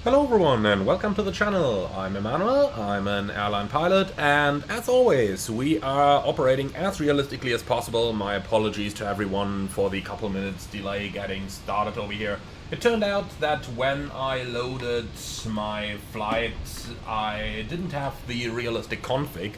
Hello everyone and welcome to the channel. I'm Emmanuel, I'm an airline pilot, and as always we are operating as realistically as possible. My apologies to everyone for the couple minutes delay getting started over here. It turned out that when I loaded my flight I didn't have the realistic config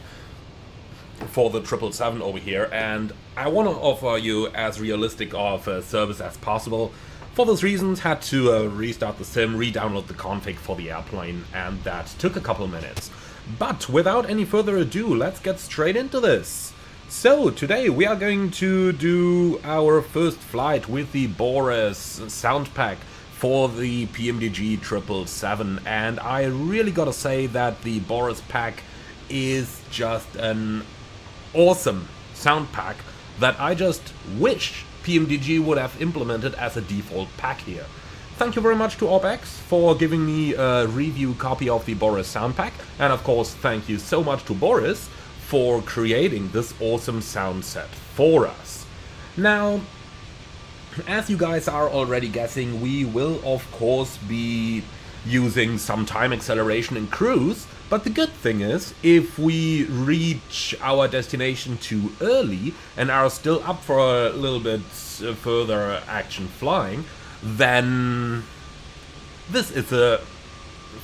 for the 777 over here, and I want to offer you as realistic of a service as possible. For those reasons, had to restart the sim, re-download the config for the airplane, and that took a couple minutes. But without any further ado, let's get straight into this. So today we are going to do our first flight with the BORIS SOUNDPACK for the PMDG 777, and I really gotta say that the BORIS pack is just an awesome sound pack that I just wish PMDG would have implemented as a default pack here. Thank you very much to OpX for giving me a review copy of the BORIS sound pack, and of course thank you so much to BORIS for creating this awesome sound set for us. Now, as you guys are already guessing, we will of course be using some time acceleration in cruise, but the good thing is, if we reach our destination too early and are still up for a little bit further action flying, then this is a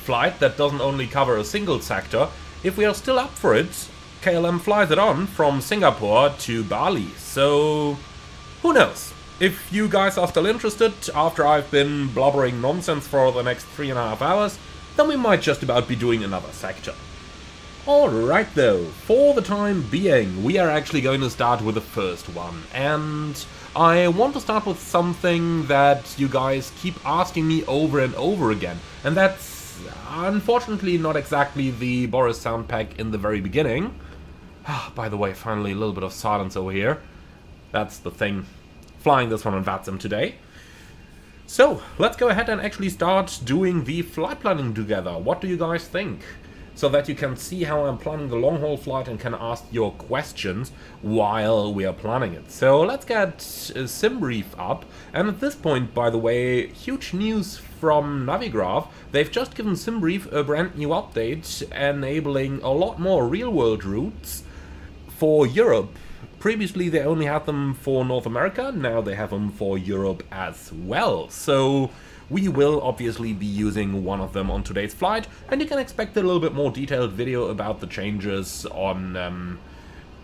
flight that doesn't only cover a single sector. If we are still up for it, KLM flies it on from Singapore to Bali, so who knows? If you guys are still interested after I've been blubbering nonsense for the next 3.5 hours, then we might just about be doing another sector. Alright though, for the time being, we are actually going to start with the first one, and I want to start with something that you guys keep asking me over and over again, and that's unfortunately not exactly the BORIS sound pack in the very beginning. By the way, finally a little bit of silence over here. That's the thing. Flying this one on VATSIM today. So, let's go ahead and actually start doing the flight planning together. What do you guys think? So that you can see how I'm planning the long-haul flight and can ask your questions while we are planning it. So let's get SimBrief up. And at this point, by the way, huge news from Navigraph. They've just given SimBrief a brand new update enabling a lot more real-world routes for Europe. Previously they only had them for North America, now they have them for Europe as well. So we will obviously be using one of them on today's flight, and you can expect a little bit more detailed video about the changes on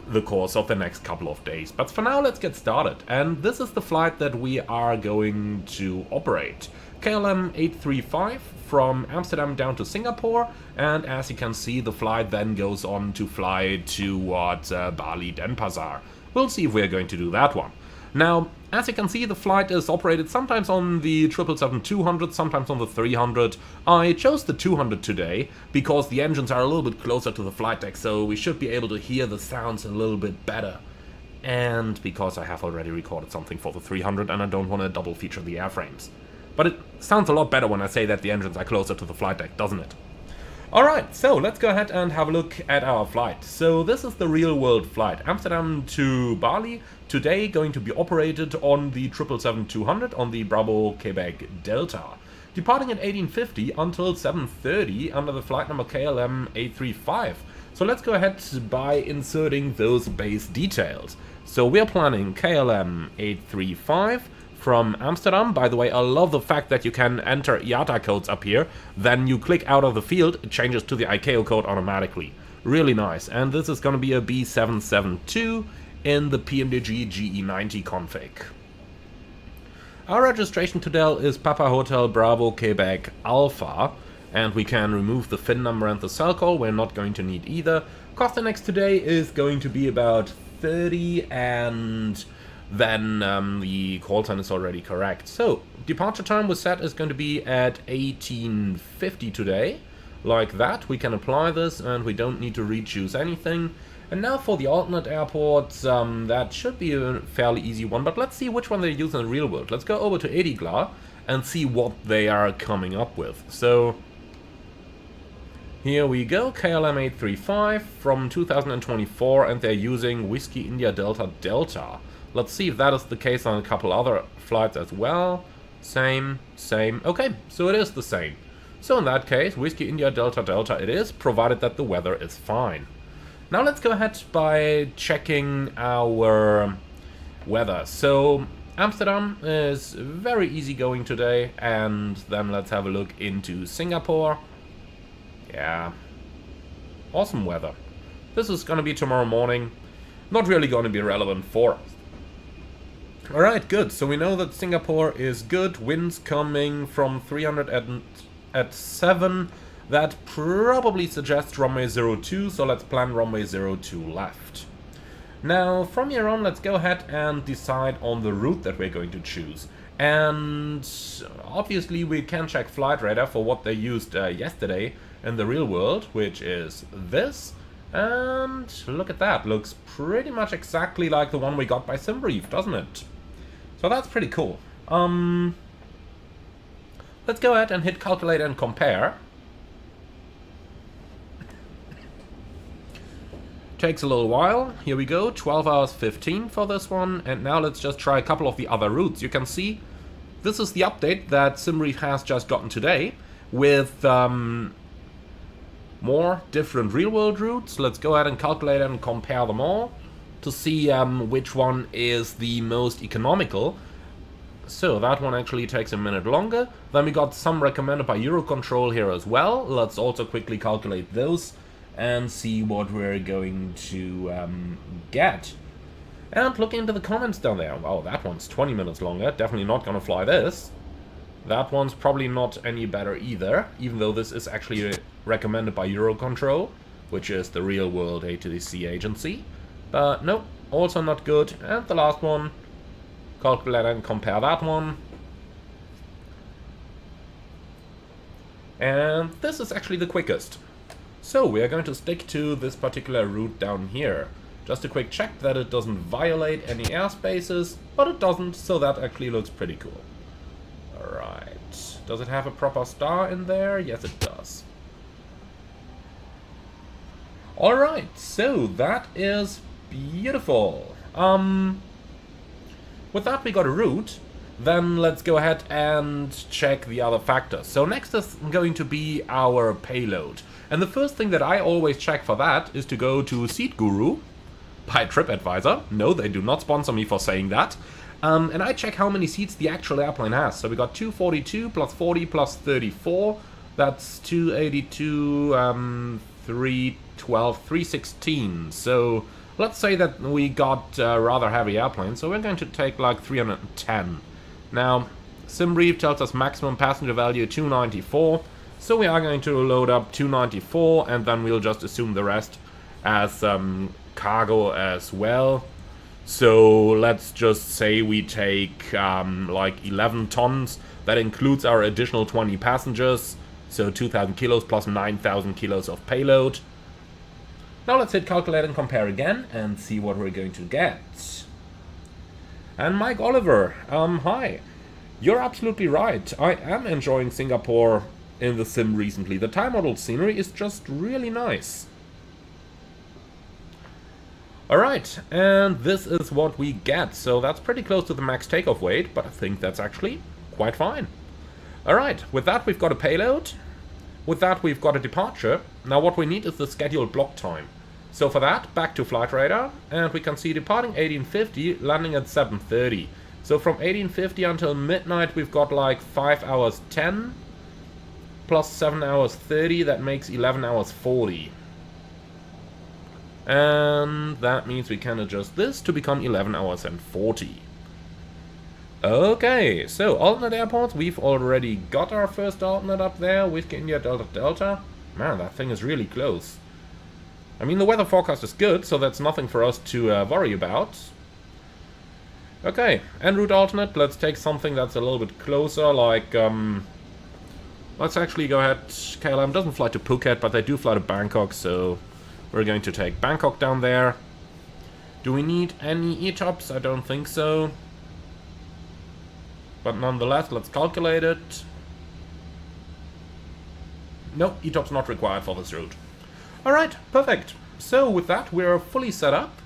the course of the next couple of days. But for now, let's get started. And this is the flight that we are going to operate. KLM 835 from Amsterdam down to Singapore, and as you can see, the flight then goes on to fly towards Bali Denpasar. We'll see if we're going to do that one. Now, as you can see, the flight is operated sometimes on the 777-200, sometimes on the 300. I chose the 200 today because the engines are a little bit closer to the flight deck, so we should be able to hear the sounds a little bit better. And because I have already recorded something for the 300 and I don't want to double feature the airframes. But it sounds a lot better when I say that the engines are closer to the flight deck, doesn't it? Alright, so let's go ahead and have a look at our flight. So this is the real world flight. Amsterdam to Bali, today going to be operated on the 777-200 on the Bravo Quebec Delta. Departing at 1850 until 7:30 under the flight number KLM 835. So let's go ahead by inserting those base details. So we are planning KLM 835 from Amsterdam. By the way, I love the fact that you can enter IATA codes up here, then you click out of the field, it changes to the ICAO code automatically. Really nice. And this is going to be a B772 in the PMDG GE90 config. Our registration today is Papa Hotel Bravo Quebec Alpha, and we can remove the FIN number and the cell call, we're not going to need either. Cost index today is going to be about 30, and then the call sign is already correct. So, departure time was set is going to be at 1850 today. Like that, we can apply this and we don't need to re-choose anything. And now for the alternate airports, that should be a fairly easy one, but let's see which one they use in the real world. Let's go over to Edigla and see what they are coming up with. So, here we go, KLM 835 from 2024, and they're using Whiskey India Delta Delta. Let's see if that is the case on a couple other flights as well. Same. Okay, so it is the same. So in that case, Whiskey India Delta Delta it is, provided that the weather is fine. Now let's go ahead by checking our weather. So Amsterdam is very easy going today, and then let's have a look into Singapore. Yeah, awesome weather. This is going to be tomorrow morning. Not really going to be relevant for us. Alright, good. So we know that Singapore is good. Winds coming from 300 at 7. That probably suggests runway 02, so let's plan runway 02 left. Now, from here on, let's go ahead and decide on the route that we're going to choose. And obviously we can check flight radar for what they used yesterday in the real world, which is this. And look at that, looks pretty much exactly like the one we got by SimBrief, doesn't it? So that's pretty cool. Let's go ahead and hit calculate and compare. Takes a little while. Here we go, 12 hours 15 for this one. And now let's just try a couple of the other routes. You can see this is the update that SimBrief has just gotten today with more different real-world routes. Let's go ahead and calculate and compare them all to see which one is the most economical. So that one actually takes a minute longer. Then we got some recommended by Eurocontrol here as well. Let's also quickly calculate those and see what we're going to get. And looking into the comments down there. Wow, that one's 20 minutes longer. Definitely not gonna fly this. That one's probably not any better either, even though this is actually recommended by Eurocontrol, which is the real world ATC agency. But no, also not good. And the last one, calculate and compare that one. And this is actually the quickest. So we are going to stick to this particular route down here. Just a quick check that it doesn't violate any airspaces, but it doesn't, so that actually looks pretty cool. Alright, does it have a proper star in there? Yes, it does. Alright, so that is beautiful. With that we got a route. Then let's go ahead and check the other factors. So next is going to be our payload. And the first thing that I always check for that is to go to Seat Guru by TripAdvisor. No, they do not sponsor me for saying that. And I check how many seats the actual airplane has. So we got 242 plus 40 plus 34. That's 282, 312, 316. So let's say that we got a rather heavy airplane. So we're going to take like 310. Now, SimBrief tells us maximum passenger value 294. So we are going to load up 294 and then we'll just assume the rest as cargo as well. So let's just say we take like 11 tons. That includes our additional 20 passengers. So 2,000 kilos plus 9,000 kilos of payload. Now let's hit calculate and compare again and see what we're going to get. And Mike Oliver, hi. You're absolutely right. I am enjoying Singapore in the sim recently. The time model scenery is just really nice. Alright, and this is what we get. So that's pretty close to the max takeoff weight, but I think that's actually quite fine. Alright, with that we've got a payload. With that we've got a departure. Now what we need is the scheduled block time. So for that, back to flight radar, and we can see departing 1850, landing at 7:30. So from 1850 until midnight we've got like 5 hours 10, plus 7 hours 30, that makes 11 hours 40. And that means we can adjust this to become 11 hours and 40. Okay, so alternate airports, we've already got our first alternate up there, Whiskey India Delta Delta. Man, that thing is really close. I mean, the weather forecast is good, so that's nothing for us to worry about. Okay, en route alternate, let's take something that's a little bit closer, like, let's actually go ahead. KLM doesn't fly to Phuket, but they do fly to Bangkok, so we're going to take Bangkok down there. Do we need any ETOPS? I don't think so. But nonetheless, let's calculate it. No, ETOPS not required for this route. Alright, perfect. So with that, we're fully set up.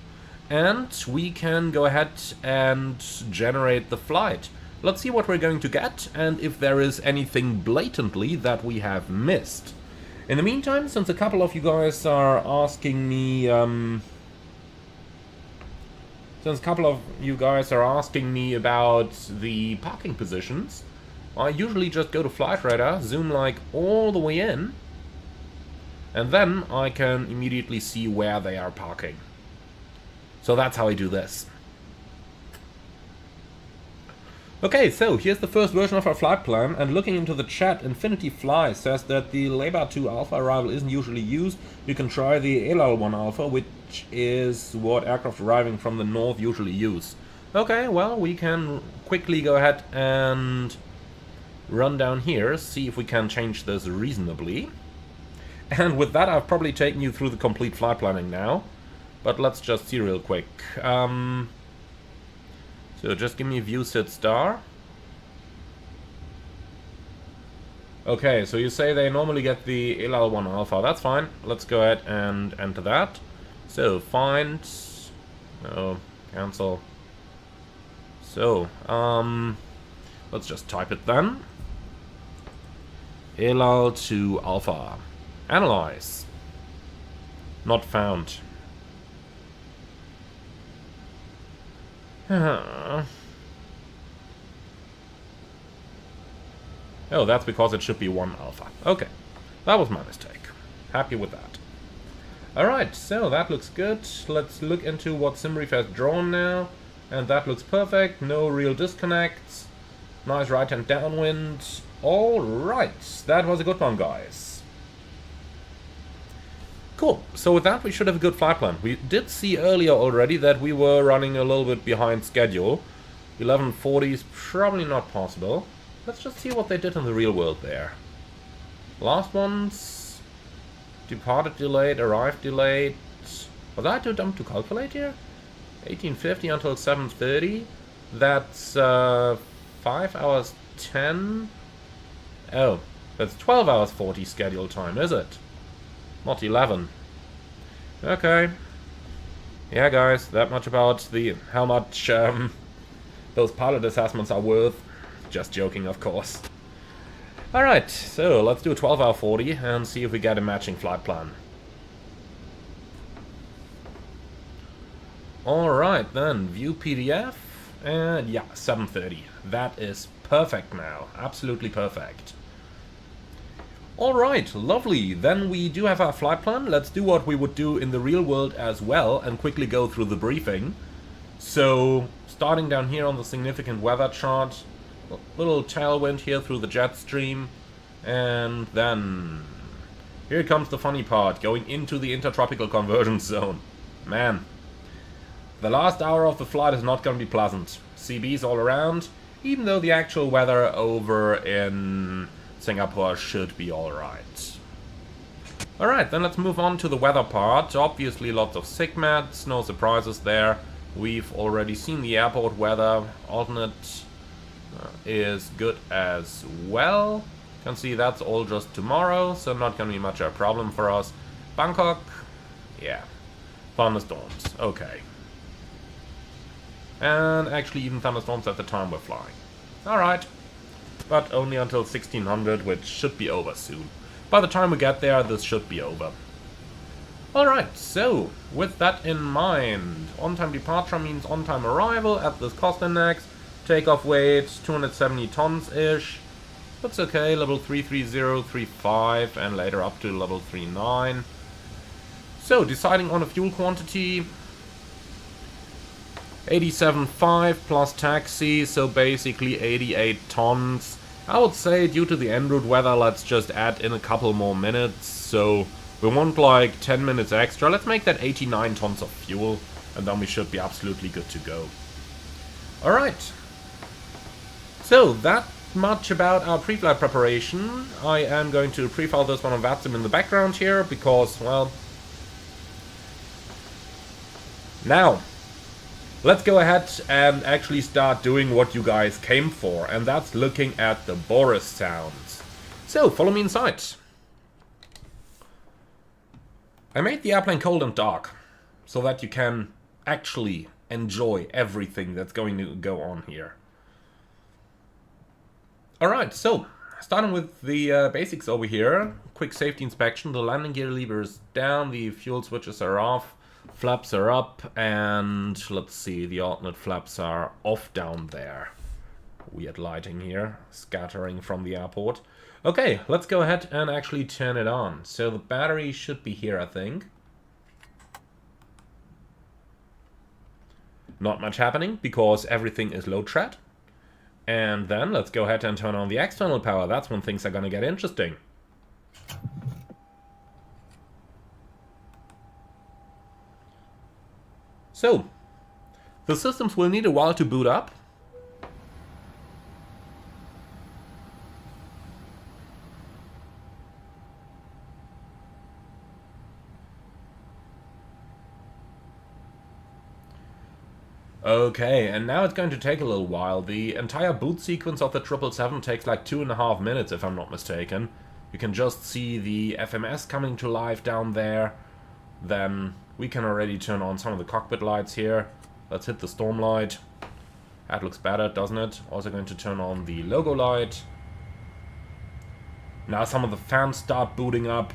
And we can go ahead and generate the flight. Let's see what we're going to get, and if there is anything blatantly that we have missed. In the meantime, since a couple of you guys are asking me... about the parking positions, I usually just go to Flight Radar, zoom like all the way in, and then I can immediately see where they are parking. So that's how I do this. Okay, so here's the first version of our flight plan, and looking into the chat, Infinity Fly says that the Labour 2 Alpha arrival isn't usually used. You can try the Elal 1 Alpha, which is what aircraft arriving from the north usually use. Okay, well, we can quickly go ahead and run down here, see if we can change this reasonably. And with that, I've probably taken you through the complete flight planning now, but let's just see real quick. So just give me view sit star. Okay, so you say they normally get the LL1 alpha. That's fine. Let's go ahead and enter that. So find... No, cancel. So, let's just type it then. LL2 alpha. Analyze. Not found. Oh, that's because it should be 1 alpha. Okay, that was my mistake. Happy with that. Alright, so that looks good. Let's look into what SimReef has drawn now. And that looks perfect. No real disconnects. Nice right-hand downwind. Alright, that was a good one, guys. Cool, so with that we should have a good flight plan. We did see earlier already that we were running a little bit behind schedule. 11:40 is probably not possible. Let's just see what they did in the real world there. Last ones... Departed delayed, arrived delayed... Was I too dumb to calculate here? 1850 until 7:30. That's 5 hours 10... Oh, that's 12 hours 40 schedule time, is it? Not 11. Okay. Yeah, guys, that much about how much those pilot assessments are worth. Just joking, of course. Alright, so let's do a 12-hour 40 and see if we get a matching flight plan. Alright, then, view PDF, and yeah, 7:30. That is perfect now. Absolutely perfect. Alright, lovely. Then we do have our flight plan. Let's do what we would do in the real world as well and quickly go through the briefing. So, starting down here on the significant weather chart, a little tailwind here through the jet stream, and then here comes the funny part, going into the intertropical convergence zone. Man, the last hour of the flight is not going to be pleasant. CBs all around, even though the actual weather over in Singapore should be alright. Alright, then let's move on to the weather part. Obviously lots of SIGMATs, no surprises there. We've already seen the airport weather. Alternate is good as well. You can see that's all just tomorrow, so not gonna be much of a problem for us. Bangkok, yeah. Thunderstorms, okay. And actually even thunderstorms at the time we're flying. Alright. But only until 1600, which should be over soon. By the time we get there, this should be over. Alright, so, with that in mind, on-time departure means on-time arrival at this cost index, takeoff weight, 270 tons-ish. That's okay, level 33035, and later up to level 39. So, deciding on a fuel quantity, 87.5 plus taxi, so basically 88 tons. I would say due to the en route weather, let's just add in a couple more minutes. So we want like 10 minutes extra. Let's make that 89 tons of fuel, and then we should be absolutely good to go. Alright. So that much about our pre-flight preparation. I am going to pre-file this one on VATSIM in the background here, because, well... Now, let's go ahead and actually start doing what you guys came for, and that's looking at the BORIS sounds. So, follow me inside. I made the airplane cold and dark, so that you can actually enjoy everything that's going to go on here. Alright, so starting with the basics over here. Quick safety inspection. The landing gear lever is down, the fuel switches are off, flaps are up, and let's see, the alternate flaps are off down there. Weird lighting here, scattering from the airport. Okay, let's go ahead and actually turn it on. So the battery should be here, I think. Not much happening because everything is low thread. And then let's go ahead and turn on the external power. That's when things are gonna get interesting. So, the systems will need a while to boot up. Okay, and now it's going to take a little while. The entire boot sequence of the 777 takes like 2.5 minutes, if I'm not mistaken. You can just see the FMS coming to life down there. Then we can already turn on some of the cockpit lights here. Let's hit the storm light. That looks better, doesn't it? Also going to turn on the logo light. Now some of the fans start booting up.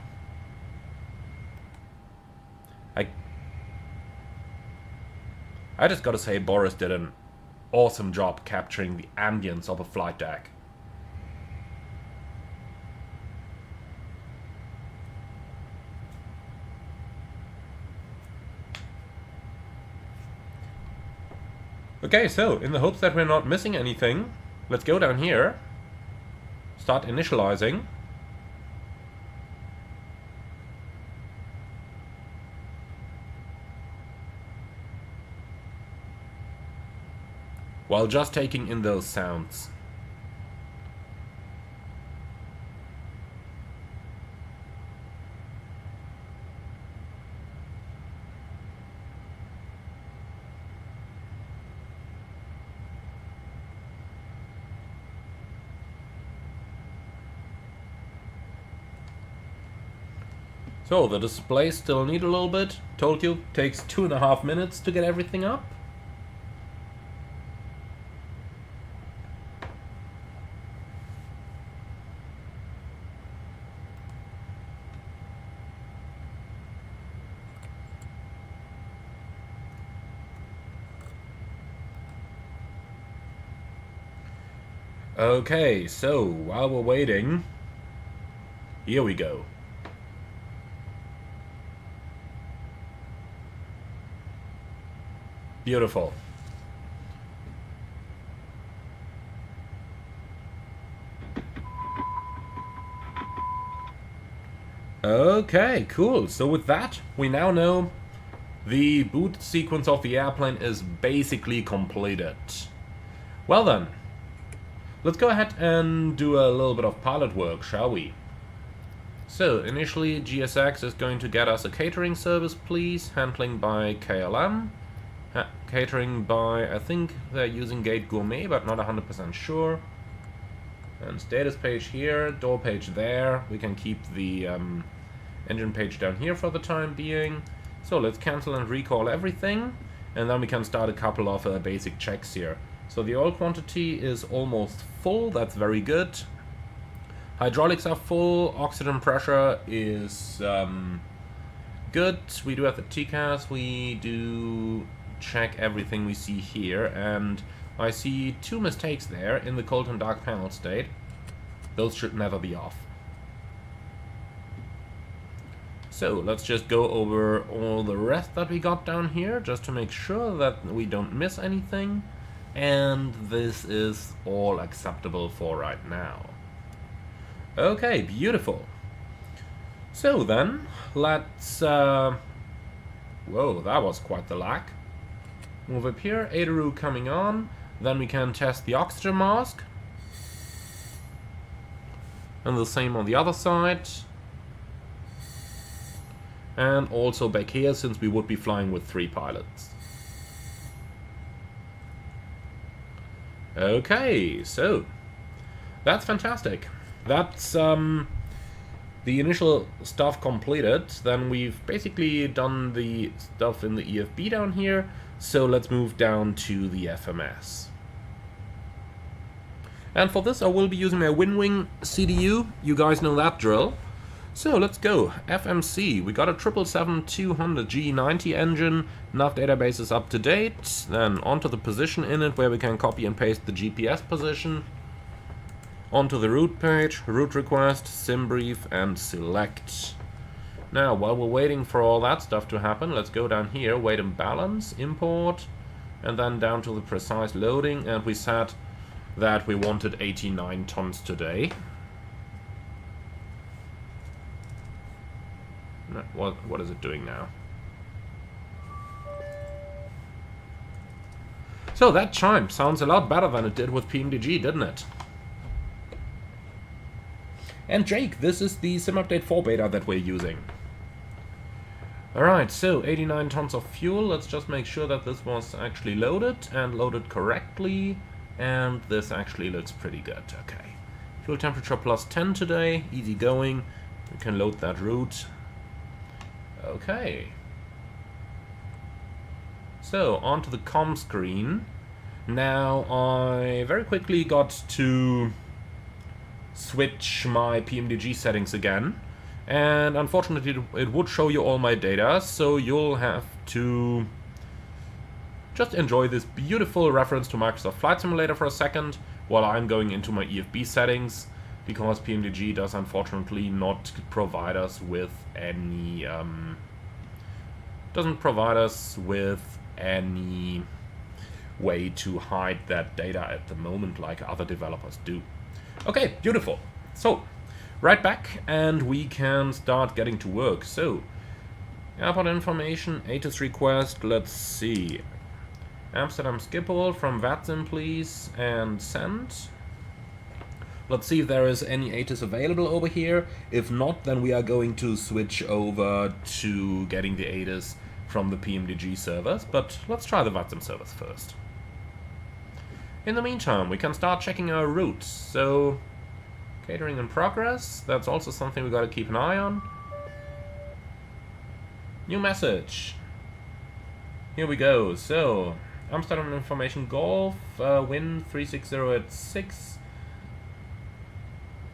I just gotta say, Boris did an awesome job capturing the ambience of a flight deck. Okay, so in the hopes that we're not missing anything, let's go down here, start initializing. While just taking in those sounds. So the display still need a little bit. Told you, takes 2.5 minutes to get everything up. Okay, so while we're waiting, here we go. Beautiful. Okay, cool. So with that, we now know the boot sequence of the airplane is basically completed. Well then, let's go ahead and do a little bit of pilot work, shall we? So, initially GSX is going to get us a catering service, please. Handling by KLM. Catering by, I think they're using Gate Gourmet, but not 100% sure. And status page here, door page there. We can keep the engine page down here for the time being. So let's cancel and recall everything. And then we can start a couple of basic checks here. So the oil quantity is almost full, that's very good. Hydraulics are full, oxygen pressure is good. We do have the TCAS, we do check everything we see here, and I see 2 mistakes there in the cold and dark panel state. Those should never be off. So let's just go over all the rest that we got down here, just to make sure that we don't miss anything. And this is all acceptable for right now. Okay, beautiful. So then, let's... Whoa, that was quite the lag. Move up here, Aileron coming on. Then we can test the oxygen mask. And the same on the other side. And also back here, since we would be flying with 3 pilots. Okay, so that's fantastic. That's the initial stuff completed. Then we've basically done the stuff in the EFB down here. So let's move down to the FMS. And for this I will be using my WinWing CDU, you guys know that drill. So let's go, FMC, we got a 777-200G90 engine, nav database is up to date, then onto the position in it where we can copy and paste the GPS position, onto the route page, route request, sim brief and select. Now while we're waiting for all that stuff to happen, let's go down here, weight and balance, import, and then down to the precise loading, and we said that we wanted 89 tons today. What is it doing now? So that chime sounds a lot better than it did with PMDG, didn't it? And Jake, this is the Sim Update 4 beta that we're using. Alright, so 89 tons of fuel. Let's just make sure that this was actually loaded and loaded correctly. And this actually looks pretty good. Okay. Fuel temperature plus 10 today. Easy going. We can load that route. Okay. So, onto the comm screen. Now, I very quickly got to switch my PMDG settings again. And unfortunately, it would show you all my data, so you'll have to just enjoy this beautiful reference to Microsoft Flight Simulator for a second, while I'm going into my EFB settings, because PMDG does unfortunately not provide us with any, doesn't provide us with any way to hide that data at the moment like other developers do. Okay, beautiful. So, right back, and we can start getting to work. So, airport information, ATIS request, let's see. Amsterdam Schiphol from VATSIM, please, and send. Let's see if there is any ATIS available over here. If not, then we are going to switch over to getting the ATIS from the PMDG servers, but let's try the VATSIM servers first. In the meantime, we can start checking our routes. So, catering in progress, that's also something we gotta keep an eye on. New message. Here we go. So, Amsterdam Information Golf, wind 360 at 6.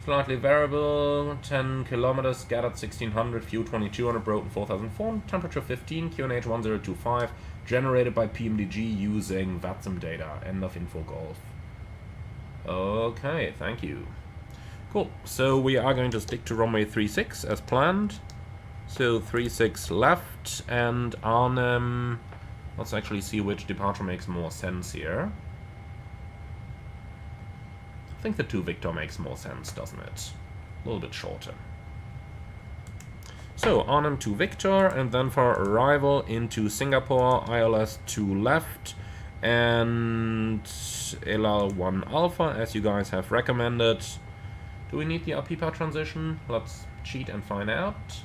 Slightly variable, 10 kilometers, scattered 1600, fuel 2200, broken 4004, temperature 15, QNH 1025, generated by PMDG using VATSIM data. End of info golf. Okay, thank you. Cool, so we are going to stick to runway 36 as planned. So 36 left, and Arnhem, let's actually see which departure makes more sense here. I think the 2 Victor makes more sense, doesn't it? A little bit shorter. So, Arnhem 2 Victor, and then for arrival into Singapore, ILS 2 left, and LL 1 Alpha, as you guys have recommended. Do we need the APIPA transition? Let's cheat and find out.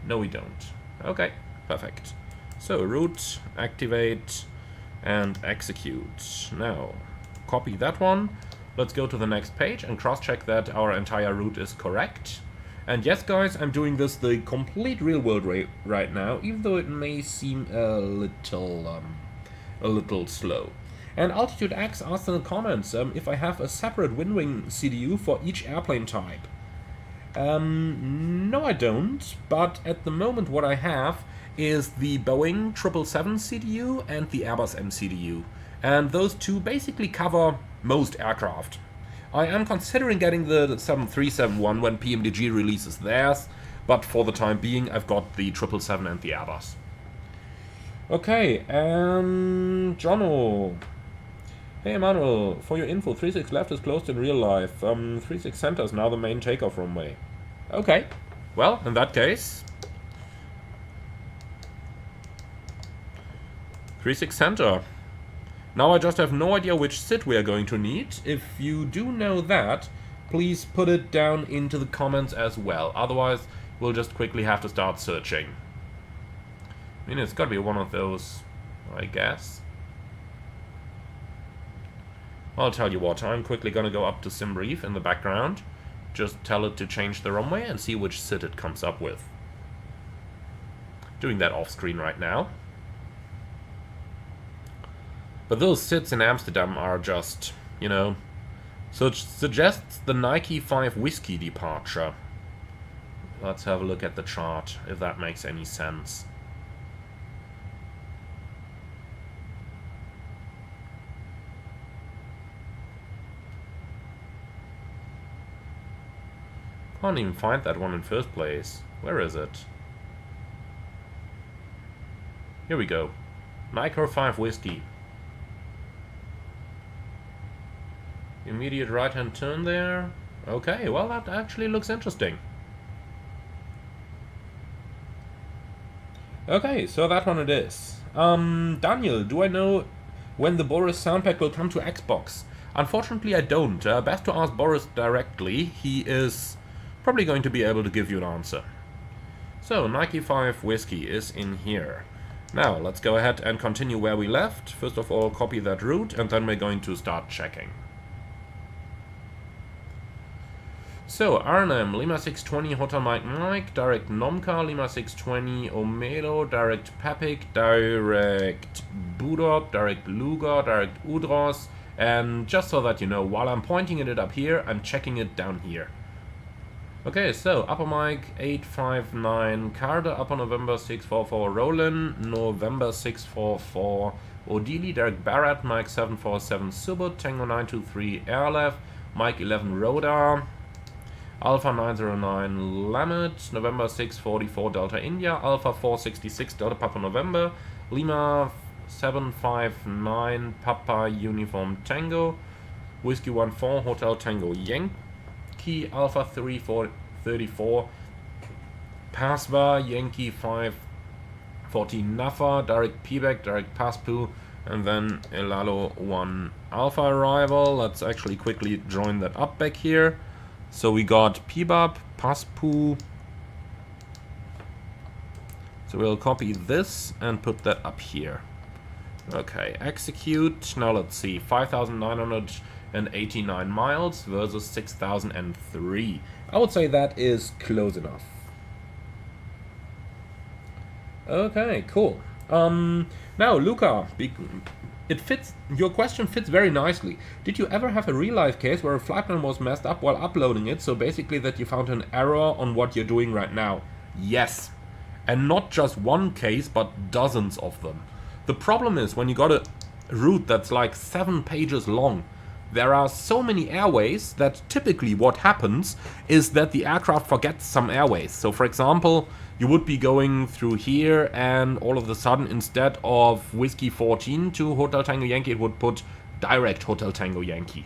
No, we don't. Okay, perfect. So, route, activate, and execute. Now, copy that one. Let's go to the next page and cross-check that our entire route is correct. And yes, guys, I'm doing this the complete real-world right now, even though it may seem a little slow. And Altitude X asked in the comments if I have a separate WinWing CDU for each airplane type. No, I don't. But at the moment, what I have is the Boeing 777 CDU and the Airbus MCDU. And those two basically cover most aircraft. I am considering getting the 737 one when PMDG releases theirs, but for the time being I've got the 777 and the Airbus. Okay, and Jono. Hey Emmanuel, for your info, 36 left is closed in real life. 36 center is now the main takeoff runway. Okay, well, in that case, 36 center. Now I just have no idea which SID we are going to need. If you do know that, please put it down into the comments as well. Otherwise, we'll just quickly have to start searching. I mean, it's got to be one of those, I guess. I'll tell you what, I'm quickly going to go up to SimBrief in the background. Just tell it to change the runway and see which SID it comes up with. Doing that off screen right now. But those SIDs in Amsterdam are just you know. So it suggests the Nike 5 Whiskey departure. Let's have a look at the chart, if that makes any sense. Can't even find that one in first place. Where is it? Here we go. Nike 5 Whiskey. Immediate right-hand turn there. Okay, well that actually looks interesting. Okay, so that one it is. Daniel, do I know when the BORIS SOUNDPACK will come to Xbox? Unfortunately, I don't. Best to ask BORIS directly. He is probably going to be able to give you an answer. So, Nike 5 Whiskey is in here. Now, let's go ahead and continue where we left. First of all, copy that route, and then we're going to start checking. So, Arnhem, Lima 620, Hotel Mike, direct Nomka, Lima 620, Omelo, direct Papik, direct Budok, direct Luga, direct Udros, and just so that you know, while I'm pointing it up here, I'm checking it down here. Okay, so, Upper Mike 859, Carter, Upper November 644, Roland, November 644, Odili, direct Barrett, Mike 747, Subot, Tango 923, Airlef, Mike 11, Roda, Alpha 909 Lamet, November 644 Delta India, Alpha 466 Delta Papa November, Lima 759 Papa Uniform Tango, Whiskey 14 Hotel Tango Yankee, Alpha 3434 Pasva, Yankee 514 Nafa, direct Pushback, direct Paspu, and then Elalo 1 Alpha arrival. Let's actually quickly join that up back here. So we got Pibab, Paspu. So we'll copy this and put that up here. Okay, execute. Now let's see, 5,989 miles versus 6,003. I would say that is close enough. Okay, cool. Now, Luca, it fits. Your question fits very nicely. Did you ever have a real-life case where a flight plan was messed up while uploading it, so basically that you found an error on what you're doing right now? Yes. And not just one case, but dozens of them. The problem is, when you got a route that's like 7 pages long, there are so many airways that typically what happens is that the aircraft forgets some airways. So for example, you would be going through here and all of a sudden, instead of Whiskey 14 to Hotel Tango Yankee, it would put direct Hotel Tango Yankee.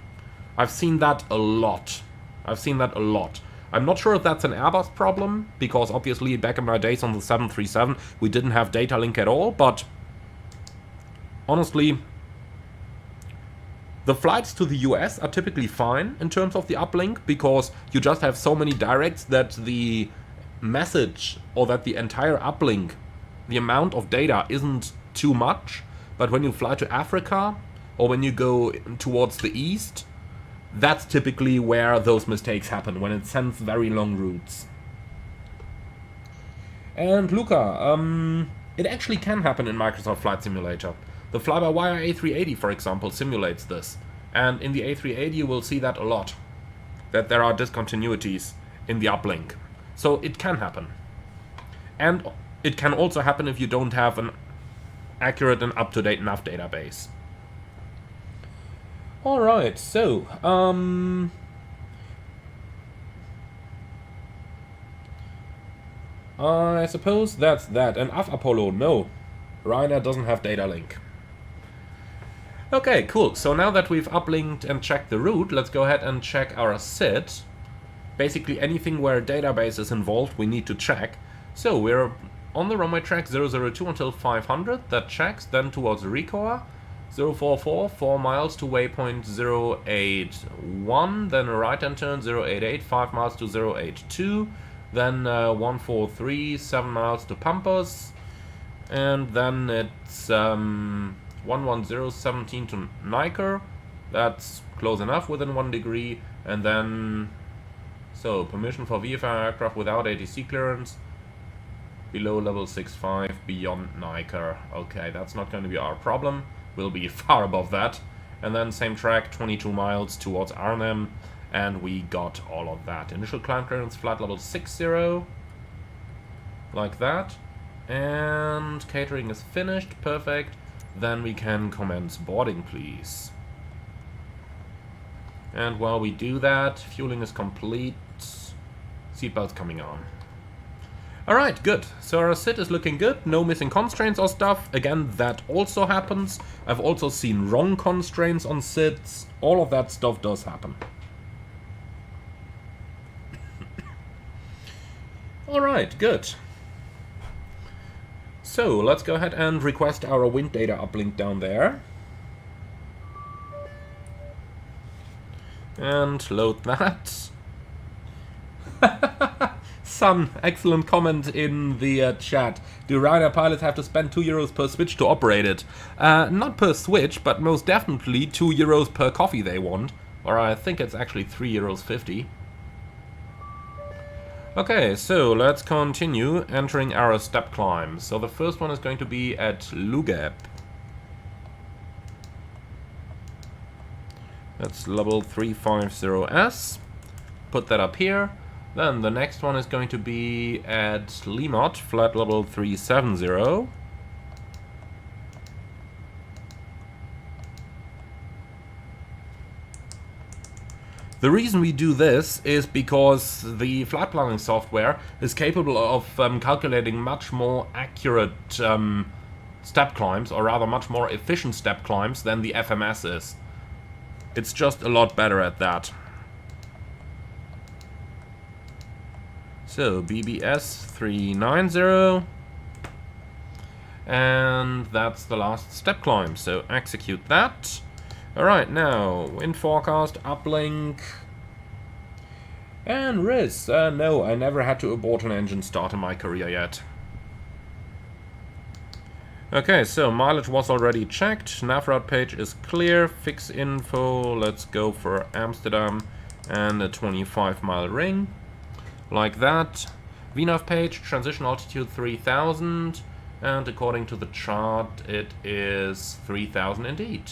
I've seen that a lot. I'm not sure if that's an Airbus problem, because obviously back in my days on the 737 we didn't have data link at all, but honestly, the flights to the US are typically fine in terms of the uplink, because you just have so many directs that the message, or that the entire uplink, the amount of data isn't too much. But when you fly to Africa, or when you go towards the east, that's typically where those mistakes happen, when it sends very long routes. And Luca, it actually can happen in Microsoft Flight Simulator. The fly-by-wire A380, for example, simulates this. And in the A380 you will see that a lot, that there are discontinuities in the uplink. So it can happen. And it can also happen if you don't have an accurate and up-to-date nav database. Alright, so, I suppose that's that. And AF Apollo, no. Ryanair doesn't have data link. Okay, cool. So now that we've uplinked and checked the route, let's go ahead and check our SID. Basically anything where a database is involved, we need to check. So we're on the runway track 002 until 500, that checks, then towards Recoa. 044, 4 miles to waypoint 081, then a right-hand turn 088, 5 miles to 082, then 143, 7 miles to Pampas, and then it's 110, 17 to Niker, that's close enough, within 1 degree, and then, so, permission for VFR aircraft without ATC clearance, below level 65, beyond Niker. Okay, that's not going to be our problem. We'll be far above that. and then same track, 22 miles towards Arnhem, and we got all of that. Initial climb clearance, flight level 60, like that, and catering is finished, perfect. Then we can commence boarding, please. And while we do that, fueling is complete, seatbelts coming on. Alright, good. So our sit is looking good, no missing constraints or stuff. Again, that also happens. I've also seen wrong constraints on sits. All of that stuff does happen. Alright, good. So, let's go ahead and request our wind data uplink down there. And load that. Sun, excellent comment in the chat. Do Ryanair pilots have to spend €2 per switch to operate it? Not per switch, but most definitely €2 per coffee they want. Or I think it's actually €3.50. Okay, so let's continue entering our step climb. So the first one is going to be at Lugeb. That's level 350S. Put that up here. Then the next one is going to be at Limot, flight level 370. The reason we do this is because the flight planning software is capable of calculating much more accurate step climbs, or rather much more efficient step climbs than the FMS is. It's just a lot better at that. So BBS 390, and that's the last step climb, so execute that. Alright, now wind forecast, uplink, and RIS. No, I never had to abort an engine start in my career yet. Okay, so mileage was already checked, nav route page is clear, fix info, let's go for Amsterdam and a 25-mile ring. Like that. VNAV page, transition altitude 3000, and according to the chart it is 3000 indeed.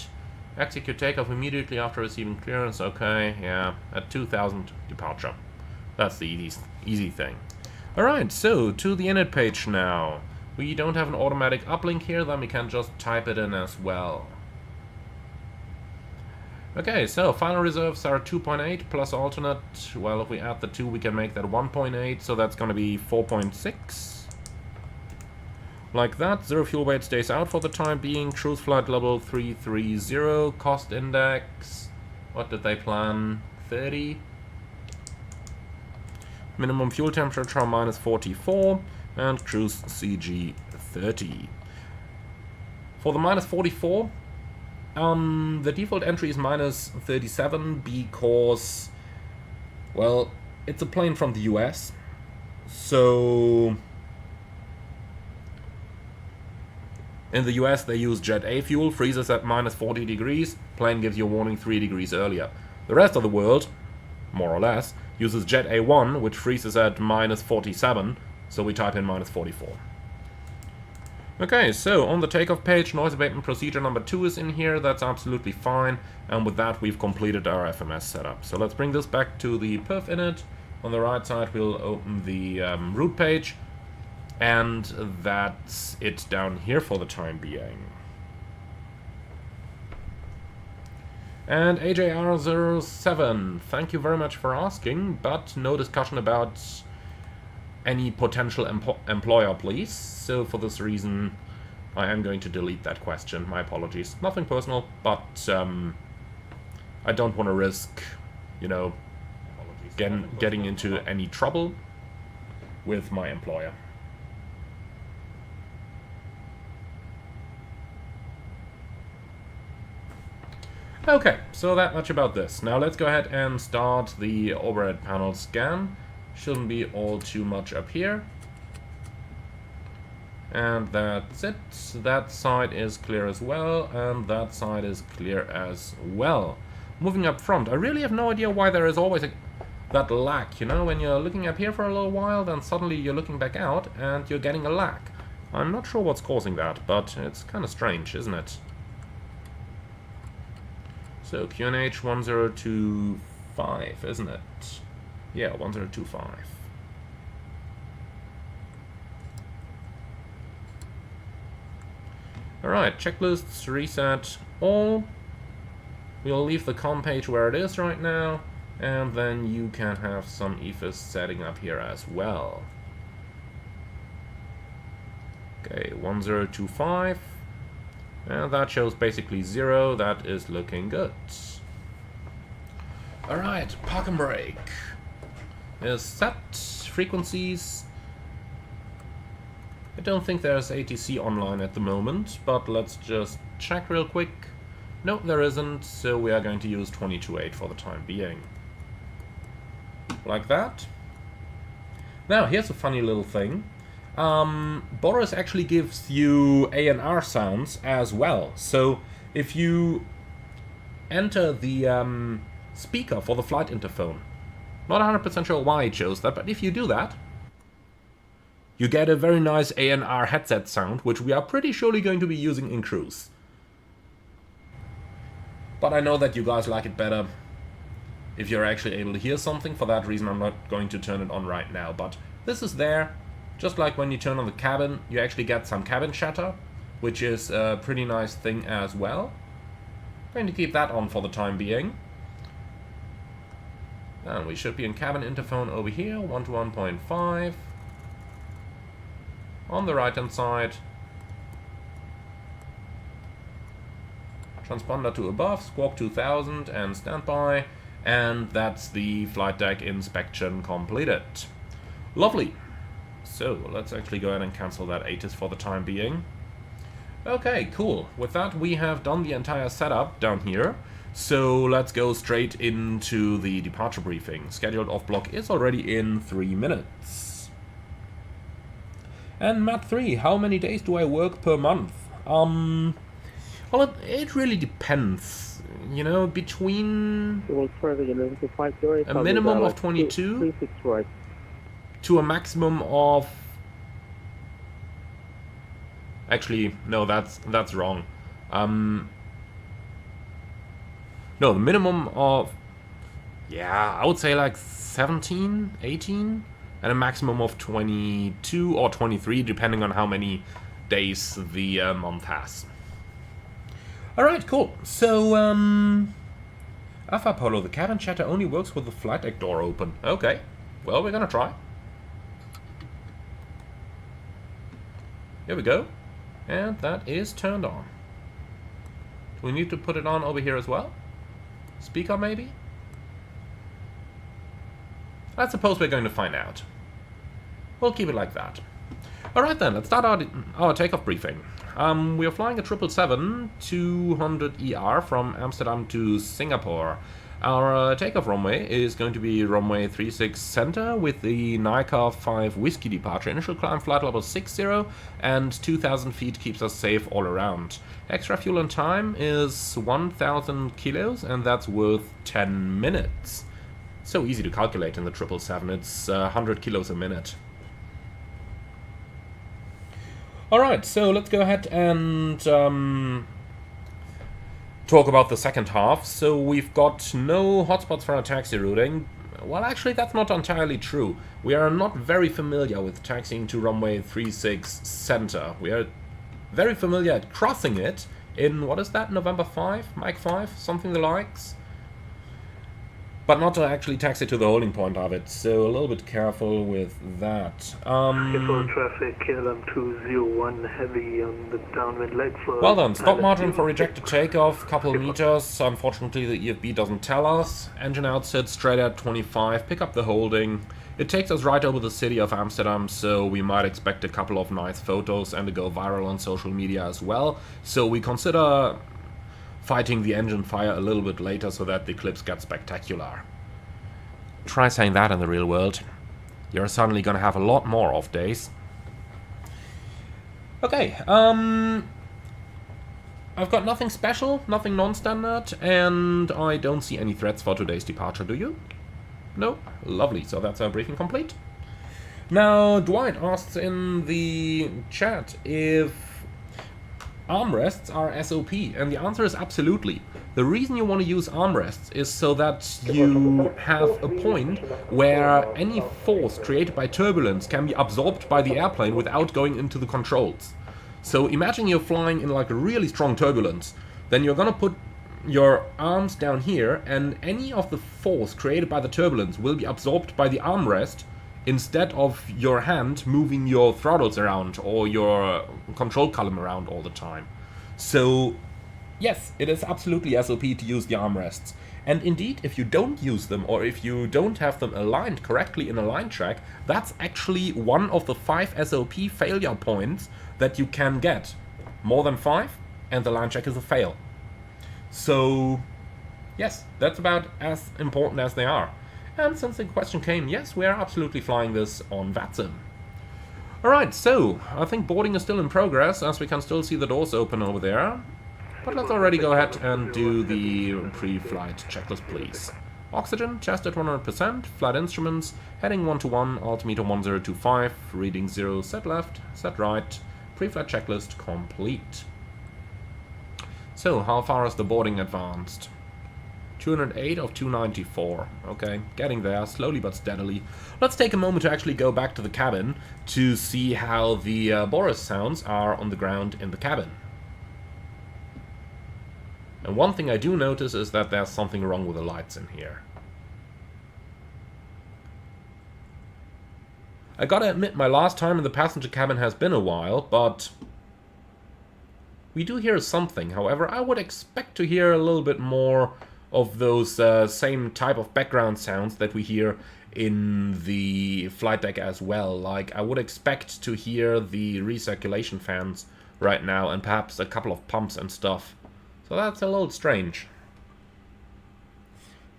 Execute takeoff immediately after receiving clearance, okay, yeah, at 2000 departure. That's the easy thing. Alright, so to the init page now. We don't have an automatic uplink here, then we can just type it in as well. Okay, so final reserves are 2.8 plus alternate. Well, if we add the 2, we can make that 1.8, so that's going to be 4.6. Like that. Zero fuel weight stays out for the time being. Cruise flight level 330. Cost index. What did they plan? 30. Minimum fuel temperature minus 44. And cruise CG 30. For the minus 44, the default entry is minus 37 because, well, it's a plane from the US. So in the US they use Jet A fuel, freezes at minus 40 degrees, plane gives you a warning 3 degrees earlier. The rest of the world, more or less, uses Jet A1, which freezes at minus 47, so we type in minus 44. Okay, so on the takeoff page, noise abatement procedure number 2 is in here, that's absolutely fine, and with that we've completed our FMS setup. So let's bring this back to the perf init. On the right side we'll open the route page, and that's it down here for the time being. And AJR07, thank you very much for asking, but no discussion about any potential employer, please. So for this reason, I am going to delete that question. My apologies. Nothing personal, but I don't want to risk, you know, getting into any trouble with my employer. Okay, so that much about this. Now let's go ahead and start the overhead panel scan. Shouldn't be all too much up here. And that's it. That side is clear as well, and that side is clear as well. Moving up front, I really have no idea why there is always that lag, you know, when you're looking up here for a little while, then suddenly you're looking back out and you're getting a lag. I'm not sure what's causing that, but it's kind of strange, isn't it? So QNH 1025, isn't it? Yeah, 1025. Alright, checklists, reset all. We'll leave the com page where it is right now, and then you can have some EFIS setting up here as well. Okay, 1025. And that shows basically 0. That is looking good. Alright, park and brake is set. Frequencies. I don't think there's ATC online at the moment, but let's just check real quick. No, there isn't, so we are going to use 22.8 for the time being. Like that. Now, here's a funny little thing. BORIS actually gives you ANR sounds as well. So, if you enter the speaker for the flight interphone, not 100% sure why it shows that, but if you do that, you get a very nice ANR headset sound, which we are pretty surely going to be using in cruise. But I know that you guys like it better if you're actually able to hear something. For that reason, I'm not going to turn it on right now. But this is there. Just like when you turn on the cabin, you actually get some cabin chatter, which is a pretty nice thing as well. I'm going to keep that on for the time being. And we should be in cabin interphone over here, 1 to 1.5. On the right hand side. Transponder to above, squawk 2000 and standby. And that's the flight deck inspection completed. Lovely. So let's actually go ahead and cancel that ATIS for the time being. Okay, cool. With that, we have done the entire setup down here. So let's go straight into the departure briefing. Scheduled off block is already in 3 minutes. And Mat 3, how many days do I work per month? Well, it really depends. You know, between a minimum of 22 to a maximum of... Actually, no, that's wrong. No, the minimum of... Yeah, I would say like 17, 18, and a maximum of 22 or 23, depending on how many days the month has. Alright, cool. So, Alpha Polo, the cabin chatter only works with the flight deck door open. Okay, well, we're gonna try. Here we go. And that is turned on. Do we need to put it on over here as well? Speaker, maybe? I suppose we're going to find out. We'll keep it like that. Alright then, let's start our takeoff briefing. We are flying a 777-200 ER from Amsterdam to Singapore. Our takeoff runway is going to be runway 36 center with the Takeoff 5 Whiskey departure. Initial climb flight level 60 and 2,000 feet keeps us safe all around. Extra fuel and time is 1,000 kilos and that's worth 10 minutes. So easy to calculate in the 777, it's 100 kilos a minute. Alright, so let's go ahead and talk about the second half. So we've got no hotspots for our taxi routing. Well, actually, that's not entirely true. We are not very familiar with taxiing to runway 36 center. We are very familiar at crossing it in, what is that, November 5, Mike 5, something the likes. But not to actually taxi to the holding point of it, so a little bit careful with that. Careful traffic, KLM 201 heavy on the downwind leg for... Well done, stop margin for rejected takeoff, couple meters. Unfortunately the EFB doesn't tell us. Engine outset straight at 25, pick up the holding. It takes us right over the city of Amsterdam, so we might expect a couple of nice photos and to go viral on social media as well. So we consider fighting the engine fire a little bit later so that the clips get spectacular. Try saying that in the real world. You're suddenly gonna have a lot more off days. Okay, I've got nothing special, nothing non-standard, and I don't see any threats for today's departure, do you? No? Lovely, so that's our briefing complete. Now, Dwight asks in the chat if armrests are SOP? And the answer is absolutely. The reason you want to use armrests is so that you have a point where any force created by turbulence can be absorbed by the airplane without going into the controls. So imagine you're flying in like a really strong turbulence, then you're gonna put your arms down here and any of the force created by the turbulence will be absorbed by the armrest instead of your hand moving your throttles around or your control column around all the time. So yes, it is absolutely SOP to use the armrests. And indeed, if you don't use them or if you don't have them aligned correctly in a line track, that's actually one of the 5 SOP failure points that you can get. More than 5 and the line track is a fail. So yes, that's about as important as they are. And since the question came, yes, we are absolutely flying this on VATSIM. Alright, so I think boarding is still in progress as we can still see the doors open over there. But let's already go ahead and do the pre-flight checklist, please. Oxygen, chest at 100%, flight instruments, heading 121, altimeter 1025, reading 0, set left, set right, pre-flight checklist complete. So, how far is the boarding advanced? 208 of 294. Okay, getting there, slowly but steadily. Let's take a moment to actually go back to the cabin to see how the BORIS sounds are on the ground in the cabin. And one thing I do notice is that there's something wrong with the lights in here. I gotta admit, my last time in the passenger cabin has been a while, but we do hear something. However, I would expect to hear a little bit more of those same type of background sounds that we hear in the flight deck as well. Like, I would expect to hear the recirculation fans right now and perhaps a couple of pumps and stuff. So that's a little strange.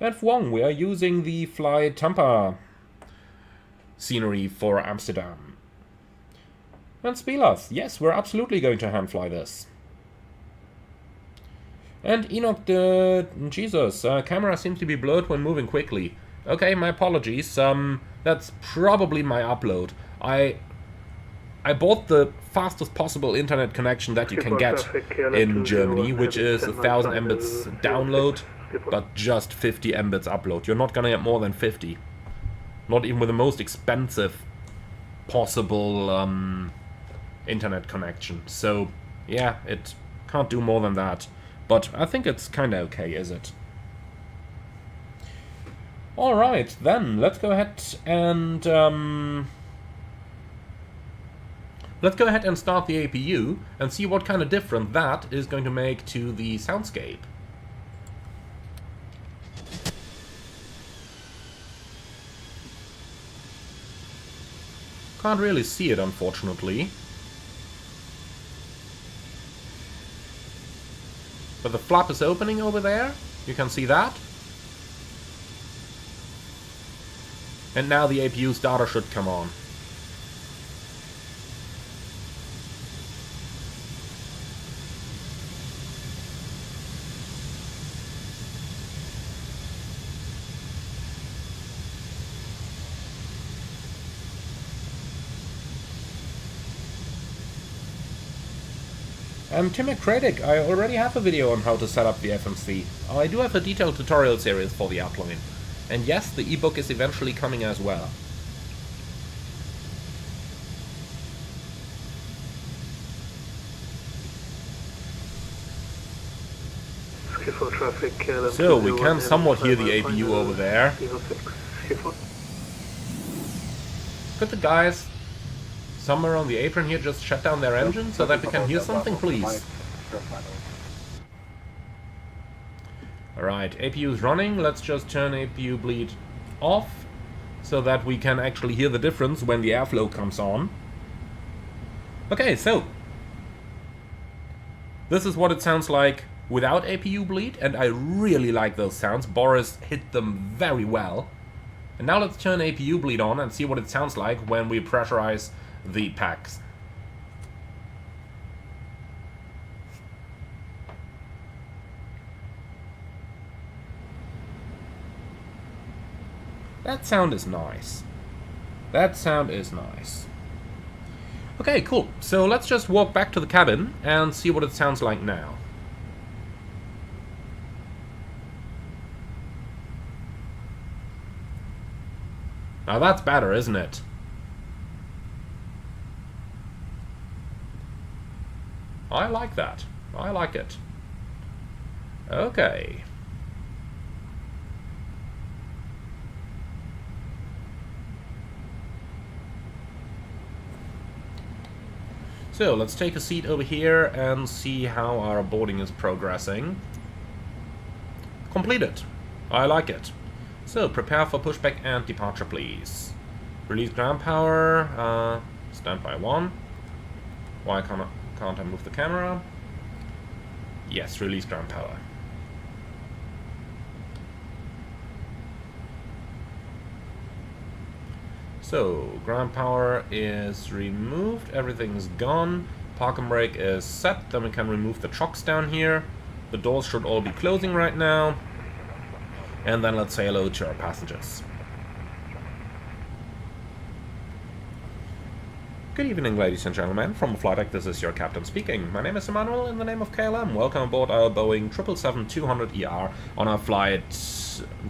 And Wong, we are using the Fly Tampa scenery for Amsterdam. And Spilas, yes, we're absolutely going to hand fly this. And Enoch, Jesus, camera seems to be blurred when moving quickly. Okay, my apologies. That's probably my upload. I bought the fastest possible internet connection that you can get in Germany, which is 1000 Mbits download, but just 50 Mbits upload. You're not gonna get more than 50. Not even with the most expensive possible internet connection. So, yeah, it can't do more than that. But I think it's kinda okay, is it? Alright, then, let's go ahead and start the APU and see what kind of difference that is going to make to the soundscape. Can't really see it, unfortunately. But the flap is opening over there. You can see that. And now the APU starter should come on. I'm Tim McCraddock. I already have a video on how to set up the FMC. I do have a detailed tutorial series for the Airline. And yes, the ebook is eventually coming as well. So, we can somewhat hear the APU over there. Could the guys somewhere on the apron here just shut down their engine so that we can hear something, please? Alright, APU is running. Let's just turn APU bleed off so that we can actually hear the difference when the airflow comes on. Okay, so this is what it sounds like without APU bleed, and I really like those sounds. BORIS hit them very well. And now let's turn APU bleed on and see what it sounds like when we pressurize the packs. That sound is nice. That sound is nice. Okay, cool. So let's just walk back to the cabin and see what it sounds like now. Now that's better, isn't it? I like that. I like it. Okay. So let's take a seat over here and see how our boarding is progressing. Completed. I like it. So prepare for pushback and departure, please. Release ground power. Standby 1. Why can't I move the camera? Yes, release ground power. So, ground power is removed, everything's gone, park and brake is set, then we can remove the chocks down here. The doors should all be closing right now. And then let's say hello to our passengers. Good evening, ladies and gentlemen. From flight deck, this is your captain speaking. My name is Emmanuel in the name of KLM. Welcome aboard our Boeing 777-200ER on our flight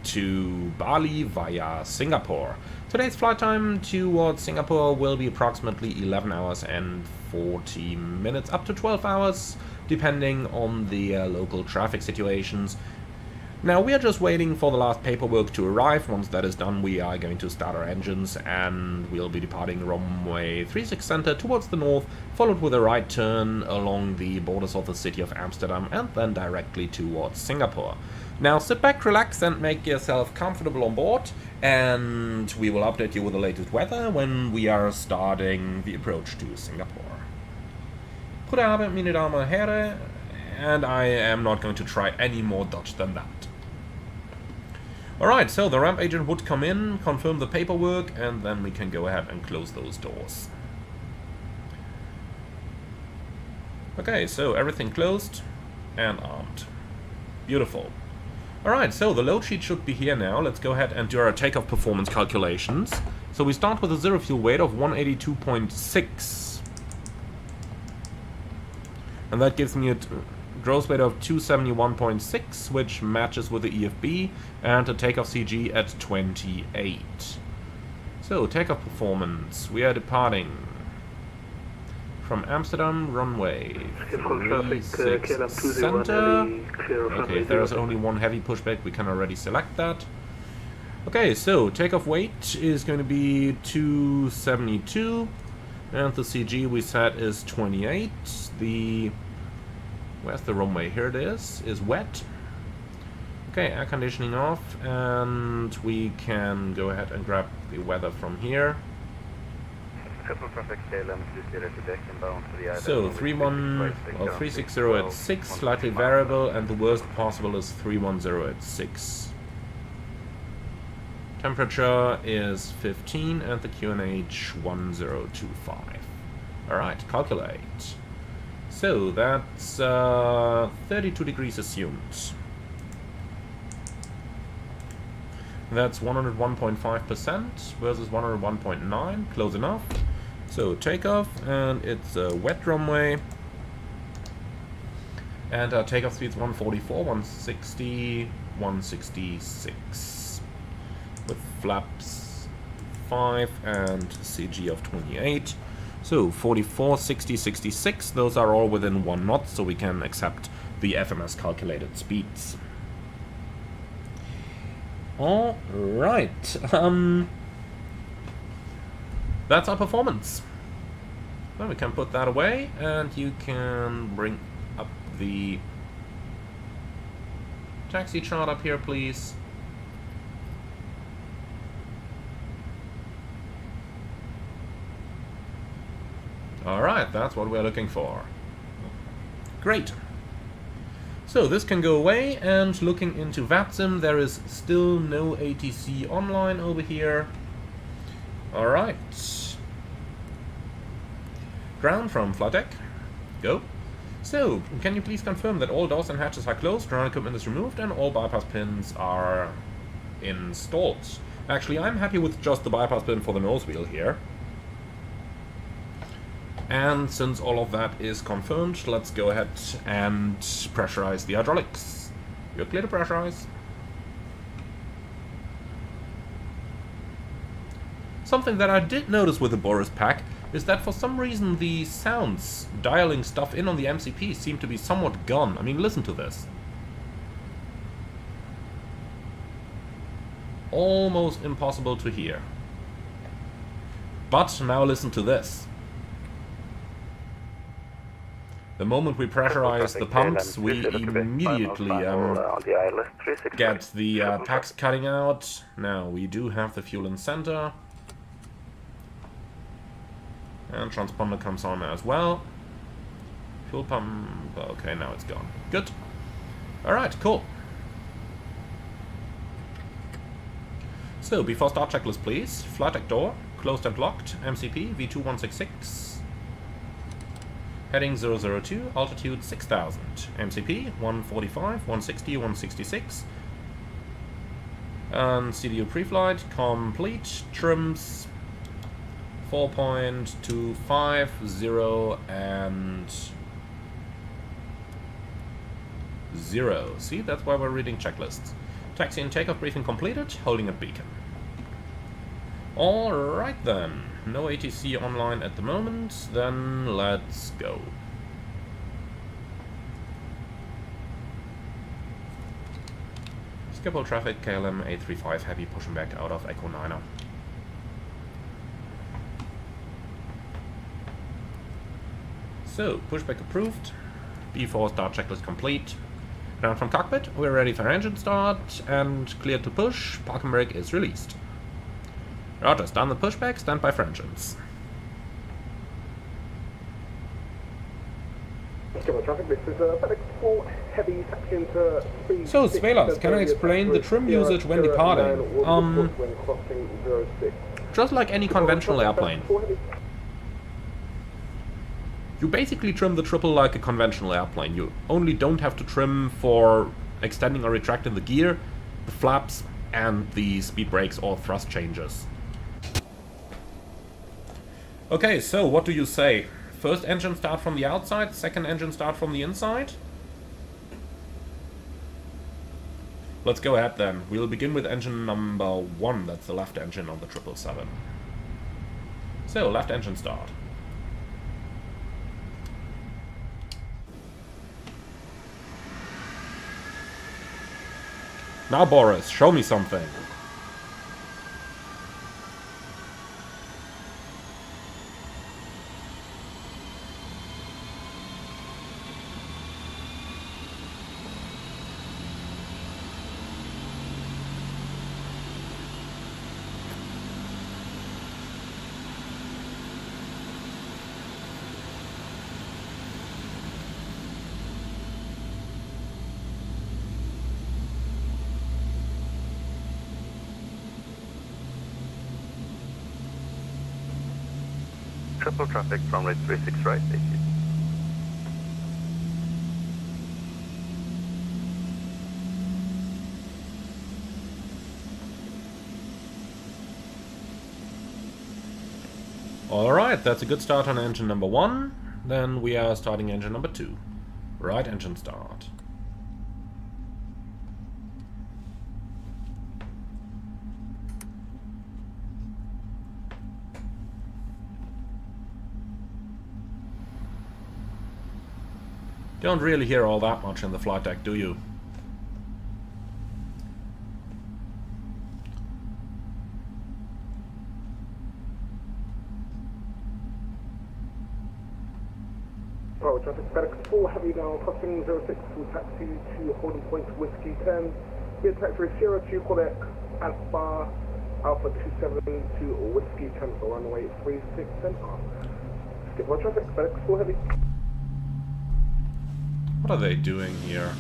to Bali via Singapore. Today's flight time towards Singapore will be approximately 11 hours and 40 minutes, up to 12 hours, depending on the local traffic situations. Now, we are just waiting for the last paperwork to arrive. Once that is done, we are going to start our engines and we'll be departing runway 36 center towards the north, followed with a right turn along the borders of the city of Amsterdam and then directly towards Singapore. Now, sit back, relax and make yourself comfortable on board, and we will update you with the latest weather when we are starting the approach to Singapore. Guten Abend, meine Damen und Herren, and I am not going to try any more Dutch than that. Alright, so the ramp agent would come in, confirm the paperwork, and then we can go ahead and close those doors. Okay, so everything closed and armed. Beautiful. Alright, so the load sheet should be here now. Let's go ahead and do our takeoff performance calculations. So we start with a zero fuel weight of 182.6. And that gives me a gross weight of 271.6, which matches with the EFB, and a takeoff CG at 28. So, takeoff performance. We are departing from Amsterdam, runway 36 center. Okay, if there is only one heavy pushback, we can already select that. Okay, so takeoff weight is going to be 272, and the CG we set is 28. Where's the runway? Here it is wet. Okay, air conditioning off, and we can go ahead and grab the weather from here. So 360 at 6, slightly variable, and the worst possible is 310 at 6. Temperature is 15 and the QNH 1025. Alright, calculate. So that's 32 degrees assumed. That's 101.5% versus 101.9, close enough. So takeoff, and it's a wet runway. And our takeoff speed is 144, 160, 166. With flaps 5 and CG of 28. So 44, 60, 66, those are all within 1 knot, so we can accept the FMS calculated speeds. Alright, that's our performance. Well, we can put that away, and you can bring up the taxi chart up here, please. Alright, that's what we're looking for. Great. So this can go away, and looking into VATSIM, there is still no ATC online over here. Alright. Ground from flight deck. Go. So, can you please confirm that all doors and hatches are closed, ground equipment is removed, and all bypass pins are installed? Actually, I'm happy with just the bypass pin for the nose wheel here. And since all of that is confirmed, let's go ahead and pressurize the hydraulics. You're clear to pressurize. Something that I did notice with the BORIS pack is that for some reason the sounds dialing stuff in on the MCP seem to be somewhat gone. I mean, listen to this. Almost impossible to hear. But now listen to this. The moment we pressurize the pumps, we immediately get the packs cutting out. Now, we do have the fuel in center. And transponder comes on as well. Fuel pump... okay, now it's gone. Good. Alright, cool. So, before start checklist, please. Flight deck door, closed and locked. MCP, V2166. Heading 002, altitude 6000. MCP, 145, 160, 166. And CDU pre-flight, complete. Trims, 4.250 and 0. See, that's why we're reading checklists. Taxi and takeoff briefing completed, holding at beacon. Alright then, no ATC online at the moment, then let's go. Skipple traffic, KLM 835 heavy pushing back out of Echo 9er. So, pushback approved, B4 start checklist complete. Ground from cockpit, we're ready for engine start, and cleared to push, parking brake is released. Roger, done the pushback, stand by for engines. So, Svelas, can I explain the trim usage when departing? Just like any conventional airplane. You basically trim the triple like a conventional airplane. You only don't have to trim for extending or retracting the gear, the flaps, and the speed brakes or thrust changes. Okay, so what do you say? First engine start from the outside, second engine start from the inside? Let's go ahead then. We'll begin with engine number 1, that's the left engine on the 777. So, left engine start. Now Boris, show me something. Triple traffic from rate 36 right, thank you. Alright, that's a good start on engine number 1. Then we are starting engine number 2. Right engine start. Don't really hear all that much in the flight deck, do you? Oh, traffic FedEx 4 heavy now, crossing 06 full taxi to holding point whiskey 10. Via taxi Sierra 2 Quebec, Alpha 27 to whiskey 10 for runway 36 center. Skip on traffic, FedEx 4 heavy. What are they doing here?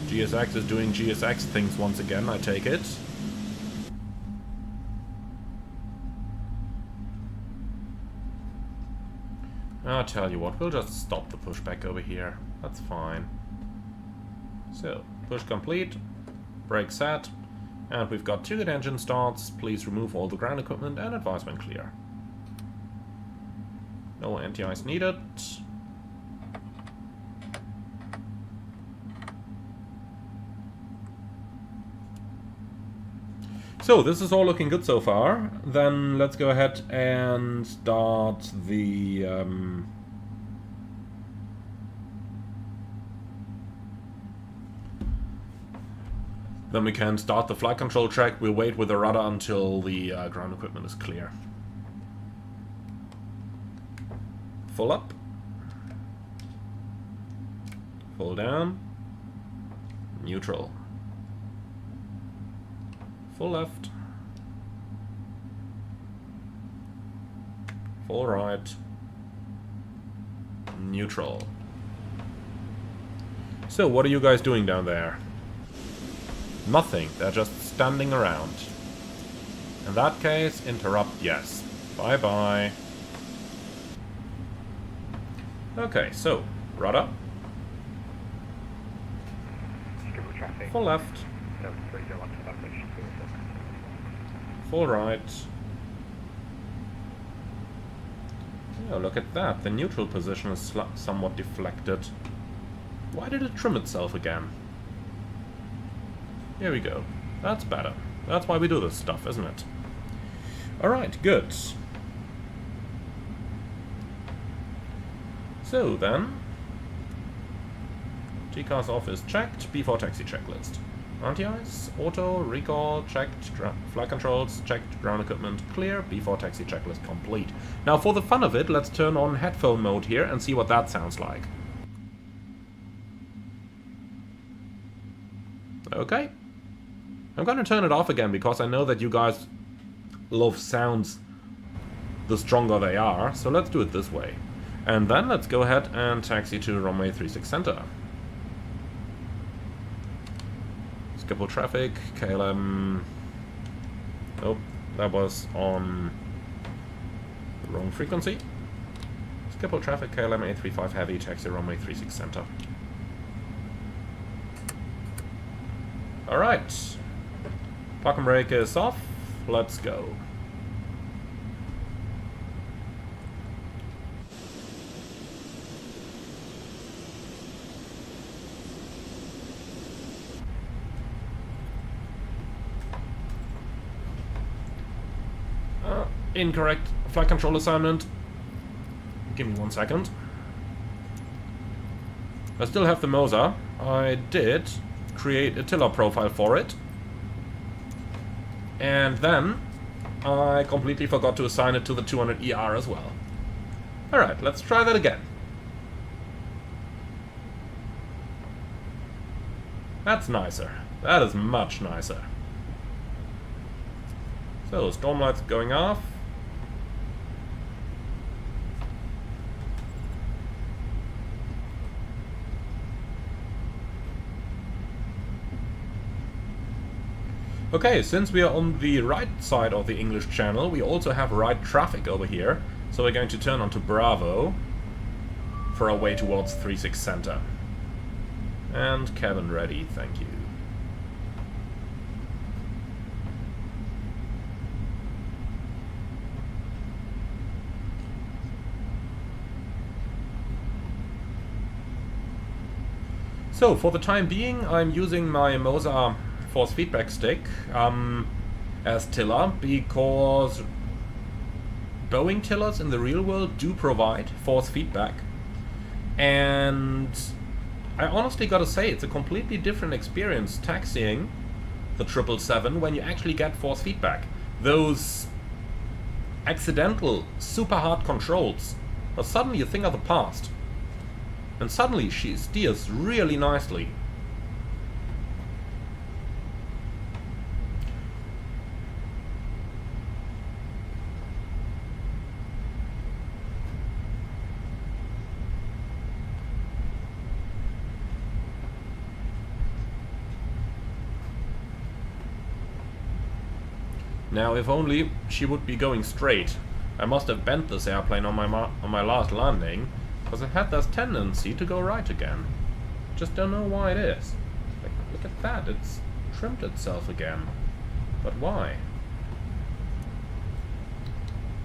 GSX is doing GSX things once again, I take it. I'll tell you what, we'll just stop the pushback over here. That's fine. So, push complete, brake set, And we've got 2 good engine starts. Please remove all the ground equipment and advise when clear. No anti-ice needed. So this is all looking good so far. Then let's go ahead and start the then we can start the flight control track. We'll wait with the rudder until the ground equipment is clear. Full up. Full down. Neutral. Full left. Full right. Neutral. So, what are you guys doing down there? Nothing. They're just standing around. In that case, interrupt yes. Bye-bye. Okay, so, rudder. Full left. Full right. Oh, look at that. The neutral position is somewhat deflected. Why did it trim itself again? Here we go. That's better. That's why we do this stuff, isn't it? Alright, good. So then, TCAS off is checked, before taxi checklist. Anti-ice, auto, recall, checked, flight controls, checked, ground equipment, clear, before taxi checklist complete. Now for the fun of it, let's turn on headphone mode here and see what that sounds like. Okay. I'm gonna turn it off again because I know that you guys love sounds the stronger they are, so let's do it this way. And then let's go ahead and taxi to runway 36 center. Skipple traffic, KLM... Nope, that was on the wrong frequency. Skipple traffic, KLM 835 heavy, taxi runway 36 center. Alright. Park and brake is off. Let's go. Incorrect flight control assignment. Give me 1 second. I still have the Mosa. I did create a tiller profile for it. And then I completely forgot to assign it to the 200ER as well. Alright, let's try that again. That's nicer. That is much nicer. So, storm lights going off. Okay, since we are on the right side of the English Channel, we also have right traffic over here. So we're going to turn onto Bravo for our way towards 36 Center. And cabin ready, thank you. So, for the time being, I'm using my Mosa force feedback stick as tiller, because Boeing tillers in the real world do provide force feedback, and I honestly gotta say it's a completely different experience taxiing the 777 when you actually get force feedback. Those accidental super hard controls are suddenly a thing of the past, and suddenly she steers really nicely. Now, if only she would be going straight. I must have bent this airplane on my last landing, because it had this tendency to go right again. Just don't know why it is. Like, look at that, it's trimmed itself again. But why?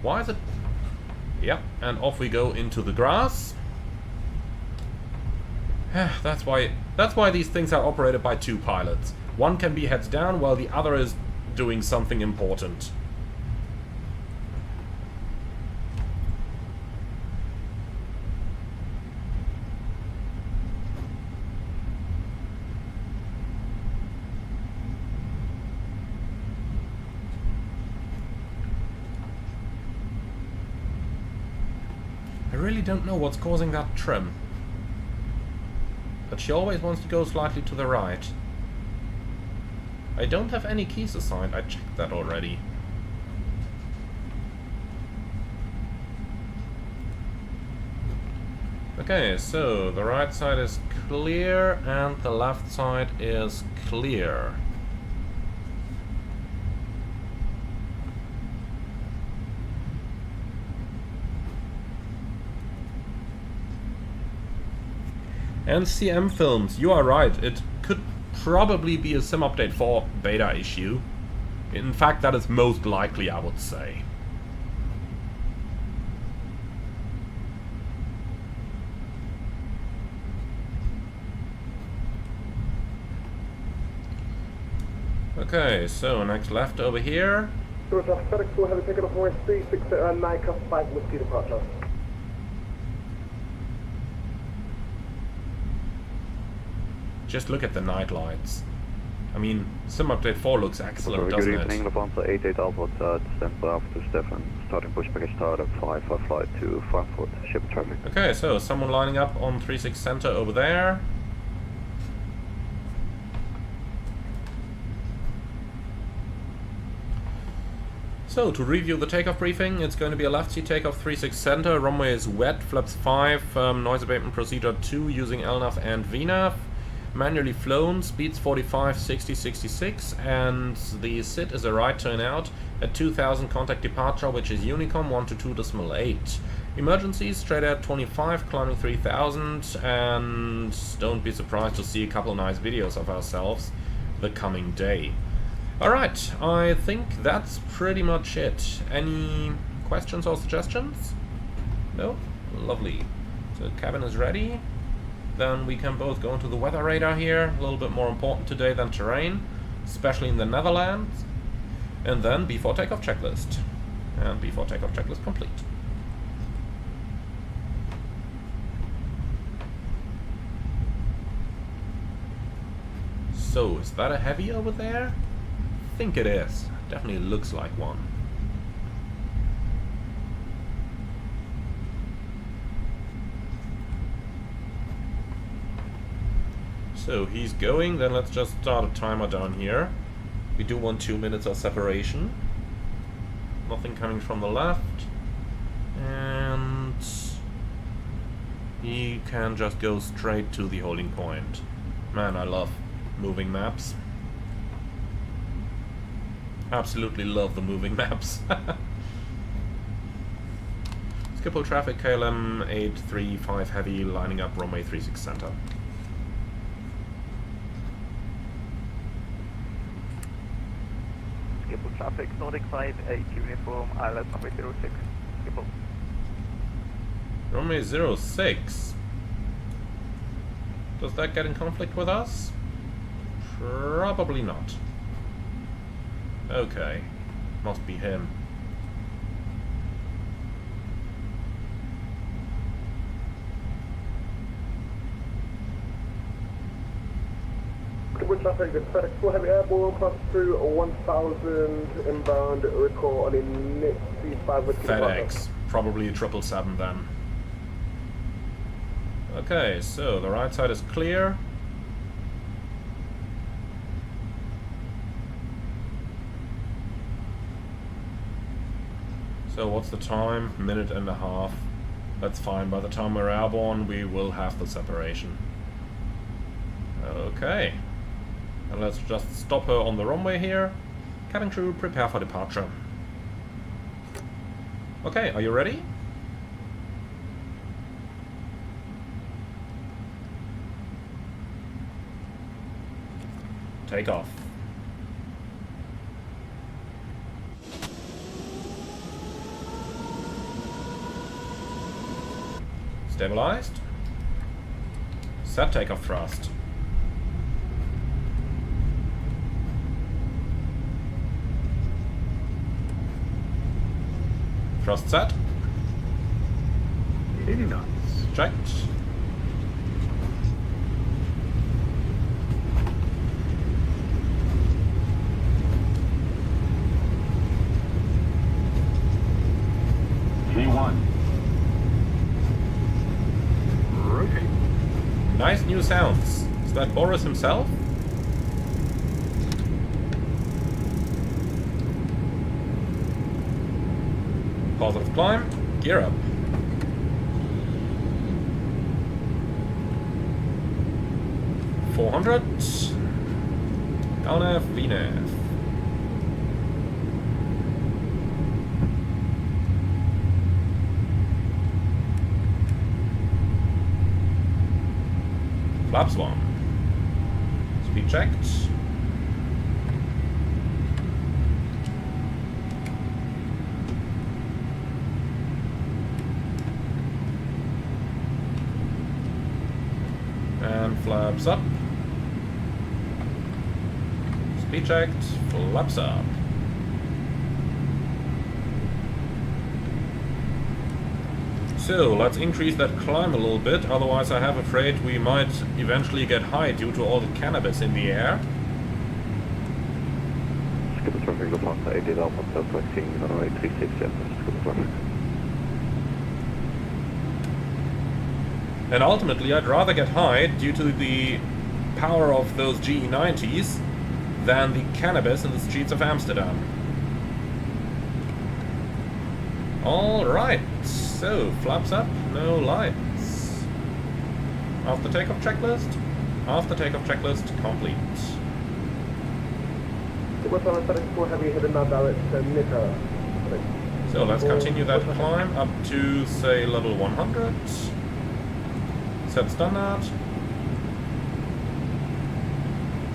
Why is it... Yep, and off we go into the grass. That's why these things are operated by 2 pilots. One can be heads down while the other is doing something important. I really don't know what's causing that trim. But she always wants to go slightly to the right. I don't have any keys assigned, I checked that already. Okay, so the right side is clear and the left side is clear. NCM Films, you are right, it could probably be a Sim Update 4 beta issue. In fact, that is most likely, I would say. Okay, so next left over here. FedEx will have a taken off runway 36 at 9 cuff 5 whiskey departure. Just look at the night lights. I mean, Sim Update 4 looks excellent, doesn't it? Good evening, Lufthansa 88 Alpha, descent for Alpha to Stefan, starting pushback start at 5 for flight to Frankfurt, ship traffic. Okay, so someone lining up on 36 center over there. So, to review the takeoff briefing, it's going to be a left seat takeoff 36 center, runway is wet, flaps 5, noise abatement procedure 2 using LNAV and VNAV. Manually flown, speeds 45, 60, 66, and the SID is a right turn out at 2000 contact departure, which is Honeycomb 122.8. Emergencies straight at 25, climbing 3000, and don't be surprised to see a couple nice videos of ourselves the coming day. Alright, I think that's pretty much it. Any questions or suggestions? No? Lovely. So cabin is ready. Then we can both go into the weather radar here, a little bit more important today than terrain, especially in the Netherlands. And then before takeoff checklist. And before takeoff checklist complete. So, is that a heavy over there? I think it is. Definitely looks like one. So he's going, then let's just start a timer down here. We do want 2 minutes of separation. Nothing coming from the left. And he can just go straight to the holding point. Man, I love moving maps. Absolutely love the moving maps. Schiphol traffic, KLM 835 heavy, lining up runway 36 center. Schiphol traffic, Nordic 58 uniform, ILS runway 06, Schiphol. Runway 06? Does that get in conflict with us? Probably not. Okay, must be him. With traffic, the FedEx will have airborne pass through 1000 inbound recall on a NIC C5 with FedEx, probably 777 then. Okay, so the right side is clear. So what's the time? Minute and a half. That's fine. By the time we're airborne, we will have the separation. Okay. And let's just stop her on the runway here. Cabin crew, prepare for departure. Okay, are you ready? Take off. Stabilized. Set takeoff thrust. Thrust set. 80 knots. Checked. G1. Rotate. Nice new sounds. Is that Boris himself? Positive climb. Gear up. $400. LNAV, VNAV. Flaps 1. Speed checked. And flaps up. Speed checked. Flaps up. So, let's increase that climb a little bit, otherwise I have afraid we might eventually get high due to all the cannabis in the air. Skipper traffic, Lufthansa 80 Alpha, taxiing runway 36, skipper traffic. And ultimately I'd rather get high due to the power of those GE90s than the cannabis in the streets of Amsterdam. Alright, so flaps up, no lights. After takeoff checklist? After takeoff checklist complete. So let's continue that climb up to, say, level 100. Set standard.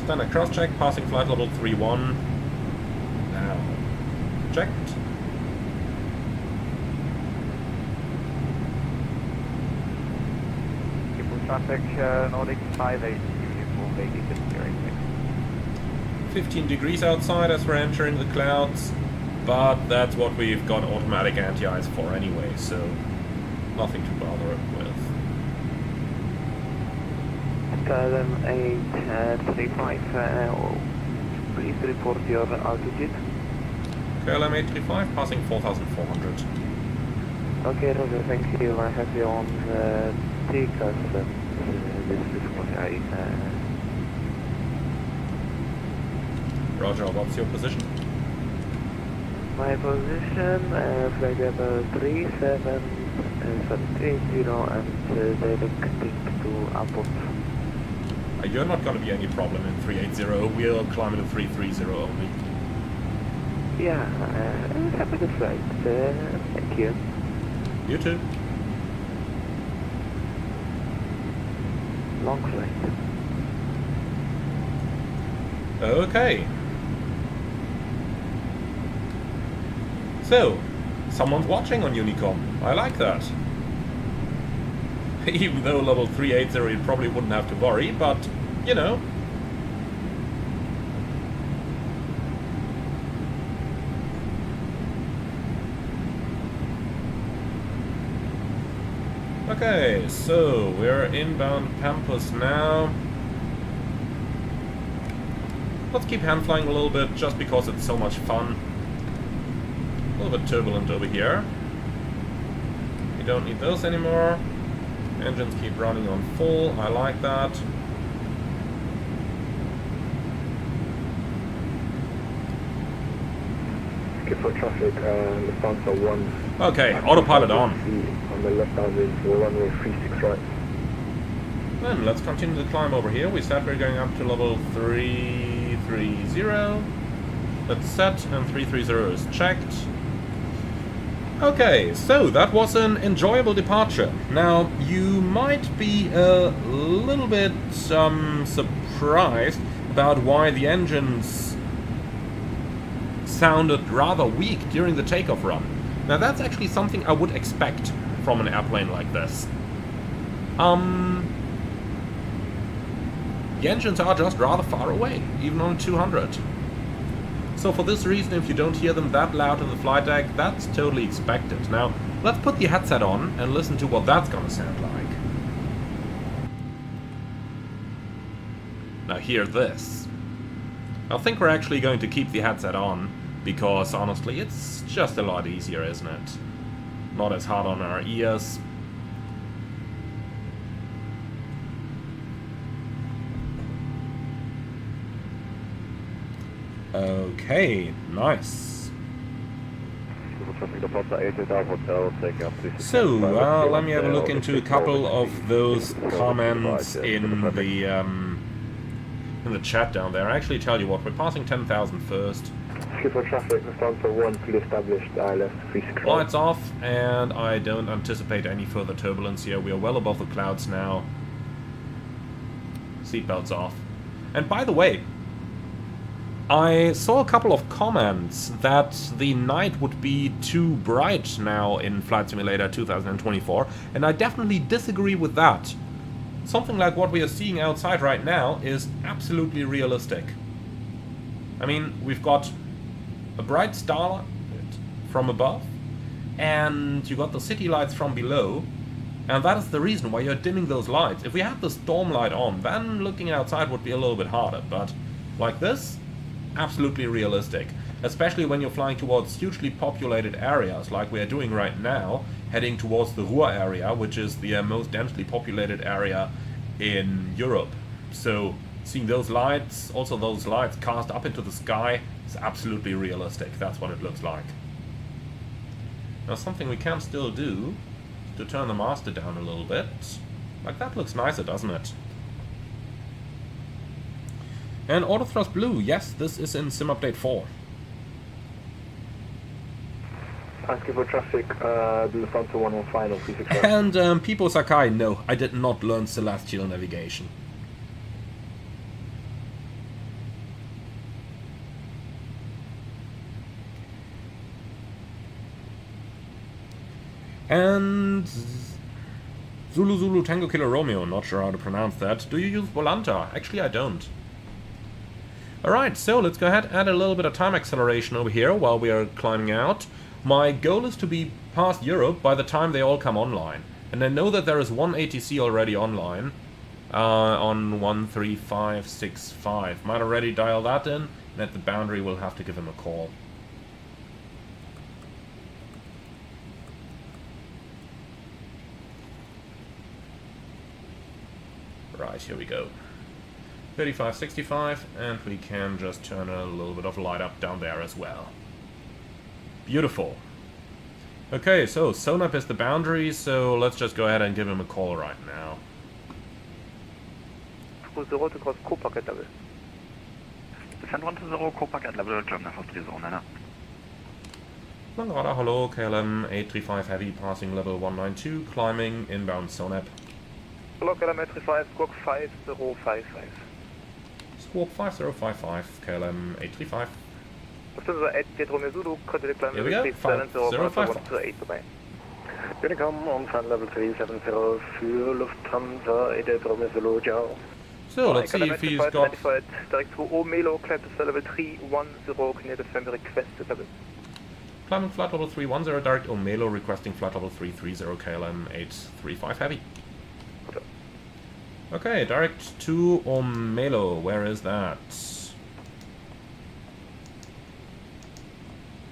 Standard cross check, passing flight level 3-1. Now, checked. Traffic, Nordic 58, uniform 80, disappearing 15 degrees outside as we're entering the clouds, but that's what we've got automatic anti-ice for anyway, so nothing to bother with. Skylum 835, please report your altitude. KLM 835, passing 4,400. Okay, Roger, thank you. I have you on Takeoff. This is what Roger, what's your position? my position, flight level 3730 and directing to Airport. You're not going to be any problem in 380, we'll climb into 330 only. Yeah, have a good flight. Thank you. You too. Long flight. Okay. So, someone's watching on Honeycomb. I like that. Even though level 380 you probably wouldn't have to worry, but, you know. Okay, so we're inbound Pampas now. Let's keep hand flying a little bit just because it's so much fun. A little bit turbulent over here. We don't need those anymore. Engines keep running on full, I like that. For traffic, Lufthansa 1. Okay, autopilot on. On the left hand is runway 36 right. Then let's continue the climb over here. We said we're going up to level 330. Let's set, and 330 is checked. Okay, so that was an enjoyable departure. Now, you might be a little bit surprised about why the engines sounded rather weak during the takeoff run. Now, that's actually something I would expect from an airplane like this. The engines are just rather far away, even on 200. So for this reason, if you don't hear them that loud in the flight deck, that's totally expected. Now, let's put the headset on and listen to what that's gonna sound like. Now hear this. I think we're actually going to keep the headset on, because honestly, it's just a lot easier, isn't it? Not as hard on our ears. Okay, nice. So, let me have a look into a couple of those comments in the chat down there. I actually tell you what, we're passing 10,000 first. Skipper traffic, Lufthansa 1, pre-established ILS 36. Lights off, and I don't anticipate any further turbulence here. We are well above the clouds now. Seatbelts off. And by the way, I saw a couple of comments that the night would be too bright now in Flight Simulator 2024, and I definitely disagree with that. Something like what we are seeing outside right now is absolutely realistic. I mean, we've got a bright starlight from above, and you got the city lights from below, and that is the reason why you're dimming those lights. If we had the storm light on, then looking outside would be a little bit harder, but like this, absolutely realistic, especially when you're flying towards hugely populated areas like we are doing right now, heading towards the Ruhr area, which is the most densely populated area in Europe. So seeing those lights, also those lights cast up into the sky, is absolutely realistic. That's what it looks like. Now something we can still do to turn the master down a little bit. Like that looks nicer, doesn't it? And auto thrust blue, yes, this is in Sim Update 4. Skipper traffic, Lufthansa 1 on final, 36. And Pipo Sakai, no, I did not learn celestial navigation. And Zulu Zulu Tango Kilo Romeo, not sure how to pronounce that. Do you use Volanta? Actually, I don't. Alright, so let's go ahead and add a little bit of time acceleration over here while we are climbing out. My goal is to be past Europe by the time they all come online. And I know that there is one ATC already online on 13565. Might already dial that in, and at the boundary we'll have to give him a call. Right, here we go. 3565, and we can just turn a little bit of light up down there as well. Beautiful. Okay, so SOUNDPACK is the boundary, so let's just go ahead and give him a call right now. Descend 10 co-packet level, German Fortress zone, Langrada, hello, KLM 835 Heavy, passing level 192, climbing inbound SOUNDPACK. Hello, KLM 835, squawk 5055. Squawk 5055, KLM 835. Here we go, 5055. Honeycomb on fan level 370 für Lufthansa 88 Romeo Ciao. So let's see if he's got... Direct to Omelo, climb to level 310, can you defend request level? Climbing flight level 310, direct Omelo, requesting flight level 330, KLM 835 Heavy. Okay, direct to Omelo, where is that?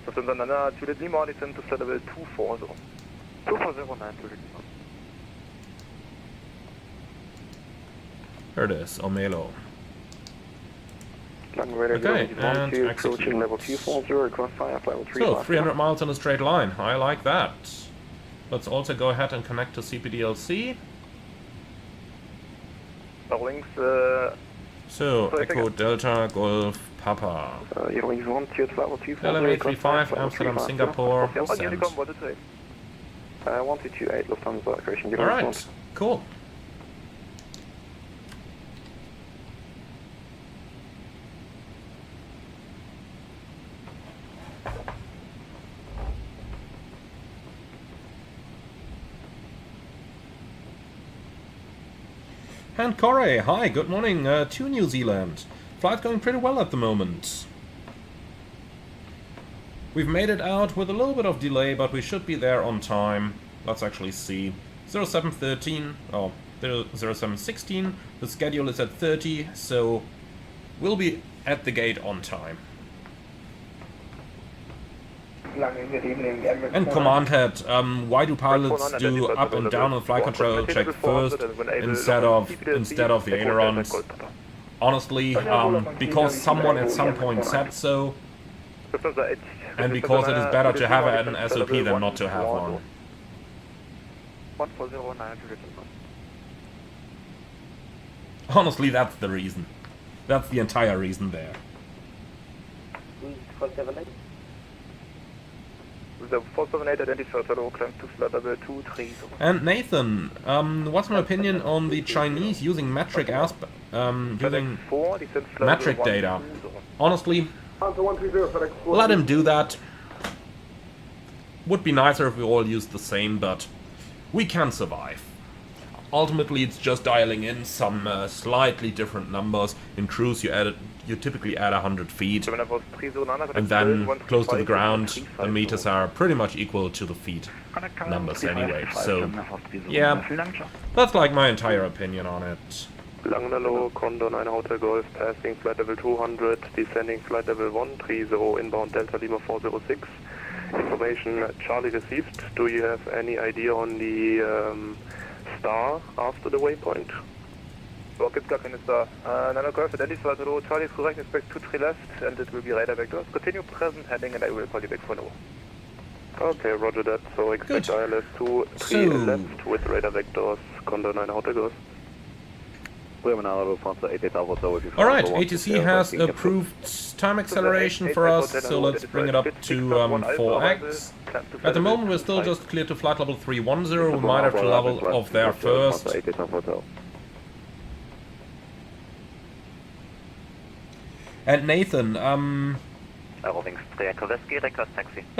To the Lima, descend to level 240. 2409 to the Lima. There it is, Omelo. Okay, and approaching level 240, request fire level 3. So, 300 miles in a straight line. I like that. Let's also go ahead and connect to CPDLC. Links, so, Echo Delta Golf Papa. Links 1 to level 240. KLM 835, Amsterdam, Singapore. Send. 1228 Lufthansa operation. Alright, cool. And Corey, hi, good morning to New Zealand. Flight going pretty well at the moment. We've made it out with a little bit of delay, but we should be there on time. Let's actually see. 0713, oh, 0716, the schedule is at 30, so we'll be at the gate on time. And command head, why do pilots do up and down on flight control check first instead of the ailerons? Honestly, because someone at some point said so, and because it is better to have an SOP than not to have one. Honestly, that's the reason. That's the entire reason there. The 478 identified hello, climb to flight level 230. And Nathan, what's my opinion on the Chinese using metric metric data? Honestly, let him do that. Would be nicer if we all used the same, but we can survive. Ultimately, it's just dialing in some slightly different numbers. In cruise, you typically add 100 feet, and then close to the ground, the meters are pretty much equal to the feet numbers anyway. So, yeah, that's like my entire opinion on it. Langnalo, Condor 9 Hotel Golf, passing flight level 200, descending flight level 130, inbound Delta Lima 406. Information Charlie received. Do you have any idea on the star after the waypoint? So, gibt's gar keine Star. Nano Golf identified, hello, Charlie is correct, expect 23 left, and it will be radar vectors. Continue present heading, and I will call you back for now. Okay, roger that. So expect ILS 23 left with radar vectors, Condor 9 Hotel Golf. Alright, ATC has approved time acceleration for us, so let's bring it up to 4x. At the moment we're still just clear to flight level 310, we might have to level off there first. And Nathan, no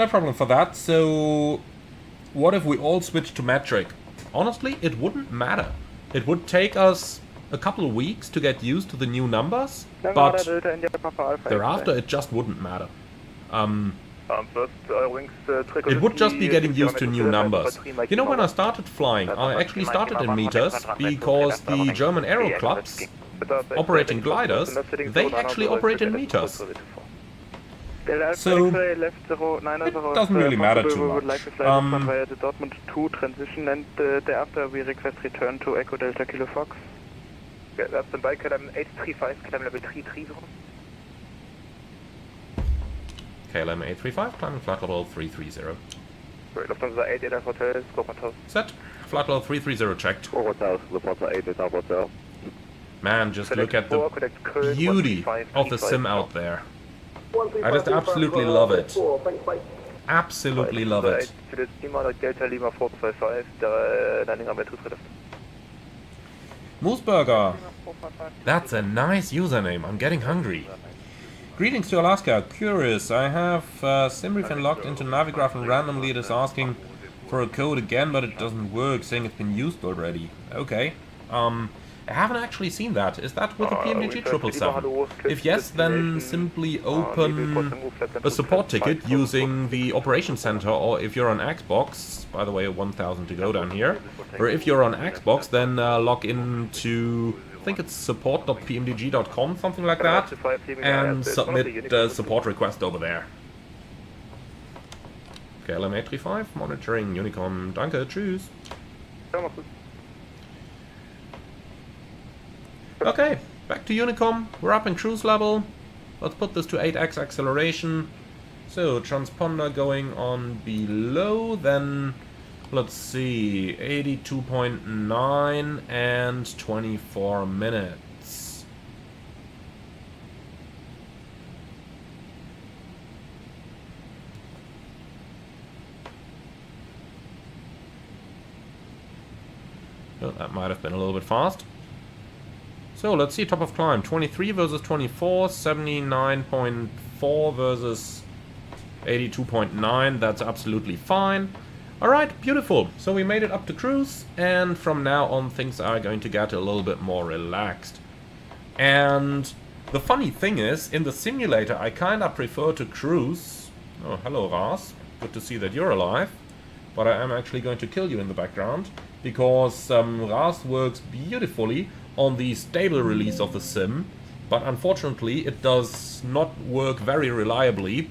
problem for that, so what if we all switch to metric? Honestly, it wouldn't matter. It would take us a couple of weeks to get used to the new numbers, but thereafter it just wouldn't matter. It would just be getting used to new numbers. You know, when I started flying, I actually started in meters because the German aero clubs operating gliders, they actually operate in meters. So, it doesn't really matter too much. Dortmund 2 transition, and thereafter we request return to Echo Delta Kilo Fox. Okay, that's the bike, KLM 835, KLM level 330. KLM 835, climbing flight level 330. Sorry, Lufthansa 88 Hotel, scope 1000. Set, flight level 330 checked. Man, just look at the beauty of the sim out there. I just absolutely love it. Absolutely love it. Mooseburger. That's a nice username. I'm getting hungry. Greetings to Alaska. Curious. I have SimRefin logged into Navigraph and randomly it is asking for a code again, but it doesn't work, saying it's been used already. Okay. I haven't actually seen that. Is that with the PMDG 777? If yes, then simply open a support ticket using the Operations Center, or if you're on Xbox, by the way, 1000 to go down here, or if you're on Xbox, then log into, I think it's support.pmdg.com, something like that, and submit the support request over there. KLM 835, monitoring Unicom, danke, tschüss. Okay, back to Unicom. We're up in cruise level. Let's put this to 8x acceleration. So, transponder going on below, then let's see, 82.9 and 24 minutes. Oh, that might have been a little bit fast. So let's see, top of climb, 23 versus 24, 79.4 versus 82.9, that's absolutely fine. Alright, beautiful. So we made it up to cruise, and from now on things are going to get a little bit more relaxed. And the funny thing is, in the simulator I kinda prefer to cruise. Oh, hello Ras. Good to see that you're alive. But I am actually going to kill you in the background, because Ras works beautifully on the stable release of the sim, but unfortunately it does not work very reliably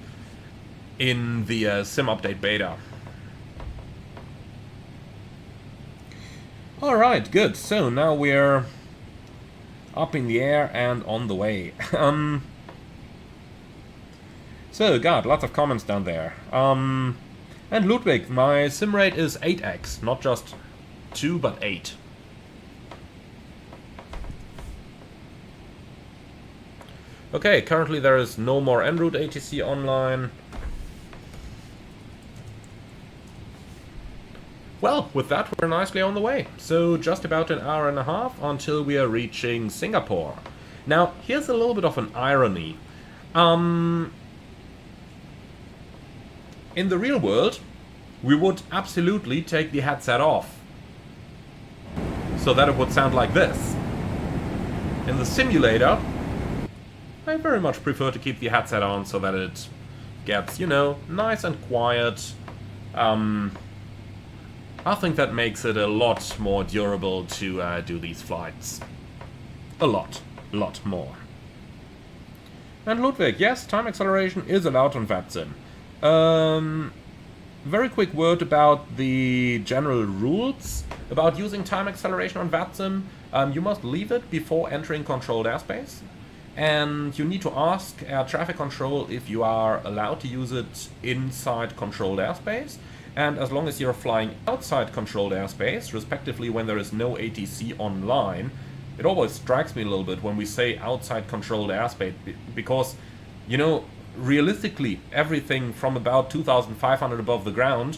in the sim update beta. Alright, good. So now we're up in the air and on the way. So, God, lots of comments down there. And Ludwig, my sim rate is 8x, not just 2, but 8. Okay, currently there is no more en route ATC online. Well, with that we're nicely on the way. So just about an hour and a half until we are reaching Singapore. Now, here's a little bit of an irony. In the real world, we would absolutely take the headset off, so that it would sound like this. In the simulator, I very much prefer to keep the headset on so that it gets, you know, nice and quiet. I think that makes it a lot more durable to do these flights. A lot more. And Ludwig, yes, time acceleration is allowed on VATSIM. Very quick word about the general rules about using time acceleration on VATSIM. You must leave it before entering controlled airspace. And you need to ask air traffic control if you are allowed to use it inside controlled airspace. And as long as you're flying outside controlled airspace, respectively when there is no ATC online, it always strikes me a little bit when we say outside controlled airspace, because, you know, realistically, everything from about 2,500 above the ground,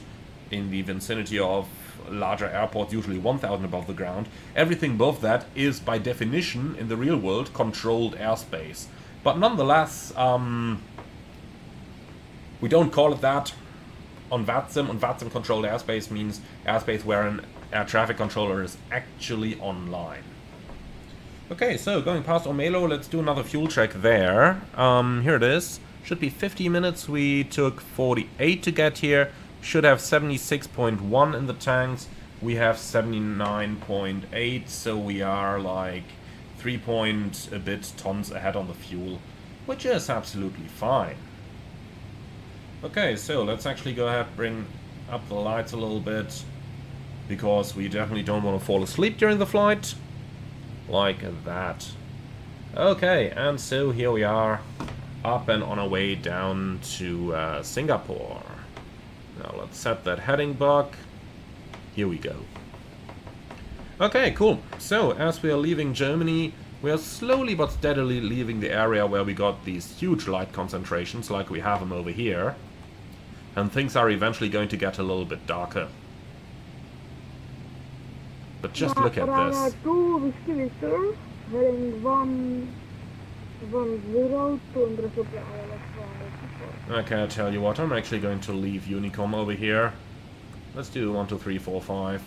in the vicinity of larger airports, usually 1,000 above the ground, everything above that is by definition, in the real world, controlled airspace. But nonetheless, we don't call it that. On VATSIM controlled airspace means airspace where an air traffic controller is actually online. Okay, so going past Omelo, let's do another fuel check there. Here it is. Should be 50 minutes. We took 48 to get here. Should have 76.1 in the tanks. We have 79.8, so we are like 3 point a bit tons ahead on the fuel, which is absolutely fine. Okay, so let's actually go ahead and bring up the lights a little bit, because we definitely don't want to fall asleep during the flight. Like that. Okay, and so here we are, up and on our way down to Singapore. Now let's set that heading block. Here we go. Okay, cool. So, as we are leaving Germany, we are slowly but steadily leaving the area where we got these huge light concentrations, like we have them over here. And things are eventually going to get a little bit darker. But just look at this. Okay, I'll tell you what, I'm actually going to leave Honeycomb over here. Let's do 1, 2, 3, 4, 5.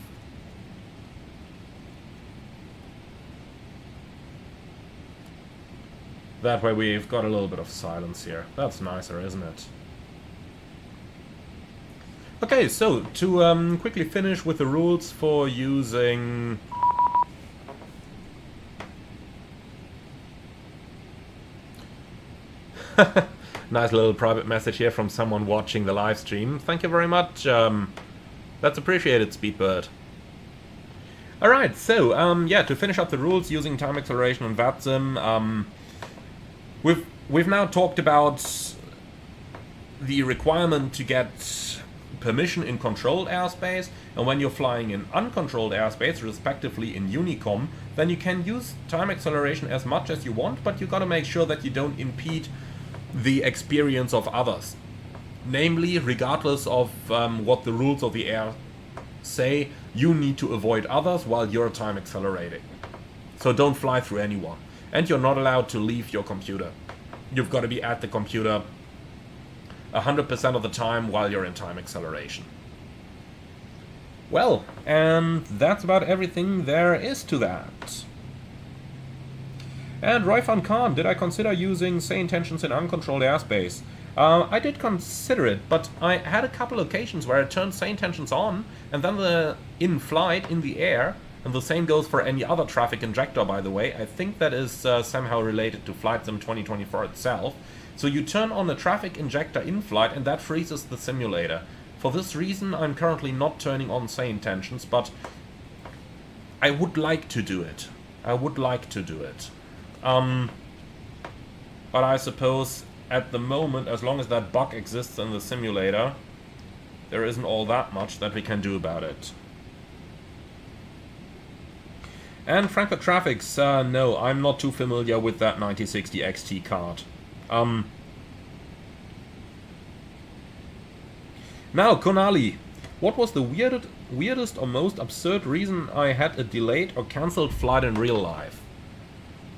That way we've got a little bit of silence here. That's nicer, isn't it? Okay, so to quickly finish with the rules for using... Nice little private message here from someone watching the live stream. Thank you very much. That's appreciated, Speedbird. Alright, so, yeah, to finish up the rules using time acceleration on VATSIM, we've now talked about the requirement to get permission in controlled airspace, and when you're flying in uncontrolled airspace, respectively in Honeycomb, then you can use time acceleration as much as you want, but you gotta make sure that you don't impede the experience of others. Namely, regardless of what the rules of the air say, you need to avoid others while you're time accelerating. So don't fly through anyone. And you're not allowed to leave your computer. You've got to be at the computer 100% of the time while you're in time acceleration. Well, and that's about everything there is to that. And Roy van Khan, did I consider using say intentions in uncontrolled airspace? I did consider it, but I had a couple occasions where I turned say intentions on, and then the in-flight, in the air, and the same goes for any other traffic injector, by the way. I think that is somehow related to Flight Sim 2024 itself. So you turn on a traffic injector in-flight, and that freezes the simulator. For this reason, I'm currently not turning on say intentions, but I would like to do it. I would like to do it. But I suppose at the moment, as long as that bug exists in the simulator, there isn't all that much that we can do about it. And Frankfurt Traffics, no, I'm not too familiar with that 9060 XT card. Now, Konali, what was the weirdest or most absurd reason I had a delayed or cancelled flight in real life?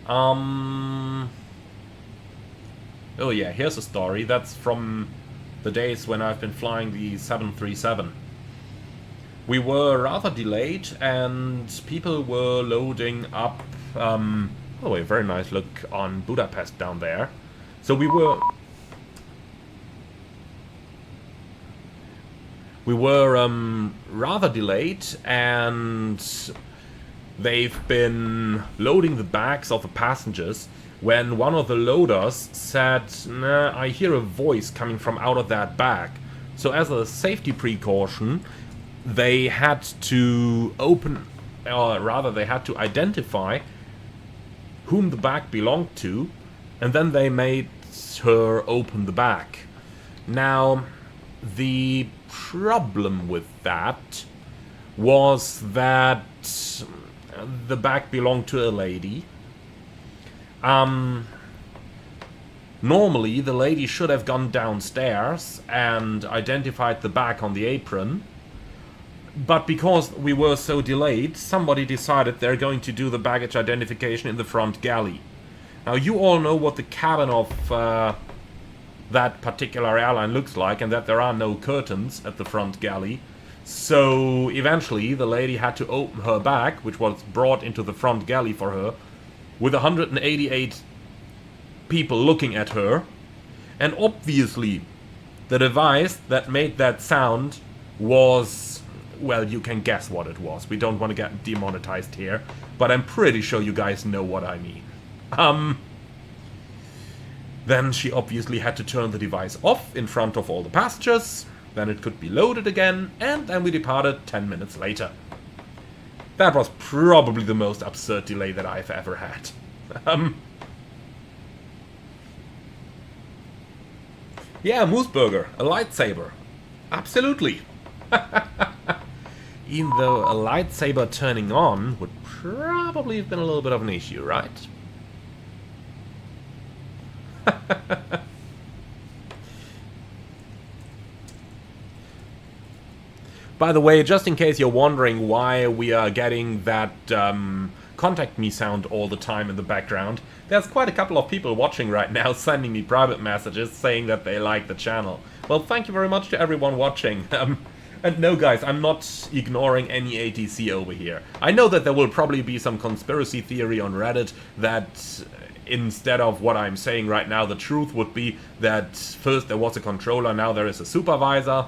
Oh yeah, here's a story. That's from the days when I've been flying the 737. We were rather delayed and people were loading up... oh, a very nice look on Budapest down there. So we were rather delayed, and they've been loading the bags of the passengers when one of the loaders said, "Nah, I hear a voice coming from out of that bag." So as a safety precaution, they had to open, or rather they had to identify whom the bag belonged to, and then they made her open the bag. Now, the problem with that was that the bag belonged to a lady. Normally the lady should have gone downstairs and identified the bag on the apron, but because we were so delayed, somebody decided they're going to do the baggage identification in the front galley. Now, you all know what the cabin of that particular airline looks like, and that there are no curtains at the front galley. So eventually the lady had to open her bag, which was brought into the front galley for her, with 188 people looking at her. And obviously the device that made that sound was, well, you can guess what it was. We don't want to get demonetized here, but I'm pretty sure you guys know what I mean. Then she obviously had to turn the device off in front of all the passengers, then it could be loaded again, and then we departed 10 minutes later. That was probably the most absurd delay that I've ever had. Yeah, Mooseburger, a lightsaber. Absolutely. Even though a lightsaber turning on would probably have been a little bit of an issue, right? By the way, just in case you're wondering why we are getting that contact me sound all the time in the background, there's quite a couple of people watching right now sending me private messages saying that they like the channel. Well, thank you very much to everyone watching. And no guys, I'm not ignoring any ATC over here. I know that there will probably be some conspiracy theory on Reddit that instead of what I'm saying right now, the truth would be that first there was a controller, now there is a supervisor,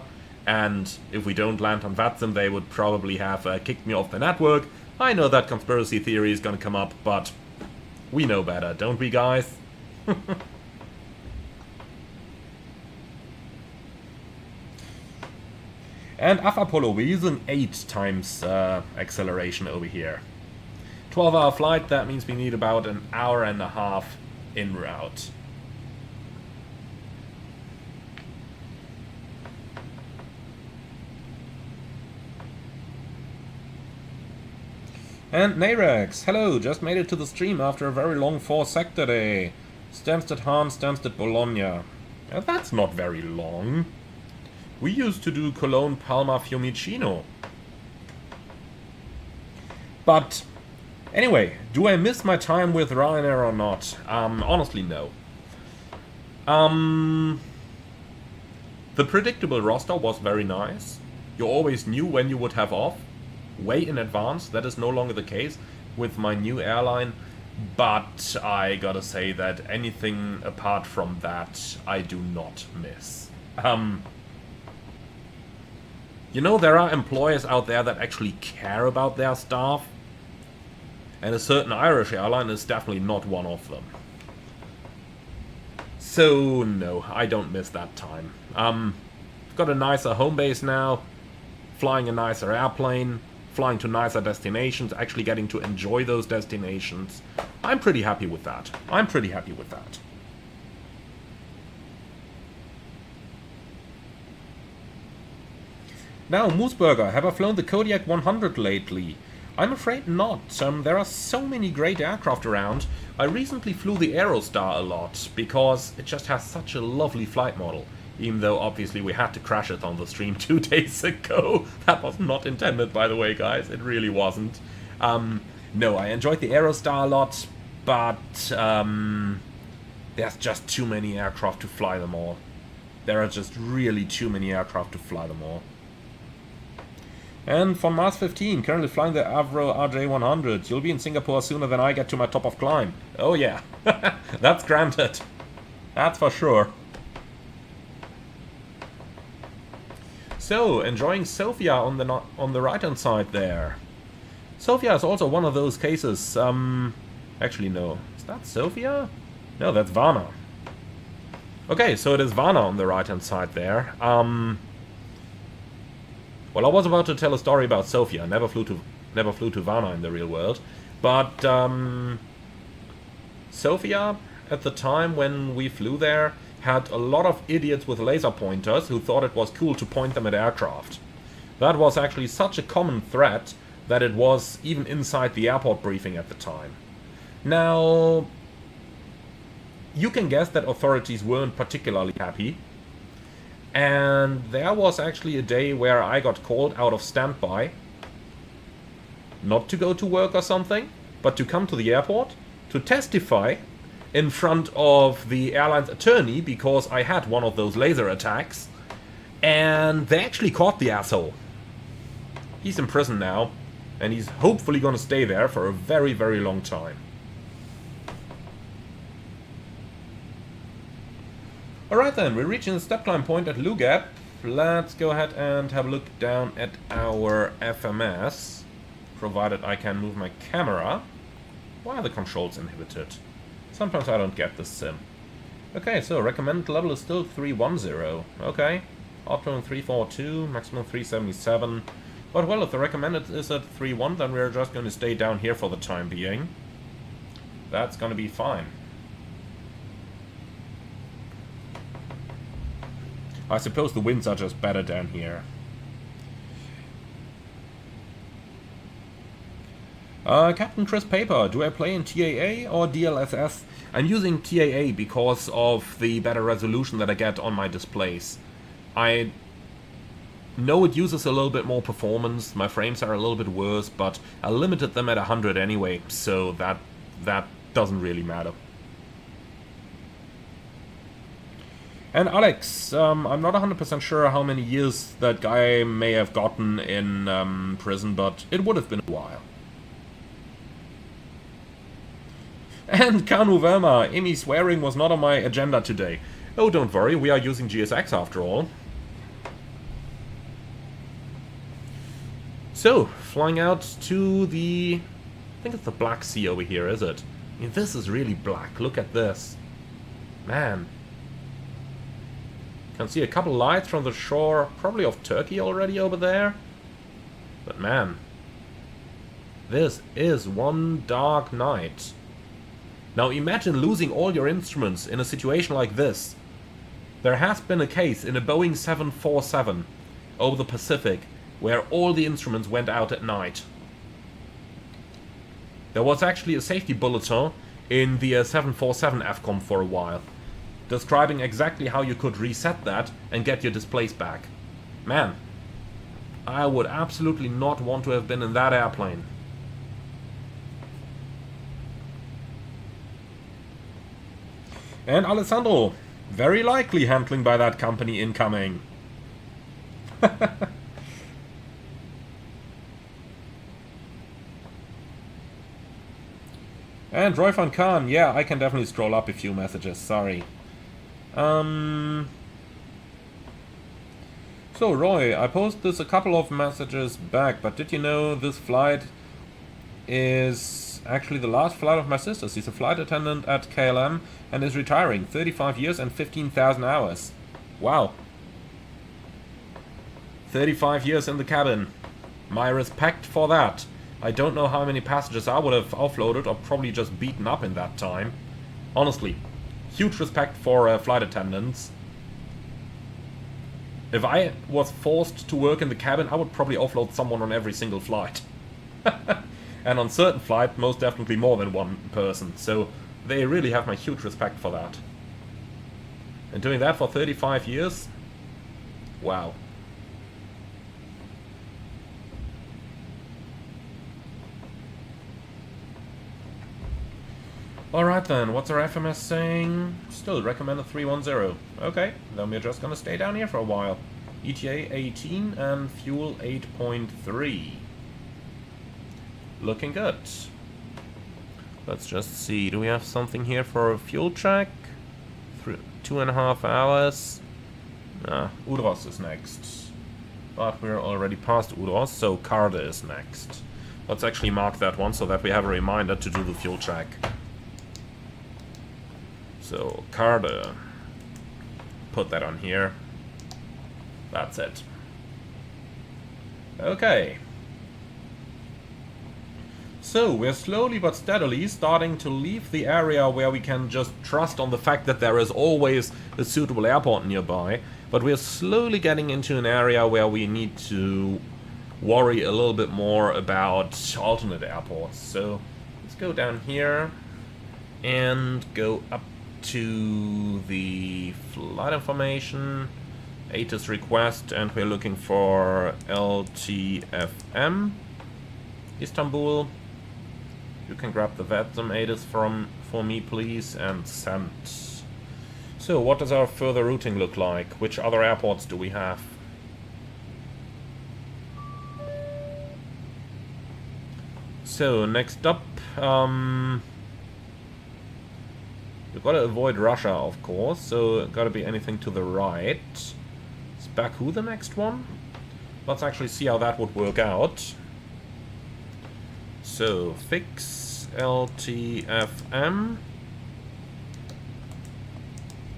and if we don't land on VATSIM, they would probably have kicked me off the network. I know that conspiracy theory is gonna come up, but we know better, don't we, guys? And Apollo, we're using 8 times acceleration over here. 12-hour flight, that means we need about an hour and a half en route. And Narex, hello, just made it to the stream after a very long 4-sector day. Stansted Hahn, Stansted Bologna. That's not very long. We used to do Cologne, Palma, Fiumicino. But anyway, do I miss my time with Ryanair or not? Honestly, no. The predictable roster was very nice. You always knew when you would have off, way in advance. That is no longer the case with my new airline. But I gotta say that anything apart from that, I do not miss. You know, there are employers out there that actually care about their staff. And a certain Irish airline is definitely not one of them. So, no, I don't miss that time. I've got a nicer home base now, flying a nicer airplane, flying to nicer destinations, actually getting to enjoy those destinations. I'm pretty happy with that. I'm pretty happy with that. Now, Mooseburger, have I flown the Kodiak 100 lately? I'm afraid not. There are so many great aircraft around. I recently flew the Aerostar a lot, because it just has such a lovely flight model. Even though, obviously, we had to crash it on the stream 2 days ago. That was not intended, by the way, guys. It really wasn't. No, I enjoyed the Aerostar a lot, but there's just too many aircraft to fly them all. There are just really too many aircraft to fly them all. And von Mars 15, currently flying the Avro RJ100. You'll be in Singapore sooner than I get to my top of climb. Oh yeah, that's granted. That's for sure. So, enjoying Sofia on the right-hand side there. Sofia is also one of those cases. Actually, no. Is that Sofia? No, that's Varna. Okay, so it is Varna on the right-hand side there. Well, I was about to tell a story about Sofia. I never flew to Varna in the real world, but Sofia, at the time when we flew there, had a lot of idiots with laser pointers who thought it was cool to point them at aircraft. That was actually such a common threat that it was even inside the airport briefing at the time. Now, you can guess that authorities weren't particularly happy. And there was actually a day where I got called out of standby, not to go to work or something, but to come to the airport, to testify in front of the airline's attorney, because I had one of those laser attacks, and they actually caught the asshole. He's in prison now, and he's hopefully gonna stay there for a very, very long time. Alright then, we're reaching the step climb point at Lugap. Let's go ahead and have a look down at our FMS, provided I can move my camera. Why are the controls inhibited? Sometimes I don't get this sim. Okay, so recommended level is still 310. Okay, optimum 342, maximum 377. But well, if the recommended is at 3.1, then we're just going to stay down here for the time being. That's going to be fine. I suppose the winds are just better down here. Captain Chris Paper, do I play in TAA or DLSS? I'm using TAA because of the better resolution that I get on my displays. I know it uses a little bit more performance, my frames are a little bit worse, but I limited them at 100 anyway, so that doesn't really matter. And Alex, I'm not 100% sure how many years that guy may have gotten in prison, but it would have been a while. And Kanu Verma, Amy swearing was not on my agenda today. Oh, don't worry, we are using GSX after all. So, flying out to the... I think it's the Black Sea over here, is it? I mean, this is really black, look at this. Man. Can see a couple lights from the shore, probably of Turkey already over there. But man, this is one dark night. Now imagine losing all your instruments in a situation like this. There has been a case in a Boeing 747 over the Pacific where all the instruments went out at night. There was actually a safety bulletin in the 747 AFCOM for a while, describing exactly how you could reset that and get your displays back. Man, I would absolutely not want to have been in that airplane. And Alessandro, very likely handling by that company incoming. And Roy van Khan, yeah, I can definitely scroll up a few messages, sorry. So Roy, I posted this a couple of messages back, but did you know this flight is actually the last flight of my sister's? He's a flight attendant at KLM and is retiring. 35 years and 15,000 hours. Wow. 35 years in the cabin. My respect for that. I don't know how many passengers I would have offloaded or probably just beaten up in that time. Honestly, huge respect for flight attendants. If I was forced to work in the cabin, I would probably offload someone on every single flight. And on certain flights, most definitely more than one person. So they really have my huge respect for that. And doing that for 35 years? Wow. Alright then, what's our FMS saying? Still recommended 310. Okay, then we're just gonna stay down here for a while. ETA 18 and fuel 8.3. Looking good. Let's just see, do we have something here for a fuel check? 2.5 hours. Udros is next. But we're already past Udros, so Carde is next. Let's actually mark that one so that we have a reminder to do the fuel check. So, Carde. Put that on here. That's it. Okay. So, we're slowly but steadily starting to leave the area where we can just trust on the fact that there is always a suitable airport nearby. But we're slowly getting into an area where we need to worry a little bit more about alternate airports. So, let's go down here and go up to the flight information, ATIS request, and we're looking for LTFM, Istanbul. You can grab the VATSIM ATIS for me, please, and send. So, what does our further routing look like? Which other airports do we have? So, next up, you've got to avoid Russia, of course, so gotta be anything to the right. Is Baku the next one? Let's actually see how that would work out. So, fix LTFM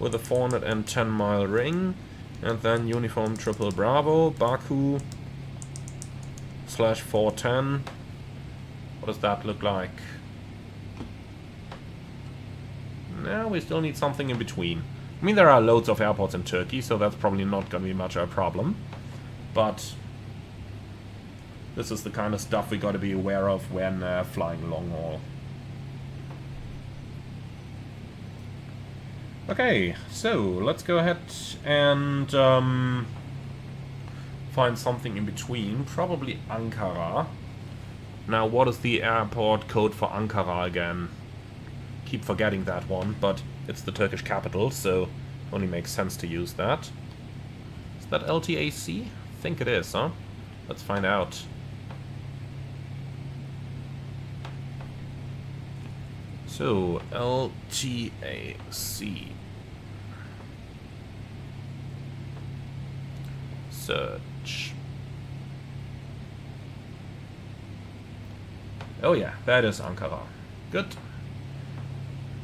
with a 410 mile ring, and then uniform triple Bravo, Baku /410. What does that look like? No, we still need something in between. I mean, there are loads of airports in Turkey, so that's probably not going to be much of a problem. But this is the kind of stuff we got to be aware of when flying long haul. Okay, so let's go ahead and find something in between. Probably Ankara. Now, what is the airport code for Ankara again? Keep forgetting that one, but it's the Turkish capital, so only makes sense to use that. Is that LTAC? I think it is, huh? Let's find out. So, LTAC. Search. Oh yeah, that is Ankara. Good.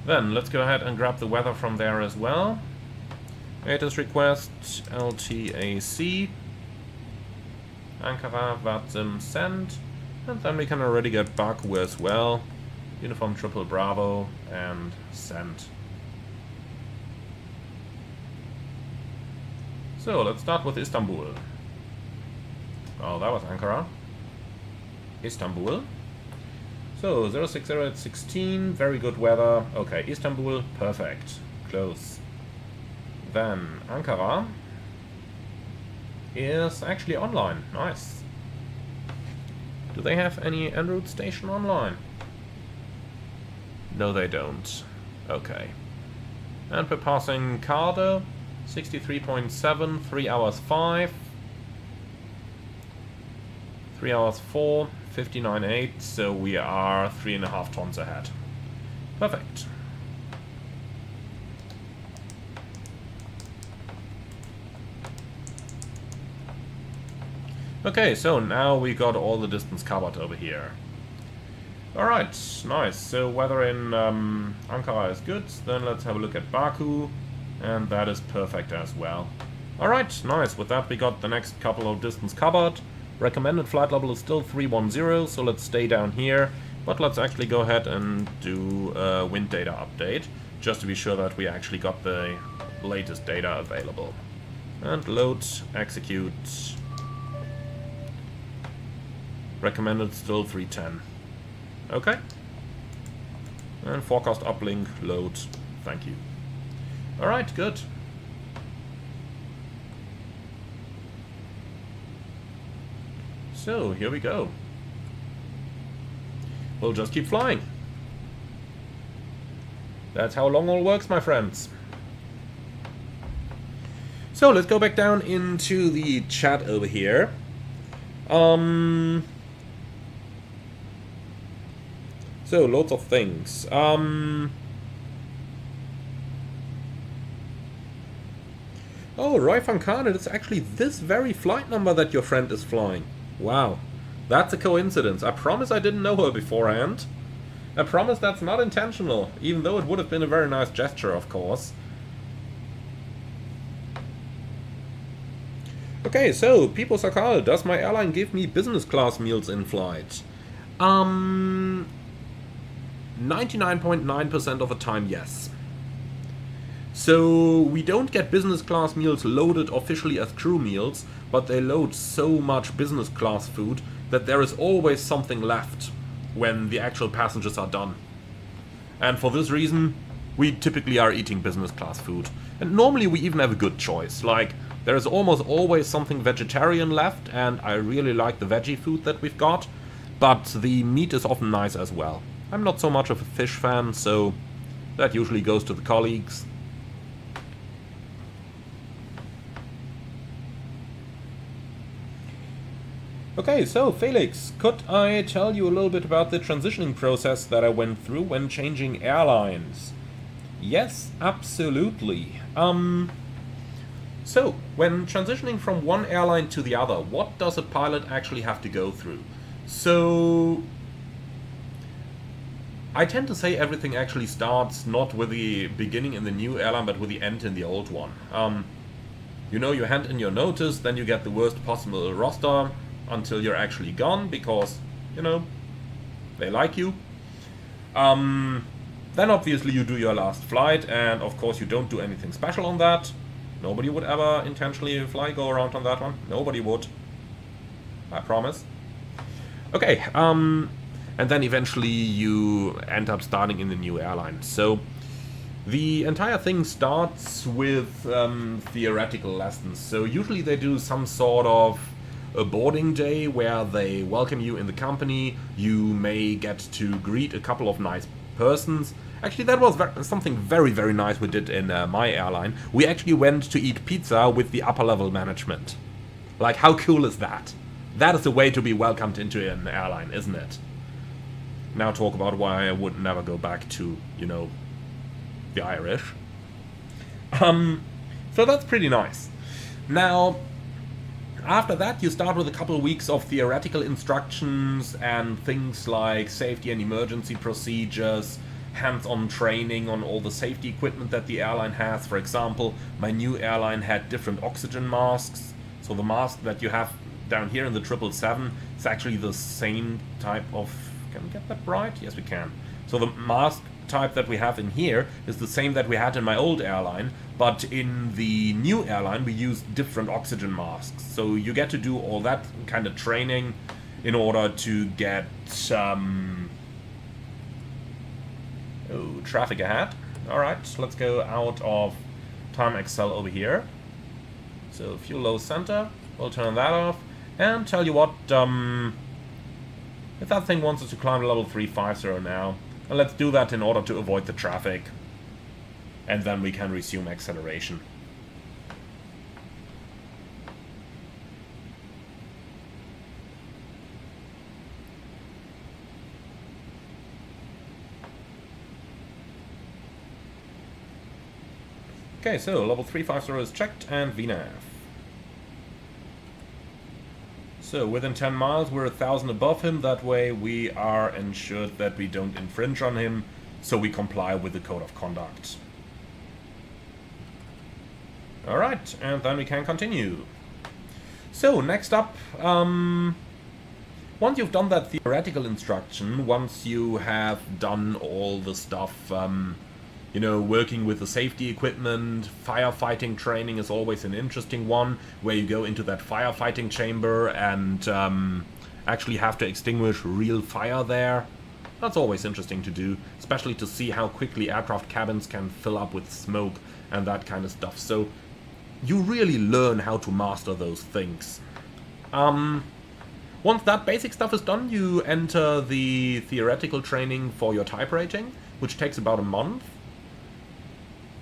Then, let's go ahead and grab the weather from there as well. ATIS request, LTAC. Ankara, VATSIM, send. And then we can already get Baku as well. Uniform triple Bravo, and send. So, let's start with Istanbul. Oh, that was Ankara. Istanbul. So, 060 at 16, very good weather. Okay, Istanbul, perfect. Close. Then, Ankara is actually online. Nice. Do they have any en route station online? No, they don't. Okay. And we're passing Carde, 63.7, 3 hours 5. 3 hours 4, 59.8, so we are 3.5 tons ahead. Perfect. Okay, so now we got all the distance covered over here. Alright, nice. So weather in Ankara is good. Then let's have a look at Baku. And that is perfect as well. Alright, nice. With that we got the next couple of distance covered. Recommended flight level is still 310, so let's stay down here. But let's actually go ahead and do a wind data update, just to be sure that we actually got the latest data available. And load, execute. Recommended still 310. Okay. And forecast uplink, load, thank you. Alright, good. So, here we go. We'll just keep flying. That's how long haul works, my friends. So, let's go back down into the chat over here. So, loads of things. Oh, Roy van Kane, it's actually this very flight number that your friend is flying. Wow, that's a coincidence. I promise I didn't know her beforehand. I promise that's not intentional, even though it would have been a very nice gesture, of course. Okay, so, Pipo Sakal, does my airline give me business class meals in flight? 99.9% of the time, yes. So, we don't get business class meals loaded officially as crew meals, but they load so much business class food that there is always something left when the actual passengers are done. And for this reason, we typically are eating business class food. And normally we even have a good choice, like there is almost always something vegetarian left, and I really like the veggie food that we've got, but the meat is often nice as well. I'm not so much of a fish fan, so that usually goes to the colleagues. Okay, so Felix, could I tell you a little bit about the transitioning process that I went through when changing airlines? Yes, absolutely. So, when transitioning from one airline to the other, what does a pilot actually have to go through? So, I tend to say everything actually starts not with the beginning in the new airline, but with the end in the old one. You know, you hand in your notice, then you get the worst possible roster until you're actually gone, because, you know, they like you. Then obviously you do your last flight, and of course you don't do anything special on that. Nobody would ever intentionally go around on that one. Nobody would. I promise. Okay, and then eventually you end up starting in the new airline. So the entire thing starts with theoretical lessons. So usually they do some sort of a boarding day where they welcome you in the company. You may get to greet a couple of nice persons. Actually, that was something very, very nice we did in my airline. We actually went to eat pizza with the upper level management. Like, how cool is that? That is the way to be welcomed into an airline, isn't it? Now talk about why I would never go back to, you know, the Irish. So that's pretty nice. Now, after that, you start with a couple of weeks of theoretical instructions and things like safety and emergency procedures, hands-on training on all the safety equipment that the airline has. For example, my new airline had different oxygen masks. So the mask that you have down here in the 777 is actually the same type of... Can we get that right? Yes, we can. So the mask type that we have in here is the same that we had in my old airline, but in the new airline we use different oxygen masks. So you get to do all that kind of training in order to get traffic ahead. Alright, let's go out of Time Excel over here. So fuel low center, we'll turn that off, and tell you what, if that thing wants us to climb to level 350 now, and let's do that in order to avoid the traffic, and then we can resume acceleration. Okay, so level 350 is checked and VNAV. So within 10 miles we're 1,000 above him, that way we are ensured that we don't infringe on him, so we comply with the code of conduct. Alright, and then we can continue. So, next up, once you've done that theoretical instruction, once you have done all the stuff, you know, working with the safety equipment, firefighting training is always an interesting one, where you go into that firefighting chamber and actually have to extinguish real fire there. That's always interesting to do, especially to see how quickly aircraft cabins can fill up with smoke and that kind of stuff. So you really learn how to master those things. Once that basic stuff is done, you enter the theoretical training for your type rating, which takes about a month.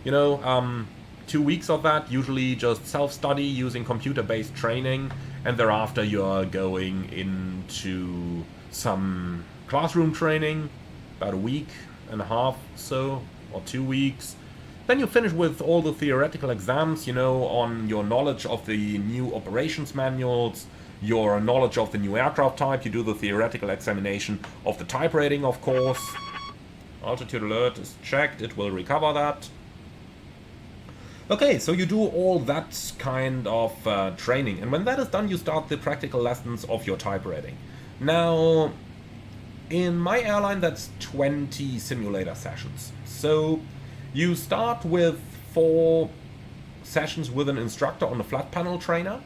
You know, 2 weeks of that, usually just self-study using computer-based training, and thereafter you're going into some classroom training, about a week and a half so, or 2 weeks. Then you finish with all the theoretical exams, you know, on your knowledge of the new operations manuals, your knowledge of the new aircraft type. You do the theoretical examination of the type rating, of course. Altitude alert is checked, it will recover that. Okay, so you do all that kind of training, and when that is done, you start the practical lessons of your type rating. Now, in my airline, that's 20 simulator sessions. So you start with 4 sessions with an instructor on a flat panel trainer,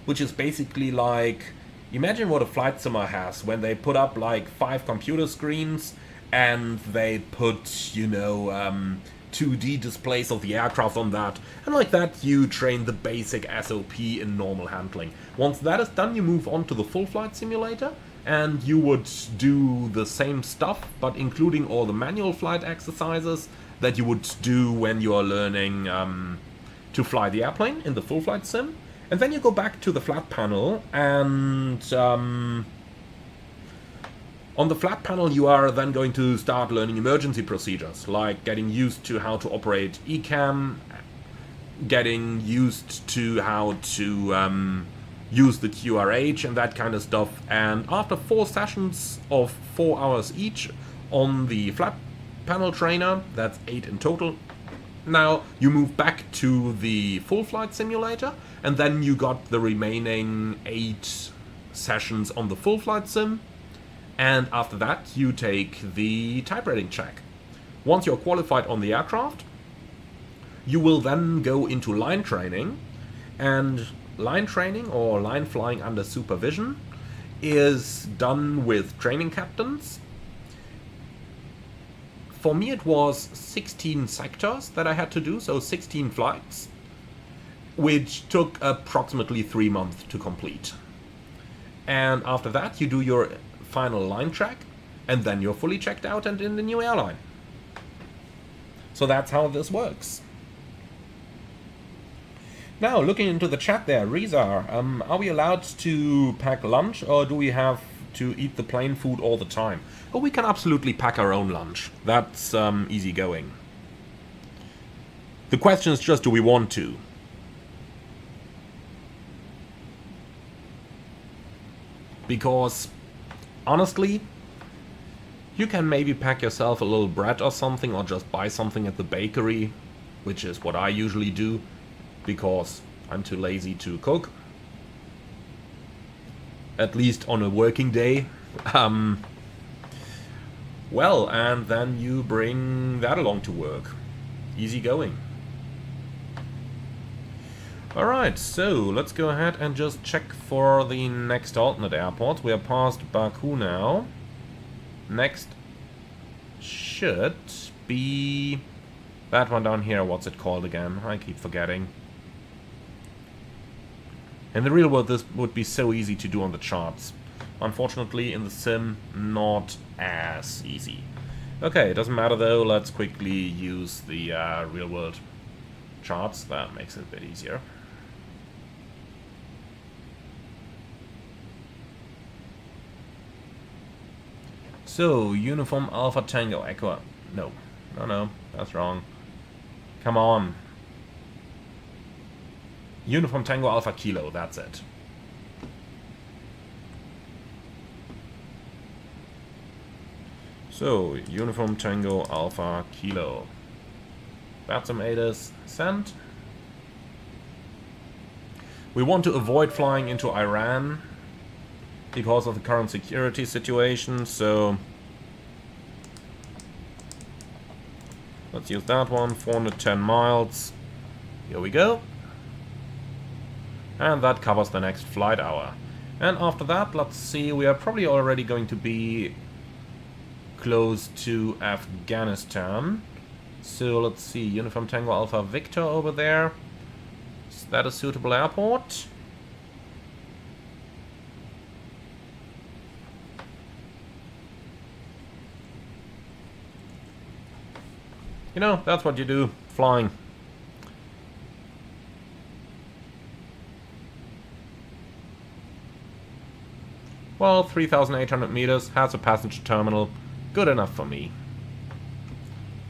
which is basically like, imagine what a flight simmer has when they put up like 5 computer screens and they put, you know, 2D displays of the aircraft on that, and like that you train the basic SOP in normal handling. Once that is done, you move on to the full flight simulator, and you would do the same stuff, but including all the manual flight exercises that you would do when you are learning to fly the airplane in the full flight sim. And then you go back to the flat panel, and on the flat panel you are then going to start learning emergency procedures, like getting used to how to operate ECAM, getting used to how to use the QRH and that kind of stuff. And after 4 sessions of 4 hours each on the flat panel trainer, that's 8 in total, now you move back to the full flight simulator, and then you got the remaining 8 sessions on the full flight sim. And after that, you take the type rating check. Once you're qualified on the aircraft, you will then go into line training. And line training, or line flying under supervision, is done with training captains. For me, it was 16 sectors that I had to do, so 16 flights, which took approximately 3 months to complete. And after that, you do your final line check, and then you're fully checked out and in the new airline. So that's how this works. Now, looking into the chat there, Rizar, are we allowed to pack lunch, or do we have to eat the plane food all the time? Oh, we can absolutely pack our own lunch. That's easy going. The question is just, do we want to? Because honestly, you can maybe pack yourself a little bread or something, or just buy something at the bakery, which is what I usually do, because I'm too lazy to cook. At least on a working day. Well, and then you bring that along to work. Easy going. Alright, so let's go ahead and just check for the next alternate airport. We are past Baku now. Next should be that one down here. What's it called again? I keep forgetting. In the real world, this would be so easy to do on the charts. Unfortunately, in the sim, not as easy. Okay, it doesn't matter though. Let's quickly use the real world charts. That makes it a bit easier. So, Uniform Alpha Tango Echo. No, that's wrong. Come on. Uniform Tango Alpha Kilo, that's it. So, Uniform Tango Alpha Kilo. Batsum ADIS, send. We want to avoid flying into Iran because of the current security situation, so let's use that one, 410 miles. Here we go. And that covers the next flight hour. And after that, let's see, we are probably already going to be close to Afghanistan. So let's see, Uniform Tango Alpha Victor over there. Is that a suitable airport? You know, that's what you do, flying. Well, 3,800 meters, has a passenger terminal. Good enough for me.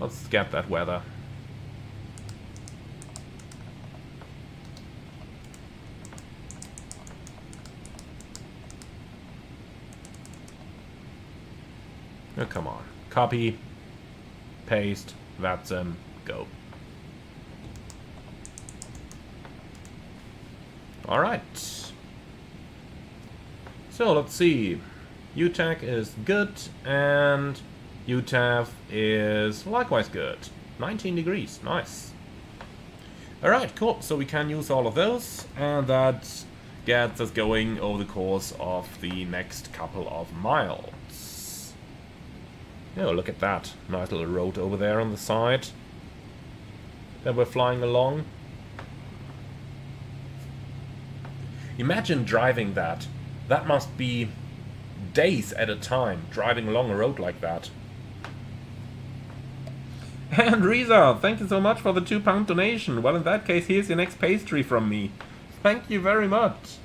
Let's get that weather. Oh, come on. Copy. Paste. That's go. Alright. So, let's see. UTAC is good, and UTAF is likewise good. 19 degrees, nice. Alright, cool. So we can use all of those, and that gets us going over the course of the next couple of miles. Oh, look at that. Nice little road over there on the side that we're flying along. Imagine driving that. That must be days at a time, driving along a road like that. And Riza, thank you so much for the £2 donation. Well, in that case, here's your next pastry from me. Thank you very much.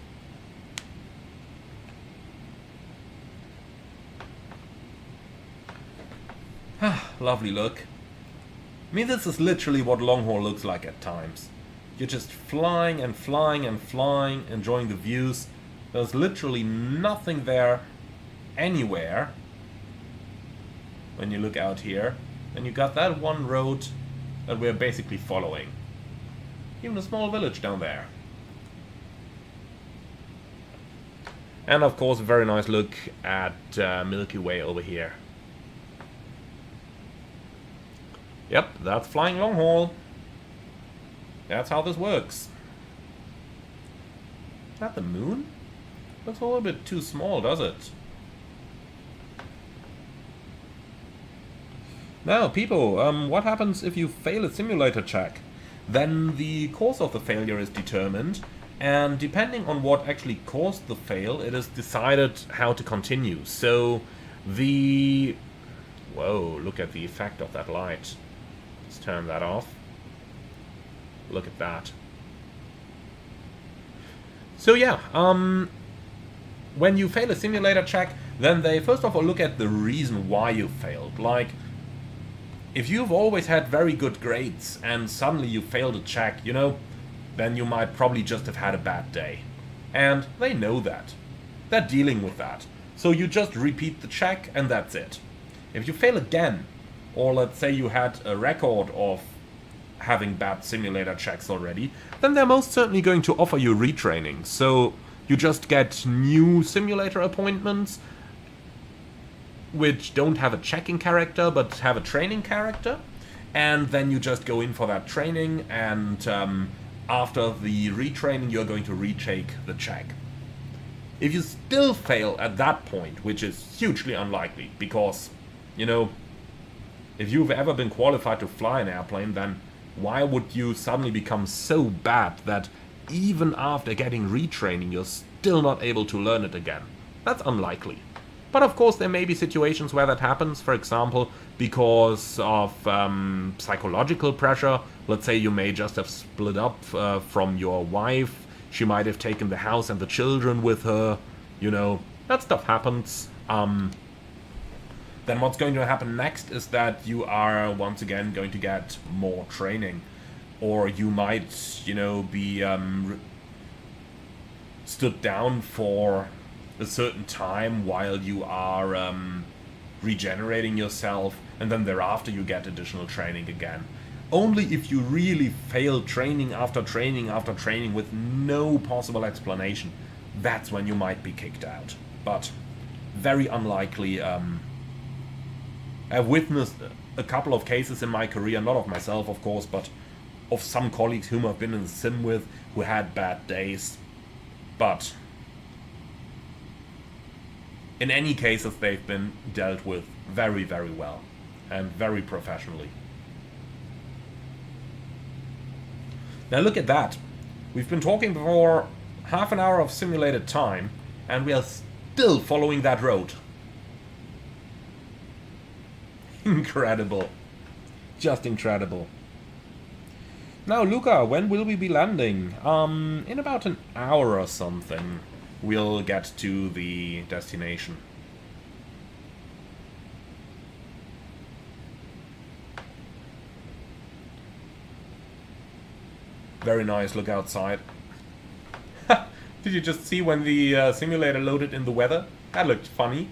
Lovely look. I mean, this is literally what long haul looks like at times. You're just flying and flying and flying, enjoying the views. There's literally nothing there anywhere when you look out here. And you got that one road that we're basically following. Even a small village down there. And of course a very nice look at Milky Way over here. Yep, that's flying long haul. That's how this works. Is that the moon? Looks a little bit too small, does it? Now, people, what happens if you fail a simulator check? Then the cause of the failure is determined, and depending on what actually caused the fail, it is decided how to continue. So, the... Whoa, look at the effect of that light. Let's turn that off. Look at that. So yeah, when you fail a simulator check, then they first of all look at the reason why you failed. Like, if you've always had very good grades and suddenly you failed a check, you know, then you might probably just have had a bad day. And they know that. They're dealing with that. So you just repeat the check and that's it. If you fail again, or let's say you had a record of having bad simulator checks already, then they're most certainly going to offer you retraining. So you just get new simulator appointments which don't have a checking character but have a training character, and then you just go in for that training, and after the retraining you're going to retake the check. If you still fail at that point, which is hugely unlikely, because, you know, if you've ever been qualified to fly an airplane, then why would you suddenly become so bad that even after getting retraining you're still not able to learn it again? That's unlikely. But of course there may be situations where that happens, for example, because of psychological pressure. Let's say you may just have split up from your wife, she might have taken the house and the children with her, you know, that stuff happens. Then what's going to happen next is that you are once again going to get more training. or you might, you know, be stood down for a certain time while you are regenerating yourself, and then thereafter you get additional training again. Only if you really fail training after training after training with no possible explanation, that's when you might be kicked out. But very unlikely. I've witnessed a couple of cases in my career, not of myself of course, but of some colleagues whom I've been in the sim with who had bad days. But in any cases, they've been dealt with very, very well and very professionally. Now look at that. We've been talking for half an hour of simulated time, and we are still following that road. Incredible. Just incredible. Now, Luca, when will we be landing? In about an hour or something, we'll get to the destination. Very nice, look outside. Did you just see when the simulator loaded in the weather? That looked funny.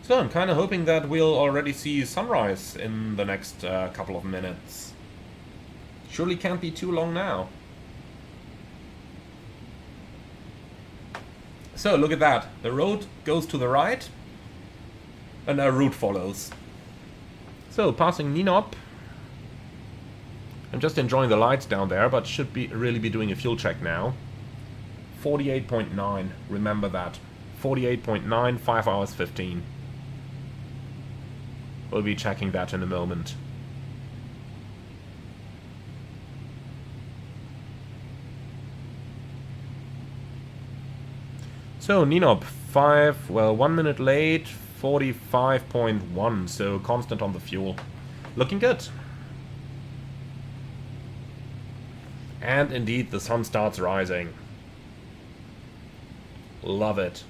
So I'm kind of hoping that we'll already see sunrise in the next couple of minutes. Surely can't be too long now. So look at that. The road goes to the right and our route follows. So passing Ninop. I'm just enjoying the lights down there, but should be really be doing a fuel check now. 48.9, remember that. 48.9, 5 hours 15. We'll be checking that in a moment. So Ninop 5, well, 1 minute late, 45.1, so constant on the fuel. Looking good. And indeed, the sun starts rising. Love it.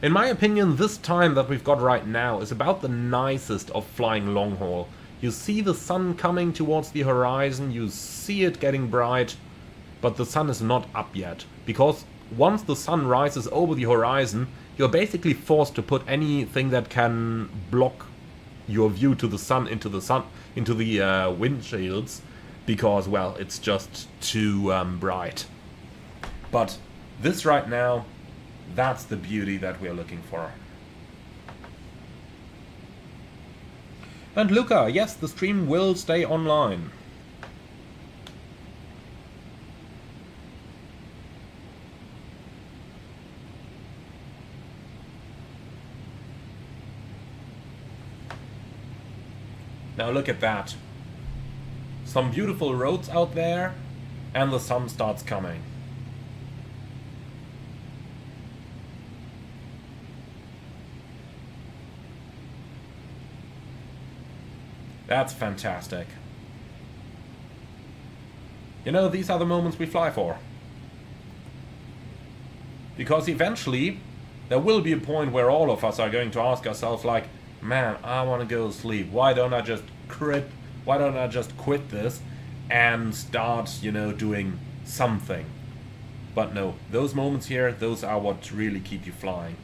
In my opinion, this time that we've got right now is about the nicest of flying long haul. You see the sun coming towards the horizon, you see it getting bright, but the sun is not up yet. Because once the sun rises over the horizon, you're basically forced to put anything that can block your view to the sun into the windshields, because, well, it's just too bright. But this right now, that's the beauty that we're looking for. And Luca, yes, the stream will stay online. Now look at that. Some beautiful roads out there, and the sun starts coming. That's fantastic. You know, these are the moments we fly for. Because eventually, there will be a point where all of us are going to ask ourselves like, man, I want to go to sleep. Why don't I just quit this and start, you know, doing something? But no, those moments here, those are what really keep you flying.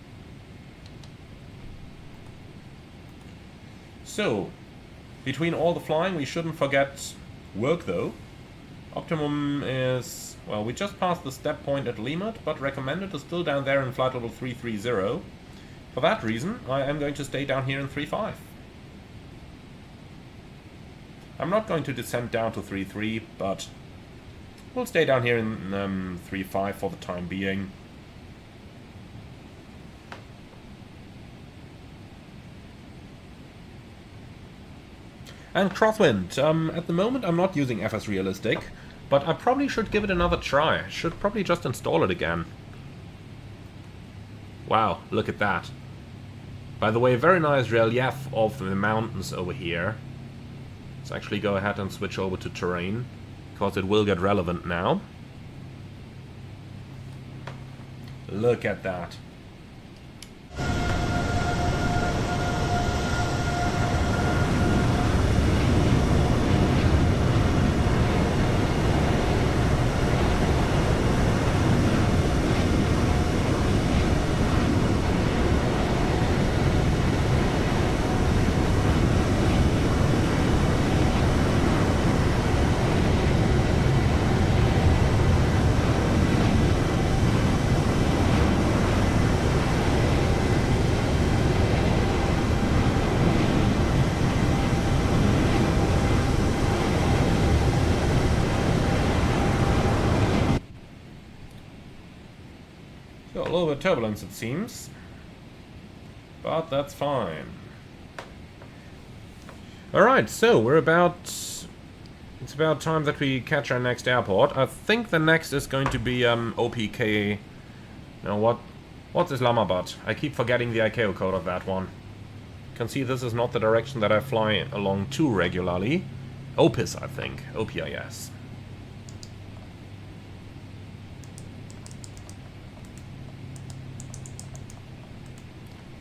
So, between all the flying, we shouldn't forget work though. Optimum is, well, we just passed the step point at Limit, but recommended is still down there in flight level 330. For that reason, I am going to stay down here in 3.5. I'm not going to descend down to 3.3, but we'll stay down here in 3.5 for the time being. And crosswind. At the moment I'm not using FS Realistic, but I probably should give it another try. Should probably just install it again. Wow, look at that. By the way, very nice relief of the mountains over here. Let's actually go ahead and switch over to terrain, because it will get relevant now. Look at that. little bit of turbulence, it seems. But that's fine. Alright, so we're about... It's about time that we catch our next airport. I think the next is going to be OPK... No, what's Islamabad? I keep forgetting the ICAO code of that one. You can see this is not the direction that I fly along to regularly. OPIS, I think. OPIS.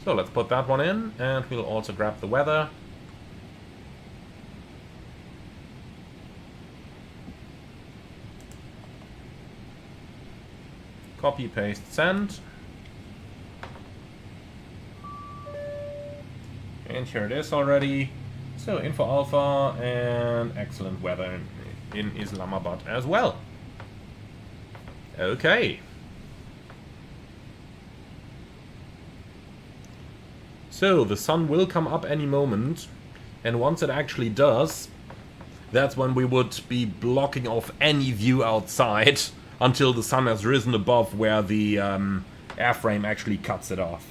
So let's put that one in, and we'll also grab the weather. Copy, paste, send. And here it is already. So info alpha and excellent weather in Islamabad as well. Okay. So the sun will come up any moment, and once it actually does, that's when we would be blocking off any view outside until the sun has risen above where the airframe actually cuts it off.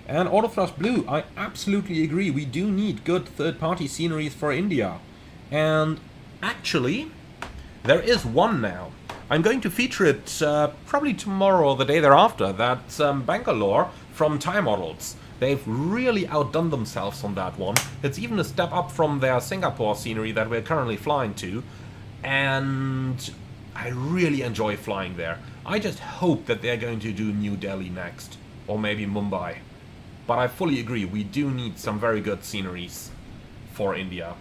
And Autothrust Blue, I absolutely agree. We do need good third-party sceneries for India. And actually, there is one now. I'm going to feature it probably tomorrow or the day thereafter. That's Bangalore from Thai Models. They've really outdone themselves on that one. It's even a step up from their Singapore scenery that we're currently flying to. And I really enjoy flying there. I just hope that they're going to do New Delhi next. Or maybe Mumbai. But I fully agree, we do need some very good sceneries for India.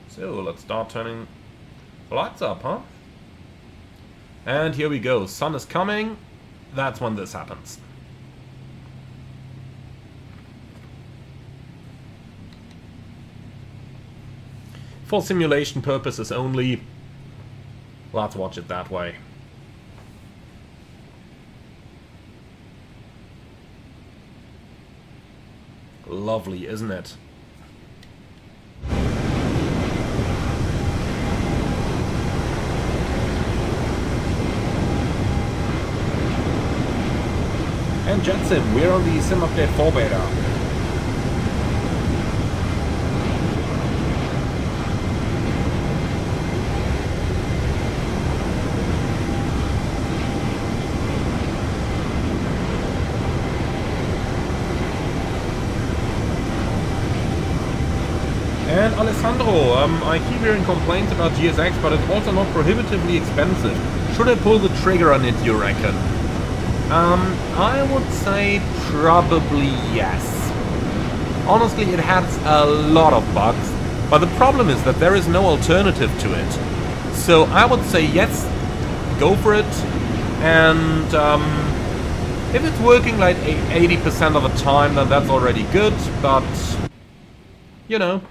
So let's start turning the lights up, huh? And here we go, sun is coming. That's when this happens. For simulation purposes only, let's watch it that way. Lovely, isn't it? And JetSim, we're on the Sim Update 4 beta. And Alessandro, I keep hearing complaints about GSX, but it's also not prohibitively expensive. Should I pull the trigger on it, you reckon? I would say probably yes. Honestly, it has a lot of bugs, but the problem is that there is no alternative to it. So I would say yes, go for it, and if it's working like 80% of the time, then that's already good, but you know.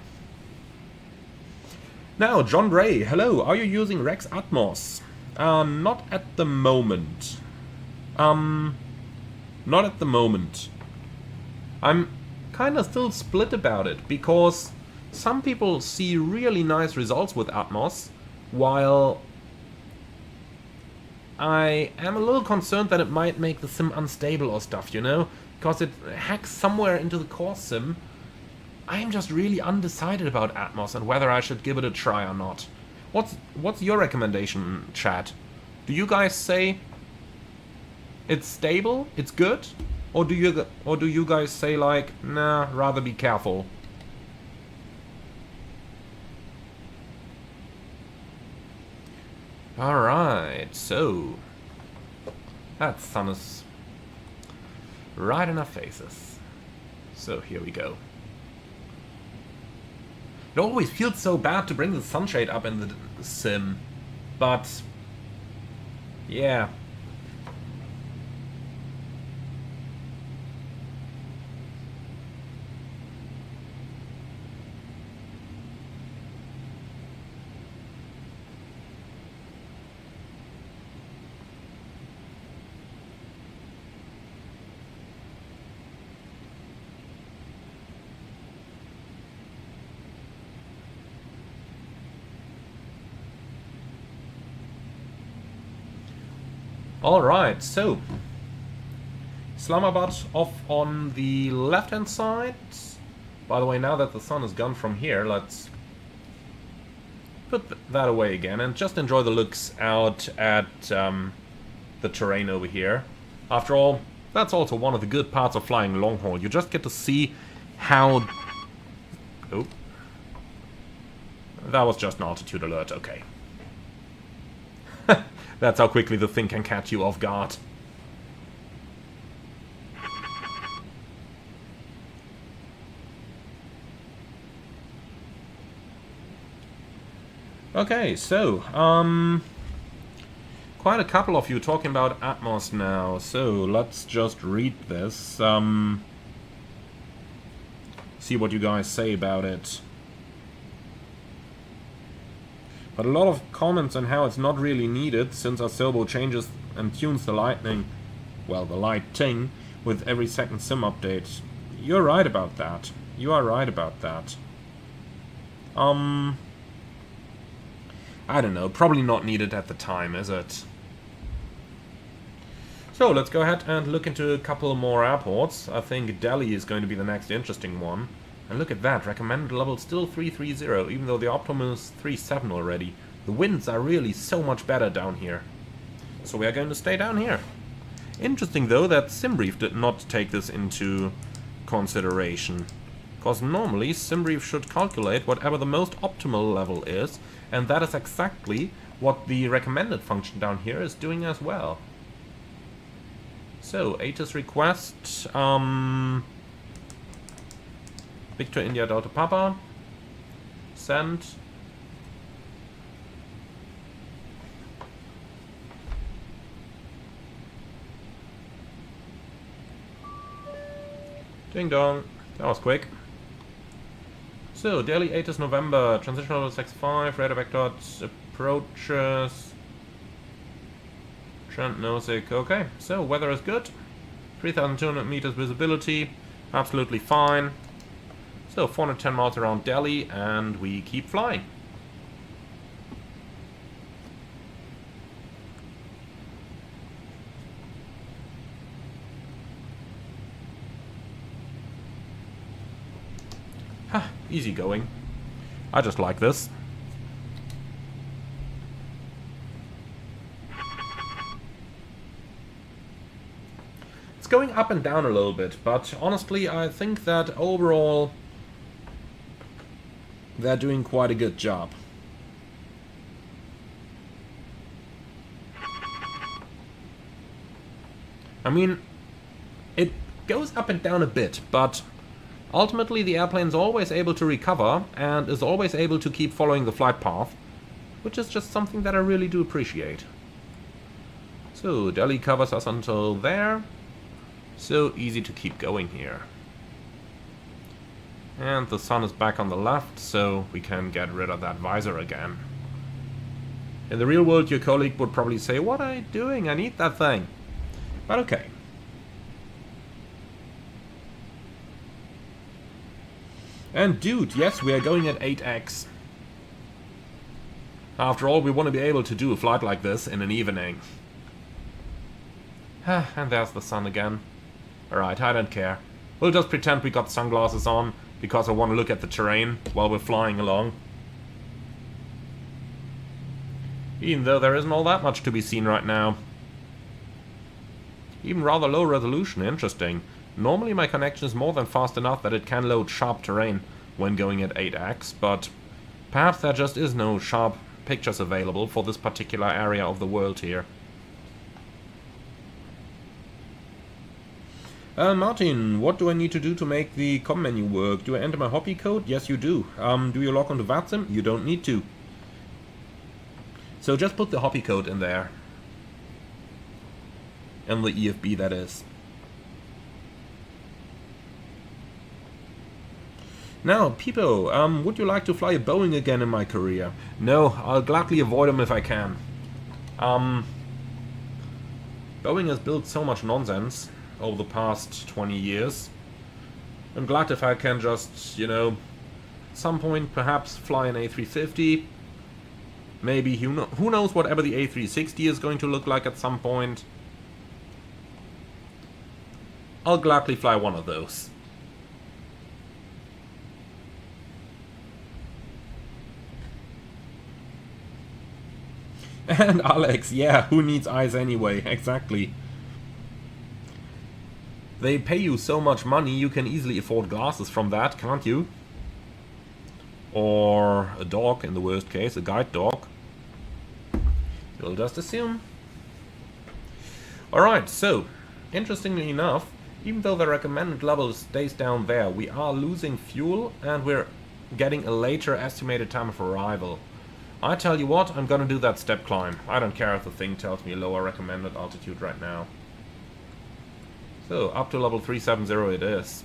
Now, John Ray, hello, are you using Rex Atmos? Not at the moment. Not at the moment. I'm kinda still split about it, because some people see really nice results with Atmos, while I am a little concerned that it might make the sim unstable or stuff, you know? Because it hacks somewhere into the core sim. I'm just really undecided about Atmos and whether I should give it a try or not. What's your recommendation, chat? Do you guys say it's stable, it's good? Or do you guys say like, nah, rather be careful? Alright, so that sun is right in our faces. So here we go. It always feels so bad to bring the sunshade up in the sim, but yeah. Alright, so Islamabad off on the left-hand side. By the way, now that the sun is gone from here, let's put that away again and just enjoy the looks out at the terrain over here. After all, that's also one of the good parts of flying long haul. You just get to see how... Oh. That was just an altitude alert, okay. That's how quickly the thing can catch you off guard. Okay, so, quite a couple of you talking about Atmos now, so let's just read this, see what you guys say about it. But a lot of comments on how it's not really needed, since Asobo changes and tunes the lighting, well, the lighting, with every second sim update. You're right about that. You are right about that. I don't know, probably not needed at the time, is it? So, let's go ahead and look into a couple more airports. I think Delhi is going to be the next interesting one. And look at that, recommended level still 330, even though the optimum is 37 already. The winds are really so much better down here. So we are going to stay down here. Interesting though that SimBrief did not take this into consideration. Because normally SimBrief should calculate whatever the most optimal level is, and that is exactly what the recommended function down here is doing as well. So, Atus request, Victor India Delta Papa, send. Ding dong, that was quick. So, Delhi 8th November, transition level 65, radar vector approaches, Trent Nosik, okay, so weather is good, 3,200 meters visibility, absolutely fine, so 410 miles around Delhi, and we keep flying. Ha, easy going. I just like this. It's going up and down a little bit, but honestly I think that overall they're doing quite a good job. I mean, it goes up and down a bit, but ultimately the airplane's always able to recover and is always able to keep following the flight path, which is just something that I really do appreciate. So Delhi covers us until there, so easy to keep going here. And the sun is back on the left, so we can get rid of that visor again. In the real world your colleague would probably say, "What are you doing? I need that thing." But okay. And dude, yes, we are going at 8x. After all, we want to be able to do a flight like this in an evening. And there's the sun again. Alright, I don't care. We'll just pretend we got sunglasses on, because I want to look at the terrain while we're flying along. Even though there isn't all that much to be seen right now. Even rather low resolution, interesting. Normally my connection is more than fast enough that it can load sharp terrain when going at 8x, but perhaps there just is no sharp pictures available for this particular area of the world here. Martin, what do I need to do to make the com menu work? Do I enter my hobby code? Yes, you do. Do you log onto VATSIM? You don't need to. So just put the hobby code in there. In the EFB, that is. Now, Pipo, would you like to fly a Boeing again in my career? No, I'll gladly avoid them if I can. Boeing has built so much nonsense over the past 20 years. I'm glad if I can just, you know, at some point perhaps fly an A350 Maybe, who knows whatever the A360 is going to look like at some point. I'll gladly fly one of those. And Alex, yeah, who needs eyes anyway? Exactly. They pay you so much money, you can easily afford glasses from that, can't you? Or a dog, in the worst case, a guide dog. You'll just assume. Alright, so, interestingly enough, even though the recommended level stays down there, we are losing fuel and we're getting a later estimated time of arrival. I tell you what, I'm gonna do that step climb. I don't care if the thing tells me lower recommended altitude right now. So, up to level 370 it is.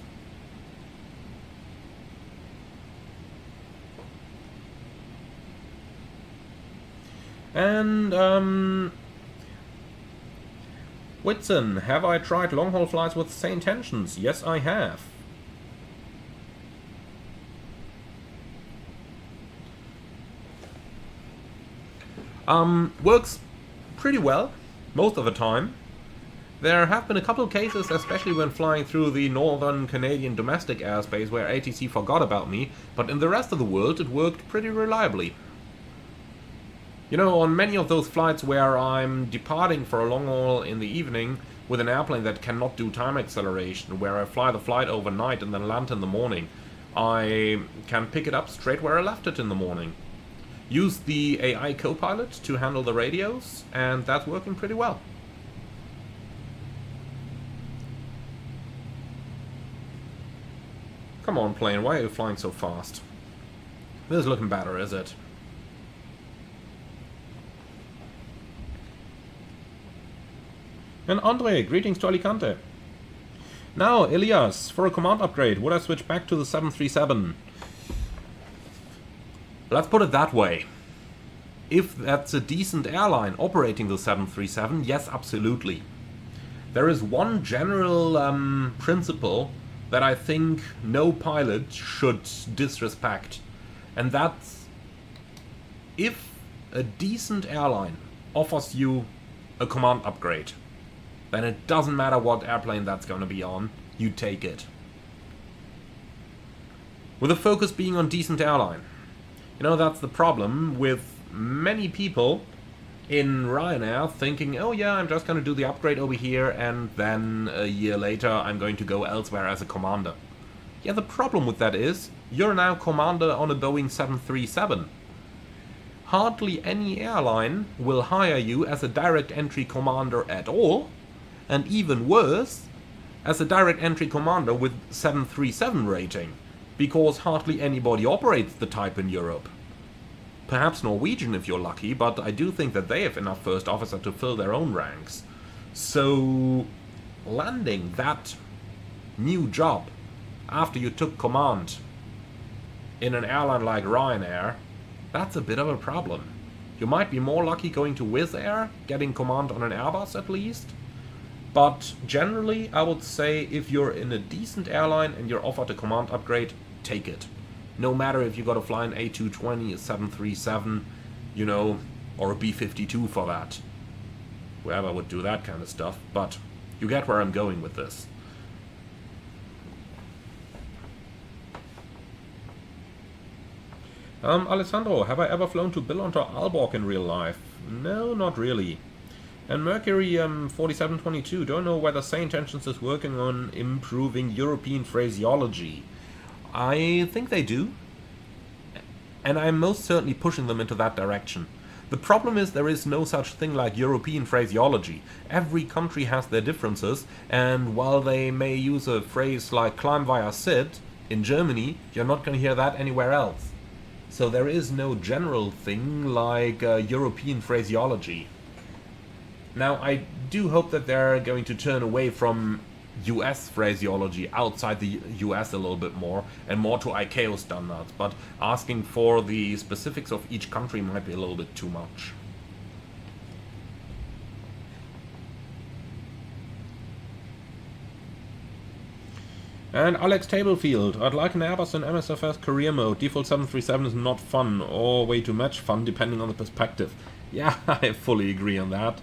And, Whitson, have I tried long-haul flights with the same tensions? Yes, I have. Works pretty well, most of the time. There have been a couple of cases, especially when flying through the northern Canadian domestic airspace, where ATC forgot about me, but in the rest of the world it worked pretty reliably. You know, on many of those flights where I'm departing for a long haul in the evening with an airplane that cannot do time acceleration, where I fly the flight overnight and then land in the morning, I can pick it up straight where I left it in the morning. Use the AI co-pilot to handle the radios, and that's working pretty well. Come on, plane, why are you flying so fast? This is looking better, is it? And Andre, greetings to Alicante. Now, Elias, for a command upgrade, would I switch back to the 737? Let's put it that way. If that's a decent airline operating the 737, yes, absolutely. There is one general principle that I think no pilot should disrespect. And that's, if a decent airline offers you a command upgrade, then it doesn't matter what airplane that's going to be on, you take it. With the focus being on decent airline. You know, that's the problem with many people in Ryanair thinking, oh yeah, I'm just going to do the upgrade over here and then a year later I'm going to go elsewhere as a commander. Yeah, the problem with that is, you're now commander on a Boeing 737. Hardly any airline will hire you as a direct entry commander at all, and even worse, as a direct entry commander with 737 rating, because hardly anybody operates the type in Europe. Perhaps Norwegian if you're lucky, but I do think that they have enough first officer to fill their own ranks. So, landing that new job after you took command in an airline like Ryanair, that's a bit of a problem. You might be more lucky going to Wizz Air, getting command on an Airbus at least. But generally, I would say if you're in a decent airline and you're offered a command upgrade, take it. No matter if you got to fly an A220, a 737, you know, or a B-52 for that. Whoever would do that kind of stuff, but you get where I'm going with this. Alessandro, have I ever flown to Billund or Aalborg in real life? No, not really. And Mercury 4722, don't know whether Saint Tensions is working on improving European phraseology. I think they do, and I'm most certainly pushing them into that direction. The problem is there is no such thing like European phraseology. Every country has their differences, and while they may use a phrase like climb via sit in Germany, you're not going to hear that anywhere else. So there is no general thing like European phraseology. Now, I do hope that they're going to turn away from US phraseology outside the US a little bit more, and more to ICAO standards, but asking for the specifics of each country might be a little bit too much. And Alex Tablefield, I'd like an Airbus in MSFS career mode. Default 737 is not fun, or way too much fun, depending on the perspective. Yeah, I fully agree on that.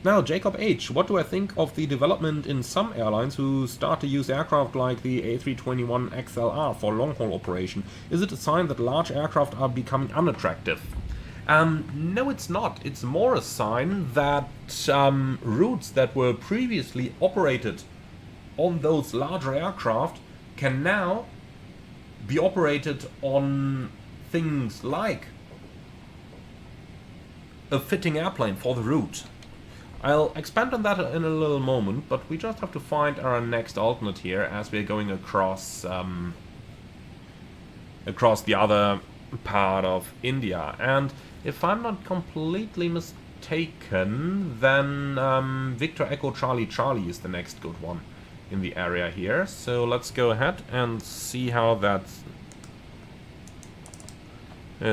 Now, Jacob H., what do I think of the development in some airlines who start to use aircraft like the A321XLR for long-haul operation? Is it a sign that large aircraft are becoming unattractive? No, it's not. It's more a sign that routes that were previously operated on those larger aircraft can now be operated on things like a fitting airplane for the route. I'll expand on that in a little moment, but we just have to find our next alternate here as we're going across the other part of India. And if I'm not completely mistaken, then Victor Echo Charlie Charlie is the next good one in the area here. So let's go ahead and see how that's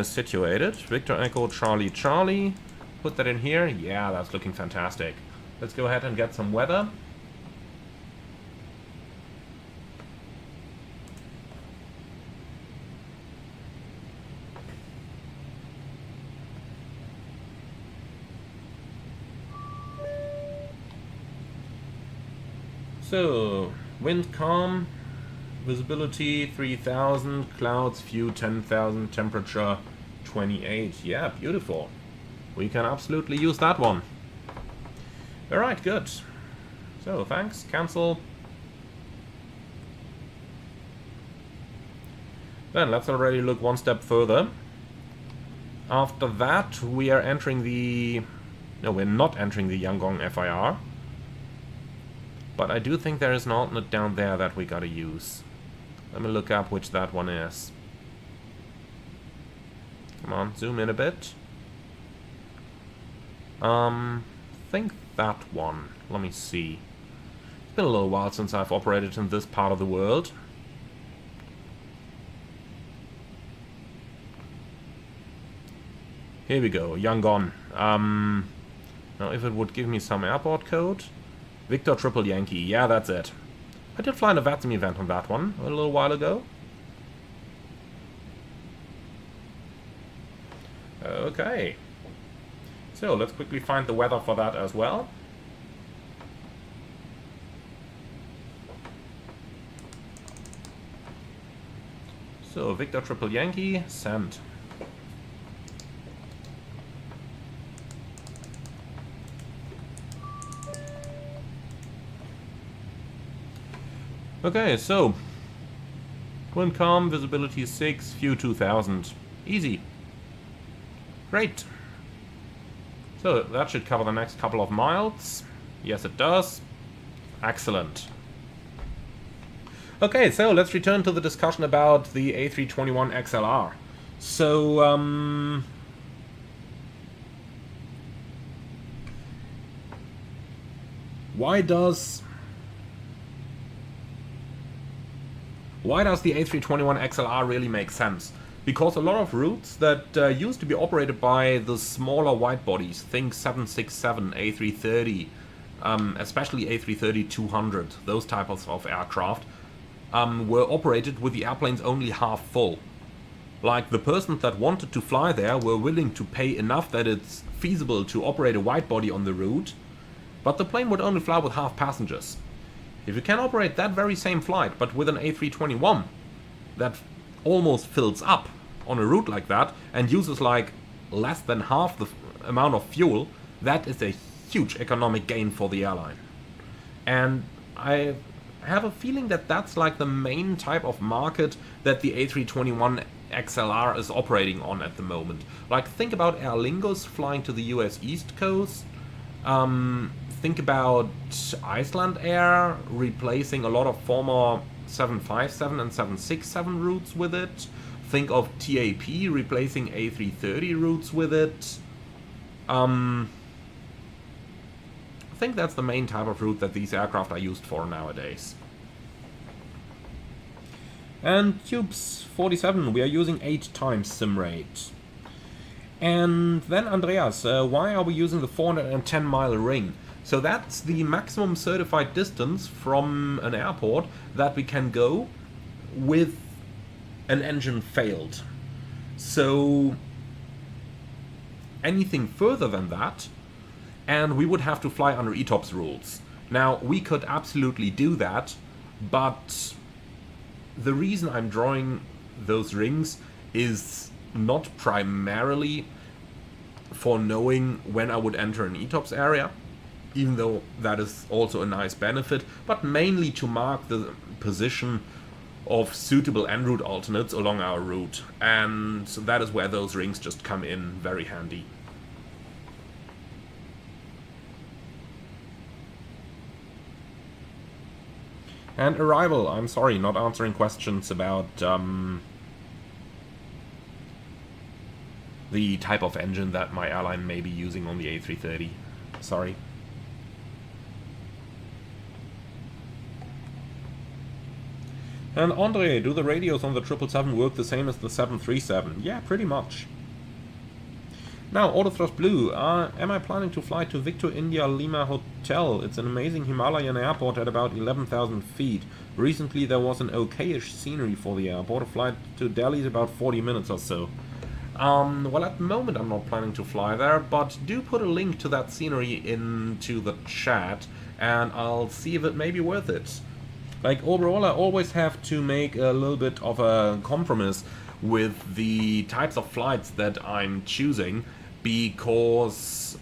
situated. Victor Echo Charlie Charlie. Put that in here. Yeah, that's looking fantastic. Let's go ahead and get some weather. So, wind calm, visibility 3000, clouds few 10,000, temperature 28. Yeah, beautiful. We can absolutely use that one. Alright, good. So, thanks. Cancel. Then let's already look one step further. After that, we are entering the... No, we're not entering the Yangon FIR. But I do think there is an alternate down there that we gotta use. Let me look up which that one is. Come on, zoom in a bit. Think that one. Let me see. It's been a little while since I've operated in this part of the world. Here we go, Yangon. Now if it would give me some airport code. Victor Triple Yankee, yeah, that's it. I did fly in a VATSIM event on that one a little while ago. Okay. So let's quickly find the weather for that as well. So Victor Triple Yankee, send. Okay, so wind calm, visibility 6, few 2000. Easy. Great. So that should cover the next couple of miles. Yes, it does. Excellent. Okay, so let's return to the discussion about the A321XLR. So, why does the A321XLR really make sense? Because a lot of routes that used to be operated by the smaller wide bodies, think 767, A330, especially A330-200, those types of aircraft, were operated with the airplanes only half full. Like, the persons that wanted to fly there were willing to pay enough that it's feasible to operate a wide body on the route, but the plane would only fly with half passengers. If you can operate that very same flight, but with an A321 that almost fills up on a route like that and uses like less than half the amount of fuel, that is a huge economic gain for the airline. And I have a feeling that that's like the main type of market that the A321 XLR is operating on at the moment. Like, think about Aer Lingus flying to the US East Coast. Think about Iceland Air replacing a lot of former 757 and 767 routes with it. Think of TAP replacing A330 routes with it. I think that's the main type of route that these aircraft are used for nowadays. And Tubes 47, we are using 8 times sim rate. And then Andreas, why are we using the 410 mile ring? So that's the maximum certified distance from an airport that we can go with an engine failed. So anything further than that, and we would have to fly under ETOPS rules. Now, we could absolutely do that, but the reason I'm drawing those rings is not primarily for knowing when I would enter an ETOPS area, even though that is also a nice benefit, but mainly to mark the position of suitable en route alternates along our route, and that is where those rings just come in very handy. And arrival, I'm sorry, not answering questions about the type of engine that my airline may be using on the A330. Sorry. And Andre, do the radios on the 777 work the same as the 737? Yeah, pretty much. Now, Autothrust Blue, am I planning to fly to Victor India Lima Hotel? It's an amazing Himalayan airport at about 11,000 feet. Recently there was an okayish scenery for the airport. A flight to Delhi is about 40 minutes or so. Well, at the moment I'm not planning to fly there, but do put a link to that scenery into the chat, and I'll see if it may be worth it. Like, overall I always have to make a little bit of a compromise with the types of flights that I'm choosing, because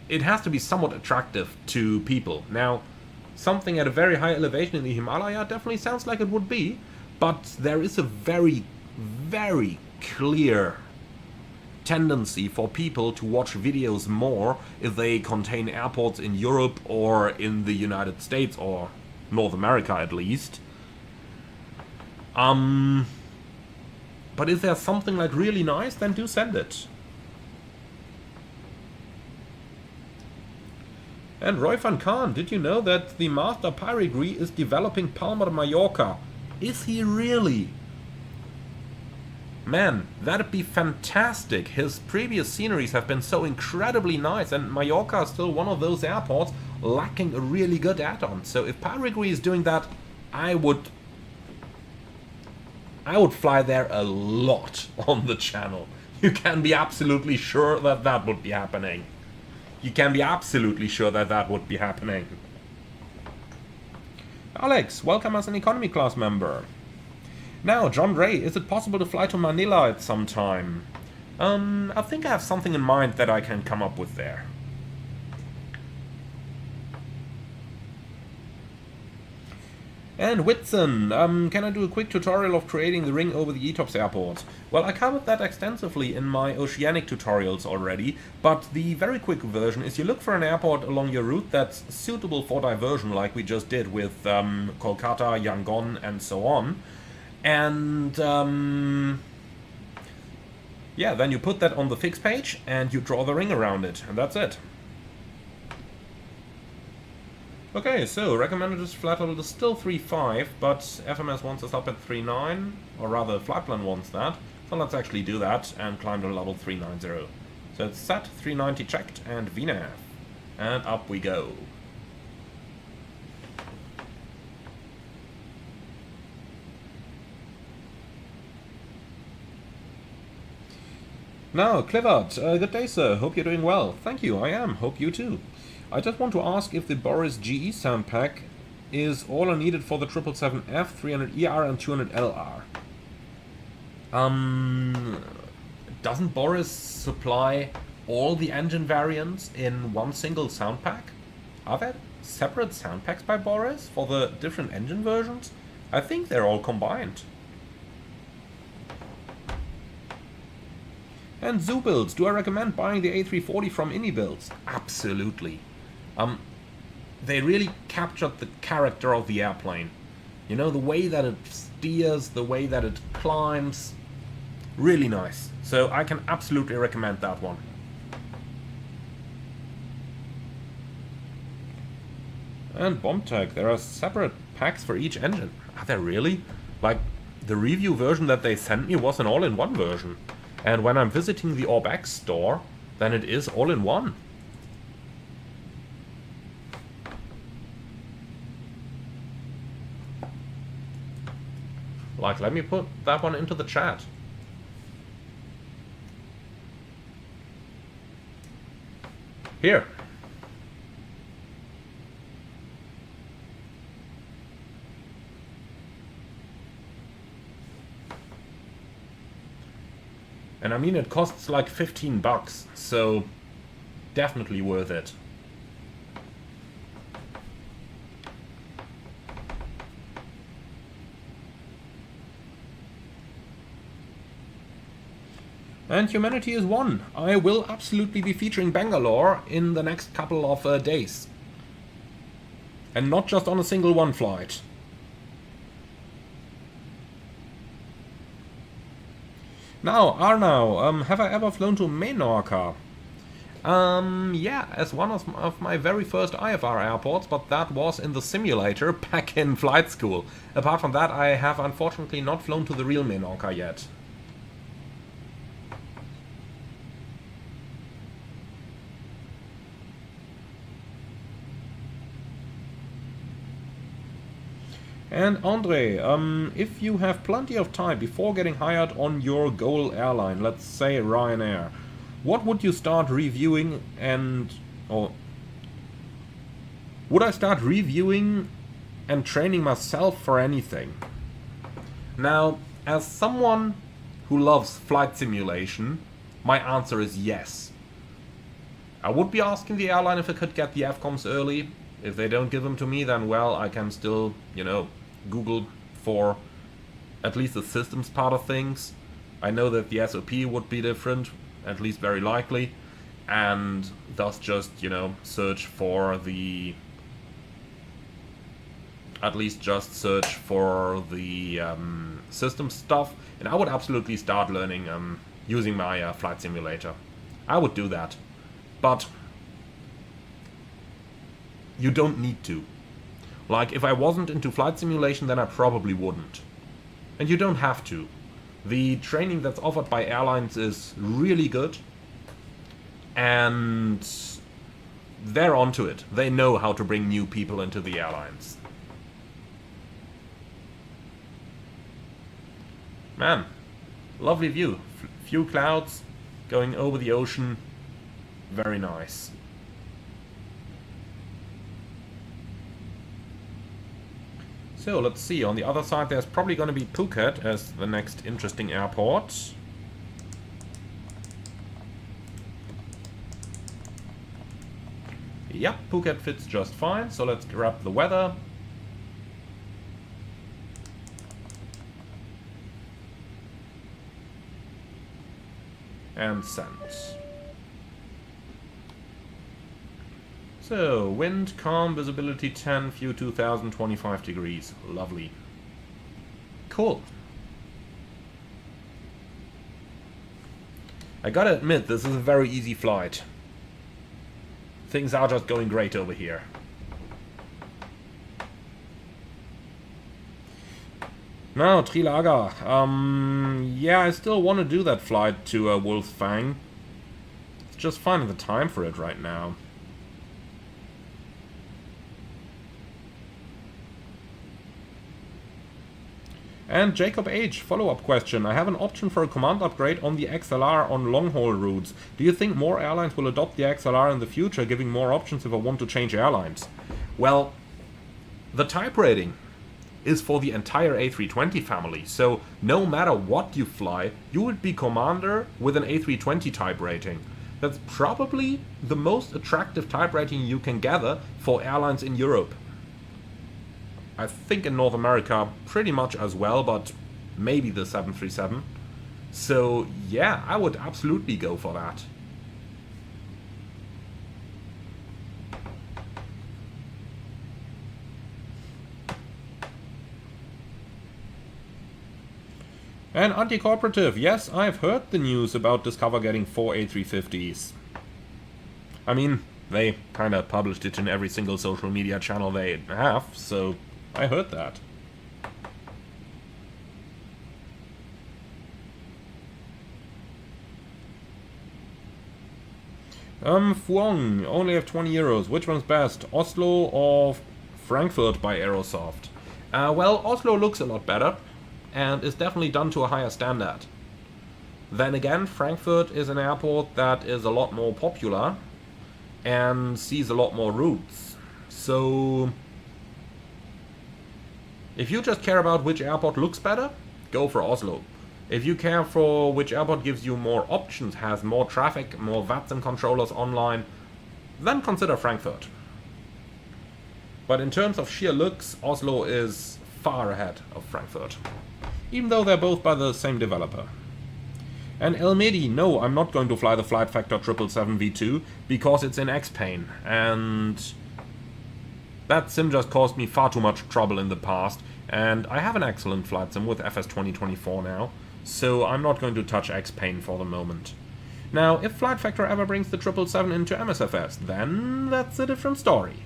it has to be somewhat attractive to people. Now, something at a very high elevation in the Himalaya definitely sounds like it would be, but there is a very, very clear tendency for people to watch videos more if they contain airports in Europe or in the United States, or North America at least. But if there's something like really nice, then do send it. And Roy van Khan, did you know that the Master Pyregree is developing Palma de Mallorca? Is he really? Man, that'd be fantastic. His previous sceneries have been so incredibly nice, and Mallorca is still one of those airports lacking a really good add-on. So if Pyregree is doing that, I would fly there a lot on the channel. You can be absolutely sure that that would be happening. You can be absolutely sure that that would be happening. Alex, welcome as an economy class member. Now, John Ray, is it possible to fly to Manila at some time? I think I have something in mind that I can come up with there. And Whitson, can I do a quick tutorial of creating the ring over the ETOPS airport? Well, I covered that extensively in my oceanic tutorials already, but the very quick version is you look for an airport along your route that's suitable for diversion, like we just did with Kolkata, Yangon, and so on. And yeah, then you put that on the fix page and you draw the ring around it, and that's it. Okay, so recommended flight level is still 3.5, but FMS wants us up at 3.9, or rather Flightplan wants that. So let's actually do that and climb to level 390. So it's set, 390 checked, and VNAV. And up we go. Now, Clivard, good day sir, hope you're doing well. Thank you, I am, hope you too. I just want to ask if the BORIS GE sound pack is all I needed for the 777F, 300ER and 200LR. Doesn't BORIS supply all the engine variants in one single sound pack? Are there separate sound packs by BORIS for the different engine versions? I think they're all combined. And Zoo Builds, do I recommend buying the A340 from IndyBuilds? Absolutely. They really captured the character of the airplane. You know, the way that it steers, the way that it climbs. Really nice. So I can absolutely recommend that one. And BombTech, there are separate packs for each engine. Are there really? Like, the review version that they sent me was an all-in-one version. And when I'm visiting the OrbX store, then it is all-in-one. Like, let me put that one into the chat. Here. And I mean, it costs like 15 bucks, so definitely worth it. And humanity is one. I will absolutely be featuring Bangalore in the next couple of days. And not just on a single one flight. Now, Arnau, have I ever flown to Menorca? Yeah, as one of my very first IFR airports, but that was in the simulator back in flight school. Apart from that, I have unfortunately not flown to the real Menorca yet. And Andre, if you have plenty of time before getting hired on your goal airline, let's say Ryanair, what would you start reviewing or would I start reviewing and training myself for anything? Now, as someone who loves flight simulation, my answer is yes. I would be asking the airline if I could get the FCOMs early. If they don't give them to me, then well, I can still, you know, Google for at least the systems part of things. I know that the SOP would be different, at least very likely, and thus just, you know, search for the... at least just search for the system stuff, and I would absolutely start learning using my flight simulator. I would do that, but you don't need to. Like, if I wasn't into flight simulation, then I probably wouldn't. And you don't have to. The training that's offered by airlines is really good. And they're onto it. They know how to bring new people into the airlines. Man, lovely view. Few clouds going over the ocean. Very nice. So let's see, on the other side there's probably going to be Phuket as the next interesting airport. Yep, Phuket fits just fine, so let's grab the weather. And send. So, wind, calm, visibility 10, view 2000, 25 degrees. Lovely. Cool. I gotta admit, this is a very easy flight. Things are just going great over here. Now, Trilaga. Yeah, I still want to do that flight to Wolfsfang. It's just finding the time for it right now. And Jacob H, follow-up question. I have an option for a command upgrade on the XLR on long-haul routes. Do you think more airlines will adopt the XLR in the future, giving more options if I want to change airlines? Well, the type rating is for the entire A320 family, so no matter what you fly, you would be commander with an A320 type rating. That's probably the most attractive type rating you can gather for airlines in Europe. I think in North America pretty much as well, but maybe the 737. So yeah, I would absolutely go for that. And anti-cooperative, yes, I've heard the news about Discover getting 4 A350s. I mean, they kind of published it in every single social media channel they have, so I heard that. Fuong, only have 20 euros. Which one's best, Oslo or Frankfurt by Aerosoft? Well, Oslo looks a lot better. and is definitely done to a higher standard. Then again, Frankfurt is an airport that is a lot more popular and sees a lot more routes. So if you just care about which airport looks better, go for Oslo. If you care for which airport gives you more options, has more traffic, more VATs and controllers online, then consider Frankfurt. But in terms of sheer looks, Oslo is far ahead of Frankfurt, even though they're both by the same developer. And Elmedi, no, I'm not going to fly the Flight Factor 777 V2 because it's in X-Pain, and that sim just caused me far too much trouble in the past, and I have an excellent flight sim with FS 2024 now, so I'm not going to touch X-Pain for the moment. Now, if Flight Factor ever brings the 777 into MSFS, then that's a different story.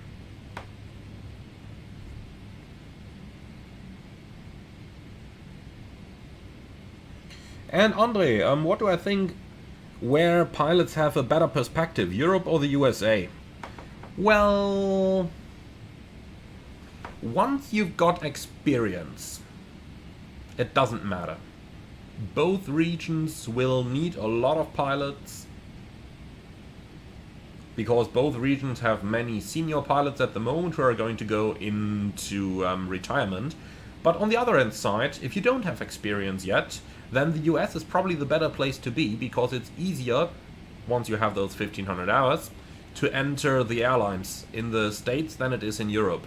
And Andre, what do I think where pilots have a better perspective, Europe or the USA? Well, once you've got experience, it doesn't matter. Both regions will need a lot of pilots because both regions have many senior pilots at the moment who are going to go into retirement. But on the other hand side, if you don't have experience yet, then the US is probably the better place to be because it's easier, once you have those 1500 hours, to enter the airlines in the States than it is in Europe.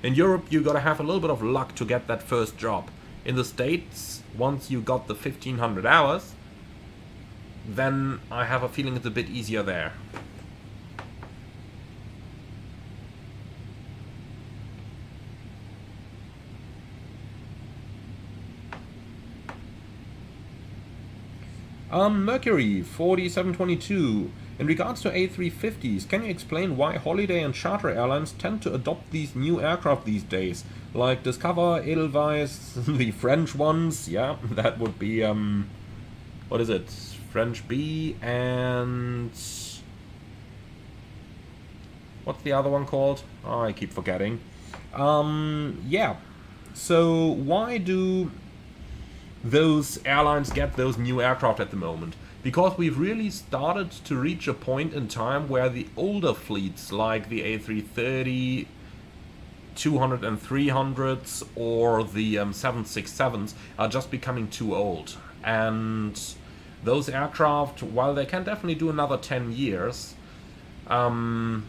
In Europe, you gotta have a little bit of luck to get that first job. In the States, once you got the 1500 hours, then I have a feeling it's a bit easier there. Mercury 4722. In regards to A350s, can you explain why holiday and charter airlines tend to adopt these new aircraft these days? Like Discover, Edelweiss, the French ones, yeah, that would be, what is it? French B and... what's the other one called? Oh, I keep forgetting. Yeah. So why do those airlines get those new aircraft at the moment? Because we've really started to reach a point in time where the older fleets like the A330, 200 and 300s or the 767s are just becoming too old. And those aircraft, while they can definitely do another 10 years, are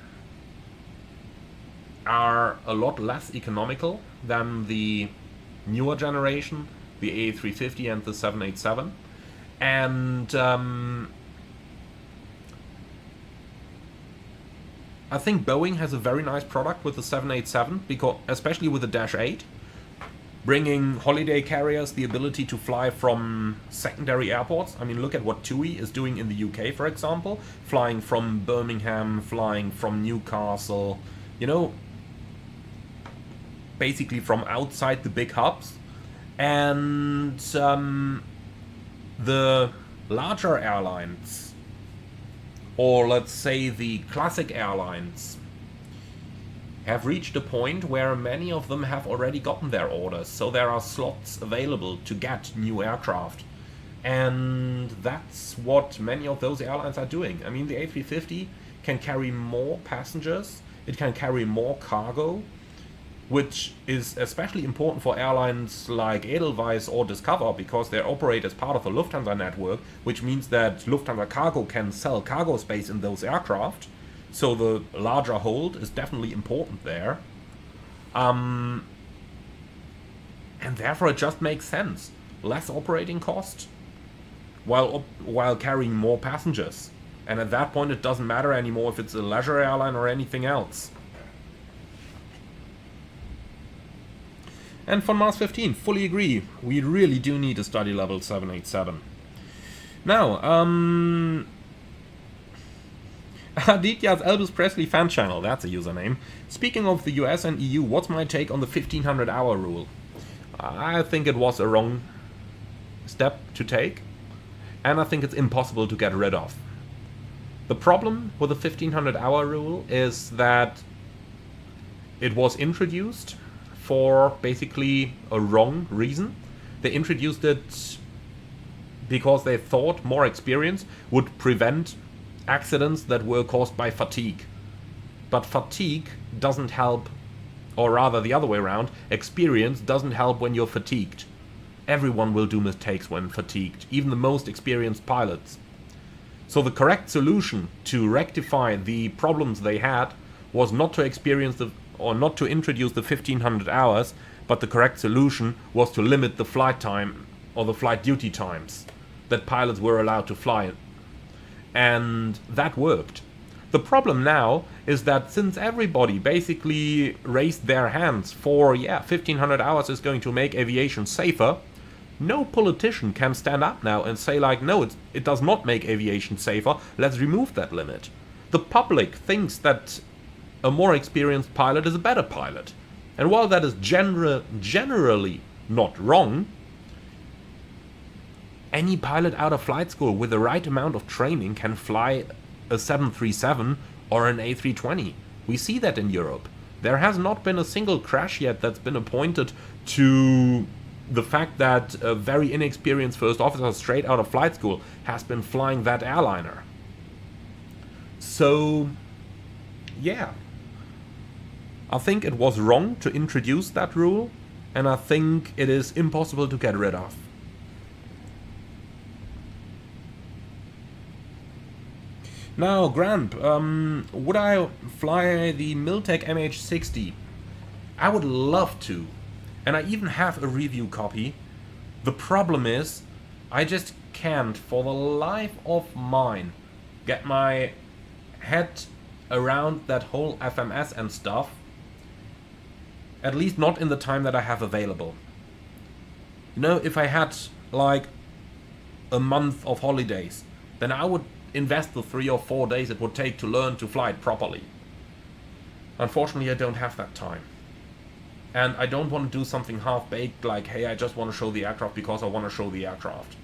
a lot less economical than the newer generation, the A350 and the 787. And I think Boeing has a very nice product with the 787, because especially with the Dash 8, bringing holiday carriers the ability to fly from secondary airports. I mean, look at what TUI is doing in the UK, for example, flying from Birmingham, flying from Newcastle, you know, basically from outside the big hubs. And the larger airlines, or let's say the classic airlines, have reached a point where many of them have already gotten their orders, so there are slots available to get new aircraft. And that's what many of those airlines are doing. I mean, the A350 can carry more passengers, it can carry more cargo, which is especially important for airlines like Edelweiss or Discover, because they operate as part of the Lufthansa network, which means that Lufthansa Cargo can sell cargo space in those aircraft. So the larger hold is definitely important there. And therefore it just makes sense. Less operating cost while carrying more passengers. And at that point it doesn't matter anymore if it's a leisure airline or anything else. And von Mars 15, fully agree. We really do need a study level 787. Now, Aditya's Elvis Presley fan channel, that's a username. Speaking of the US and EU, what's my take on the 1500 hour rule? I think it was a wrong step to take, and I think it's impossible to get rid of. The problem with the 1500 hour rule is that it was introduced for basically a wrong reason, They introduced it because they thought more experience would prevent accidents that were caused by fatigue. But fatigue doesn't help, or rather the other way around, experience doesn't help when you're fatigued. Everyone will do mistakes when fatigued, even the most experienced pilots. So the correct solution to rectify the problems they had was not to not to introduce the 1500 hours, but the correct solution was to limit the flight time or the flight duty times that pilots were allowed to fly. And that worked. The problem now is that since everybody basically raised their hands for, 1500 hours is going to make aviation safer, no politician can stand up now and say like, no, it does not make aviation safer, let's remove that limit. The public thinks that a more experienced pilot is a better pilot. And while that is generally not wrong, any pilot out of flight school with the right amount of training can fly a 737 or an A320. We see that in Europe. There has not been a single crash yet that's been appointed to the fact that a very inexperienced first officer straight out of flight school has been flying that airliner. So, yeah. I think it was wrong to introduce that rule, and I think it is impossible to get rid of. Now, Gramp, would I fly the Miltech MH60? I would love to, and I even have a review copy. The problem is, I just can't, for the life of mine, get my head around that whole FMS and stuff. At least not in the time that I have available. You know, if I had like a month of holidays, then I would invest the 3 or 4 days it would take to learn to fly it properly. Unfortunately, I don't have that time. And I don't want to do something half-baked like, hey, I just want to show the aircraft because I want to show the aircraft.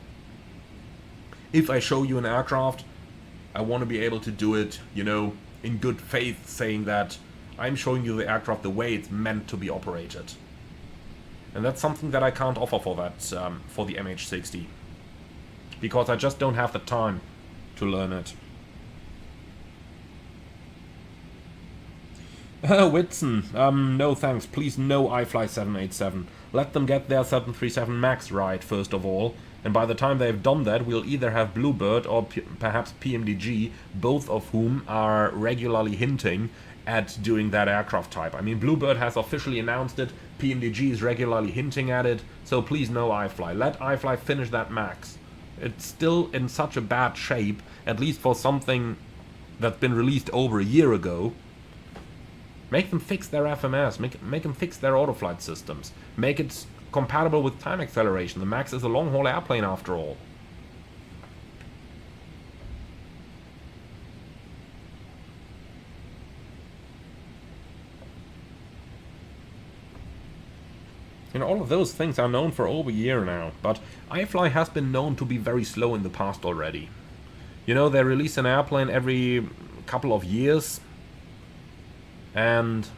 If I show you an aircraft, I want to be able to do it, you know, in good faith, saying that I'm showing you the aircraft the way it's meant to be operated. And that's something that I can't offer for that, for the MH60. Because I just don't have the time to learn it. Whitson, no thanks, please no iFly 787. Let them get their 737 MAX right, first of all. And by the time they've done that, we'll either have Bluebird or perhaps PMDG, both of whom are regularly hinting at doing that aircraft type. I mean, Bluebird has officially announced it, PMDG is regularly hinting at it, so please no iFly. Let iFly finish that MAX. It's still in such a bad shape, at least for something that's been released over a year ago. Make them fix their FMS, make them fix their autoflight systems. Make it compatible with time acceleration. The MAX is a long-haul airplane after all. You know, all of those things are known for over a year now, but iFly has been known to be very slow in the past already. You know, they release an airplane every couple of years, and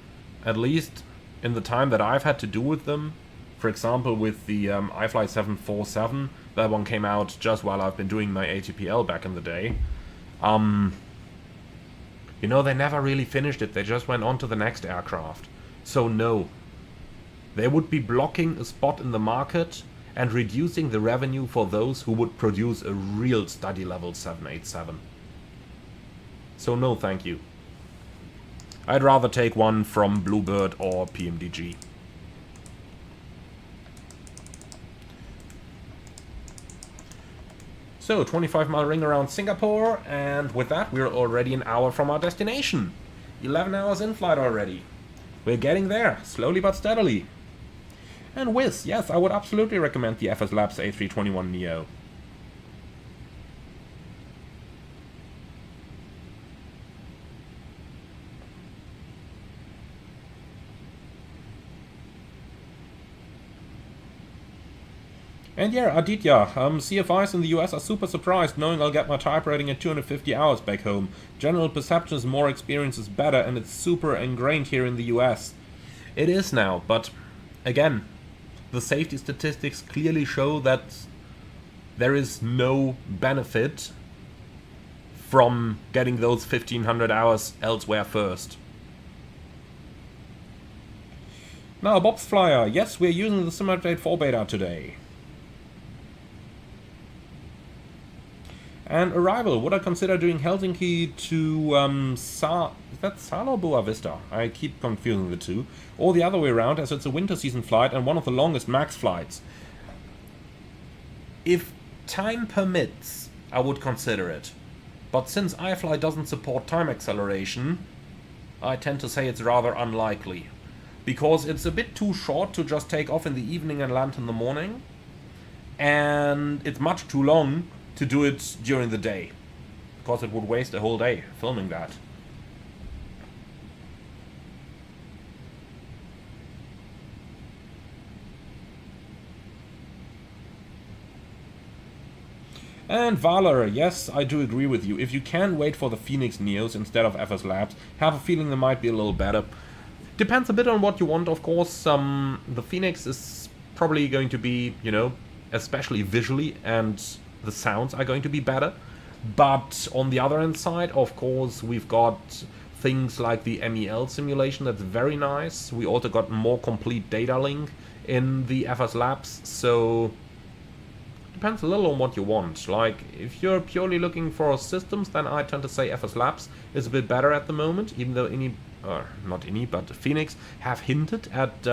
at least in the time that I've had to do with them, for example with the iFly 747, that one came out just while I've been doing my ATPL back in the day, you know, they never really finished it, they just went on to the next aircraft. So no. They would be blocking a spot in the market and reducing the revenue for those who would produce a real study level 787. So no thank you. I'd rather take one from Bluebird or PMDG. So, 25-mile ring around Singapore, and with that we're already an hour from our destination. 11 hours in flight already. We're getting there, slowly but steadily. And Wiz, yes, I would absolutely recommend the FS Labs A321neo. And yeah, Aditya, CFIs in the US are super surprised knowing I'll get my type rating at 250 hours back home. General perception is more experience is better, and it's super ingrained here in the US. It is now, but again, the safety statistics clearly show that there is no benefit from getting those 1500 hours elsewhere first. Now, Bob's Flyer. Yes, we're using the Simulate 4 beta today. And Arrival. Would I consider doing Helsinki to is that Salo or Boa Vista? I keep confusing the two. Or the other way around, as it's a winter season flight and one of the longest max flights. If time permits, I would consider it. But since iFly doesn't support time acceleration, I tend to say it's rather unlikely. Because it's a bit too short to just take off in the evening and land in the morning. And it's much too long to do it during the day. Because it would waste a whole day filming that. And Valor, yes, I do agree with you. If you can wait for the Phoenix Neos instead of FS Labs, have a feeling they might be a little better. Depends a bit on what you want, of course. The Phoenix is probably going to be, you know, especially visually, and the sounds are going to be better. But on the other hand side, of course, we've got things like the MEL simulation that's very nice. We also got more complete data link in the FS Labs, so depends a little on what you want. Like, if you're purely looking for systems, then I tend to say FS Labs is a bit better at the moment, even though but Phoenix have hinted at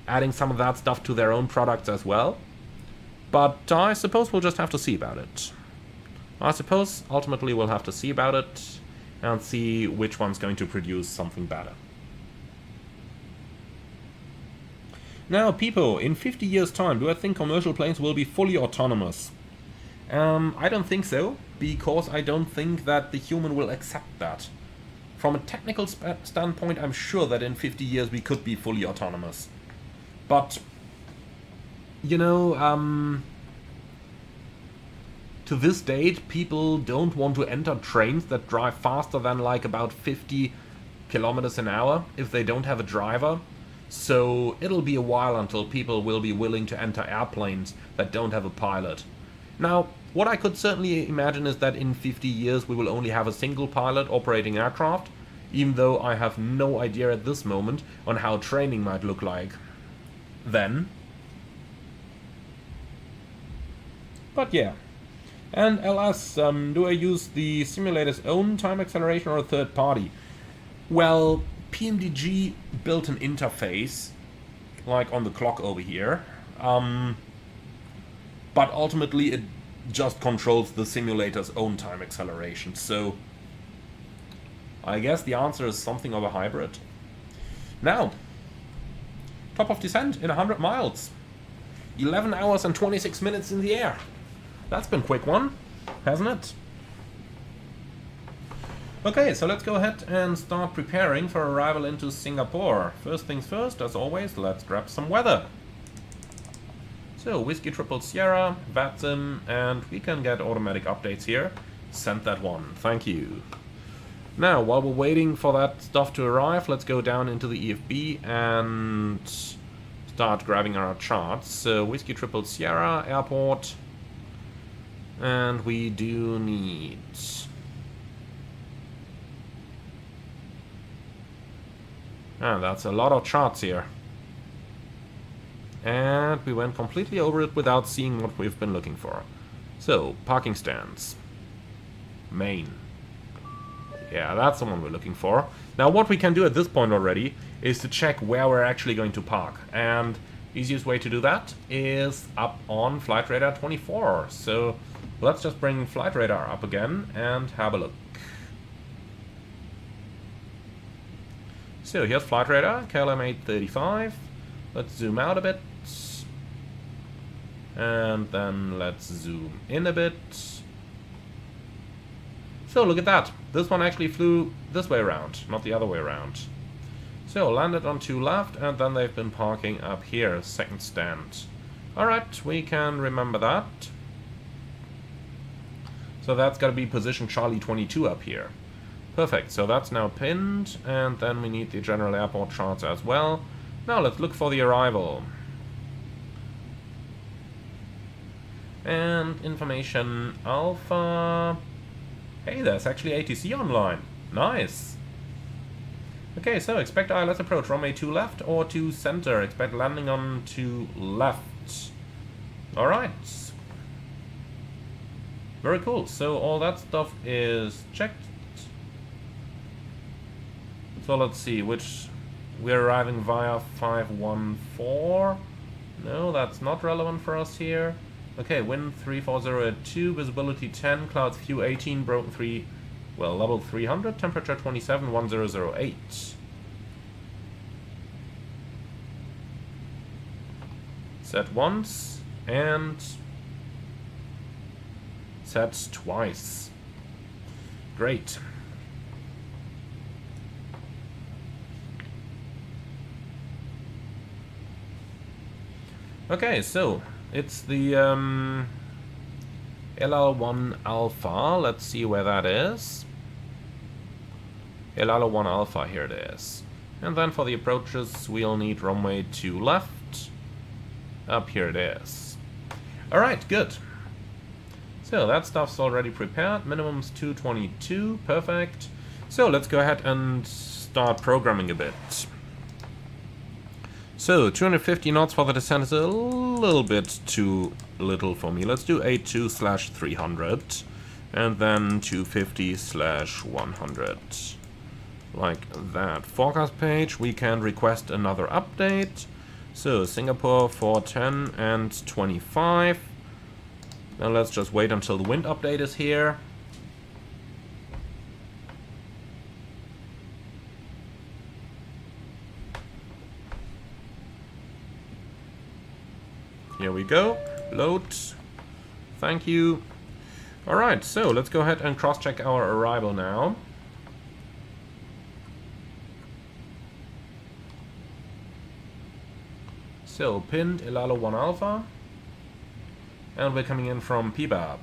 adding some of that stuff to their own products as well. But I suppose we'll just have to see about it. I suppose ultimately we'll have to see about it and see which one's going to produce something better. Now, Pipo, in 50 years' time, do I think commercial planes will be fully autonomous? I don't think so, because I don't think that the human will accept that. From a technical standpoint, I'm sure that in 50 years we could be fully autonomous. But, you know, to this date, people don't want to enter trains that drive faster than like about 50 kilometers an hour if they don't have a driver. So it'll be a while until people will be willing to enter airplanes that don't have a pilot. Now, what I could certainly imagine is that in 50 years we will only have a single pilot operating aircraft, even though I have no idea at this moment on how training might look like then. But yeah. And LS, do I use the simulator's own time acceleration or a third party? Well, PMDG built an interface, like on the clock over here, but ultimately it just controls the simulator's own time acceleration, so I guess the answer is something of a hybrid. Now, top of descent in 100 miles. 11 hours and 26 minutes in the air. That's been a quick one, hasn't it? Okay, so let's go ahead and start preparing for arrival into Singapore. First things first, as always, let's grab some weather. So, Whiskey Triple Sierra, VATSIM, and we can get automatic updates here. Send that one, thank you. Now, while we're waiting for that stuff to arrive, let's go down into the EFB and start grabbing our charts. So, Whiskey Triple Sierra, airport, and we do need... that's a lot of charts here. And we went completely over it without seeing what we've been looking for. So, parking stands. Main. Yeah, that's the one we're looking for. Now, what we can do at this point already is to check where we're actually going to park. And the easiest way to do that is up on Flight Radar 24. So, let's just bring Flight Radar up again and have a look. So here's Flight Radar, KLM 835. Let's zoom out a bit. And then let's zoom in a bit. So look at that. This one actually flew this way around, not the other way around. So landed on 2 left, and then they've been parking up here, second stand. Alright, we can remember that. So that's got to be position Charlie 22 up here. Perfect, so that's now pinned, and then we need the general airport charts as well. Now let's look for the arrival. And information Alpha. Hey, there's actually ATC online. Nice. Okay, so expect ILS approach runway 2 left or 2 center. Expect landing on 2 left. Alright. Very cool. So all that stuff is checked. So let's see which we're arriving via 514. No, that's not relevant for us here. Okay, wind 340 at 2, visibility 10, clouds few 18, broken 3, well, level 300, temperature 27, 1008. Set once and set twice. Great. Okay, so it's the LL1 Alpha. Let's see where that is. LL1 Alpha, here it is. And then for the approaches, we'll need runway 2 left. Up here it is. Alright, good. So that stuff's already prepared. Minimum's 222, perfect. So let's go ahead and start programming a bit. So 250 knots for the descent is a little bit too little for me. Let's do 82/300 and then 250/100. Like that. Forecast page, we can request another update. So Singapore for 10 and 25. Now let's just wait until the wind update is here. Here we go. Load. Thank you. Alright, so let's go ahead and cross-check our arrival now. So, pinned LL1 Alpha. And we're coming in from PBAP.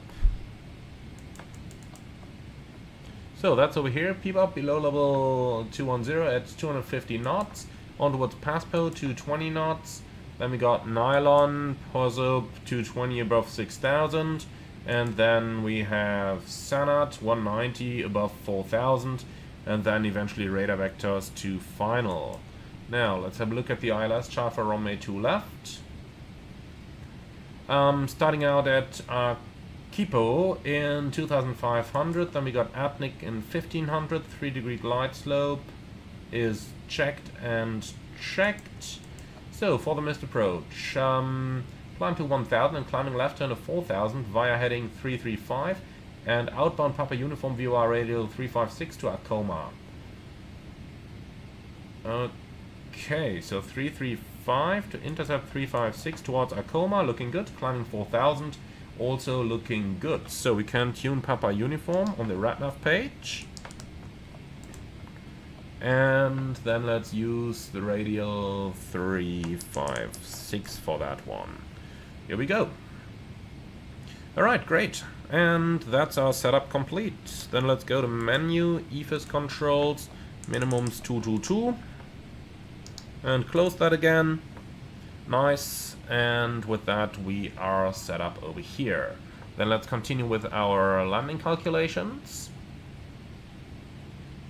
So that's over here. PBAP below level 210 at 250 knots. On towards Paspo, 220 knots. Then we got Nylon, Pozup, 220 above 6,000. And then we have Sanat, 190 above 4,000. And then eventually radar vectors to final. Now, let's have a look at the ILS chart for runway 2 left. Starting out at Kipo in 2,500. Then we got Atnik in 1,500. 3-degree glide slope is checked and checked. So, for the missed approach, climb to 1,000 and climbing left turn to 4,000 via heading 335 and outbound Papa Uniform VOR radial 356 to Acoma. Okay, so 335 to intercept 356 towards Acoma, looking good. Climbing 4,000, also looking good. So we can tune Papa Uniform on the RadNav page. And then let's use the radial 356 for that one. Here we go. Alright, great. And that's our setup complete. Then let's go to menu, EFIS controls, minimums 222. And close that again. Nice. And with that we are set up over here. Then let's continue with our landing calculations.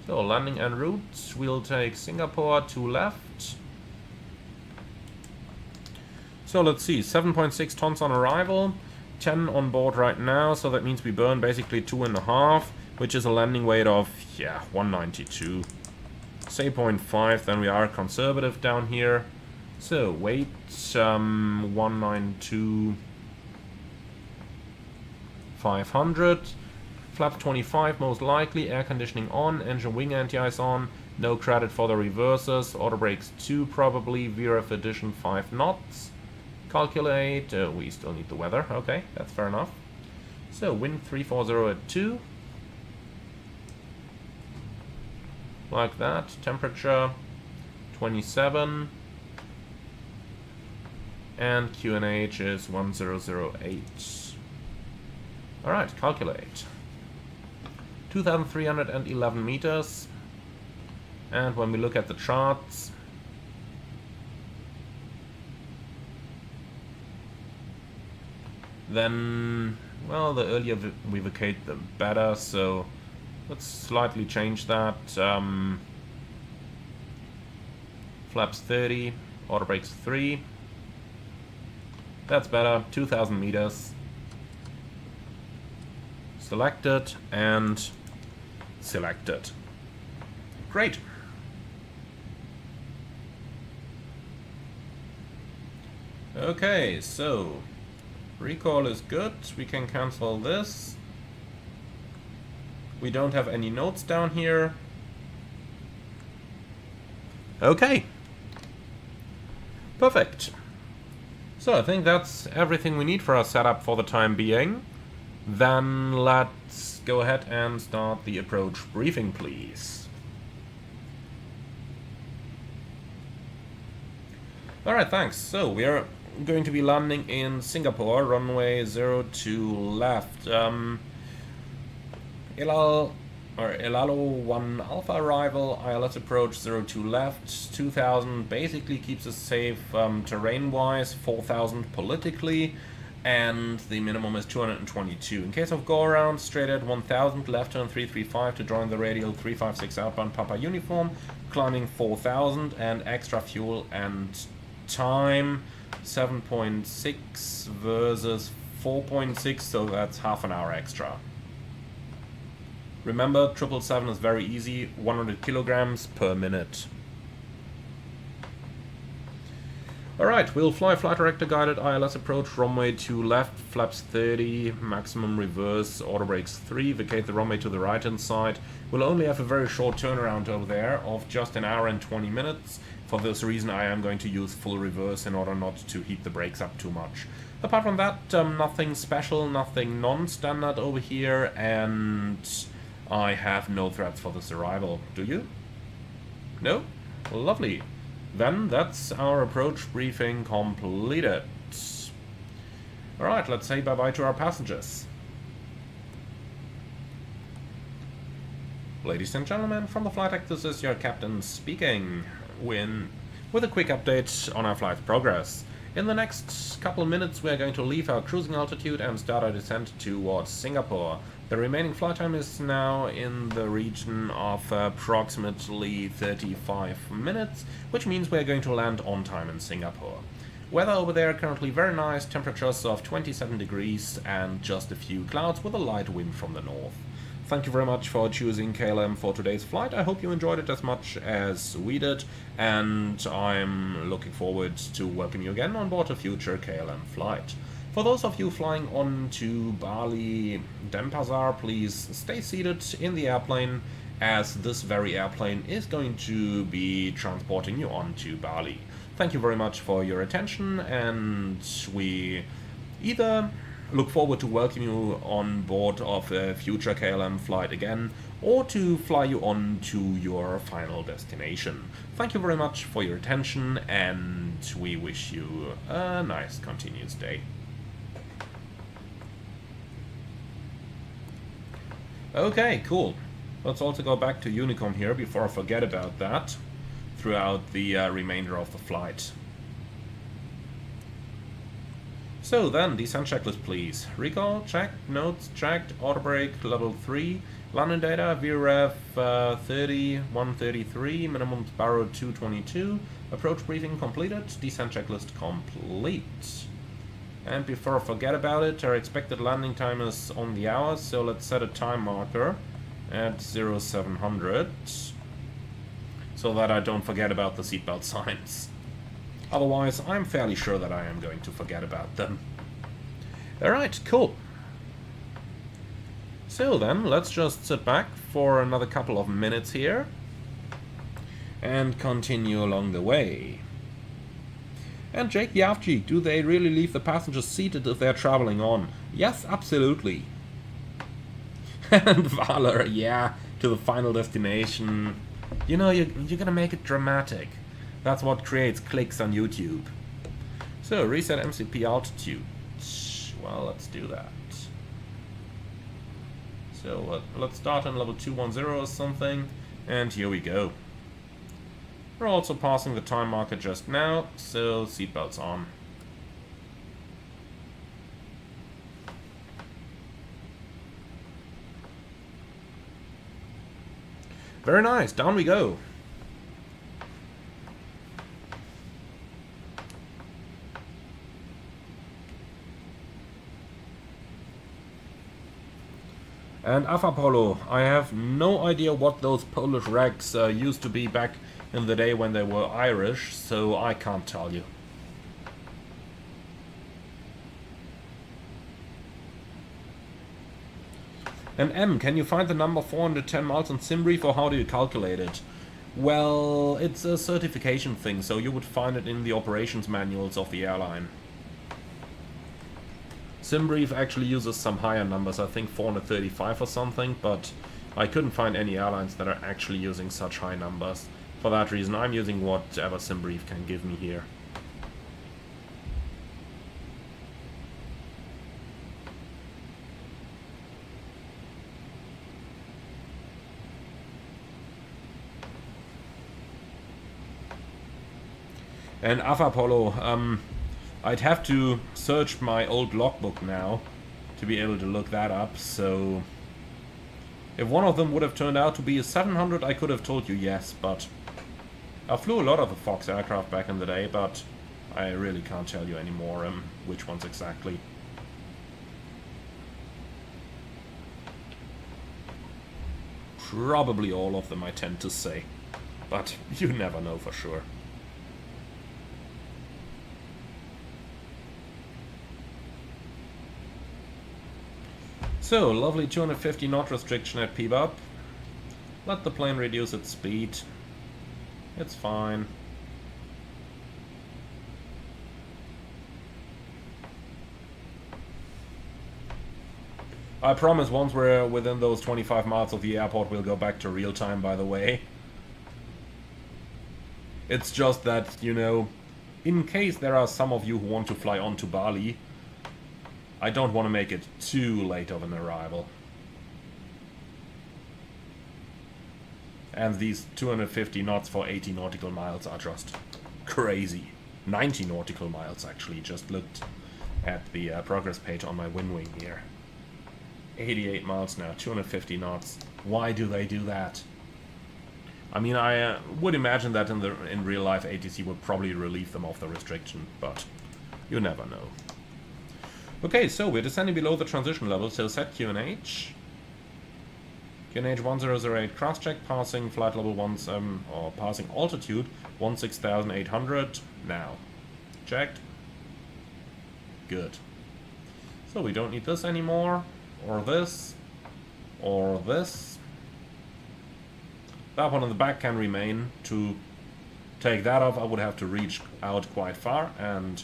So landing en route, we'll take Singapore to left. So let's see, 7.6 tons on arrival, 10 on board right now, so that means we burn basically 2.5, which is a landing weight of, yeah, 192. Say 0.5, then we are conservative down here. So weight, 192, 500. Flap 25 most likely, air conditioning on, engine wing anti-ice on, no credit for the reversers, auto brakes 2 probably, VRF addition 5 knots. Calculate, we still need the weather, okay, that's fair enough. So wind 340 at 2. Like that, temperature 27. And QNH is 1008. Alright, calculate. 2,311 meters. And when we look at the charts, then, well, the earlier we vacate, the better, so let's slightly change that. Flaps 30, auto brakes 3. That's better, 2,000 meters. Selected and selected. Great. Okay, so recall is good. We can cancel this. We don't have any notes down here. Okay. Perfect. So I think that's everything we need for our setup for the time being. Then let's go ahead and start the approach briefing, please. Alright, thanks. So we are going to be landing in Singapore, runway 02 left. Ilalo 1 Alpha arrival, ILS approach 02 left, 2000 basically keeps us safe terrain-wise, 4000 politically, and the minimum is 222. In case of go-around, straight at 1000, left turn 335 to join the radial 356 outbound Papa Uniform, climbing 4000, and extra fuel and time 7.6 versus 4.6, so that's half an hour extra. Remember, 777 is very easy, 100 kilograms per minute. Alright, we'll fly flight director guided ILS approach, runway 2 left, flaps 30, maximum reverse, auto brakes 3, vacate the runway to the right hand side. We'll only have a very short turnaround over there of just an hour and 20 minutes. For this reason I am going to use full reverse in order not to heat the brakes up too much. Apart from that, nothing special, nothing non-standard over here, and I have no threats for this arrival. Do you? No? Lovely. Then that's our approach briefing completed. Alright, let's say bye-bye to our passengers. Ladies and gentlemen, from the flight deck, this is your captain speaking with a quick update on our flight's progress. In the next couple minutes we are going to leave our cruising altitude and start our descent towards Singapore. The remaining flight time is now in the region of approximately 35 minutes, which means we are going to land on time in Singapore. Weather over there currently very nice, temperatures of 27 degrees and just a few clouds with a light wind from the north. Thank you very much for choosing KLM for today's flight. I hope you enjoyed it as much as we did, and I'm looking forward to welcome you again on board a future KLM flight. For those of you flying on to Bali, Denpasar, please stay seated in the airplane, as this very airplane is going to be transporting you on to Bali. Thank you very much for your attention, and we either look forward to welcoming you on board of a future KLM flight again, or to fly you on to your final destination. Thank you very much for your attention, and we wish you a nice continuous day. Okay, cool. Let's also go back to Honeycomb here before I forget about that throughout the remainder of the flight. So then, descent checklist please. Recall, checked, notes, checked, auto brake, level 3, landing data, VREF 30, 133, minimum barrow 222, approach briefing completed, descent checklist complete. And before I forget about it, our expected landing time is on the hour, so let's set a time marker at 0700, so that I don't forget about the seatbelt signs. Otherwise, I'm fairly sure that I am going to forget about them. Alright, cool. So then, let's just sit back for another couple of minutes here and continue along the way. And Jake the Afji, do they really leave the passengers seated if they're traveling on? Yes, absolutely. And Valor, yeah, to the final destination. You know, you're gonna make it dramatic. That's what creates clicks on YouTube. So, reset MCP altitude. Well, let's do that. So, let's start on level 210 or something. And here we go. We're also passing the time marker just now, so seatbelts on. Very nice, down we go. And Alpha Polo, I have no idea what those Polish rags used to be back in the day when they were Irish, so I can't tell you. And M, can you find the number 410 miles on SimBrief, or how do you calculate it? Well, it's a certification thing, so you would find it in the operations manuals of the airline. SimBrief actually uses some higher numbers, I think 435 or something, but I couldn't find any airlines that are actually using such high numbers. For that reason, I'm using whatever SimBrief can give me here. And Alpha Polo, I'd have to search my old logbook now to be able to look that up, so if one of them would have turned out to be a 700, I could have told you yes, but I flew a lot of the Fox aircraft back in the day, but I really can't tell you anymore which ones exactly. Probably all of them, I tend to say, but you never know for sure. So, lovely 250 knot restriction at PBUP. Let the plane reduce its speed. It's fine. I promise once we're within those 25 miles of the airport, we'll go back to real time, by the way. It's just that, you know, in case there are some of you who want to fly on to Bali, I don't want to make it too late of an arrival. And these 250 knots for 80 nautical miles are just crazy. 90 nautical miles, actually. Just looked at the progress page on my WinWing here. 88 miles now, 250 knots. Why do they do that? I mean, I would imagine that in real life ATC would probably relieve them of the restriction, but you never know. Okay, so we're descending below the transition level, so set QNH. QNH 1008 cross-check, passing flight level 1, or passing altitude 16,800. Now, checked. Good. So we don't need this anymore, or this, or this. That one in the back can remain. To take that off, I would have to reach out quite far, and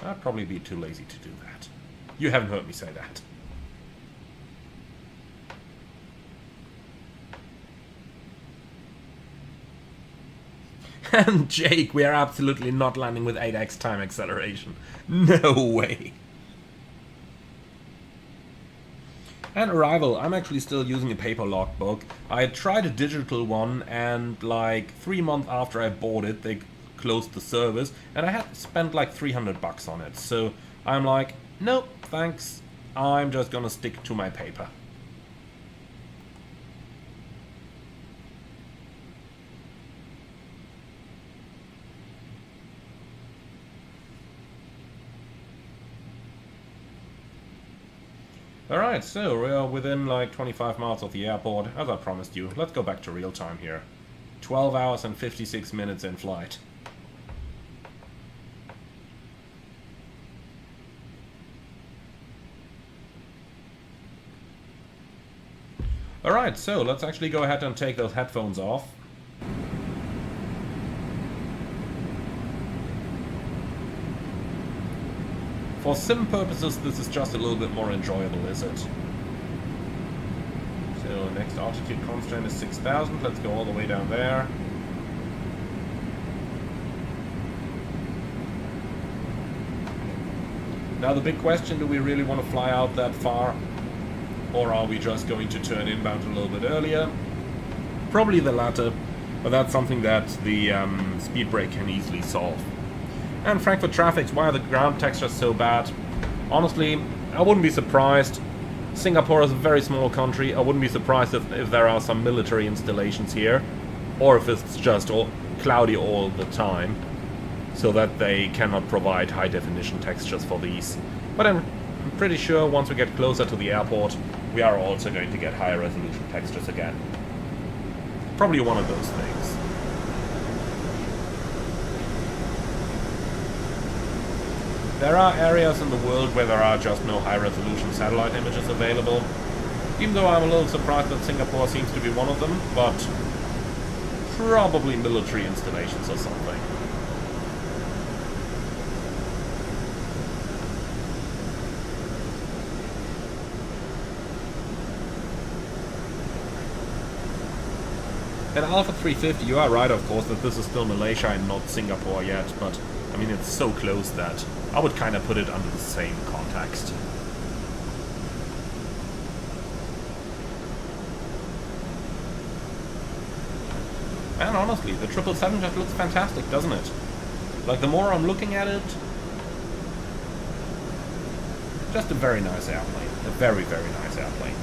I'd probably be too lazy to do that. You haven't heard me say that. And Jake, we are absolutely not landing with 8x time acceleration. No way. And arrival, I'm actually still using a paper logbook. I tried a digital one, and like 3 months after I bought it, they closed the service, and I had spent like 300 bucks on it. So I'm like, nope, thanks. I'm just gonna stick to my paper. Alright, so we are within like 25 miles of the airport, as I promised you. Let's go back to real time here. 12 hours and 56 minutes in flight. Alright, so let's actually go ahead and take those headphones off. For sim purposes, this is just a little bit more enjoyable, is it? So, next altitude constraint is 6,000. Let's go all the way down there. Now the big question, do we really want to fly out that far? Or are we just going to turn inbound a little bit earlier? Probably the latter, but that's something that the speed brake can easily solve. And Frankfurt traffic, why are the ground textures so bad? Honestly, I wouldn't be surprised Singapore is a very small country. I wouldn't be surprised if there are some military installations here, or if it's just all cloudy all the time, so that they cannot provide high definition textures for these. But I'm pretty sure once we get closer to the airport, we are also going to get higher resolution textures again. Probably one of those things. There are areas in the world where there are just no high-resolution satellite images available, even though I'm a little surprised that Singapore seems to be one of them, but probably military installations or something. And Alpha 350, you are right, of course, that this is still Malaysia and not Singapore yet, but I mean, it's so close that I would kind of put it under the same context. And honestly, the 777 just looks fantastic, doesn't it? Like, the more I'm looking at it, just a very nice airplane. A very, very nice airplane.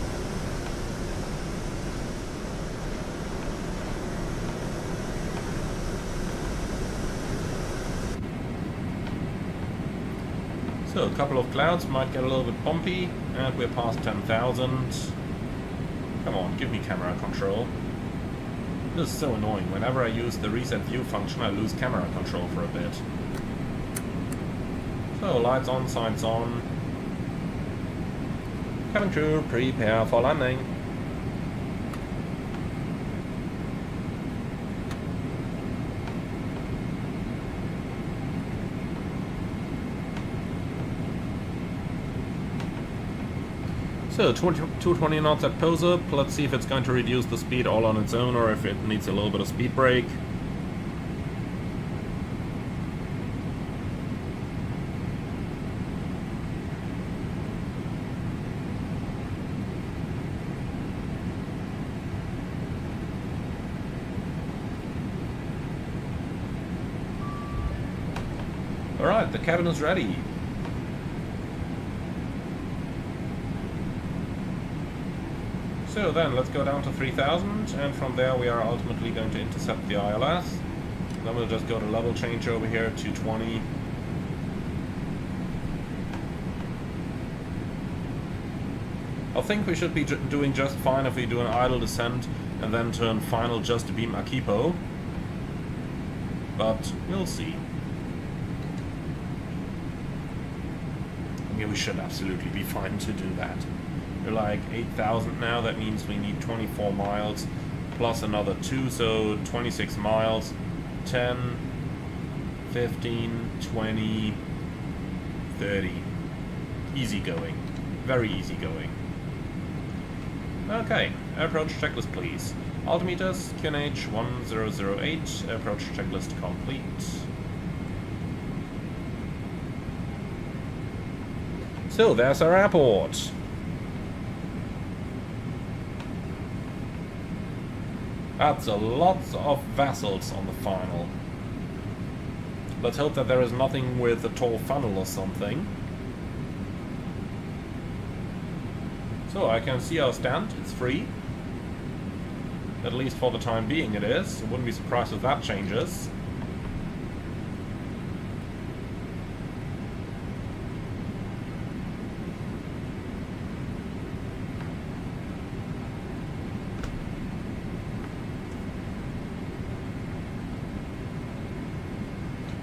So, a couple of clouds might get a little bit bumpy, and we're past 10,000. Come on, give me camera control. This is so annoying. Whenever I use the reset view function, I lose camera control for a bit. So, lights on, sights on. Cabin crew, prepare for landing. So, 220 knots at pose up. Let's see if it's going to reduce the speed all on its own or if it needs a little bit of speed brake. Alright, the cabin is ready. So then, let's go down to 3000, and from there we are ultimately going to intercept the ILS. Then we'll just go to level change over here, 220. I think we should be doing just fine if we do an idle descent and then turn final just to beam Akipo. But we'll see. I mean, we should absolutely be fine to do that. We're like 8,000 now, that means we need 24 miles plus another 2, so 26 miles, 10, 15, 20, 30. Easy going. Very easy going. Okay, approach checklist please. Altimeters, QNH 1008, approach checklist complete. So there's our airport. That's a lot of vessels on the final. Let's hope that there is nothing with a tall funnel or something. So I can see our stand, it's free. At least for the time being it is. I wouldn't be surprised if that changes.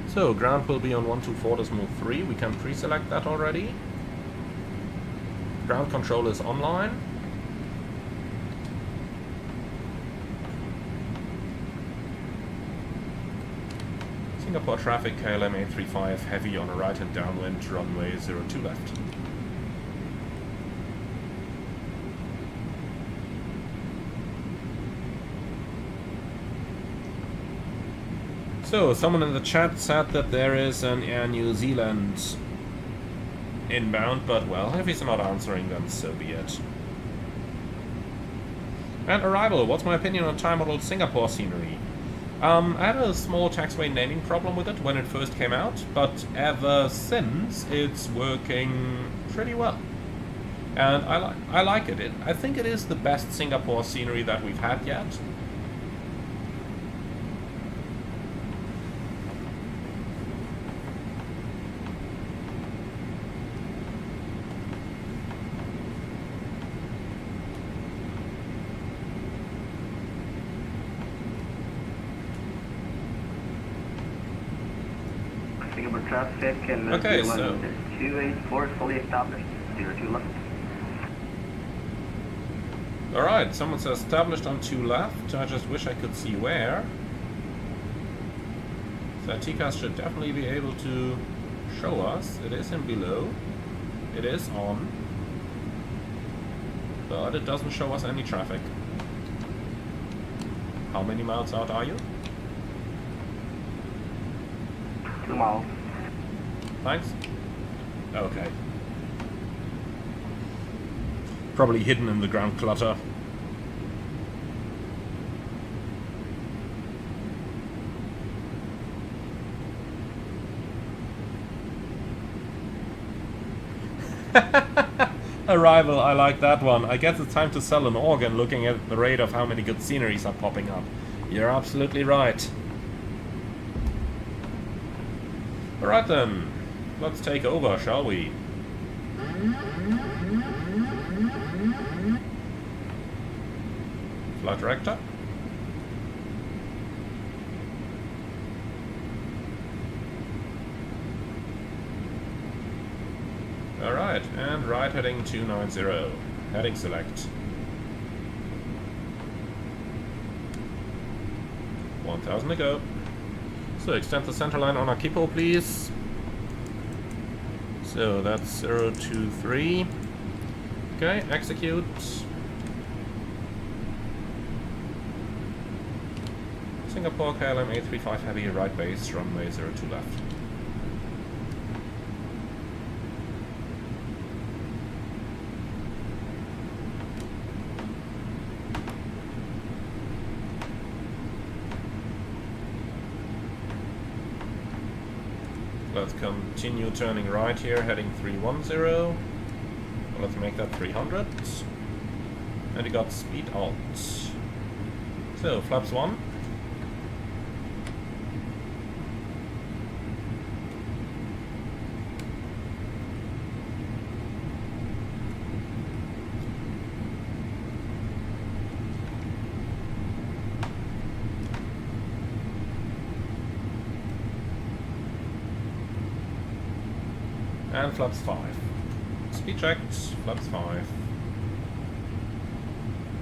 So, ground will be on 124.3, we can pre-select that already. Ground control is online. Singapore traffic, KLM 835, heavy on a right and downwind, runway 02 left. So, someone in the chat said that there is an Air New Zealand inbound, but well, if he's not answering, then so be it. And arrival, what's my opinion on time model Singapore scenery? I had a small taxiway naming problem with it when it first came out, but ever since, it's working pretty well. And I like it. I think it is the best Singapore scenery that we've had yet. Singapore traffic and okay, so 284 fully established. 02 left. alright, someone says established on 2 left. I just wish I could see where. So TCAS should definitely be able to show us. It is in below. It is on. But it doesn't show us any traffic. How many miles out are you? 2 miles. Thanks. Okay. Probably hidden in the ground clutter. Arrival, I like that one. I guess it's time to sell an organ looking at the rate of how many good sceneries are popping up. You're absolutely right. Alright then, let's take over, shall we? Flight director. Alright, and right heading 290. Heading select. 1000 to go. So extend the center line on Akipo, please. So that's 023. Okay, execute. Singapore KLM 835 heavy, right base, runway 02 left. Let's continue turning right here, heading 310. Well, let's make that 300. And you got speed out. So, flaps 1. And flaps 5. Speed checked, flaps 5.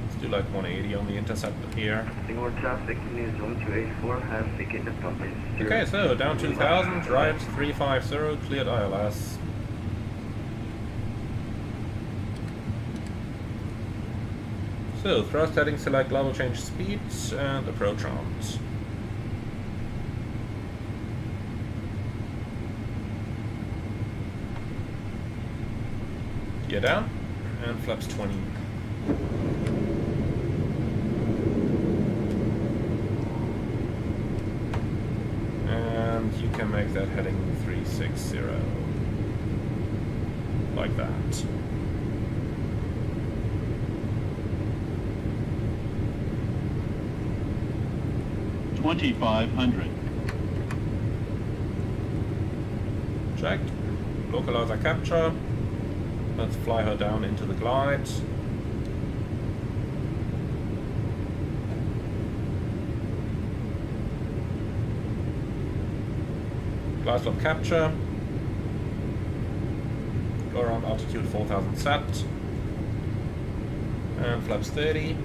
Let's do like 180 on the interceptor here. Singapore traffic news 1284 has vacated runway. Okay, so down 2000, right 350, cleared ILS. So, thrust heading select, level change speed, and approach round. Gear down, and flaps 20. And you can make that heading 360. Like that. $2,500. Check. Localizer capture. Let's fly her down into the glide. Glide slope capture. Go around altitude 4000 set. And flaps 30.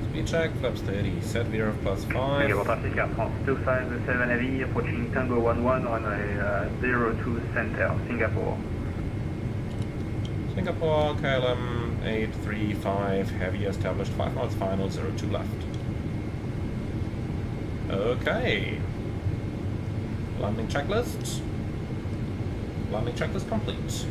Speed check, flaps 30. Set veer of +5. Singapore traffic Air France 257 heavy approaching Tango 11 on a 02 center, Singapore. Singapore, KLM 835, heavy established, 5 miles final, 02 left. Okay. Landing checklist. Landing checklist complete.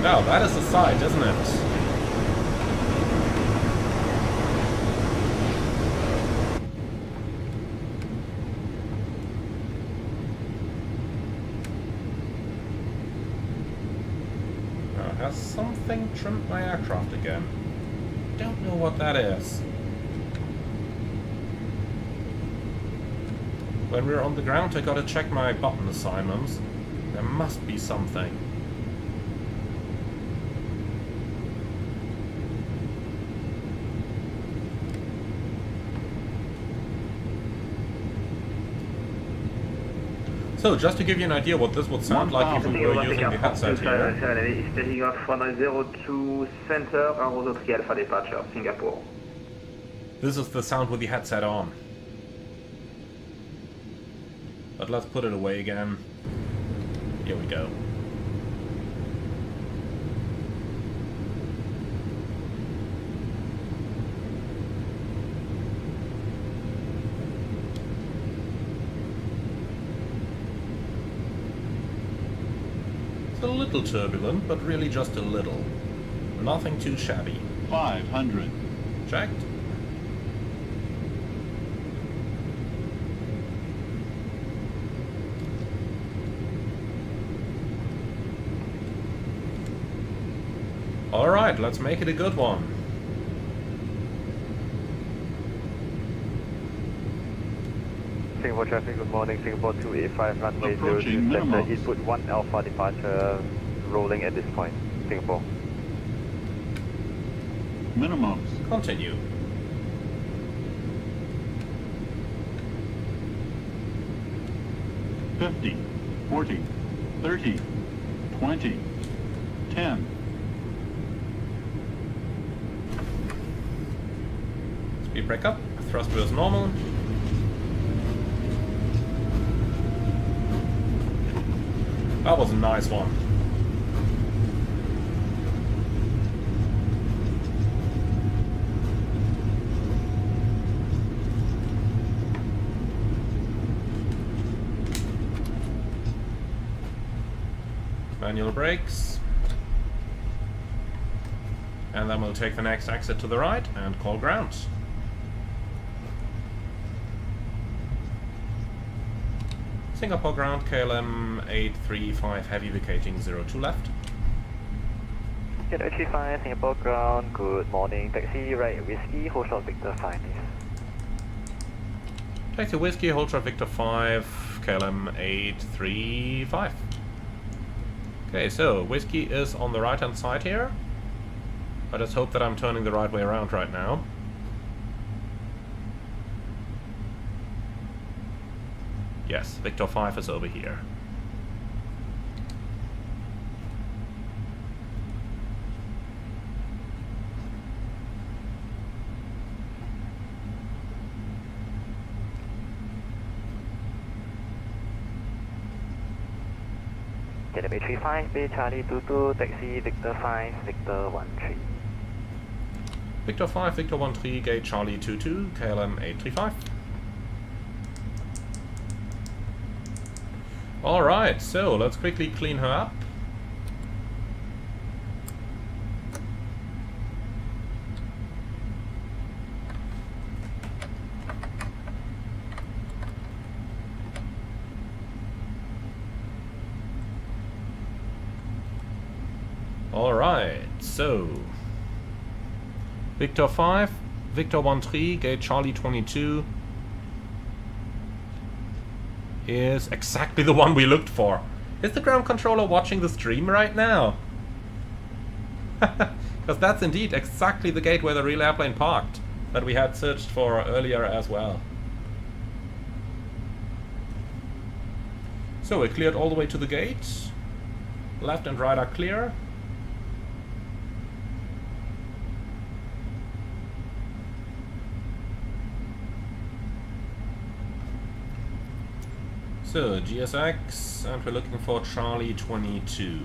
Now, that is the sight, isn't it? Now, has something trimmed my aircraft again? Don't know what that is. When we're on the ground, I gotta check my button assignments. There must be something. So, just to give you an idea what this would sound like if we were using the headset here. Taking off runway 02 center, Arrow 3 Alpha departure, Singapore. This is the sound with the headset on. But let's put it away again. Here we go. It's a little turbulent, but really just a little. Nothing too shabby. 500. Checked. Alright, let's make it a good one. Singapore traffic, good morning. Singapore 285, runway 02 Approaching center. minimums. Input 1 Alpha departure, rolling at this point. Singapore. Minimums. Continue. $50, $40, $30, $20, $10. Speed brake up. Thrust wheels normal. That was a nice one. Manual brakes. And then we'll take the next exit to the right and call ground. Singapore ground, KLM 835 heavy vacating 02 left. Get 835, Singapore ground, good morning. Taxi right, whiskey, hold short Victor 5. Taxi whiskey, hold short Victor 5, KLM 835. Okay, so whiskey is on the right hand side here. I just hope that I'm turning the right way around right now. Yes, Victor 5 is over here. KLM 835, Bay Charlie 22, taxi Victor 5, Victor 13. Victor 5, Victor 13, gate Charlie 22, KLM 835. Alright, so let's quickly clean her up. Alright, so Victor 5, Victor 13, gate Charlie 22 is exactly the one we looked for. Is the ground controller watching the stream right now? Because that's indeed exactly the gate where the real airplane parked that we had searched for earlier as well. So we're cleared all the way to the gate. Left and right are clear. So, GSX, and we're looking for Charlie 22.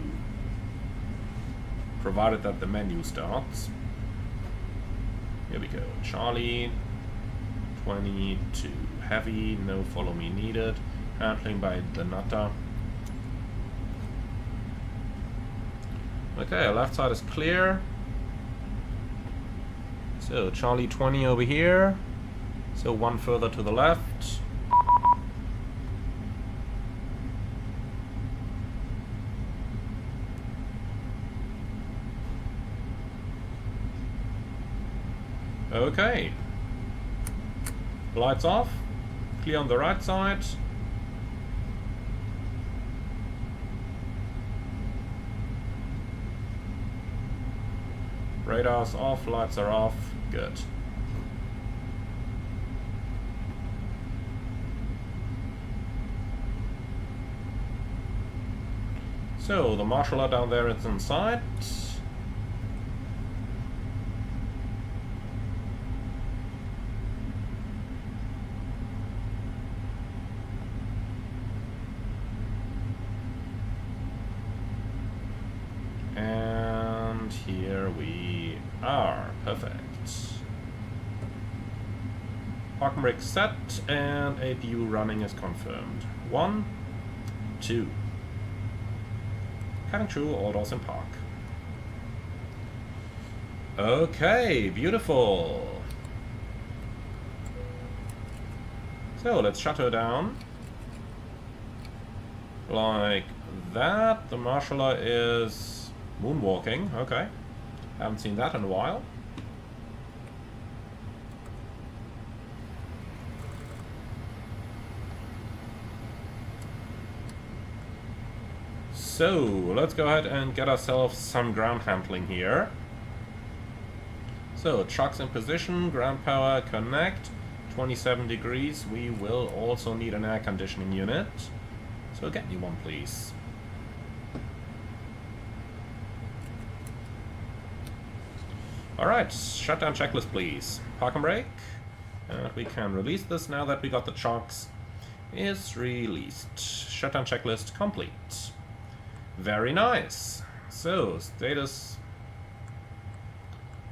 Provided that the menu starts. Here we go. Charlie 22. Heavy, no follow me needed. Handling by the Nutter. Okay, left side is clear. So Charlie 20 over here. So one further to the left. Okay. Lights off. Clear on the right side. Radar's off, lights are off. Good. So, the marshaller down there is inside. And here we are. Perfect. Parking brake set and APU running is confirmed. 1, 2. Cabin crew, all doors in park. Okay, beautiful. So let's shut her down. Like that. The marshaller is moonwalking. Okay. Haven't seen that in a while. So, let's go ahead and get ourselves some ground handling here. So, trucks in position, ground power connect, 27 degrees. We will also need an air conditioning unit. So get me one, please. Alright, shutdown checklist, please. Park and brake. And we can release this now that we got the chocks. Is released. Shutdown checklist complete. Very nice. So, status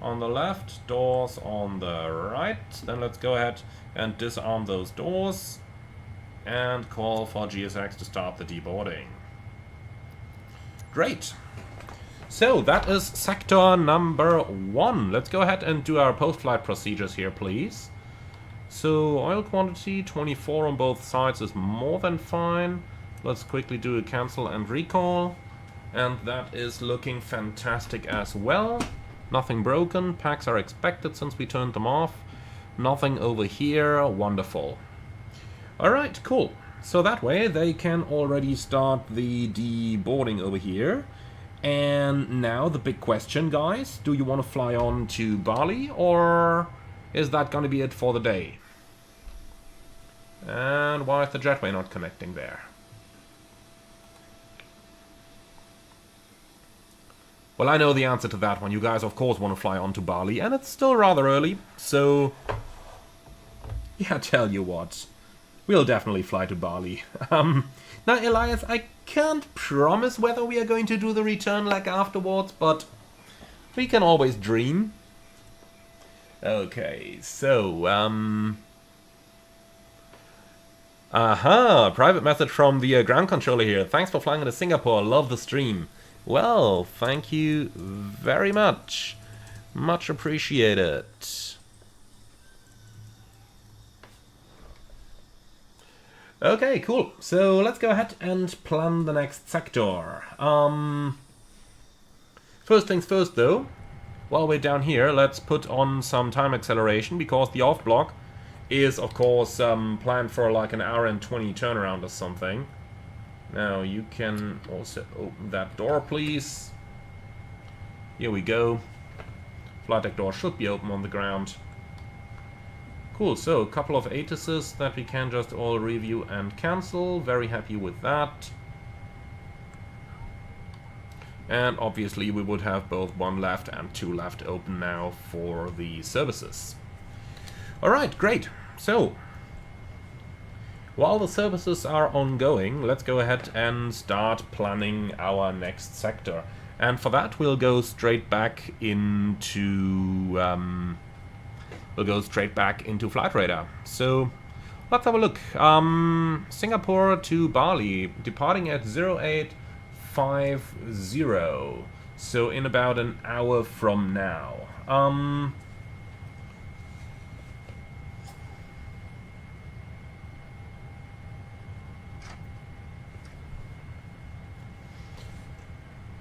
on the left, doors on the right. Then let's go ahead and disarm those doors and call for GSX to start the deboarding. Great. So, that is sector number 1. Let's go ahead and do our post-flight procedures here, please. So, oil quantity 24 on both sides is more than fine. Let's quickly do a cancel and recall. And that is looking fantastic as well. Nothing broken. Packs are expected since we turned them off. Nothing over here. Wonderful. Alright, cool. So that way they can already start the deboarding over here. And now the big question, guys. Do you want to fly on to Bali, or is that going to be it for the day? And why is the jetway not connecting there? Well, I know the answer to that one. You guys, of course, want to fly on to Bali, and it's still rather early, so... yeah, tell you what. We'll definitely fly to Bali. Now, Elias, I can't promise whether we are going to do the return leg afterwards, but we can always dream. Okay, so, aha, private message from the ground controller here. Thanks for flying into Singapore. Love the stream. Well, thank you very much. Much appreciated. Okay, cool. So let's go ahead and plan the next sector. First things first, though. While we're down here, let's put on some time acceleration, because the off block is, of course, planned for like an hour and 20 turnaround or something. Now, you can also open that door, please. Here we go. Flight deck door should be open on the ground. Cool, so a couple of ATISes that we can just all review and cancel. Very happy with that. And obviously we would have both 1 left and 2 left open now for the services. Alright, great. So, while the services are ongoing, let's go ahead and start planning our next sector. And for that we'll go straight back into Flight Radar. So let's have a look. Singapore to Bali, departing at 0850. So in about an hour from now.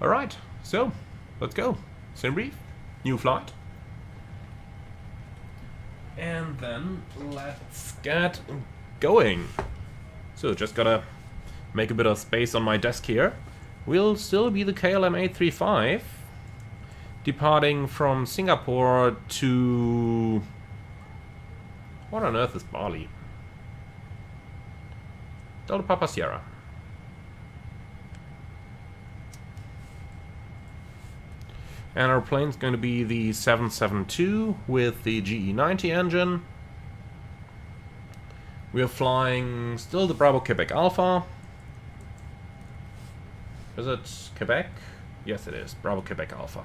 Alright, so let's go. Sim brief, new flight. And then let's get going. So just gotta make a bit of space on my desk here. We'll still be the KLM 835, departing from Singapore to... what on earth is Bali? Delta Papa Sierra. And our plane's going to be the 772 with the GE90 engine. We're flying still the Bravo Quebec Alpha. Is it Quebec? Yes, it is. Bravo Quebec Alpha.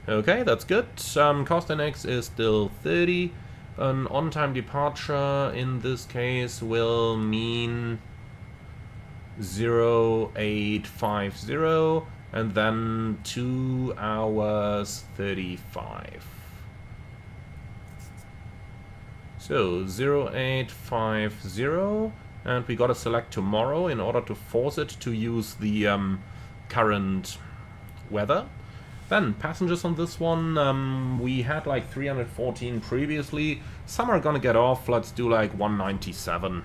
Okay, that's good. Cost index is still 30. An on-time departure in this case will mean 0850. And then 2 hours 35. So 0850, and we gotta select tomorrow in order to force it to use the current weather. Then passengers on this one, we had like 314 previously. Some are gonna get off. Let's do like 197,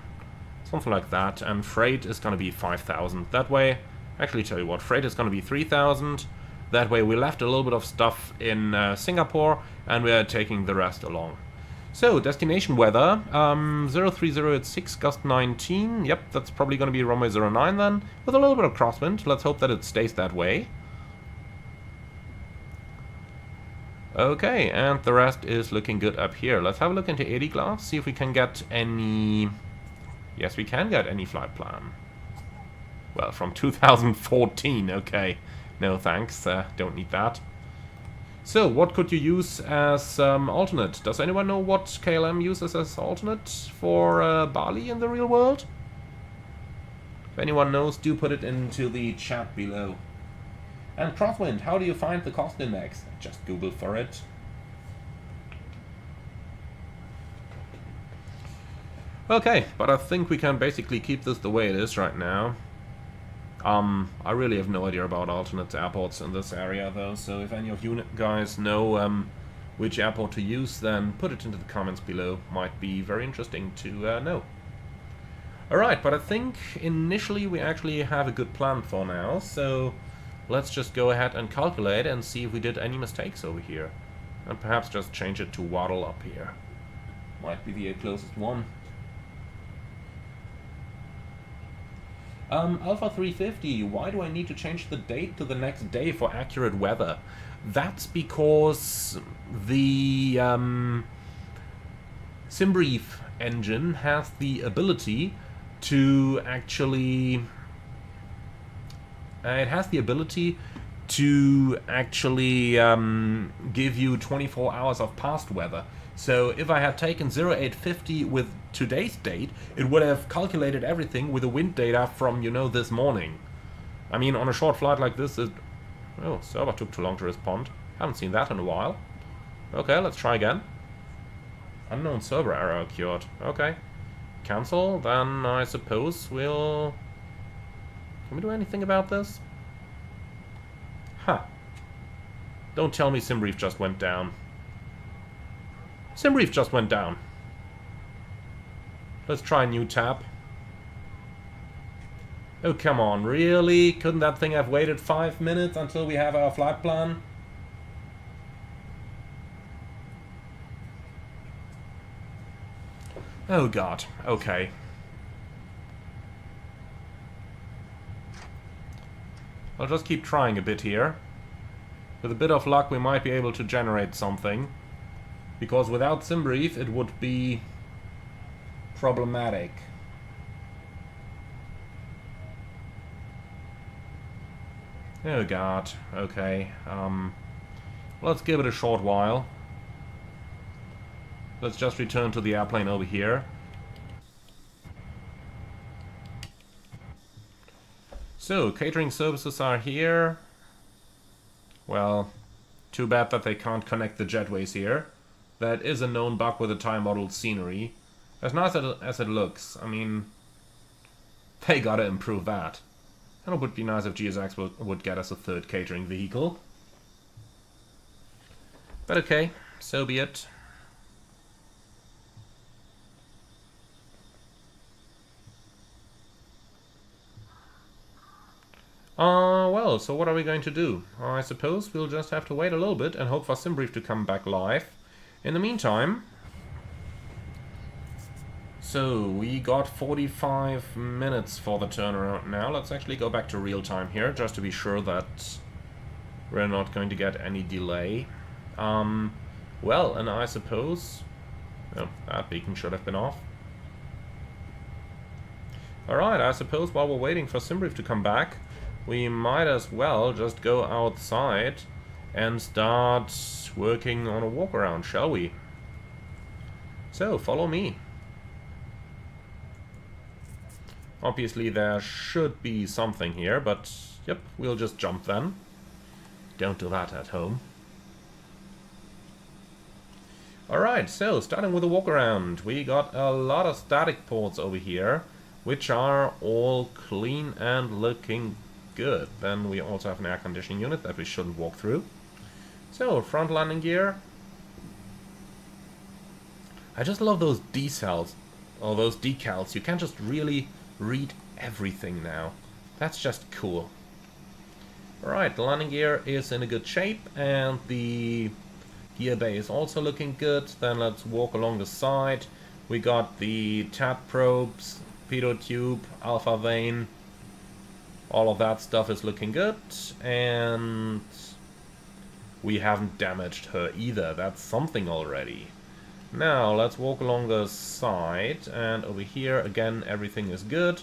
something like that. And freight is gonna be 5,000 that way. Actually, tell you what, freight is going to be 3,000. That way we left a little bit of stuff in Singapore, and we are taking the rest along. So, destination weather, 030 at 6, gust 19. Yep, that's probably going to be runway 09 then, with a little bit of crosswind. Let's hope that it stays that way. Okay, and the rest is looking good up here. Let's have a look into 80 glass, see if we can get any... Yes, we can get any flight plan. Well, from 2014, okay. No thanks, don't need that. So, what could you use as alternate? Does anyone know what KLM uses as alternate for Bali in the real world? If anyone knows, do put it into the chat below. And crosswind, how do you find the cost index? Just Google for it. Okay, but I think we can basically keep this the way it is right now. I really have no idea about alternate airports in this area though, so if any of you guys know which airport to use, then put it into the comments below. Might be very interesting to know. Alright, but I think initially we actually have a good plan for now, so let's just go ahead and calculate and see if we did any mistakes over here. And perhaps just change it to waddle up here. Might be the closest one. Alpha 350, why do I need to change the date to the next day for accurate weather? That's because the SimBrief engine has the ability to actually... give you 24 hours of past weather. So if I had taken 0850 with today's date, it would have calculated everything with the wind data from, you know, this morning. I mean, on a short flight like this, oh, server took too long to respond. Haven't seen that in a while. Okay, let's try again. Unknown server error occurred. Okay. Cancel, then I suppose we'll... Can we do anything about this? Huh. Don't tell me SimBrief just went down. SimBrief just went down. Let's try a new tab. Oh, come on, really? Couldn't that thing have waited 5 minutes until we have our flight plan? Oh god, okay. I'll just keep trying a bit here. With a bit of luck we might be able to generate something. Because without SimBrief it would be problematic. Oh god, okay. Let's give it a short while. Let's just return to the airplane over here. So, catering services are here. Well, too bad that they can't connect the jetways here. That is a known bug with the TIE model scenery. As nice as it looks, I mean, they gotta improve that. And it would be nice if GSX would get us a third catering vehicle. But okay, so be it. Well, so what are we going to do? I suppose we'll just have to wait a little bit and hope for SimBrief to come back live. In the meantime... So, we got 45 minutes for the turnaround now. Let's actually go back to real time here, just to be sure that we're not going to get any delay. Well, and I suppose... Oh, that beacon should have been off. Alright, I suppose while we're waiting for SimBrief to come back, we might as well just go outside and start working on a walk around, shall we? So, follow me. Obviously there should be something here, but yep, we'll just jump then. Don't do that at home. Alright, so starting with a walk around, we got a lot of static ports over here, which are all clean and looking good. Then we also have an air conditioning unit that we shouldn't walk through. So, front landing gear. I just love those decals, or those decals. You can just really read everything now. That's just cool. Alright, the landing gear is in a good shape, and the gear bay is also looking good. Then let's walk along the side. We got the TAT probes, pitot tube, alpha vane. All of that stuff is looking good, and we haven't damaged her either. That's something already. Now let's walk along the side, and over here again everything is good.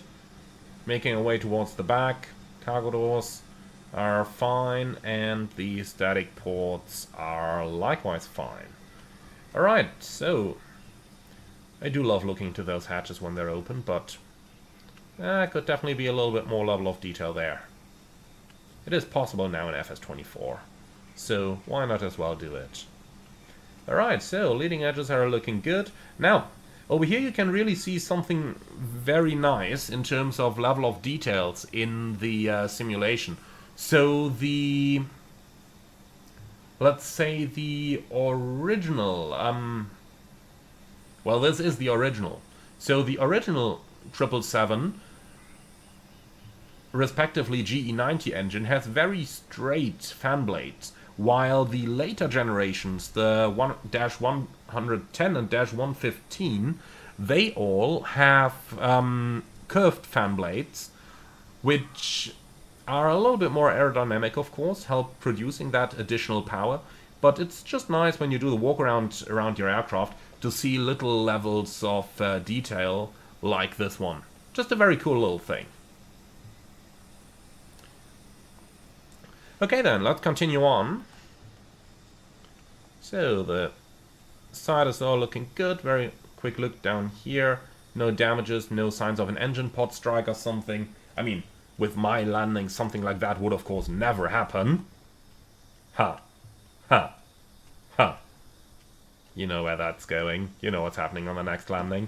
Making our way towards the back. Cargo doors are fine, and the static ports are likewise fine. Alright, so I do love looking into those hatches when they're open, but could definitely be a little bit more level of detail there. It is possible now in FS24, so why not as well do it? Alright, so leading edges are looking good. Now, over here you can really see something very nice in terms of level of details in the simulation. So the... let's say the original... well, this is the original. So the original 777, respectively GE90 engine, has very straight fan blades, while the later generations, the -110 and -115, they all have curved fan blades, which are a little bit more aerodynamic, of course, help producing that additional power, but it's just nice when you do the walk around your aircraft to see little levels of detail like this one. Just a very cool little thing. Okay then, let's continue on. So the side is all looking good. Very quick look down here. No damages, no signs of an engine pod strike or something. I mean, with my landing, something like that would of course never happen. Ha. Ha. Ha. You know where that's going. You know what's happening on the next landing.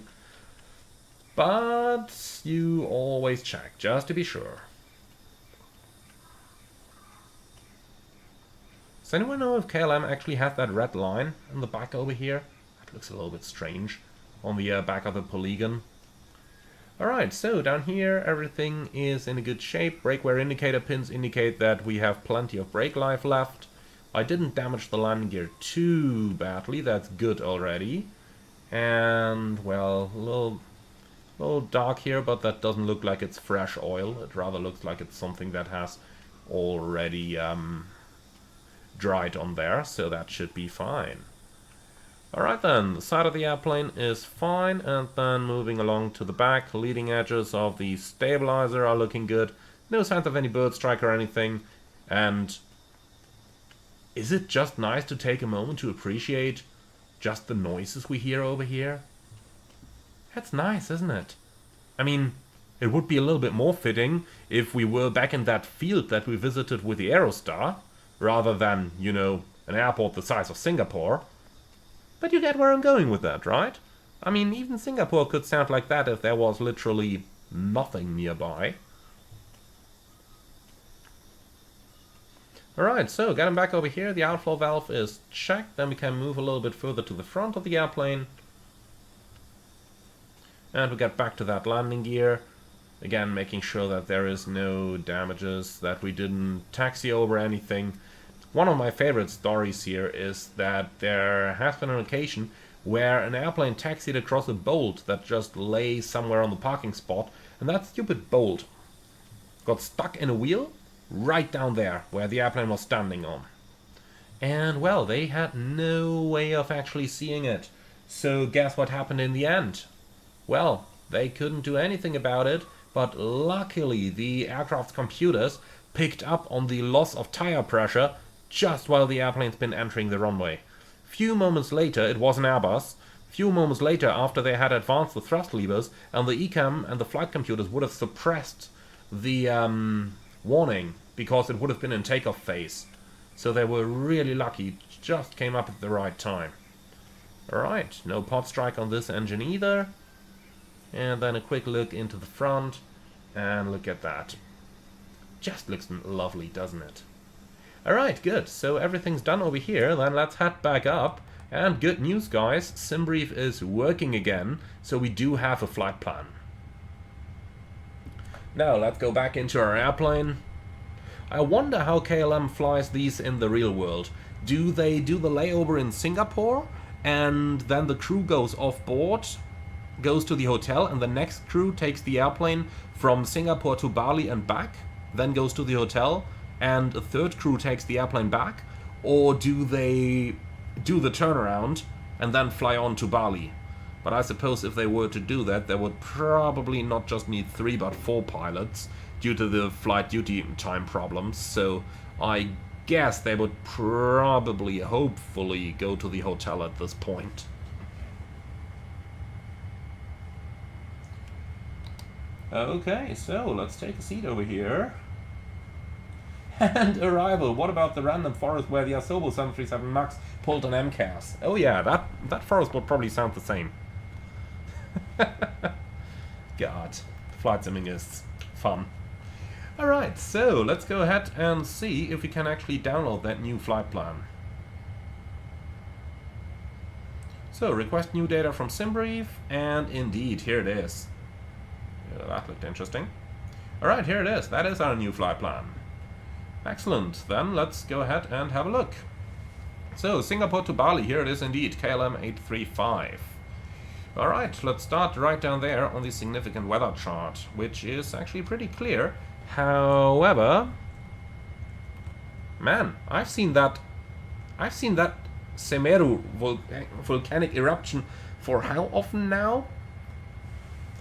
But you always check, just to be sure. Does anyone know if KLM actually has that red line in the back over here? That looks a little bit strange on the back of the polygon. Alright, so down here everything is in a good shape. Brake wear indicator pins indicate that we have plenty of brake life left. I didn't damage the landing gear too badly, that's good already. And, well, a little dark here, but that doesn't look like it's fresh oil. It rather looks like it's something that has already dried on there, so that should be fine. Alright then, the side of the airplane is fine, and then moving along to the back, leading edges of the stabilizer are looking good. No signs of any bird strike or anything, and is it just nice to take a moment to appreciate just the noises we hear over here? That's nice, isn't it? I mean, it would be a little bit more fitting if we were back in that field that we visited with the Aerostar, rather than, you know, an airport the size of Singapore. But you get where I'm going with that, right? I mean, even Singapore could sound like that if there was literally nothing nearby. Alright, so getting back over here, the outflow valve is checked. Then we can move a little bit further to the front of the airplane. And we get back to that landing gear. Again, making sure that there is no damages, that we didn't taxi over anything. One of my favorite stories here is that there has been an occasion where an airplane taxied across a bolt that just lay somewhere on the parking spot, and that stupid bolt got stuck in a wheel right down there where the airplane was standing on. And well, they had no way of actually seeing it. So guess what happened in the end? Well, they couldn't do anything about it, but luckily the aircraft's computers picked up on the loss of tire pressure just while the airplane's been entering the runway. Few moments later, it was an Airbus. Few moments later, after they had advanced the thrust levers, and the ECAM and the flight computers would have suppressed the warning because it would have been in takeoff phase. So they were really lucky, just came up at the right time. Alright, no pot strike on this engine either. And then a quick look into the front, and look at that. Just looks lovely, doesn't it? Alright, good. So everything's done over here, then let's head back up. And good news, guys, SimBrief is working again, so we do have a flight plan. Now, let's go back into our airplane. I wonder how KLM flies these in the real world. Do they do the layover in Singapore, and then the crew goes off board, goes to the hotel, and the next crew takes the airplane from Singapore to Bali and back, then goes to the hotel, and a third crew takes the airplane back? Or do they do the turnaround and then fly on to Bali? But I suppose if they were to do that, they would probably not just need 3 but 4 pilots due to the flight duty time problems, so I guess they would probably, hopefully, go to the hotel at this point. Okay, so let's take a seat over here. And arrival. What about the random forest where the Asobo 737 MAX pulled an MCAS? Oh yeah, that forest would probably sound the same. God, flight simming is fun. Alright, so let's go ahead and see if we can actually download that new flight plan. So, request new data from SimBrief, and indeed, here it is. Yeah, that looked interesting. Alright, here it is. That is our new flight plan. Excellent. Then let's go ahead and have a look. So, Singapore to Bali, here it is indeed, KLM 835. Alright, let's start right down there on the significant weather chart, which is actually pretty clear. However, man, I've seen that Semeru volcanic eruption for how often now?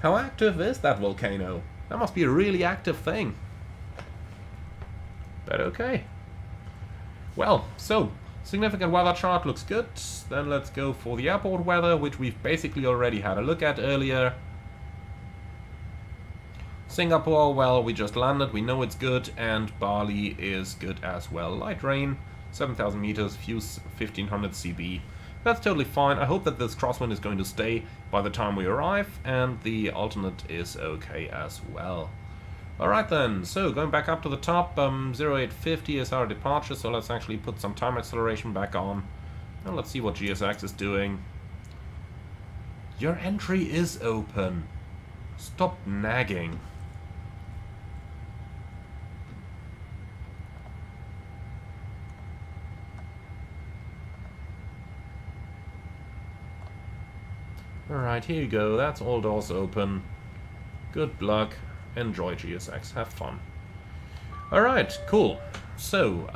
How active is that volcano? That must be a really active thing. But okay. Well, so, significant weather chart looks good. Then let's go for the airport weather, which we've basically already had a look at earlier. Singapore, well, we just landed, we know it's good, and Bali is good as well. Light rain, 7,000 meters, few 1500 CB. That's totally fine. I hope that this crosswind is going to stay by the time we arrive, and the alternate is okay as well. Alright then, so going back up to the top, 0850 is our departure, so let's actually put some time acceleration back on. And let's see what GSX is doing. Your entry is open. Stop nagging. Alright, here you go, that's all doors open. Good luck, enjoy GSX, have fun. Alright, cool. So,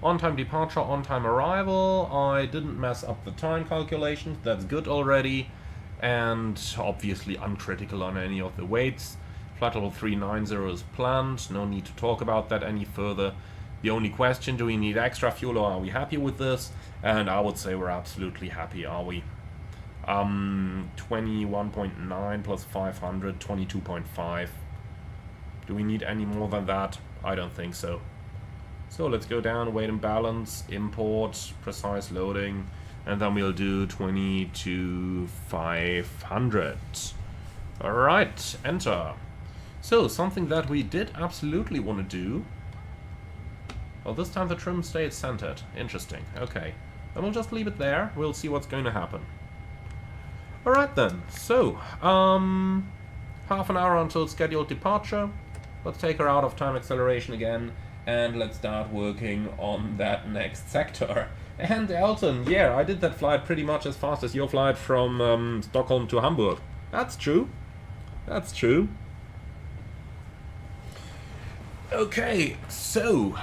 on-time departure, on-time arrival. I didn't mess up the time calculations, that's good already. And obviously uncritical on any of the weights. Flight level 390 is planned, no need to talk about that any further. The only question, do we need extra fuel or are we happy with this? And I would say we're absolutely happy, are we? 21.9 plus 500, 22.5. Do we need any more than that? I don't think so. So let's go down, weight and balance, import, precise loading, and then we'll do 22,500. Alright, enter. So, something that we did absolutely want to do. Well, this time the trim stayed centered. Interesting. Okay. Then we'll just leave it there. We'll see what's going to happen. Alright then. So, half an hour until scheduled departure. Let's take her out of time acceleration again. And let's start working on that next sector. And Elton, yeah, I did that flight pretty much as fast as your flight from Stockholm to Hamburg. That's true. That's true. Okay, so,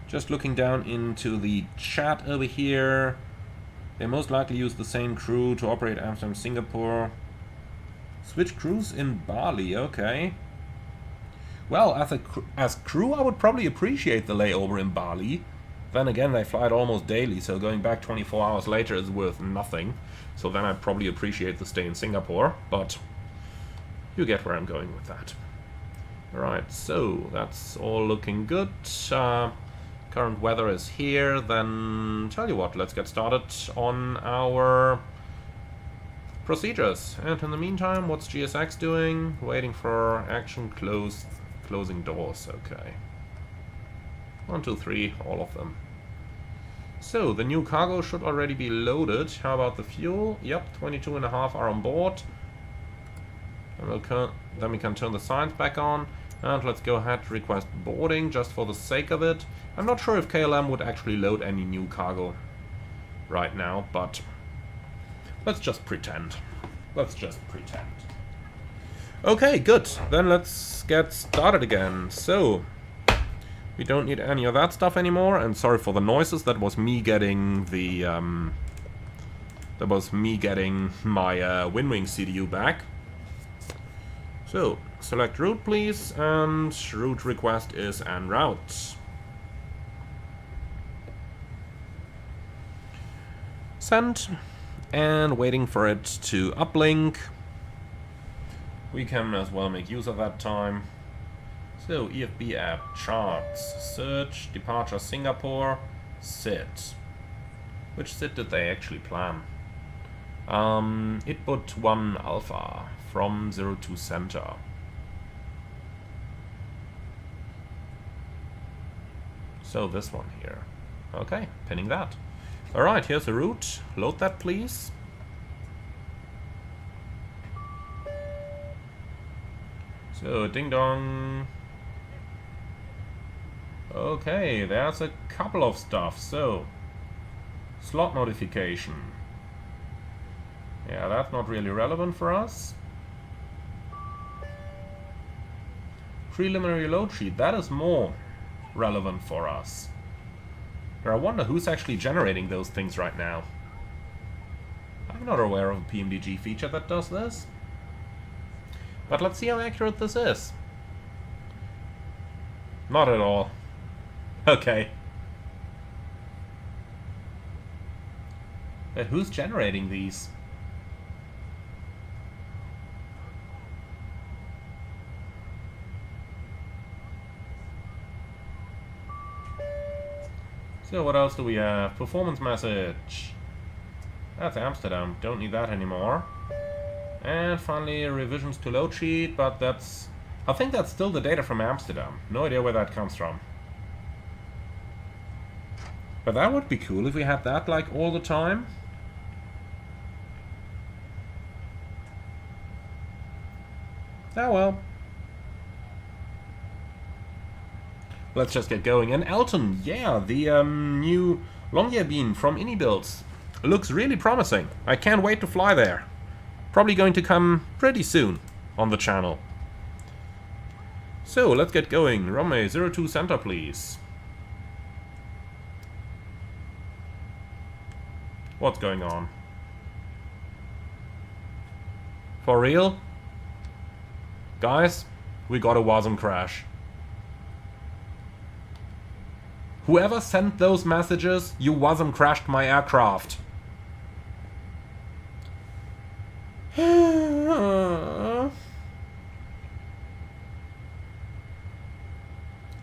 just looking down into the chat over here. They most likely use the same crew to operate Amsterdam, Singapore. Switch crews in Bali, okay. Well, as crew, I would probably appreciate the layover in Bali. Then again, they fly it almost daily, so going back 24 hours later is worth nothing. So then I'd probably appreciate the stay in Singapore, but you get where I'm going with that. Alright, so that's all looking good. Current weather is here, then tell you what, let's get started on our procedures. And in the meantime, what's GSX doing? Waiting for action, closing doors, okay. 1, 2, 3, all of them. So, the new cargo should already be loaded. How about the fuel? Yep, 22.5 are on board. And then we can turn the signs back on. And let's go ahead and request boarding, just for the sake of it. I'm not sure if KLM would actually load any new cargo right now, but let's just pretend. Let's just pretend. Okay, good. Then let's get started again. So, we don't need any of that stuff anymore, and sorry for the noises. That was me getting the my WinWing CDU back. So select route, please, and route request is en route. Send, and waiting for it to uplink. We can as well make use of that time. So, EFB app, charts, search, departure Singapore, SIT. Which SIT did they actually plan? Itbut 1 Alpha from 02 center. So this one here. Okay, pinning that. Alright, here's the route. Load that, please. So, ding dong. Okay, there's a couple of stuff. So, slot notification. Yeah, that's not really relevant for us. Preliminary load sheet, that is more relevant for us. I wonder who's actually generating those things right now. I'm not aware of a PMDG feature that does this. But let's see how accurate this is. Not at all. Okay. But who's generating these? So what else do we have? Performance message. That's Amsterdam. Don't need that anymore. And finally revisions to load sheet, but that's... I think that's still the data from Amsterdam. No idea where that comes from. But that would be cool if we had that like all the time. Oh well. Let's just get going. And Elton, yeah, the new Longyear beam from Builds looks really promising. I can't wait to fly there. Probably going to come pretty soon on the channel. So, let's get going. Runway 02 center, please. What's going on? For real? Guys, we got a WASM crash. Whoever sent those messages, you WASM crashed my aircraft.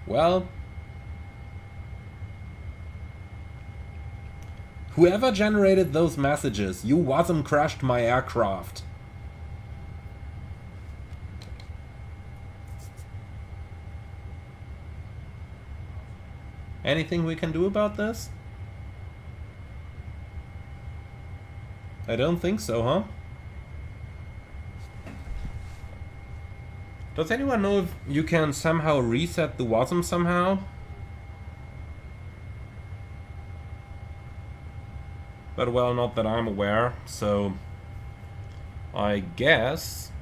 Well, whoever generated those messages, you wasm crashed my aircraft. Anything we can do about this? I don't think so, huh? Does anyone know if you can somehow reset the WASM somehow? But well, not that I'm aware, so I guess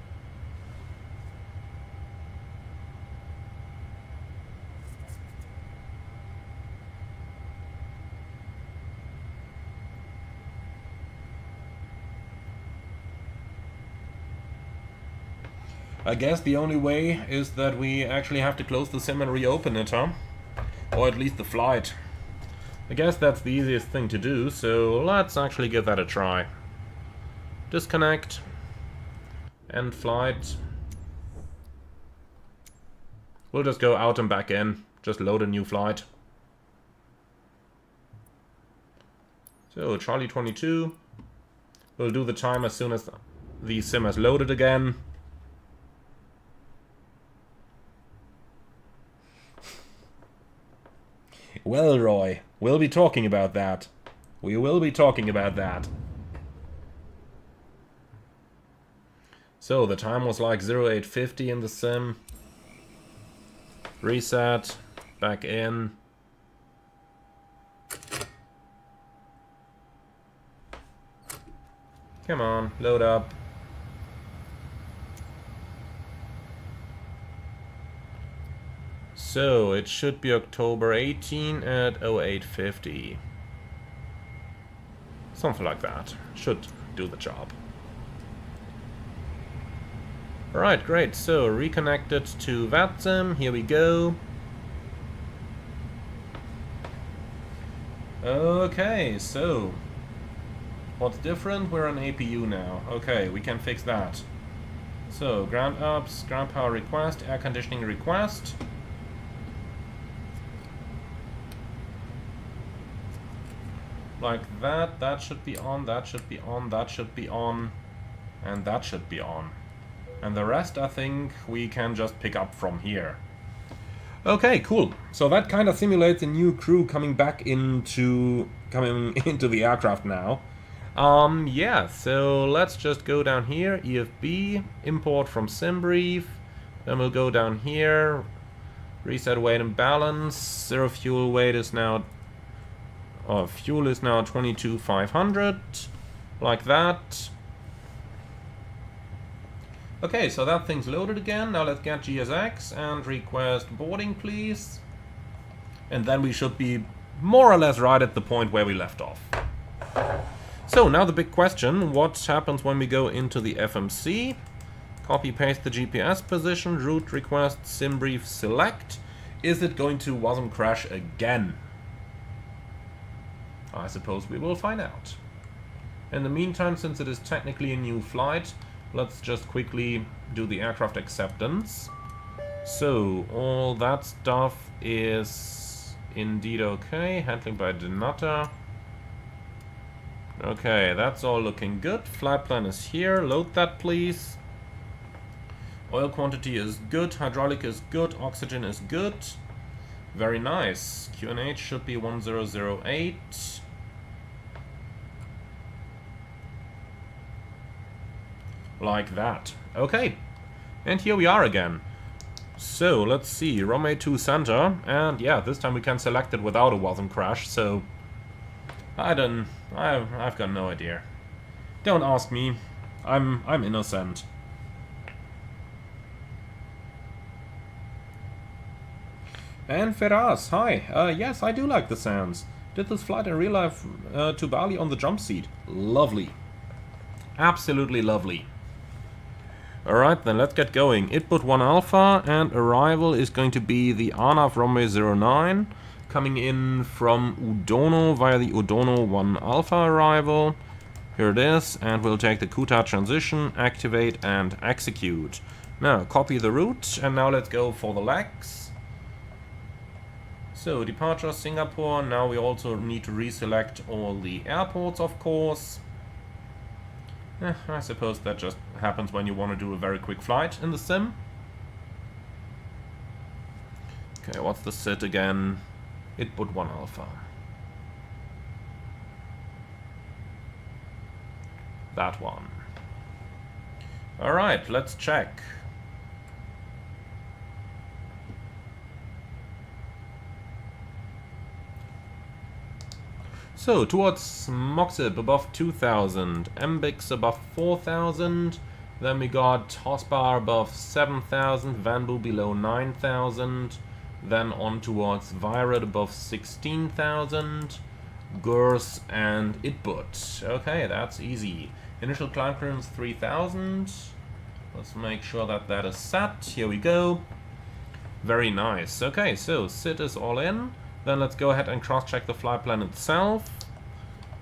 the only way is that we actually have to close the sim and reopen it, huh? Or at least the flight. I guess that's the easiest thing to do, so let's actually give that a try. Disconnect. End flight. We'll just go out and back in. Just load a new flight. So, Charlie 22. We'll do the time as soon as the sim has loaded again. Well, Roy, we'll be talking about that. We will be talking about that. So, the time was like 0850 in the sim. Reset. Back in. Come on, load up. So, it should be October 18 at 0850. Something like that. Should do the job. Alright, great. So, reconnected to VATSIM. Here we go. Okay, so what's different? We're on APU now. Okay, we can fix that. So, ground ups, ground power request, air conditioning request. Like that, that should be on, that should be on, that should be on, and that should be on. And the rest, I think, we can just pick up from here. Okay, cool. So that kind of simulates a new crew coming into the aircraft now. Yeah, so let's just go down here, EFB, import from SimBrief. Then we'll go down here, reset weight and balance. Zero fuel weight is now... fuel is now 22,500, like that. Okay, so that thing's loaded again. Now let's get GSX and request boarding, please. And then we should be more or less right at the point where we left off. So now the big question, what happens when we go into the FMC? Copy paste the GPS position, route request, SimBrief select. Is it going to WASM crash again? I suppose we will find out. In the meantime, since it is technically a new flight, let's just quickly do the aircraft acceptance. So, all that stuff is indeed okay. Handling by Donata. Okay, that's all looking good. Flight plan is here. Load that, please. Oil quantity is good. Hydraulic is good. Oxygen is good. Very nice. QNH should be 1008. Like that. Okay. And here we are again. So, let's see. Runway 2 center. And yeah, this time we can select it without a WASM crash, so... I've got no idea. Don't ask me. I'm innocent. And Ferraz, hi. Yes, I do like the sounds. Did this flight in real life to Bali on the jump seat. Lovely. Absolutely lovely. Alright, then let's get going. Input 1 Alpha, and arrival is going to be the ANAV runway 09, coming in from Udono via the Udono 1 Alpha arrival. Here it is, and we'll take the Kuta transition, activate and execute. Now, copy the route, and now let's go for the legs. So, departure Singapore. Now we also need to reselect all the airports, of course. I suppose that just happens when you want to do a very quick flight in the sim. Okay, what's the SID again? Itbut 1 Alpha. That one. Alright, let's check. So, towards Moxib above 2000, Mbix above 4000, then we got Hosbar above 7000, Vanbu below 9000, then on towards Virat above 16,000, Gurs and Itbut. Okay, that's easy. Initial climb clearance 3000. Let's make sure that that is set. Here we go. Very nice. Okay, so SID is all in. Then let's go ahead and cross-check the flight plan itself,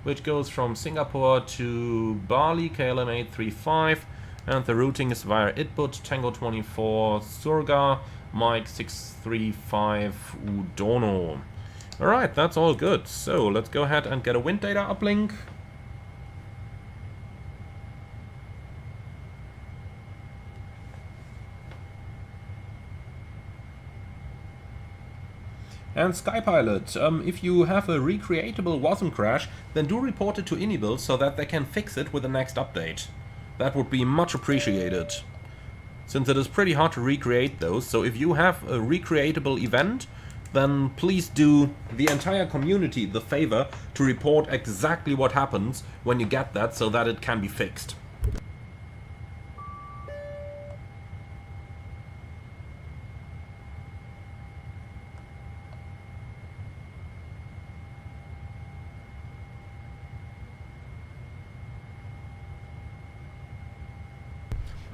which goes from Singapore to Bali, KLM 835, and the routing is via Itbut, Tango 24, Surga, Mike 635, Udono. Alright, that's all good. So let's go ahead and get a wind data uplink. And Skypilot, if you have a recreatable WASM crash, then do report it to Inibuild so that they can fix it with the next update. That would be much appreciated, since it is pretty hard to recreate those. So if you have a recreatable event, then please do the entire community the favor to report exactly what happens when you get that so that it can be fixed.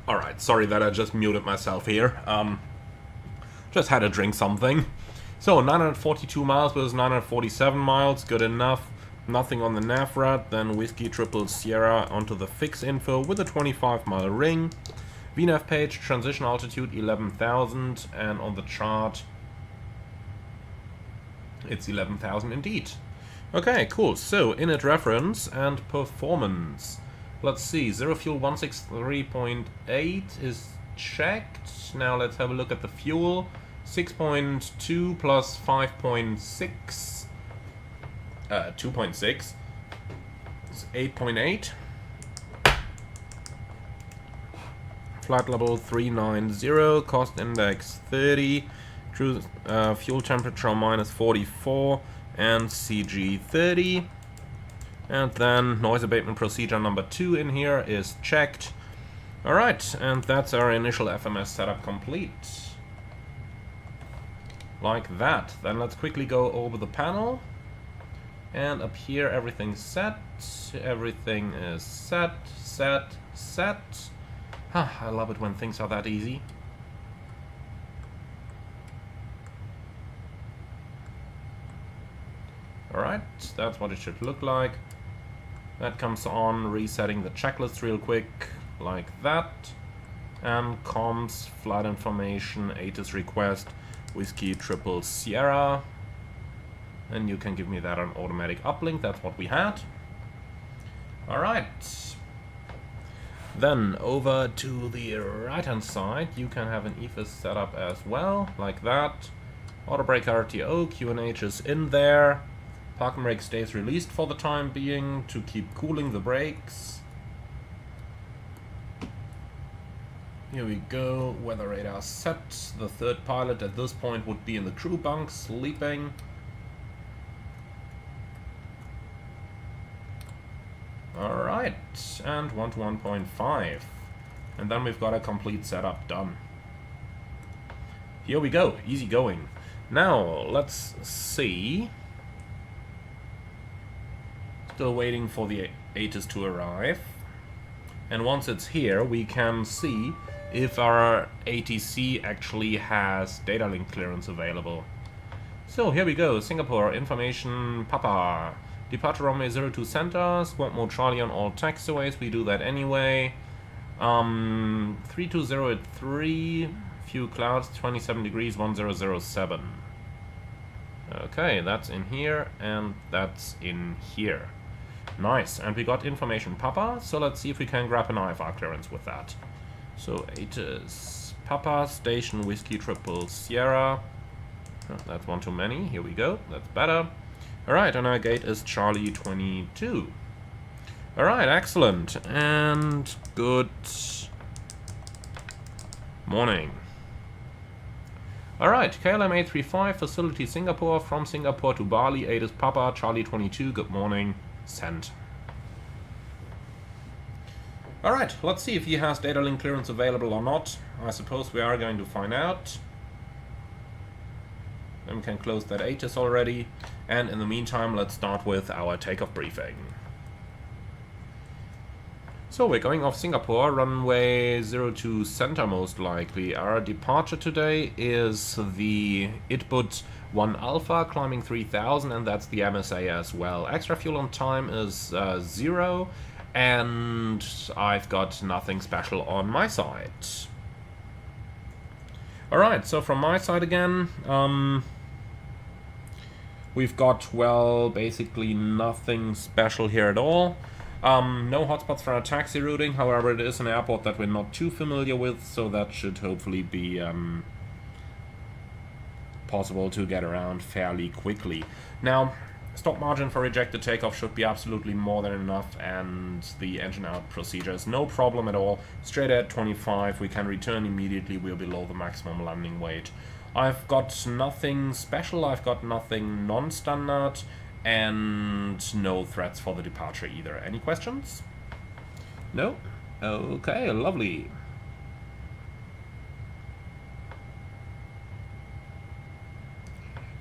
Alright, sorry that I just muted myself here. Just had to drink something. So, 942 miles versus 947 miles, good enough. Nothing on the NAVRAD, then Whiskey Triple Sierra onto the fix info with a 25-mile ring. VNAV page, transition altitude 11,000, and on the chart, it's 11,000 indeed. Okay, cool. So, init reference and performance. Let's see, 0 fuel 163.8 is checked. Now let's have a look at the fuel. 6.2 plus 5.6, 2.6 is 8.8. Flight level 390, cost index 30, cruise, fuel temperature minus 44, and CG 30. And then noise abatement procedure number 2 in here is checked. Alright, and that's our initial FMS setup complete. Like that. Then let's quickly go over the panel. And up here everything's set. Everything is set, set, set. I love it when things are that easy. Alright, that's what it should look like. That comes on, resetting the checklist real quick, like that. And comms, flight information, ATIS request, Whiskey Triple Sierra. And you can give me that on automatic uplink, that's what we had. Alright. Then over to the right hand side, you can have an EFIS setup as well, like that. Auto brake RTO, QNH is in there. Park and brake stays released for the time being to keep cooling the brakes. Here we go, weather radar set. The third pilot at this point would be in the crew bunk, sleeping. Alright, and 1 to 1.5. And then we've got a complete setup done. Here we go, easy going. Now, let's see. Still waiting for the ATIS to arrive. And once it's here, we can see if our ATC actually has data link clearance available. So here we go, Singapore, information, Papa. Departure runway 02 center, squad mode Charlie on all taxiways, we do that anyway. 320 at 3, few clouds, 27 degrees, 1007. Okay, that's in here, and that's in here. Nice, and we got information Papa, so let's see if we can grab an IFR clearance with that. So ATIS Papa, Station Whiskey Triple Sierra. Oh, that's one too many, here we go, that's better. Alright, and our gate is Charlie 22. Alright, excellent, and good morning. Alright, KLM 835, facility Singapore, from Singapore to Bali, ATIS Papa, Charlie 22, good morning, send. Alright, let's see if he has data link clearance available or not. I suppose we are going to find out. Then we can close that ATIS already, and in the meantime let's start with our takeoff briefing. So we're going off Singapore, runway 02 center most likely. Our departure today is the ITBUT 1 Alpha climbing 3000, and that's the MSA as well. Extra fuel on time is 0, and I've got nothing special on my side. Alright, so from my side again, we've got, well, basically nothing special here at all. No hotspots for our taxi routing, however it is an airport that we're not too familiar with, so that should hopefully be possible to get around fairly quickly. Now, stop margin for rejected takeoff should be absolutely more than enough, and the engine out procedure is no problem at all. Straight at 25, we can return immediately, we're below the maximum landing weight. I've got nothing special, I've got nothing non-standard, and no threats for the departure either. Any questions? No? Okay, lovely.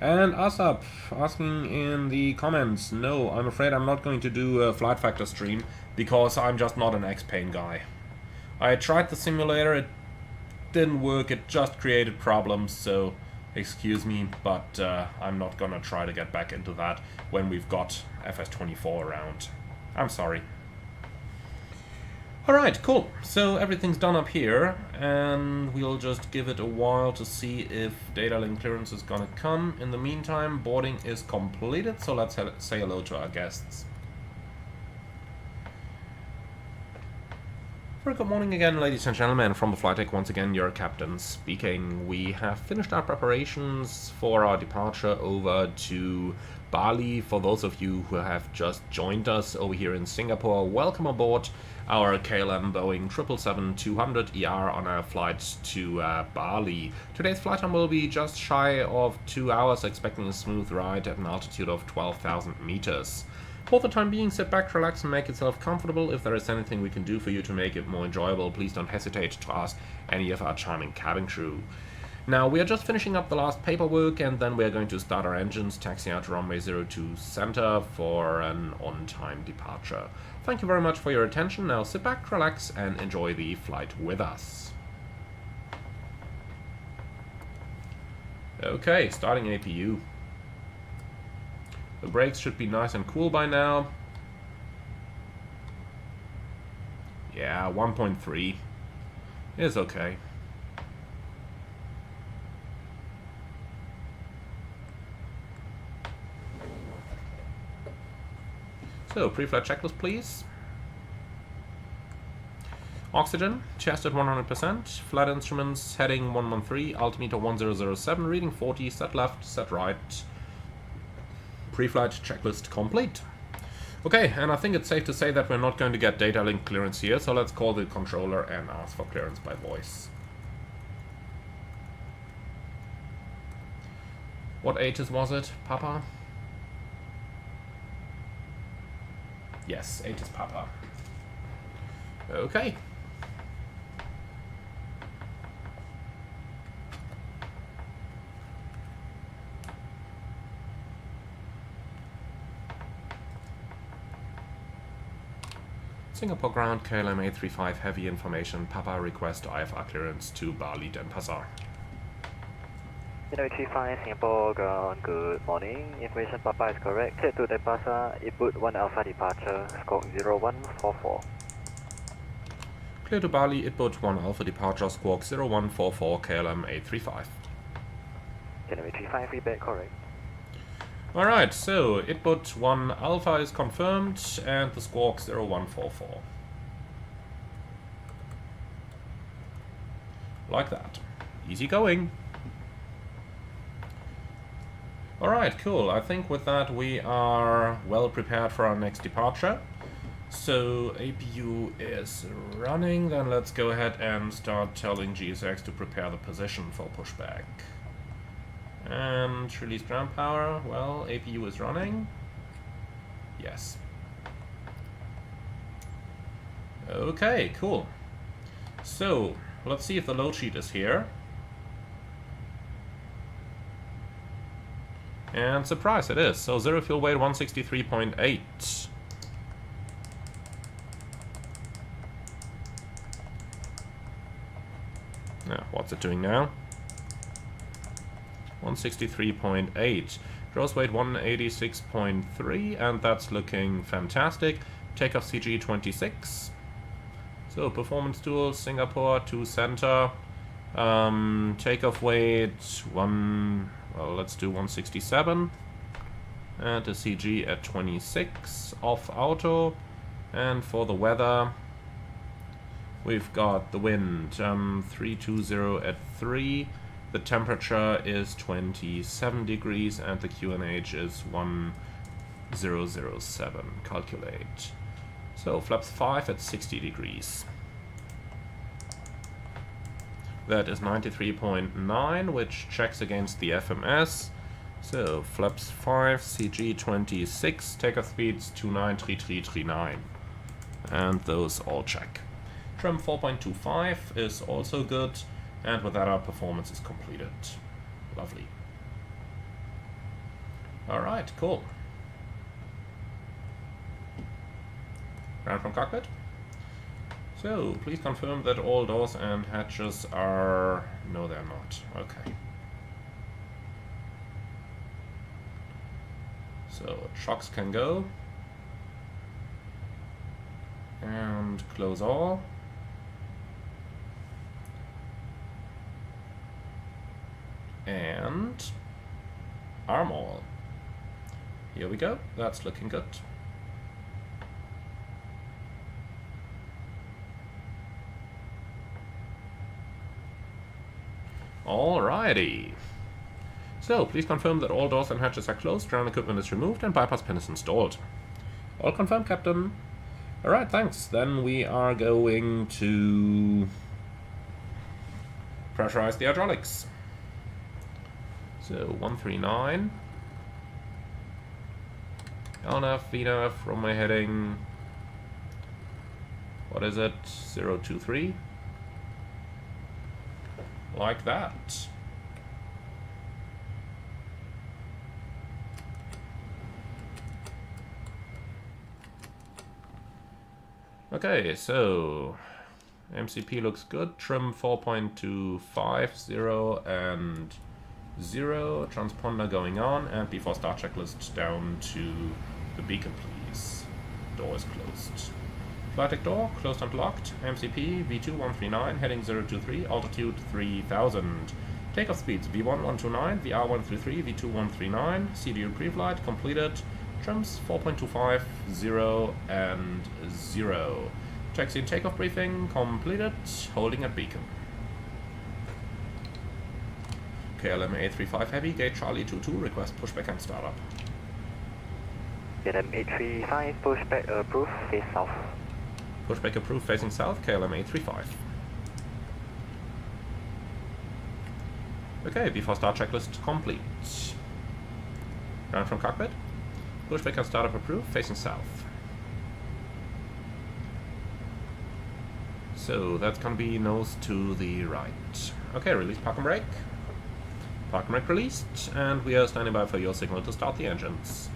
And ASAP asking in the comments, no, I'm afraid I'm not going to do a flight factor stream because I'm just not an X-Pain guy. I tried the simulator, it didn't work, it just created problems, so excuse me, but I'm not gonna try to get back into that when we've got FS24 around. I'm sorry. Alright, cool. So everything's done up here, and we'll just give it a while to see if data link clearance is gonna come. In the meantime, boarding is completed, so let's say hello to our guests. Very good morning again, ladies and gentlemen, from the flight deck. Once again, your captain speaking. We have finished our preparations for our departure over to Bali. For those of you who have just joined us over here in Singapore, welcome aboard our KLM Boeing 777-200ER on our flight to Bali. Today's flight time will be just shy of 2 hours, expecting a smooth ride at an altitude of 12,000 meters. For the time being, sit back, relax, and make yourself comfortable. If there is anything we can do for you to make it more enjoyable, please don't hesitate to ask any of our charming cabin crew. Now, we are just finishing up the last paperwork, and then we are going to start our engines, taxi out to runway 02 center for an on-time departure. Thank you very much for your attention. Now sit back, relax, and enjoy the flight with us. Okay, starting APU. The brakes should be nice and cool by now. Yeah, 1.3 is okay. So, pre-flight checklist, please. Oxygen, chest at 100%, flight instruments, heading 113, altimeter 1007, reading 40, set left, set right. Pre-flight checklist complete. Okay, and I think it's safe to say that we're not going to get data link clearance here, so let's call the controller and ask for clearance by voice. What ATIS was it, Papa? Yes, ATIS Papa. Okay. Singapore ground, KLM 835, heavy information, Papa request IFR clearance to Bali Denpasar. 835 Singapore ground, good morning. Information Papa is correct. Clear to Denpasar, ITBUT 1 Alpha departure, squawk 0144. Clear to Bali, ITBUT 1 Alpha departure, squawk 0144, KLM 835. KLM 835, feedback correct. Alright, so input 1 alpha is confirmed and the squawk 0144. Like that. Easy going. Alright, cool. I think with that we are well prepared for our next departure. So APU is running, then let's go ahead and start telling GSX to prepare the position for pushback. And release ground power. Well, APU is running. Yes. Okay, cool. So, let's see if the load sheet is here. And surprise, it is. So, zero fuel weight 163.8. Now, what's it doing now? 163.8. Gross weight 186.3, and that's looking fantastic. Takeoff CG 26. So performance tools, Singapore to center. Takeoff weight well, let's do 167. And a CG at 26. Off auto. And for the weather, we've got the wind 320 at 3. The temperature is 27 degrees and the QNH is 1007. Calculate. So flaps 5 at 60 degrees. That is 93.9, which checks against the FMS. So flaps 5, CG 26, takeoff speeds 293339. And those all check. Trim 4.25 is also good. And with that, our performance is completed. Lovely. Alright, cool. Ground from cockpit. So, please confirm that all doors and hatches are... No, they're not. Okay. So, shocks can go. And close all. And arm all. Here we go. That's looking good. Alrighty. So, please confirm that all doors and hatches are closed, ground equipment is removed, and bypass pin is installed. All confirmed, Captain. Alright, thanks. Then we are going to pressurize the hydraulics. So 139. LNAV, VNAV, runway heading. What is it? 023. Like that. Okay, so MCP looks good. Trim 4.250 and 0. Transponder going on, and before start checklist down to the beacon, please. Door is closed. Flight deck door closed and locked. MCP V2139 heading 023, altitude 3000. Takeoff speeds V1 129, VR 133, V2 139. CDU pre-flight completed. Trims 4.25, 0 and 0. Taxi and takeoff briefing completed. Holding at beacon. KLM 835 Heavy, gate Charlie 22, request pushback and startup. KLM 835, pushback approved, face south. Pushback approved, facing south, KLM 835. Okay, before start checklist complete. Ground from cockpit. Pushback and startup approved, facing south. So that's gonna be nose to the right. Okay, release park and brake. Park and brake released, and we are standing by for your signal to start the engines.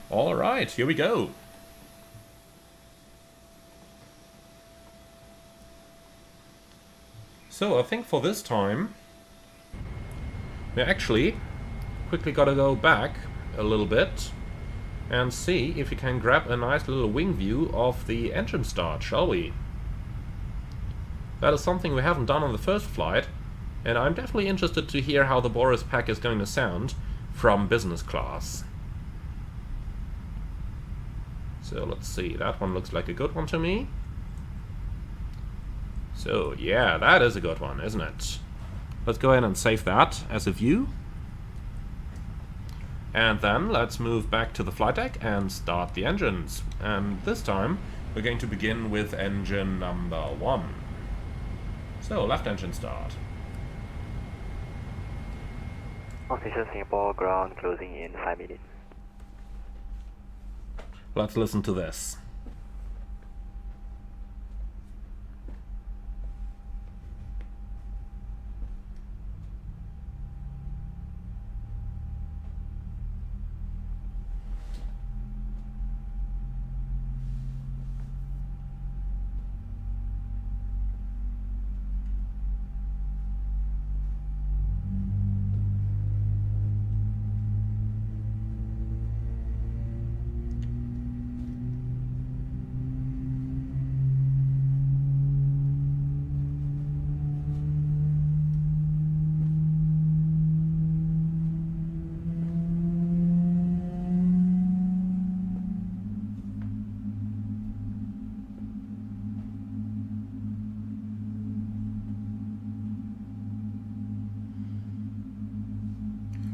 Alright, here we go. So I think for this time, we actually quickly gotta go back a little bit and see if we can grab a nice little wing view of the engine start, shall we? That is something we haven't done on the first flight, And I'm definitely interested to hear how the BORIS pack is going to sound from business class. So let's see, that one looks like a good one to me. So yeah, that is a good one, isn't it? Let's go ahead and save that as a view. And then let's move back to the flight deck and start the engines. And this time we're going to begin with engine number 1. So left engine start. Official Singapore ground closing in 5 minutes. Let's listen to this.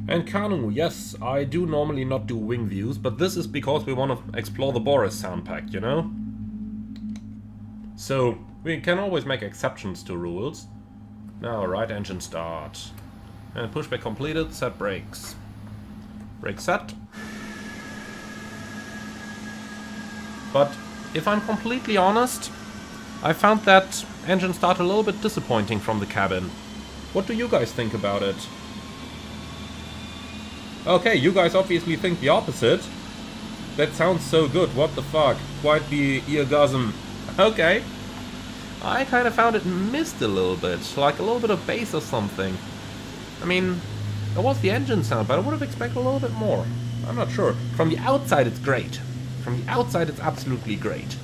And Kanu, yes, I do normally not do wing views, but this is because we want to explore the BORIS sound pack, you know? So, we can always make exceptions to rules. Now, right engine start. And pushback completed, set brakes. Brake set. But, if I'm completely honest, I found that engine start a little bit disappointing from the cabin. What do you guys think about it? Okay, you guys obviously think the opposite. That sounds so good, what the fuck? Quite the eargasm. Okay. I kind of found it missed a little bit, like a little bit of bass or something. I mean, it was the engine sound, but I would have expected a little bit more. I'm not sure. From the outside it's great. From the outside it's absolutely great.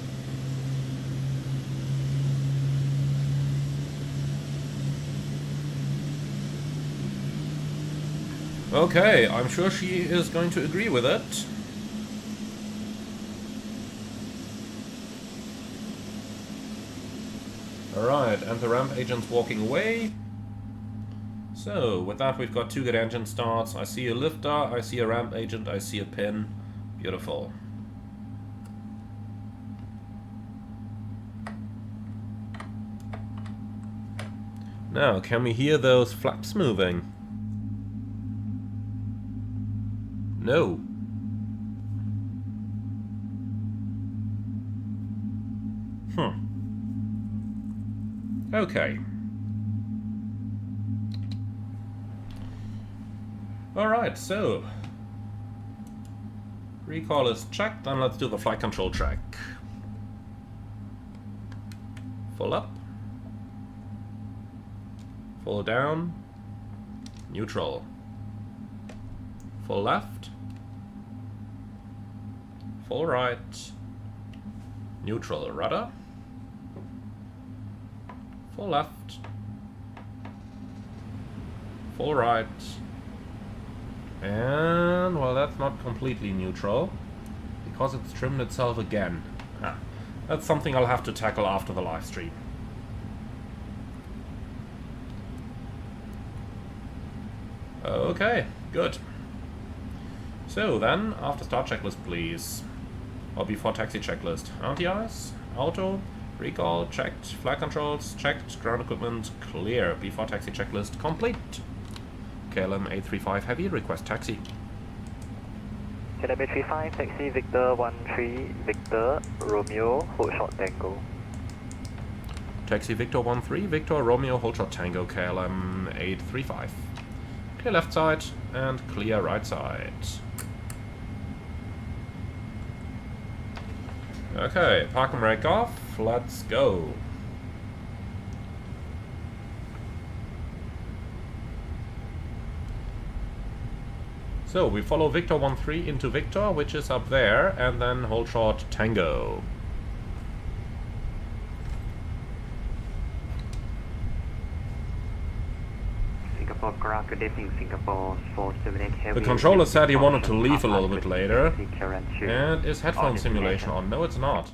Okay, I'm sure she is going to agree with it. Alright, and the ramp agent's walking away. So, with that we've got 2 good engine starts. I see a lifter, I see a ramp agent, I see a pin. Beautiful. Now, can we hear those flaps moving? No. Okay. Alright, so recall is checked, then let's do the flight control check. Full up. Full down. Neutral. Full left. Full right. Neutral rudder. Full left. Full right. And, well, that's not completely neutral, because it's trimmed itself again. That's something I'll have to tackle after the live stream. Okay, good. So then, after start checklist, please. Or before taxi checklist. Anti-ice, auto, recall, checked, flight controls, checked, ground equipment, clear. Before taxi checklist, complete. KLM 835 Heavy, request taxi. KLM 835, taxi Victor 13, Victor, Romeo, hold short Tango. Taxi Victor 13, Victor, Romeo, hold short Tango, KLM 835. Clear left side and clear right side. Okay, park and brake off, let's go. So we follow Victor 13 into Victor, which is up there, and then hold short Tango. Camera, good evening, Singapore 478 Heavy. The controller said he wanted to leave a little bit later. And is headphone simulation on? No, it's not.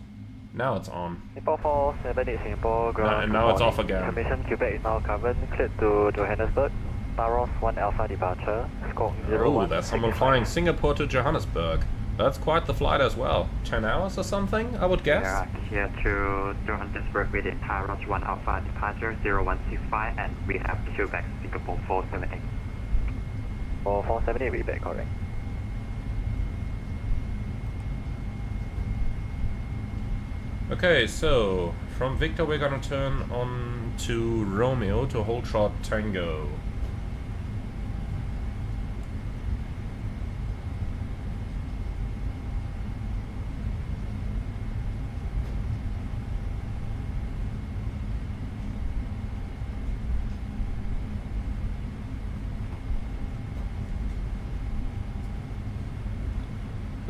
Now it's on. Singapore 478 Singapore, ground. And now it's off again. Information, Quebec is now covered, cleared to Johannesburg. Baros 1 Alpha departure, score 01. Oh, there's someone flying Singapore to Johannesburg. That's quite the flight as well. 10 hours or something, I would guess? Yeah, here to Johannesburg with Baros 1 Alpha departure 0165, and we have Pushback Singapore 478. For 478, we back, correct. Okay, so from Victor we're gonna turn on to Romeo to hold short Tango.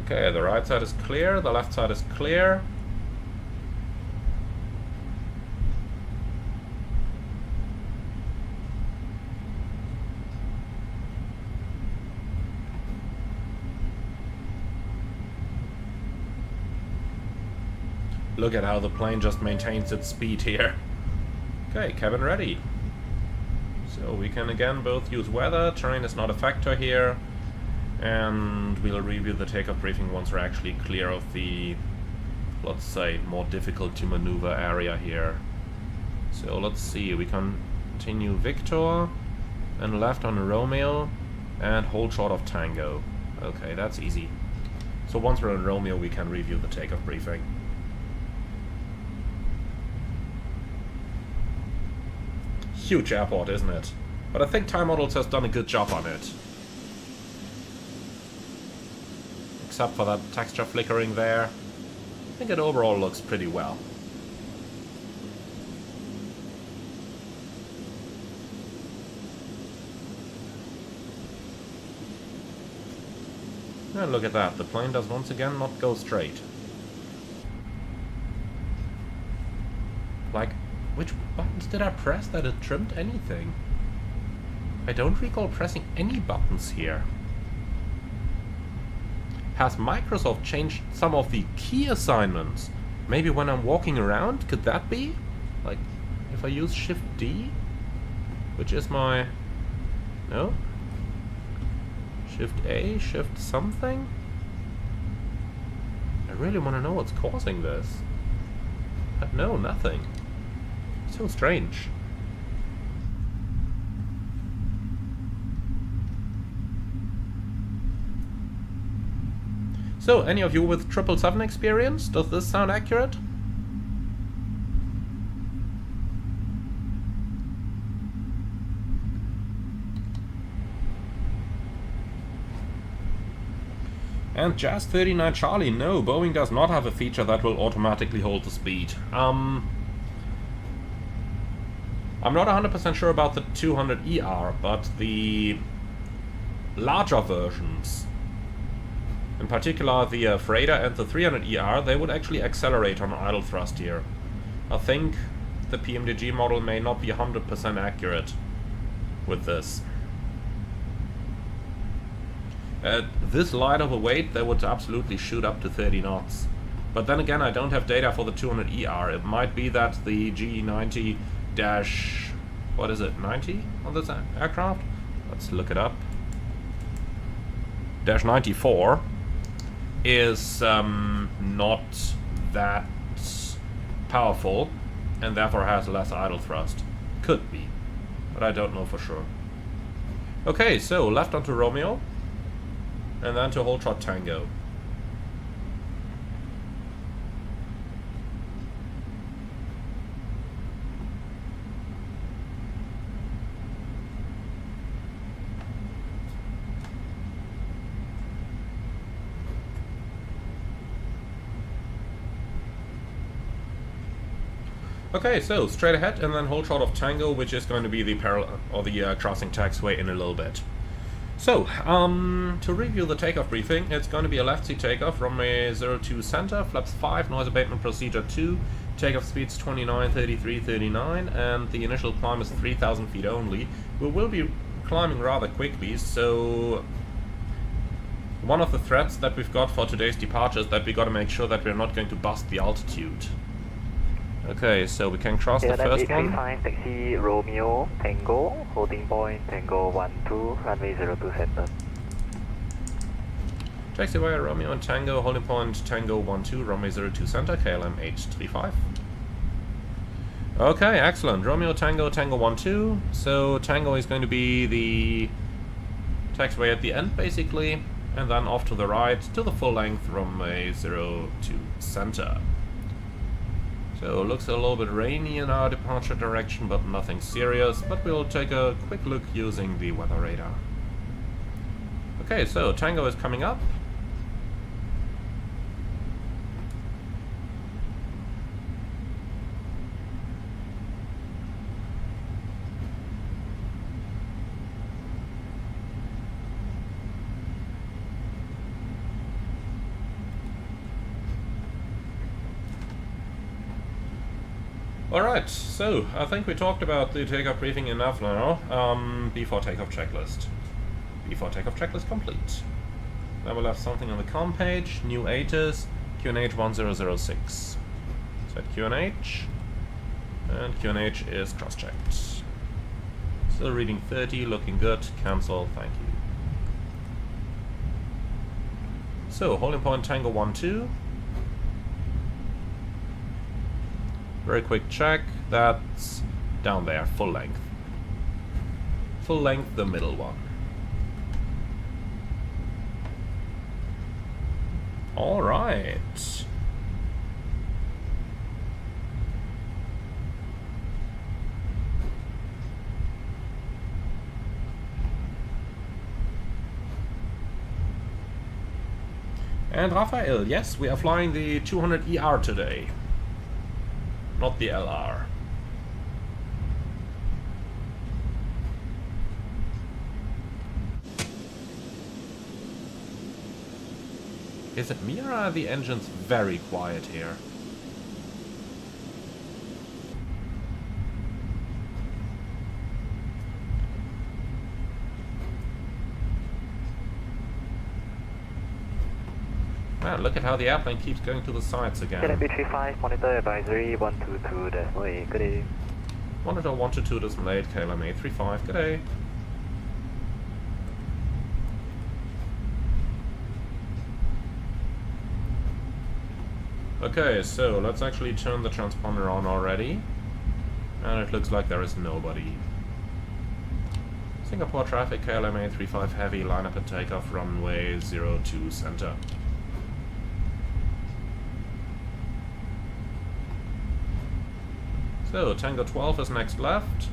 Okay, the right side is clear, the left side is clear. Look at how the plane just maintains its speed here. Okay, cabin ready. So we can again both use weather, terrain is not a factor here. And we'll review the takeoff briefing once we're actually clear of the, let's say, more difficult to maneuver area here. So let's see, we can continue Victor and left on Romeo and hold short of Tango. Okay, that's easy. So once we're on Romeo we can review the takeoff briefing. Huge airport, isn't it? But I think Time Models has done a good job on it. Except for that texture flickering there. I think it overall looks pretty well. And look at that, the plane does once again not go straight. Like, which buttons did I press that it trimmed anything? I don't recall pressing any buttons here. Has Microsoft changed some of the key assignments? Maybe when I'm walking around, could that be? Like, if I use Shift D, which is my... no? Shift A, Shift something? I really want to know what's causing this. But no, nothing. So strange. So, any of you with 777 experience? Does this sound accurate? And Jazz 39 Charlie, no, Boeing does not have a feature that will automatically hold the speed. I'm not 100% sure about the 200ER, but the larger versions, in particular the Freighter and the 300ER, they would actually accelerate on idle thrust here. I think the PMDG model may not be 100% accurate with this. At this light of a weight, they would absolutely shoot up to 30 knots. But then again, I don't have data for the 200ER. It might be that the GE90 dash... what is it, 90 on this aircraft? Let's look it up. Dash 94 is not that powerful and therefore has less idle thrust. Could be, but I don't know for sure. Okay, so left onto Romeo and then to hold short Tango. Okay, so straight ahead and then hold short of Tango, which is going to be the parallel or the crossing taxiway in a little bit. So, to review the takeoff briefing, it's going to be a left seat takeoff, runway 02 center, flaps 5, noise abatement procedure 2, takeoff speeds 29, 33, 39, and the initial climb is 3,000 feet only. We will be climbing rather quickly, so one of the threats that we've got for today's departure is that we got to make sure that we're not going to bust the altitude. Okay, so we can cross the first one. Taxi Romeo Tango, holding point Tango 12, runway 02 center. Taxi via Romeo and Tango, holding point Tango 12, runway 02 center, KLM 835. Okay, excellent. Romeo Tango, Tango 12. So Tango is going to be the taxiway at the end, basically, and then off to the right to the full length runway 02 center. So it looks a little bit rainy in our departure direction, but nothing serious. But we'll take a quick look using the weather radar. Okay, so Tango is coming up. Alright, so I think we talked about the takeoff briefing enough now. Before takeoff checklist. Before takeoff checklist complete. Then we'll have something on the com page, new ATIS, QNH 1006. Set QNH, and QNH is cross-checked. Still reading 30, looking good, cancel, thank you. So, holding point Tango 12. Very quick check, that's down there, full length. Full length, the middle one. Alright. And Raphael, yes, we are flying the 200ER today. Not the LR. Is it me or are the engines very quiet here? Man, look at how the airplane keeps going to the sides again. KLM 35, monitor advisory 122, definitely, good day. Monitor 122 doesn't late, KLM 835, good day. Okay, so let's actually turn the transponder on already. And it looks like there is nobody. Singapore traffic, KLM 835 heavy, line up and takeoff, runway 02 center. So, Tango 12 is next left.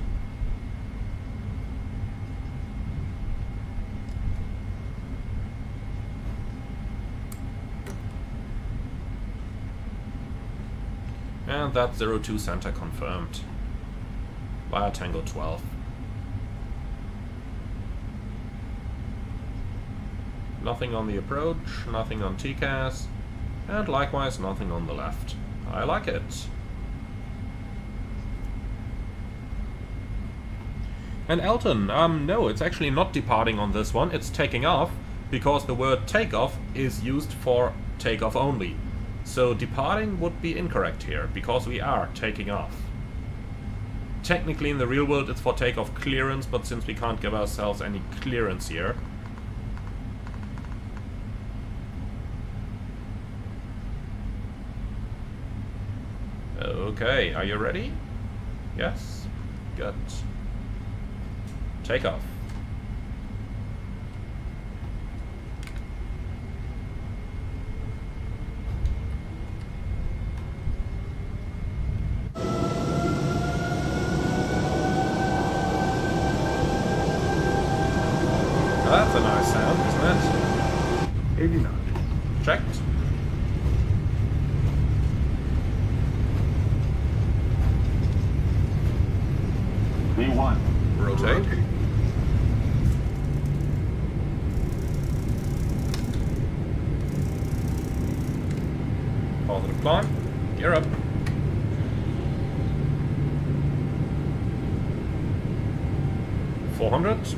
And that's 02 center confirmed. Via Tango 12. Nothing on the approach, nothing on TCAS, and likewise nothing on the left. I like it. And Elton, no, it's actually not departing on this one, it's taking off, because the word takeoff is used for takeoff only. So departing would be incorrect here, because we are taking off. Technically in the real world it's for takeoff clearance, but since we can't give ourselves any clearance here. Okay, are you ready? Yes? Good. Takeoff. That's a nice sound, isn't it? 89. Checked. V1. Rotate. Positive climb. Gear up. $400.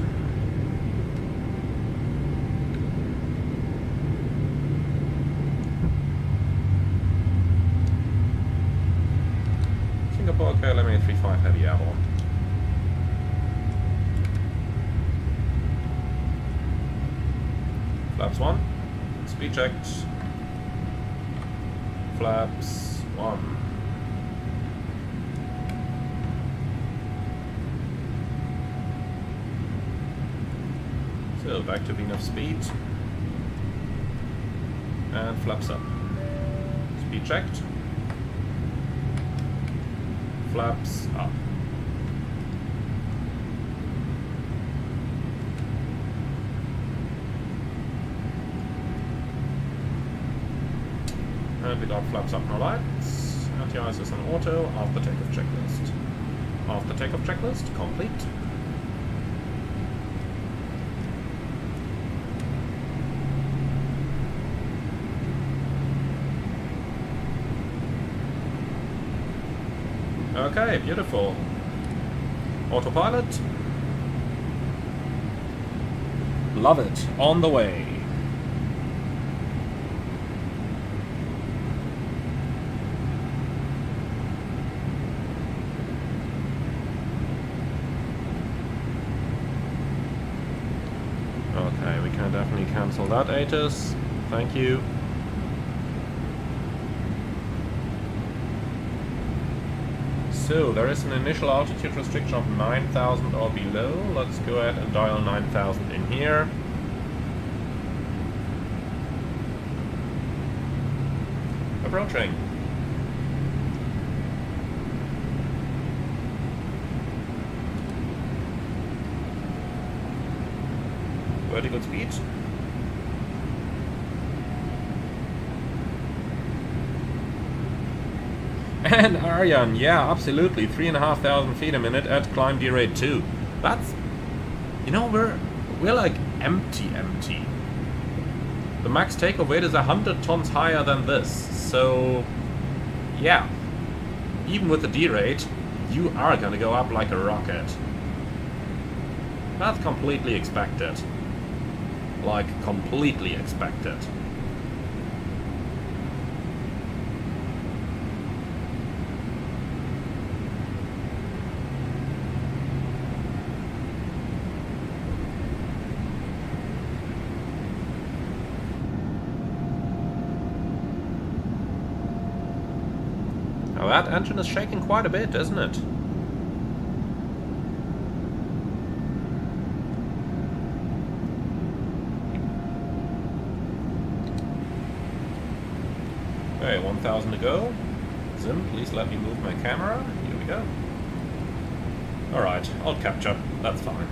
Singapore, okay, LMA 35 heavy airborne. Flaps 1, speed checked. Flaps 1. So back to VNAV speed. And flaps up. Speed checked. Flaps up. And we got flaps up, no lights. Anti-ice is on auto. After takeoff checklist. After takeoff checklist complete. Okay, beautiful. Autopilot. Love it. On the way. Okay, we can definitely cancel that, Atus. Thank you. So, there is an initial altitude restriction of 9,000 or below. Let's go ahead and dial 9,000 in here. Approaching. Vertical speed. And Aryan, yeah, absolutely, 3,500 feet a minute at climb D rate 2. That's, you know, we're like empty. The max takeoff weight is 100 tons higher than this, so yeah, even with the D rate, you are gonna go up like a rocket. That's completely expected. Like, completely expected. Now that engine is shaking quite a bit, isn't it? Okay, 1,000 to go. Zim, please let me move my camera. Here we go. Alright, I'll capture. That's fine.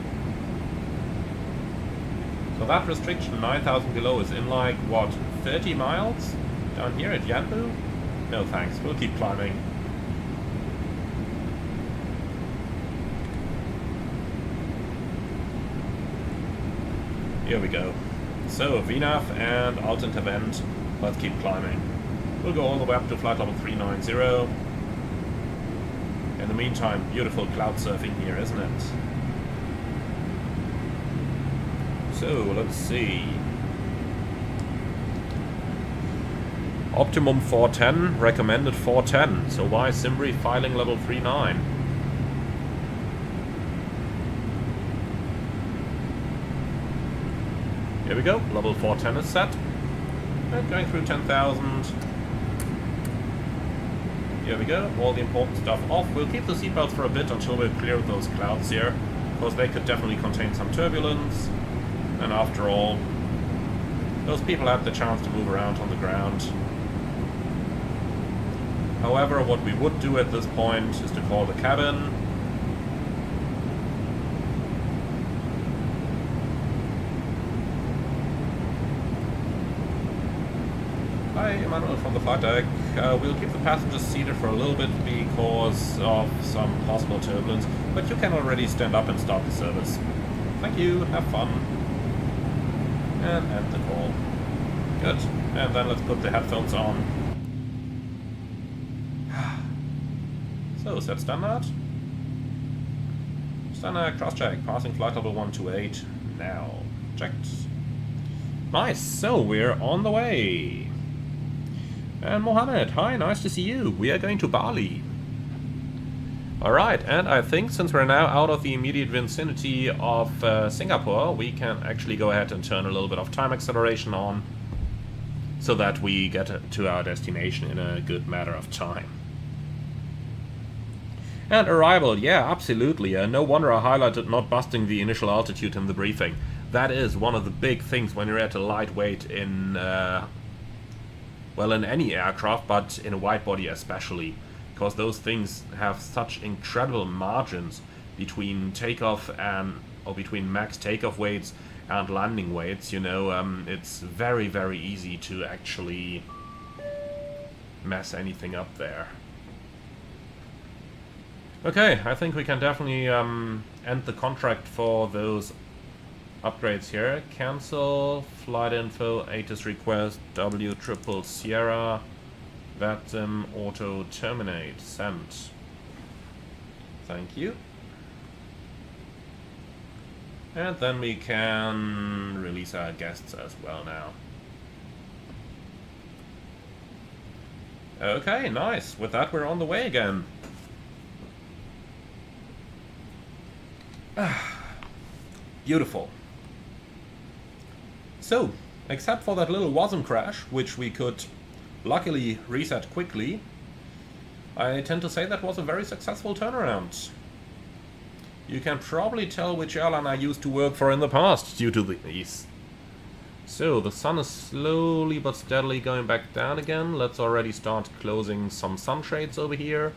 So that restriction, 9,000 below, is in like, what, 30 miles? Down here at Yanbu? No thanks, we'll keep climbing. Here we go. So, VNAV and alt intervent, let's keep climbing. We'll go all the way up to flight level 390. In the meantime, beautiful cloud surfing here, isn't it? So, let's see. Optimum 410, recommended 410. So why Simbri filing level 39? Here we go, level 410 is set. And going through 10,000. Here we go, all the important stuff off. We'll keep the seatbelts for a bit until we've cleared those clouds here, because they could definitely contain some turbulence. And after all, those people had the chance to move around on the ground. However, what we would do at this point is to call the cabin. Hi, Emmanuel from the flight deck. We'll keep the passengers seated for a little bit because of some possible turbulence, but you can already stand up and start the service. Thank you, have fun. And end the call. Good. And then let's put the headphones on. So, set standard. Standard cross-check, passing flight level 128 now. Checked. Nice, so we're on the way. And Mohammed, hi, nice to see you. We are going to Bali. Alright, and I think since we're now out of the immediate vicinity of Singapore, we can actually go ahead and turn a little bit of time acceleration on, so that we get to our destination in a good matter of time. And arrival, yeah, absolutely. No wonder I highlighted not busting the initial altitude in the briefing. That is one of the big things when you're at a lightweight in, well, in any aircraft, but in a wide body especially. Because those things have such incredible margins between takeoff and, or between max takeoff weights and landing weights, you know, it's very, very easy to actually mess anything up there. Okay, I think we can definitely end the contract for those upgrades here. Cancel, flight info, ATIS request, W triple Sierra, VATSIM, auto terminate, send. Thank you. And then we can release our guests as well now. Okay, nice. With that, we're on the way again. Beautiful. So, except for that little WASM crash, which we could luckily reset quickly, I tend to say that was a very successful turnaround. You can probably tell which airline I used to work for in the past due to these. So, the sun is slowly but steadily going back down again. Let's already start closing some sunshades over here.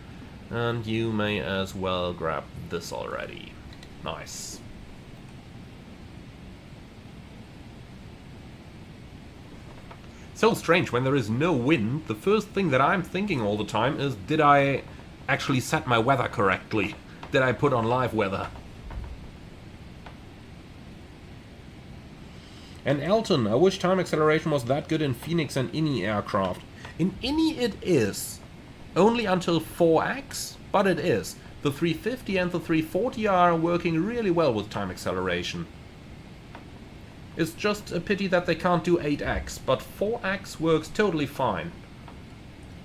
And you may as well grab this already. Nice. So strange, when there is no wind, the first thing that I'm thinking all the time is, did I actually set my weather correctly? Did I put on live weather? And Elton, I wish time acceleration was that good in Phoenix and INI aircraft. In INI it is. Only until 4x, but it is. The 350 and the 340 are working really well with time acceleration. It's just a pity that they can't do 8x, but 4x works totally fine.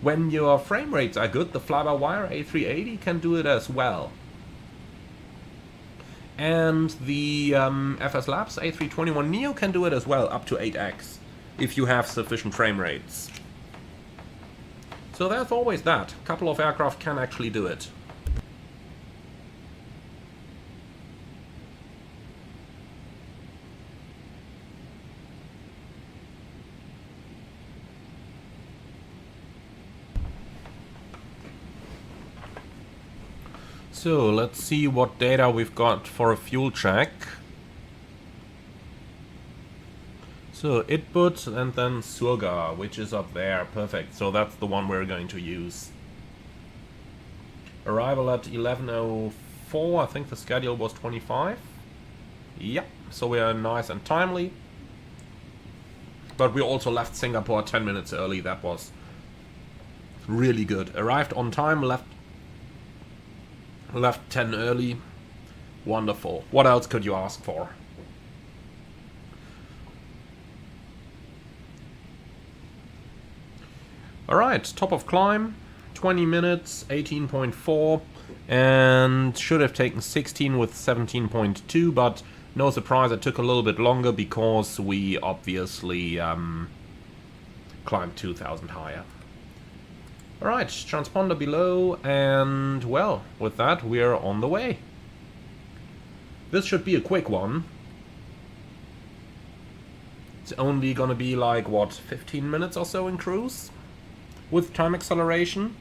When your frame rates are good, the fly-by-wire A380 can do it as well. And the FS Labs A321neo can do it as well, up to 8x, if you have sufficient frame rates. So there's always that. A couple of aircraft can actually do it. So let's see what data we've got for a fuel check. So Itbut and then Surga, which is up there. Perfect. So that's the one we're going to use. Arrival at 11:04. I think the schedule was 25. Yep. So we are nice and timely. But we also left Singapore 10 minutes early. That was really good. Arrived on time, left 10 early. Wonderful. What else could you ask for? Alright, top of climb, 20 minutes, 18.4, and should have taken 16 with 17.2, but no surprise, it took a little bit longer because we obviously climbed 2,000 higher. Alright, transponder below, and well, with that we're on the way. This should be a quick one. It's only gonna be like, what, 15 minutes or so in cruise? With time acceleration.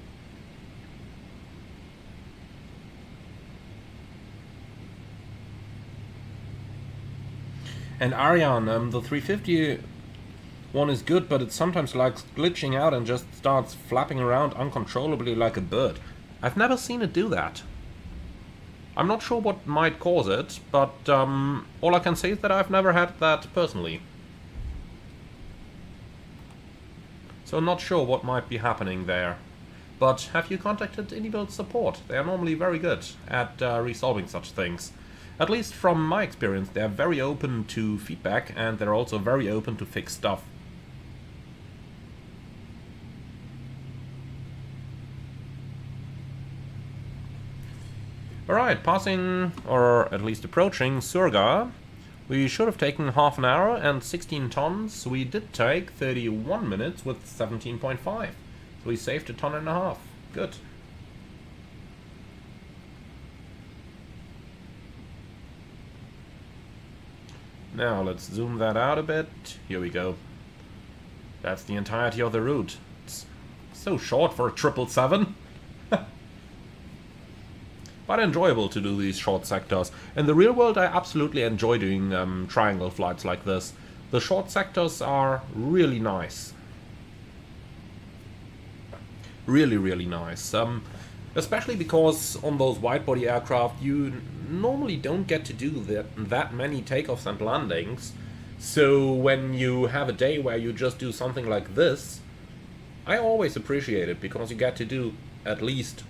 And Ariane, the 350 one is good, but it sometimes likes glitching out and just starts flapping around uncontrollably like a bird. I've never seen it do that. I'm not sure what might cause it, but all I can say is that I've never had that personally. So I'm not sure what might be happening there. But have you contacted Inibuild support? They are normally very good at resolving such things. At least from my experience, they're very open to feedback, and they're also very open to fix stuff. Alright, passing, or at least approaching, Surga. We should have taken half an hour and 16 tons. We did take 31 minutes with 17.5. So we saved a ton and a half. Good. Now let's zoom that out a bit. Here we go. That's the entirety of the route. It's so short for a 777. But enjoyable to do these short sectors. In the real world I absolutely enjoy doing triangle flights like this. The short sectors are really nice. Really, really nice. Especially because on those wide-body aircraft you normally don't get to do that many takeoffs and landings. So when you have a day where you just do something like this, I always appreciate it, because you get to do at least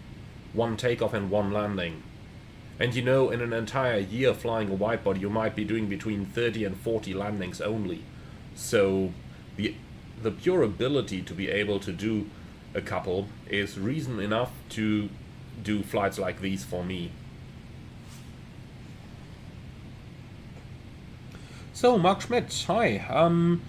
one takeoff and one landing. And you know, in an entire year flying a wide-body you might be doing between 30 and 40 landings only. So the pure ability to be able to do a couple is reason enough to do flights like these for me. So, Mark Schmidt, hi.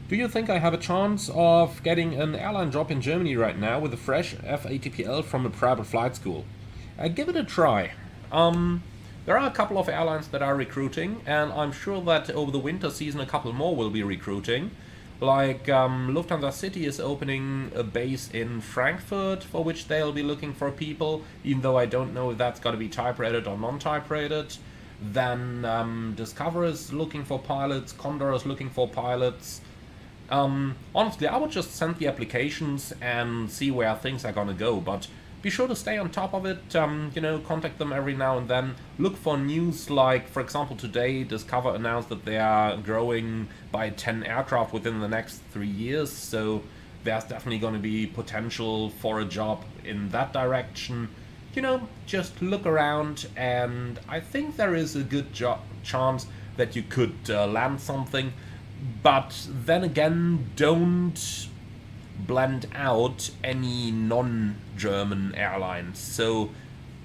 Do you think I have a chance of getting an airline job in Germany right now with a fresh FATPL from a private flight school? Give it a try. There are a couple of airlines that are recruiting, and I'm sure that over the winter season a couple more will be recruiting. Like Lufthansa City is opening a base in Frankfurt, for which they'll be looking for people, even though I don't know if that's going to be type-rated or non-type-rated. Then Discover is looking for pilots, Condor is looking for pilots. Honestly, I would just send the applications and see where things are gonna go, but be sure to stay on top of it, you know, contact them every now and then. Look for news like, for example, today Discover announced that they are growing by 10 aircraft within the next 3 years, so there's definitely going to be potential for a job in that direction. You know, just look around, and I think there is a good chance that you could land something. But then again, don't blend out any non-German airlines. So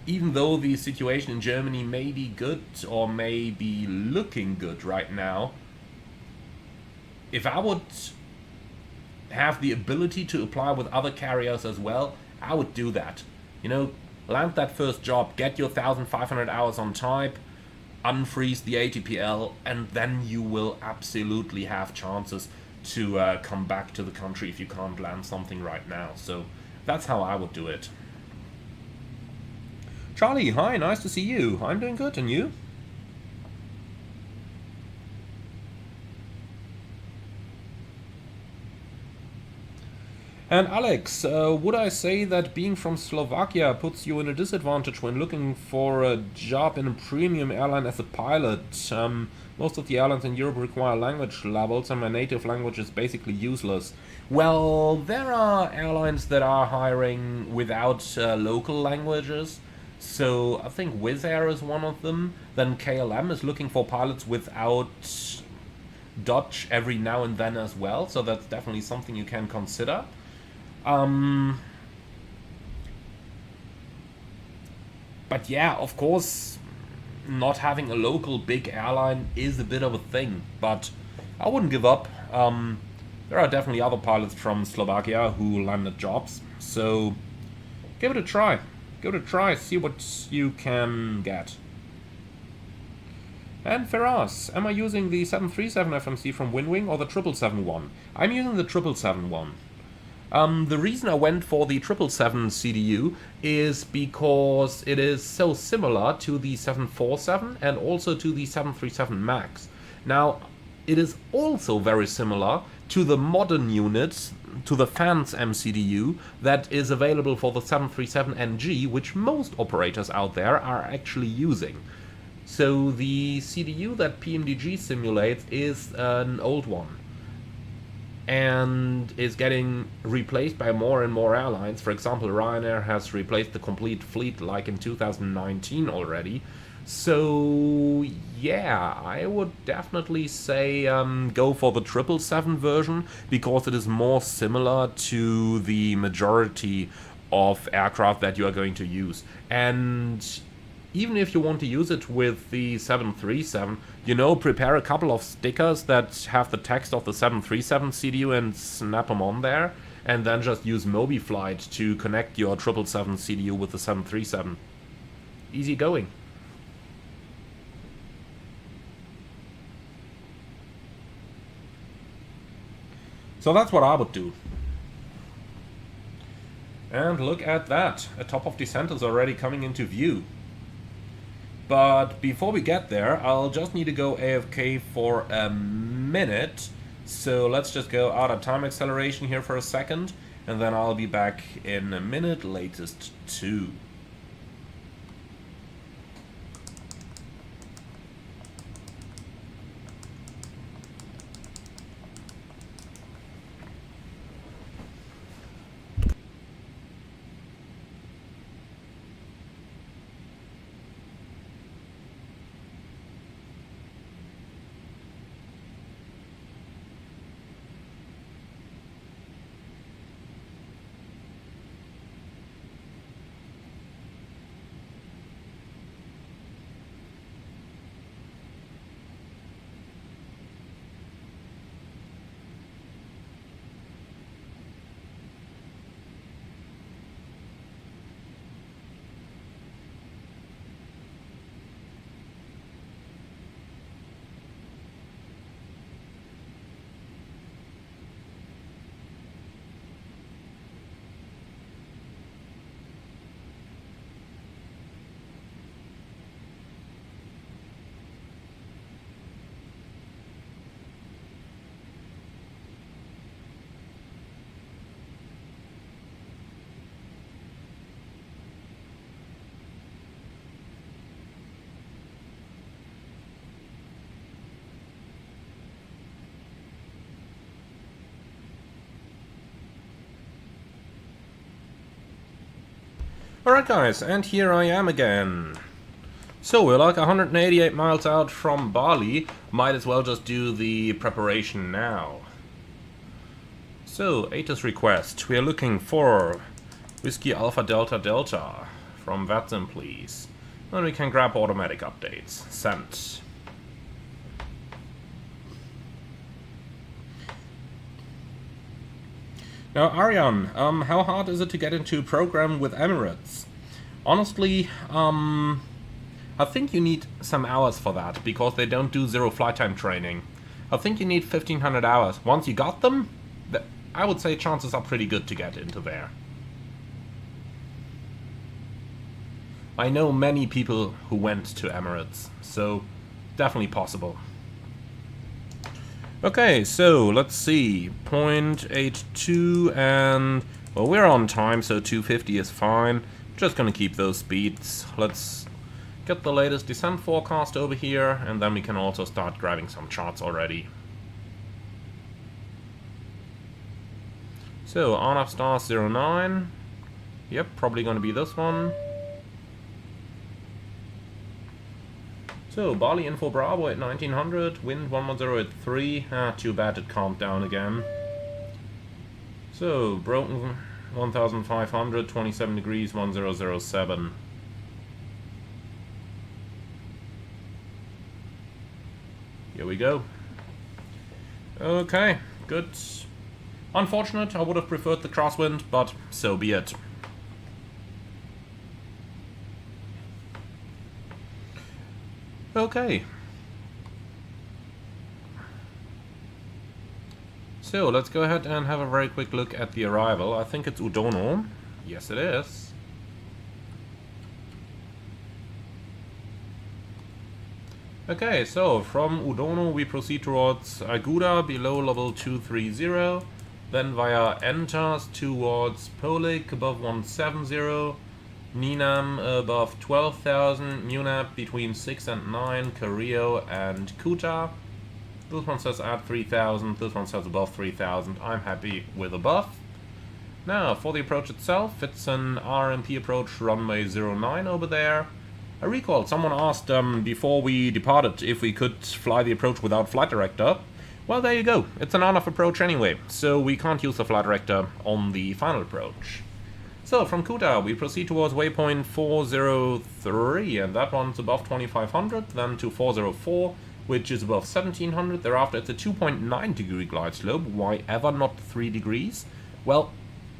even though the situation in Germany may be good or may be looking good right now, if I would have the ability to apply with other carriers as well, I would do that. You know, land that first job, get your 1,500 hours on type, unfreeze the ATPL, and then you will absolutely have chances to come back to the country if you can't land something right now. So that's how I would do it. Charlie, hi, nice to see you. I'm doing good, and you? And Alex, would I say that being from Slovakia puts you in a disadvantage when looking for a job in a premium airline as a pilot? Most of the airlines in Europe require language levels, and my native language is basically useless. Well, there are airlines that are hiring without local languages. So I think Wizz Air is one of them. Then KLM is looking for pilots without Dutch every now and then as well. So that's definitely something you can consider. But yeah, of course, not having a local big airline is a bit of a thing, but I wouldn't give up. There are definitely other pilots from Slovakia who landed jobs, so give it a try. Give it a try, see what you can get. And Ferraz, am I using the 737 FMC from Winwing or the 777-1? I'm using the 777-1. The reason I went for the 777 CDU is because it is so similar to the 747 and also to the 737 MAX. Now, it is also very similar to the modern units, to the FANS MCDU that is available for the 737 NG, which most operators out there are actually using. So the CDU that PMDG simulates is an old one, and is getting replaced by more and more airlines. For example, Ryanair has replaced the complete fleet like in 2019 already. So yeah, I would definitely say go for the 777 version, because it is more similar to the majority of aircraft that you are going to use. And even if you want to use it with the 737, you know, prepare a couple of stickers that have the text of the 737 CDU and snap them on there, and then just use MobiFlight to connect your 777 CDU with the 737. Easy going. So that's what I would do. And look at that, a top of descent is already coming into view. But before we get there, I'll just need to go AFK for a minute. So let's just go out of time acceleration here for a second, and then I'll be back in a minute, latest 2. Alright guys, and here I am again. So we're like 188 miles out from Bali, might as well just do the preparation now. So, ATIS request, we are looking for Whiskey Alpha Delta Delta from VATSIM please. Then we can grab automatic updates. Sent. Now, Aryan, how hard is it to get into a program with Emirates? Honestly, I think you need some hours for that, because they don't do zero flight time training. I think you need 1500 hours. Once you got them, I would say chances are pretty good to get into there. I know many people who went to Emirates, so definitely possible. Okay, so let's see, 0.82 and, well, we're on time, so 250 is fine. Just gonna keep those speeds. Let's get the latest descent forecast over here, and then we can also start grabbing some charts already. So, RNAV star 09, yep, probably gonna be this one. So, Bali Info Bravo at 1900, wind 110 at 3, too bad it calmed down again. So, broken 1500, 27 degrees, 1007. Here we go. Okay, good. Unfortunate, I would have preferred the crosswind, but so be it. Okay. So, let's go ahead and have a very quick look at the arrival. I think it's Udono. Yes, it is. Okay, so from Udono we proceed towards Aguda below level 230, then via Entas towards Polik above 170, Ninam above 12,000, Munab between 6 and 9, Carrillo and Kuta. This one says at 3,000, this one says above 3,000. I'm happy with above. Now, for the approach itself, it's an RMP approach runway 09 over there. I recall someone asked before we departed if we could fly the approach without flight director. Well, there you go. It's an RNAV approach anyway, so we can't use the flight director on the final approach. So from Kuta we proceed towards waypoint 403, and that one's above 2500, then to 404, which is above 1700. Thereafter it's a 2.9 degree glide slope. Why ever not 3 degrees? Well,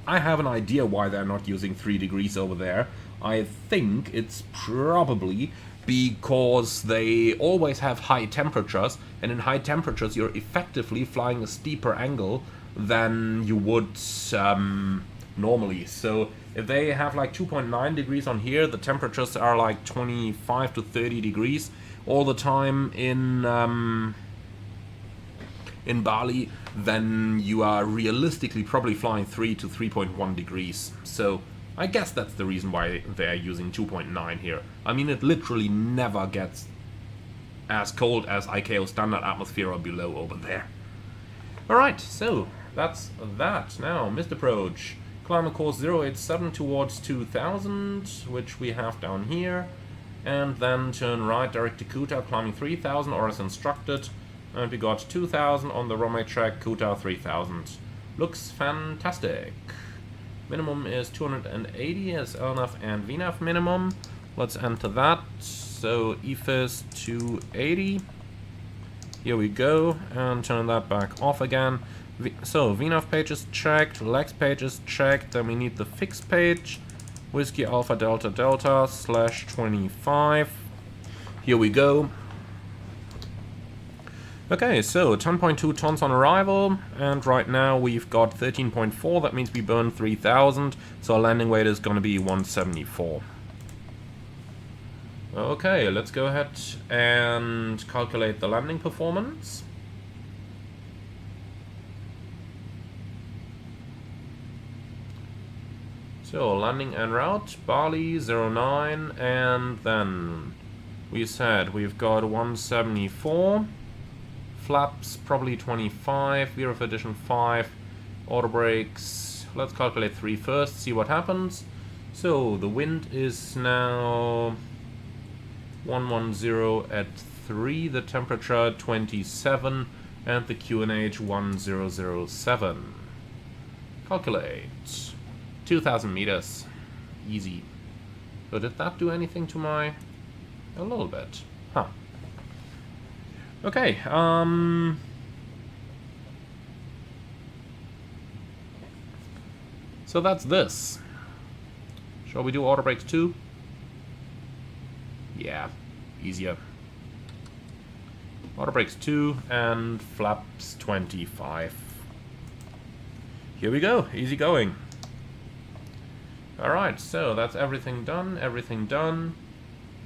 I have an idea why they're not using 3 degrees over there. I think it's probably because they always have high temperatures, and in high temperatures you're effectively flying a steeper angle than you would normally. So if they have like 2.9 degrees on here, the temperatures are like 25 to 30 degrees all the time in Bali, then you are realistically probably flying 3 to 3.1 degrees. So I guess that's the reason why they're using 2.9 here. I mean, it literally never gets as cold as ICAO standard atmosphere or below over there. Alright, so that's that. Now, missed approach. Climb a course 087 towards 2000, which we have down here. And then turn right direct to Kuta, climbing 3000 or as instructed. And we got 2000 on the runway track, Kuta 3000. Looks fantastic. Minimum is 280 as LNAV and VNAV minimum. Let's enter that. So EFIS 280. Here we go, and turn that back off again. So VNAV page is checked, legs page is checked, then we need the fix page. Whiskey Alpha Delta Delta /25. Here we go. Okay, so 10.2 tons on arrival, and right now we've got 13.4, that means we burned 3000, so our landing weight is going to be 174. Okay, let's go ahead and calculate the landing performance. So, landing en route, Bali 09, and then we said we've got 174. Flaps probably 25, VRF addition 5, auto brakes, let's calculate 3 first, see what happens. So the wind is now 110 at 3, the temperature 27, and the QNH 1007. Calculate. 2000 meters. Easy. So did that do anything to my... a little bit. Huh. Okay, so that's this. Shall we do auto brakes too? Yeah, easier. Auto brakes 2 and flaps 25. Here we go, easy going. Alright, so that's everything done,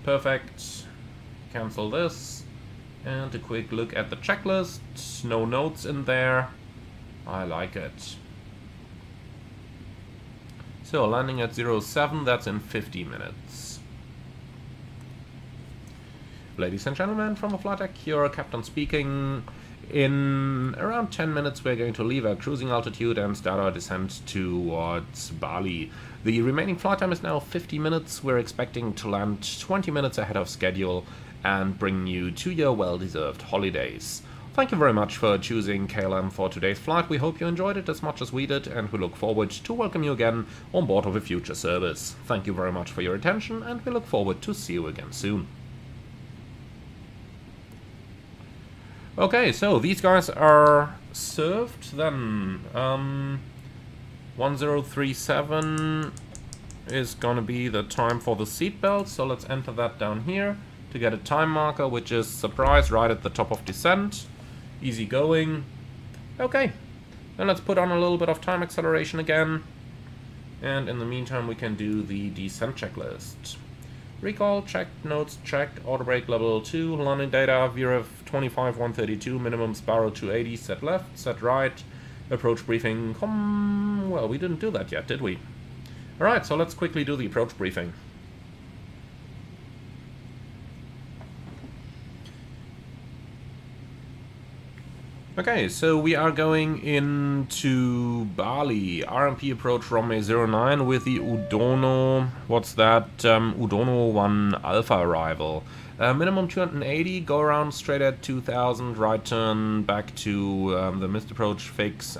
Perfect. Cancel this. And a quick look at the checklist. No notes in there. I like it. So landing at 07, that's in 50 minutes. Ladies and gentlemen, from the flight deck, your captain speaking. In around 10 minutes we're going to leave our cruising altitude and start our descent towards Bali. The remaining flight time is now 50 minutes. We're expecting to land 20 minutes ahead of schedule and bring you to your well-deserved holidays. Thank you very much for choosing KLM for today's flight. We hope you enjoyed it as much as we did, and we look forward to welcome you again on board of a future service. Thank you very much for your attention, and we look forward to see you again soon. Okay, so these guys are served then. 1037 is gonna be the time for the seatbelt, so let's enter that down here to get a time marker, which is surprise right at the top of descent. Easy going. Okay, then let's put on a little bit of time acceleration again, and in the meantime we can do the descent checklist. Recall, checked, notes, checked, auto brake level 2, landing data, VRF 25 132, minimum Sparrow 280, set left, set right, approach briefing, well, we didn't do that yet, did we? Alright, so let's quickly do the approach briefing. Okay, so we are going into Bali. RMP approach runway 09 with the Udono, what's that? Udono 1 Alpha arrival. Minimum 280, go around straight at 2000, right turn back to the missed approach fix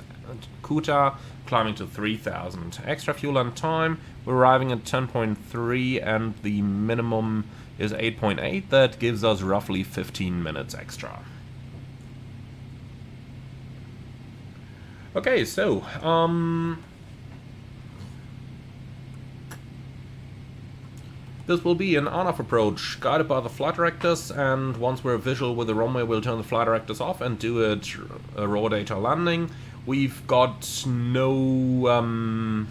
Kuta, climbing to 3000. Extra fuel and time, we're arriving at 10.3 and the minimum is 8.8. That gives us roughly 15 minutes extra. Okay, so, this will be an on-off approach, guided by the flight directors, and once we're visual with the runway, we'll turn the flight directors off and do a raw data landing. We've got no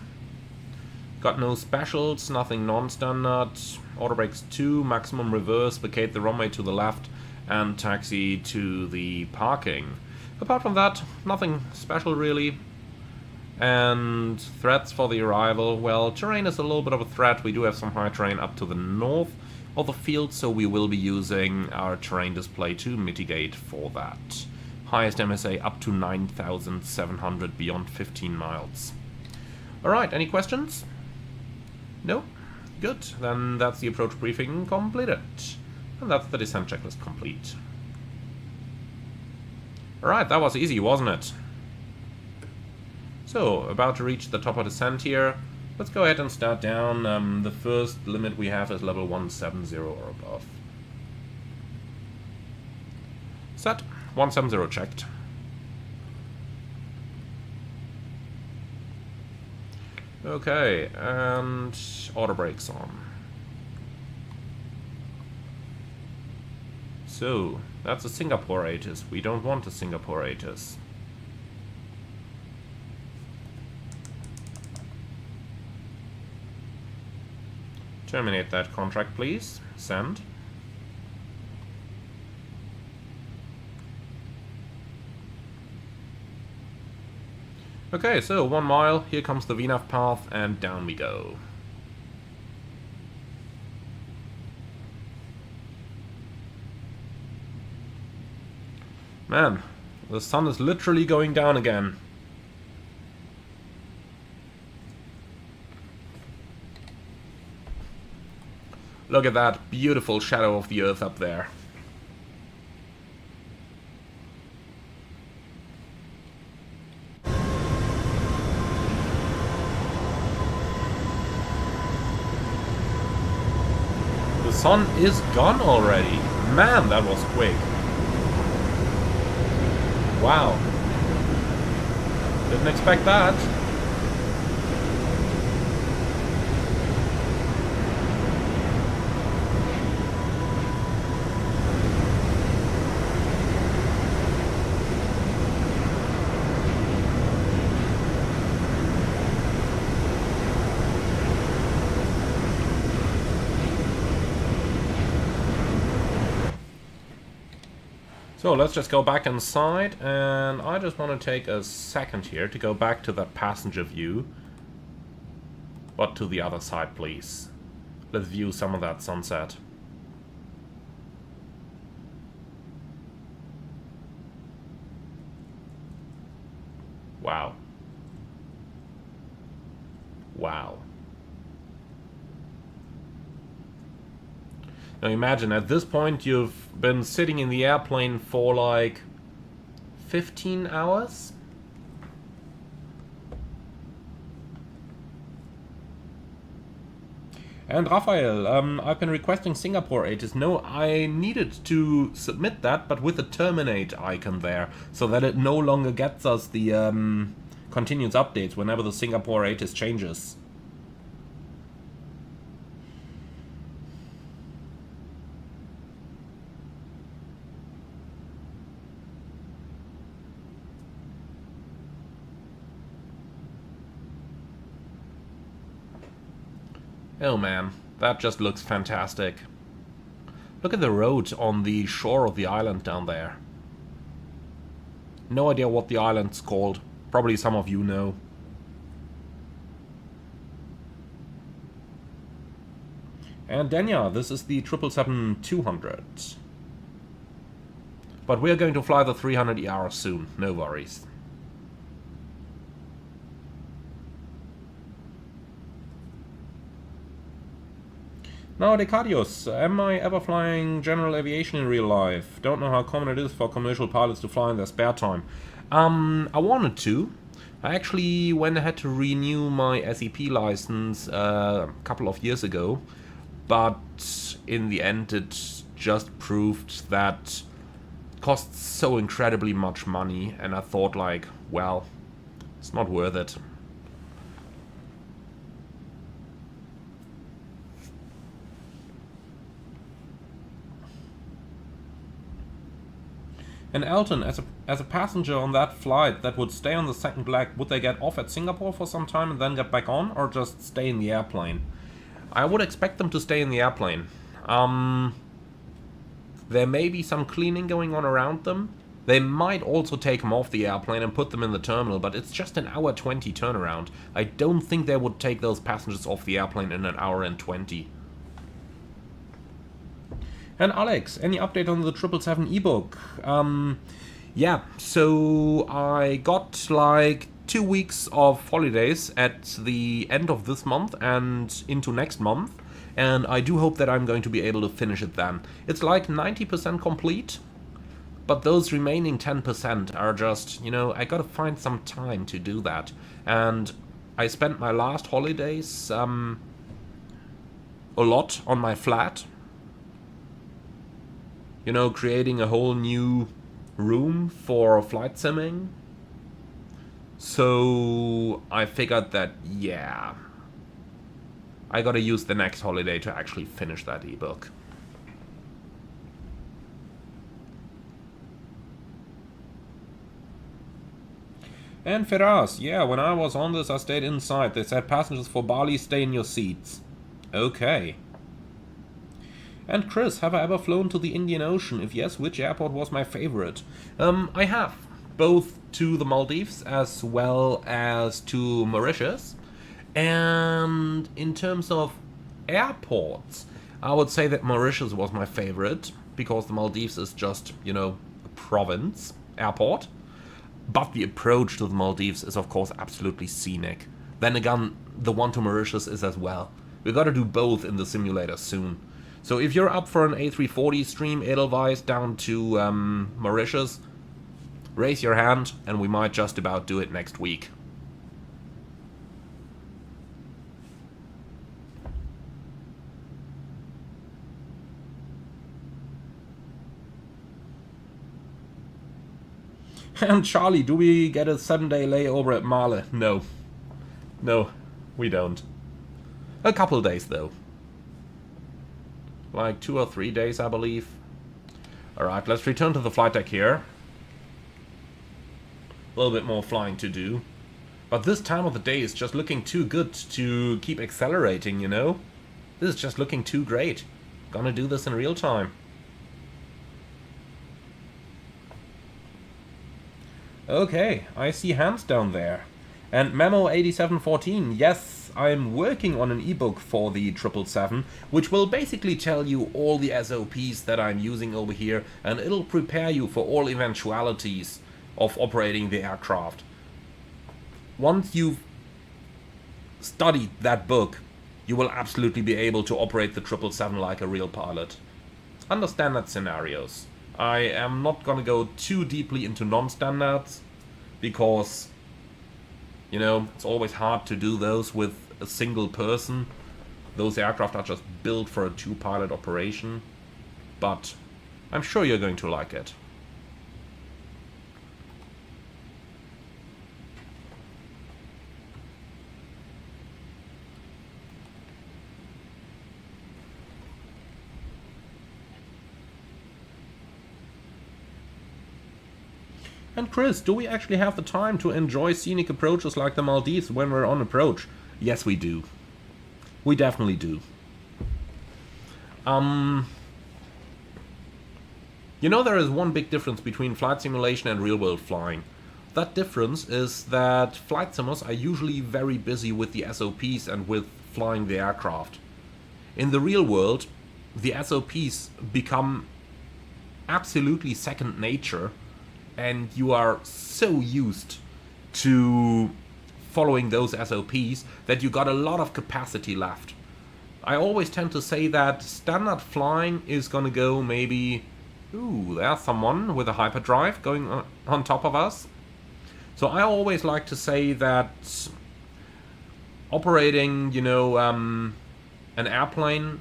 specials, nothing non-standard. Auto brakes 2, maximum reverse, vacate the runway to the left, and taxi to the parking. Apart from that, nothing special really. And threats for the arrival, well, terrain is a little bit of a threat. We do have some high terrain up to the north of the field, so we will be using our terrain display to mitigate for that. Highest MSA up to 9,700 beyond 15 miles. Alright, any questions? No? Good, then that's the approach briefing completed. And that's the descent checklist complete. Alright, that was easy, wasn't it? So, about to reach the top of descent here. Let's go ahead and start down. The first limit we have is level 170 or above. Set. 170 checked. Okay, and auto brakes on. So, that's a Singapore ATIS. We don't want a Singapore ATIS. Terminate that contract, please. Send. Okay, so 1 mile. Here comes the VNAV path, and down we go. Man, the sun is literally going down again. Look at that beautiful shadow of the Earth up there. The sun is gone already. Man, that was quick. Wow. Didn't expect that. So let's just go back inside, and I just want to take a second here to go back to that passenger view. But to the other side, please. Let's view some of that sunset. Wow. Wow. Now imagine, at this point you've been sitting in the airplane for like 15 hours? And Raphael, I've been requesting Singapore ATIS. No, I needed to submit that, but with the terminate icon there, so that it no longer gets us the continuous updates whenever the Singapore ATIS changes. Oh man, that just looks fantastic. Look at the road on the shore of the island down there. No idea what the island's called. Probably some of you know. And Denya, this is the 777-200. But we're going to fly the 300ER soon, no worries. Now, Decadius, am I ever flying general aviation in real life? Don't know how common it is for commercial pilots to fly in their spare time. I wanted to. I actually went ahead to renew my SEP license a couple of years ago, but in the end it just proved that it costs so incredibly much money, and I thought like, well, it's not worth it. And Elton, as a passenger on that flight that would stay on the second leg, would they get off at Singapore for some time and then get back on, or just stay in the airplane? I would expect them to stay in the airplane. There may be some cleaning going on around them. They might also take them off the airplane and put them in the terminal, but it's just an hour 20 turnaround. I don't think they would take those passengers off the airplane in an hour and 20. And Alex, any update on the 777 ebook? Yeah, so I got like 2 weeks of holidays at the end of this month and into next month, and I do hope that I'm going to be able to finish it then. It's like 90% complete, but those remaining 10% are just, you know, I gotta find some time to do that. And I spent my last holidays a lot on my flat. You know, creating a whole new room for flight simming. So I figured that, yeah, I gotta use the next holiday to actually finish that ebook. And Firas, yeah, when I was on this I stayed inside. They said passengers for Bali stay in your seats. Okay. And Chris, have I ever flown to the Indian Ocean? If yes, which airport was my favorite? I have. Both to the Maldives as well as to Mauritius. And in terms of airports, I would say that Mauritius was my favorite, because the Maldives is just, you know, a province airport. But the approach to the Maldives is of course absolutely scenic. Then again, the one to Mauritius is as well. We gotta do both in the simulator soon. So if you're up for an A340 stream Edelweiss down to Mauritius, raise your hand and we might just about do it next week. And Charlie, do we get a 7-day layover at Male? No. No, we don't. A couple days though. Like 2 or 3 days, I believe. Alright, let's return to the flight deck here. A little bit more flying to do. But this time of the day is just looking too good to keep accelerating, you know? This is just looking too great. Gonna do this in real time. Okay, I see hands down there. And Memo 8714, yes, I'm working on an ebook for the 777, which will basically tell you all the SOPs that I'm using over here, and it'll prepare you for all eventualities of operating the aircraft. Once you've studied that book, you will absolutely be able to operate the 777 like a real pilot. Understandard scenarios. I am not gonna go too deeply into non-standards, because, you know, it's always hard to do those with a single person. Those aircraft are just built for a 2-pilot operation, but I'm sure you're going to like it. And Chris, do we actually have the time to enjoy scenic approaches like the Maldives when we're on approach? Yes, we do. We definitely do. You know, there is one big difference between flight simulation and real-world flying. That difference is that flight simmers are usually very busy with the SOPs and with flying the aircraft. In the real world, the SOPs become absolutely second nature, and you are so used to following those SOPs that you got a lot of capacity left. I always tend to say that standard flying is gonna go maybe... Ooh, there's someone with a hyperdrive going on top of us. So I always like to say that operating, you know, an airplane,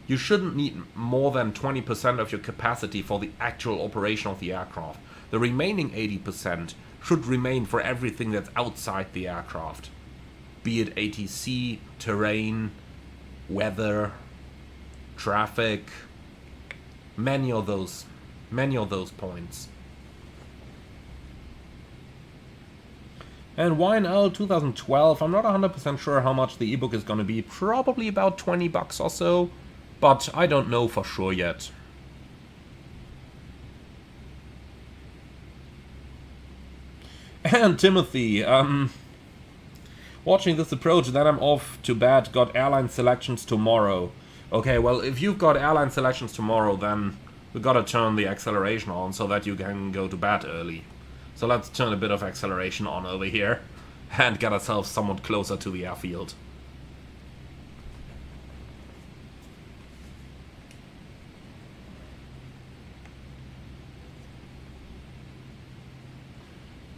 you shouldn't need more than 20% of your capacity for the actual operation of the aircraft. The remaining 80% should remain for everything that's outside the aircraft. Be it ATC, terrain, weather, traffic, many of those points. And YNL 2012, I'm not 100% sure how much the ebook is going to be. Probably about 20 bucks or so, but I don't know for sure yet. And Timothy, watching this approach, then I'm off to bed, got airline selections tomorrow. Okay, well, if you've got airline selections tomorrow, then we gotta turn the acceleration on so that you can go to bed early. So let's turn a bit of acceleration on over here and get ourselves somewhat closer to the airfield.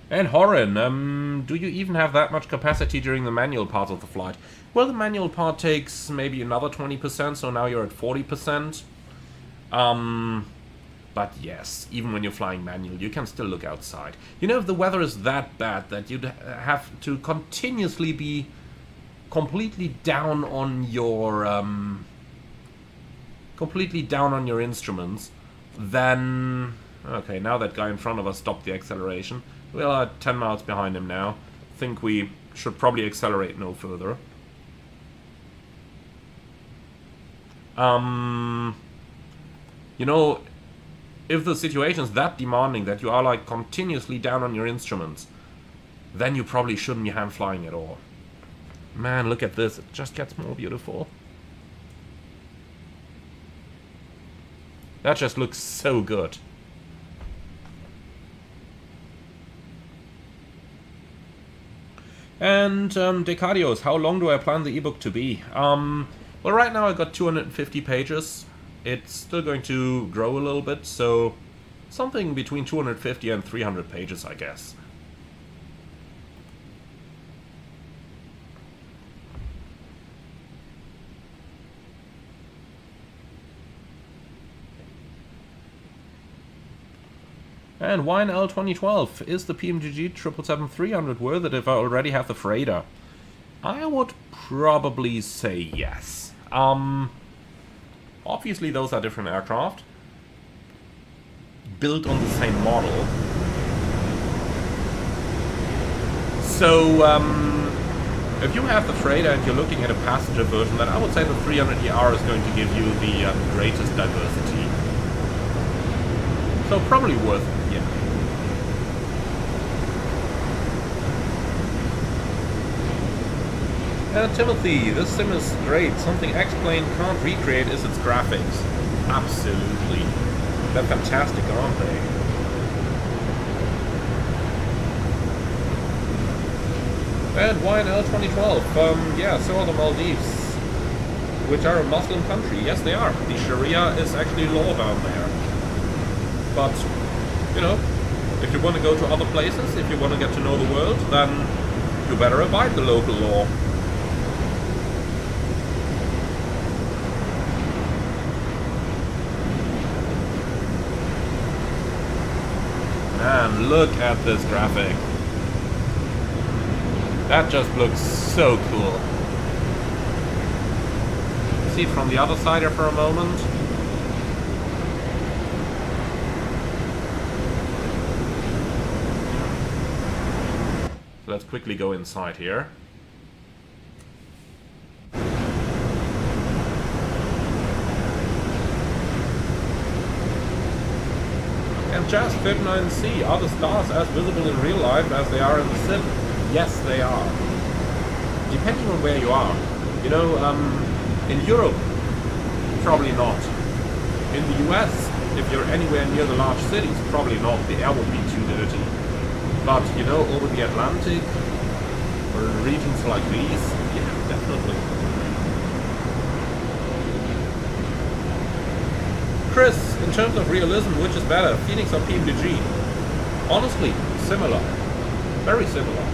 And Horan, do you even have that much capacity during the manual part of the flight? Well, the manual part takes maybe another 20%, so now you're at 40%. But yes, even when you're flying manual, you can still look outside. You know, if the weather is that bad that you'd have to continuously be completely down on your instruments, then... Okay, now that guy in front of us stopped the acceleration. We are 10 miles behind him now. I think we should probably accelerate no further. You know, if the situation is that demanding that you are like continuously down on your instruments, then you probably shouldn't be hand flying at all. Man, look at this. It just gets more beautiful. That just looks so good. And Decadios, how long do I plan the ebook to be? Well, right now I got 250 pages. It's still going to grow a little bit, so something between 250 and 300 pages, I guess. And YNL 2012, is the PMDG 777-300 worth it if I already have the freighter? I would probably say yes. Obviously those are different aircraft, built on the same model. So, if you have the freighter and you're looking at a passenger version, then I would say the 300ER is going to give you the greatest diversity. So probably worth it, yeah. Timothy, this sim is great. Something X-Plane can't recreate is its graphics. Absolutely. They're fantastic, aren't they? And YNL 2012, yeah, so are the Maldives, which are a Muslim country. Yes, they are. The Sharia is actually law down there. But, you know, if you want to go to other places, if you want to get to know the world, then you better abide the local law. Man, look at this graphic. That just looks so cool. See it from the other side here for a moment. So let's quickly go inside here. And Jazz 59C, are the stars as visible in real life as they are in the sim? Yes, they are. Depending on where you are. You know, in Europe, probably not. In the US, if you're anywhere near the large cities, probably not. The air would be too dirty. But, you know, over the Atlantic, or in regions like these, yeah, definitely. Chris, in terms of realism, which is better, Phoenix or PMDG? Honestly, similar. Very similar.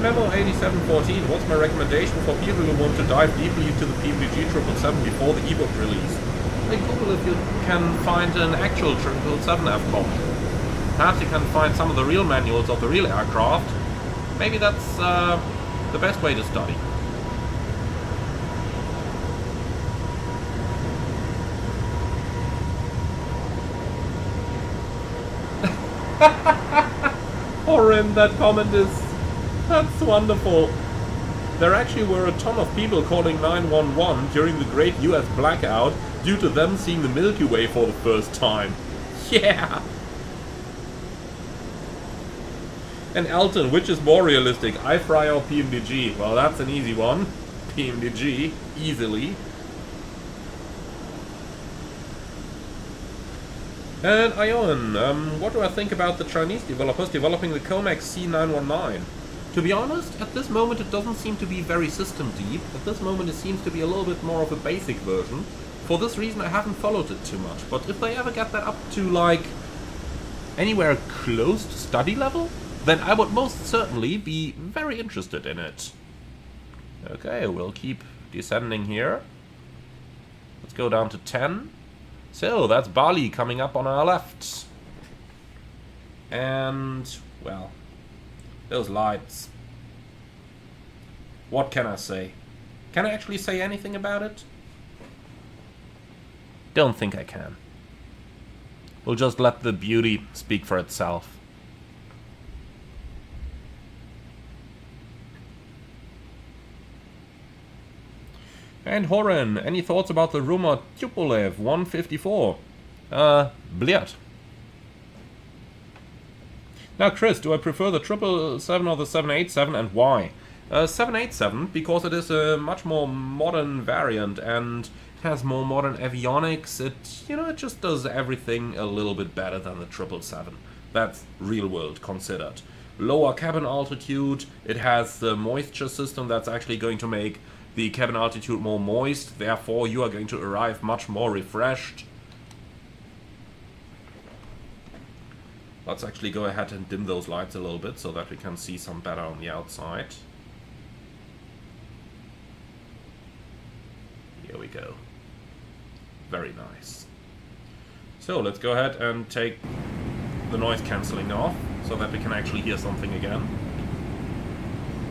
Memo 8714, what's my recommendation for people who want to dive deeply into the PMDG 777 before the ebook release? Like Google if you can find an actual 777 FCOM. Perhaps you can find some of the real manuals of the real aircraft. Maybe that's the best way to study. Orin, that comment is... that's wonderful. There actually were a ton of people calling 911 during the great US blackout due to them seeing the Milky Way for the first time. Yeah! And Elton, which is more realistic, iFry or PMDG? Well, that's an easy one. PMDG, easily. And Ion, what do I think about the Chinese developers developing the Comac C919? To be honest, at this moment it doesn't seem to be very system deep. At this moment it seems to be a little bit more of a basic version. For this reason I haven't followed it too much. But if they ever get that up to like anywhere close to study level, then I would most certainly be very interested in it. Okay, we'll keep descending here. Let's go down to 10. So that's Bali coming up on our left. And, well, those lights. What can I say? Can I actually say anything about it? Don't think I can. We'll just let the beauty speak for itself. And Horan, any thoughts about the rumored Tupolev 154? Bliat. Now Chris, do I prefer the 777 or the 787 and why? 787 because it is a much more modern variant and it has more modern avionics. It just does everything a little bit better than the 777. That's real world considered. Lower cabin altitude, it has the moisture system that's actually going to make the cabin altitude more moist, therefore you are going to arrive much more refreshed. Let's actually go ahead and dim those lights a little bit so that we can see some better on the outside. Here we go. Very nice. So let's go ahead and take the noise cancelling off so that we can actually hear something again.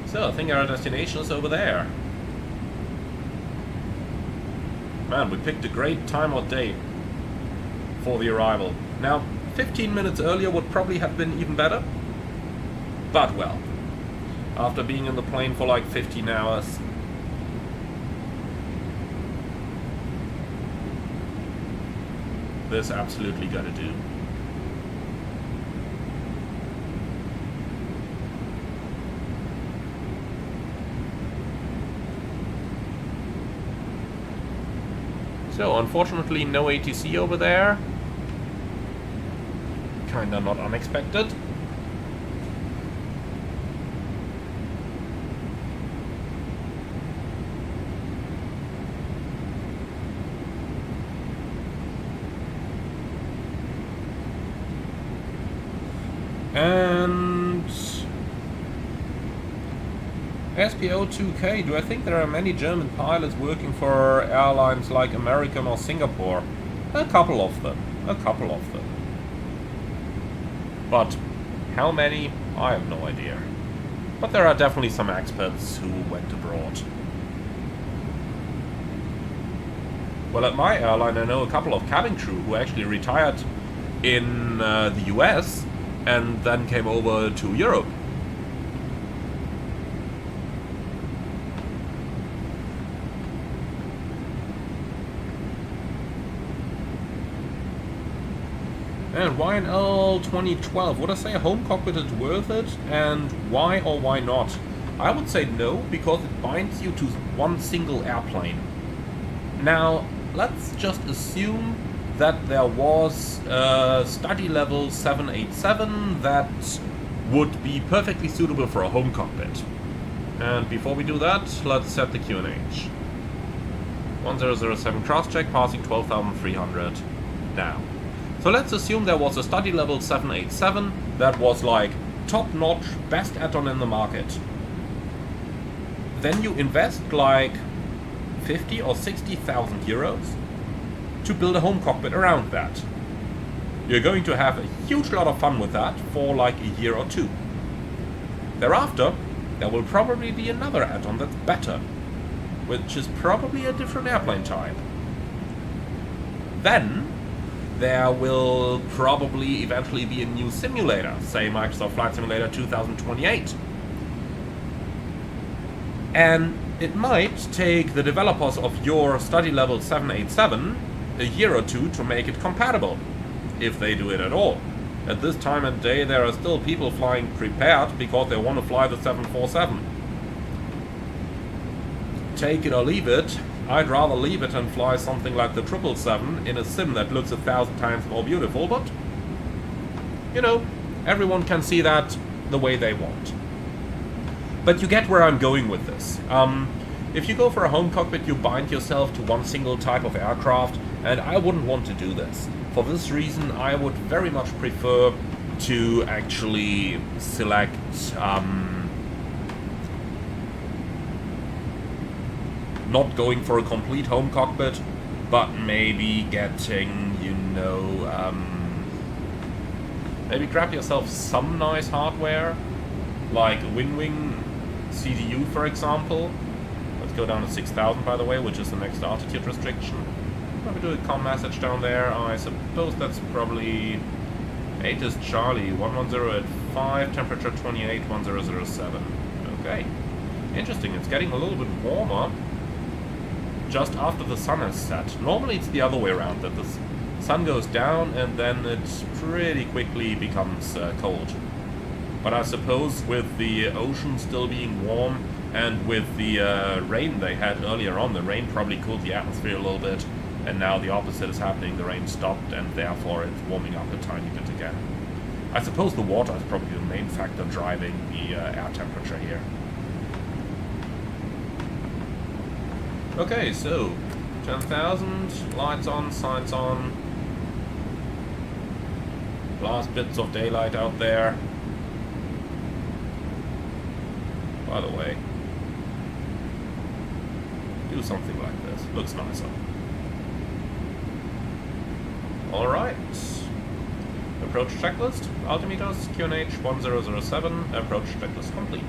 So I think our destination is over there. Man, we picked a great time or day for the arrival. Now, 15 minutes earlier would probably have been even better. But well, after being in the plane for like 15 hours, this absolutely gotta do. So, unfortunately, no ATC over there. Kinda not unexpected. And SPO2K, do I think there are many German pilots working for airlines like American or Singapore? A couple of them. But how many? I have no idea. But there are definitely some experts who went abroad. Well, at my airline I know a couple of cabin crew who actually retired in the US and then came over to Europe. And YNL 2012, would I say a home cockpit is worth it? And why or why not? I would say no, because it binds you to one single airplane. Now, let's just assume that there was a study level 787 that would be perfectly suitable for a home cockpit. And before we do that, let's set the QNH. 1007 cross-check, passing 12,300 now. So let's assume there was a study level 787 that was like top-notch, best add-on in the market. Then you invest like 50 or 60,000 euros to build a home cockpit around that. You're going to have a huge lot of fun with that for like a year or two. Thereafter, there will probably be another add-on that's better, which is probably a different airplane type. Then there will probably eventually be a new simulator, say Microsoft Flight Simulator 2028. And it might take the developers of your study level 787 a year or two to make it compatible, if they do it at all. At this time and day there are still people flying prepared because they want to fly the 747. Take it or leave it, I'd rather leave it and fly something like the 777 in a sim that looks 1,000 times more beautiful, but you know, everyone can see that the way they want. But you get where I'm going with this. If you go for a home cockpit, you bind yourself to one single type of aircraft, and I wouldn't want to do this. For this reason, I would very much prefer to actually select not going for a complete home cockpit, but maybe getting, you know, maybe grab yourself some nice hardware, like WinWing CDU, for example. Let's go down to 6,000, by the way, which is the next altitude restriction. Probably do a comm message down there. I suppose that's probably 8 is Charlie, 110 at 5, temperature 28, 1007. Okay, interesting. It's getting a little bit warmer just after the sun has set. Normally it's the other way around, that the sun goes down and then it pretty quickly becomes cold. But I suppose with the ocean still being warm and with the rain they had earlier on, the rain probably cooled the atmosphere a little bit, and now the opposite is happening. The rain stopped and therefore it's warming up a tiny bit again. I suppose the water is probably the main factor driving the air temperature here. Okay, so 10,000, lights on, signs on. Last bits of daylight out there. By the way, do something like this. Looks nicer. Alright. Approach checklist. Altimeters, QNH 1007. Approach checklist complete.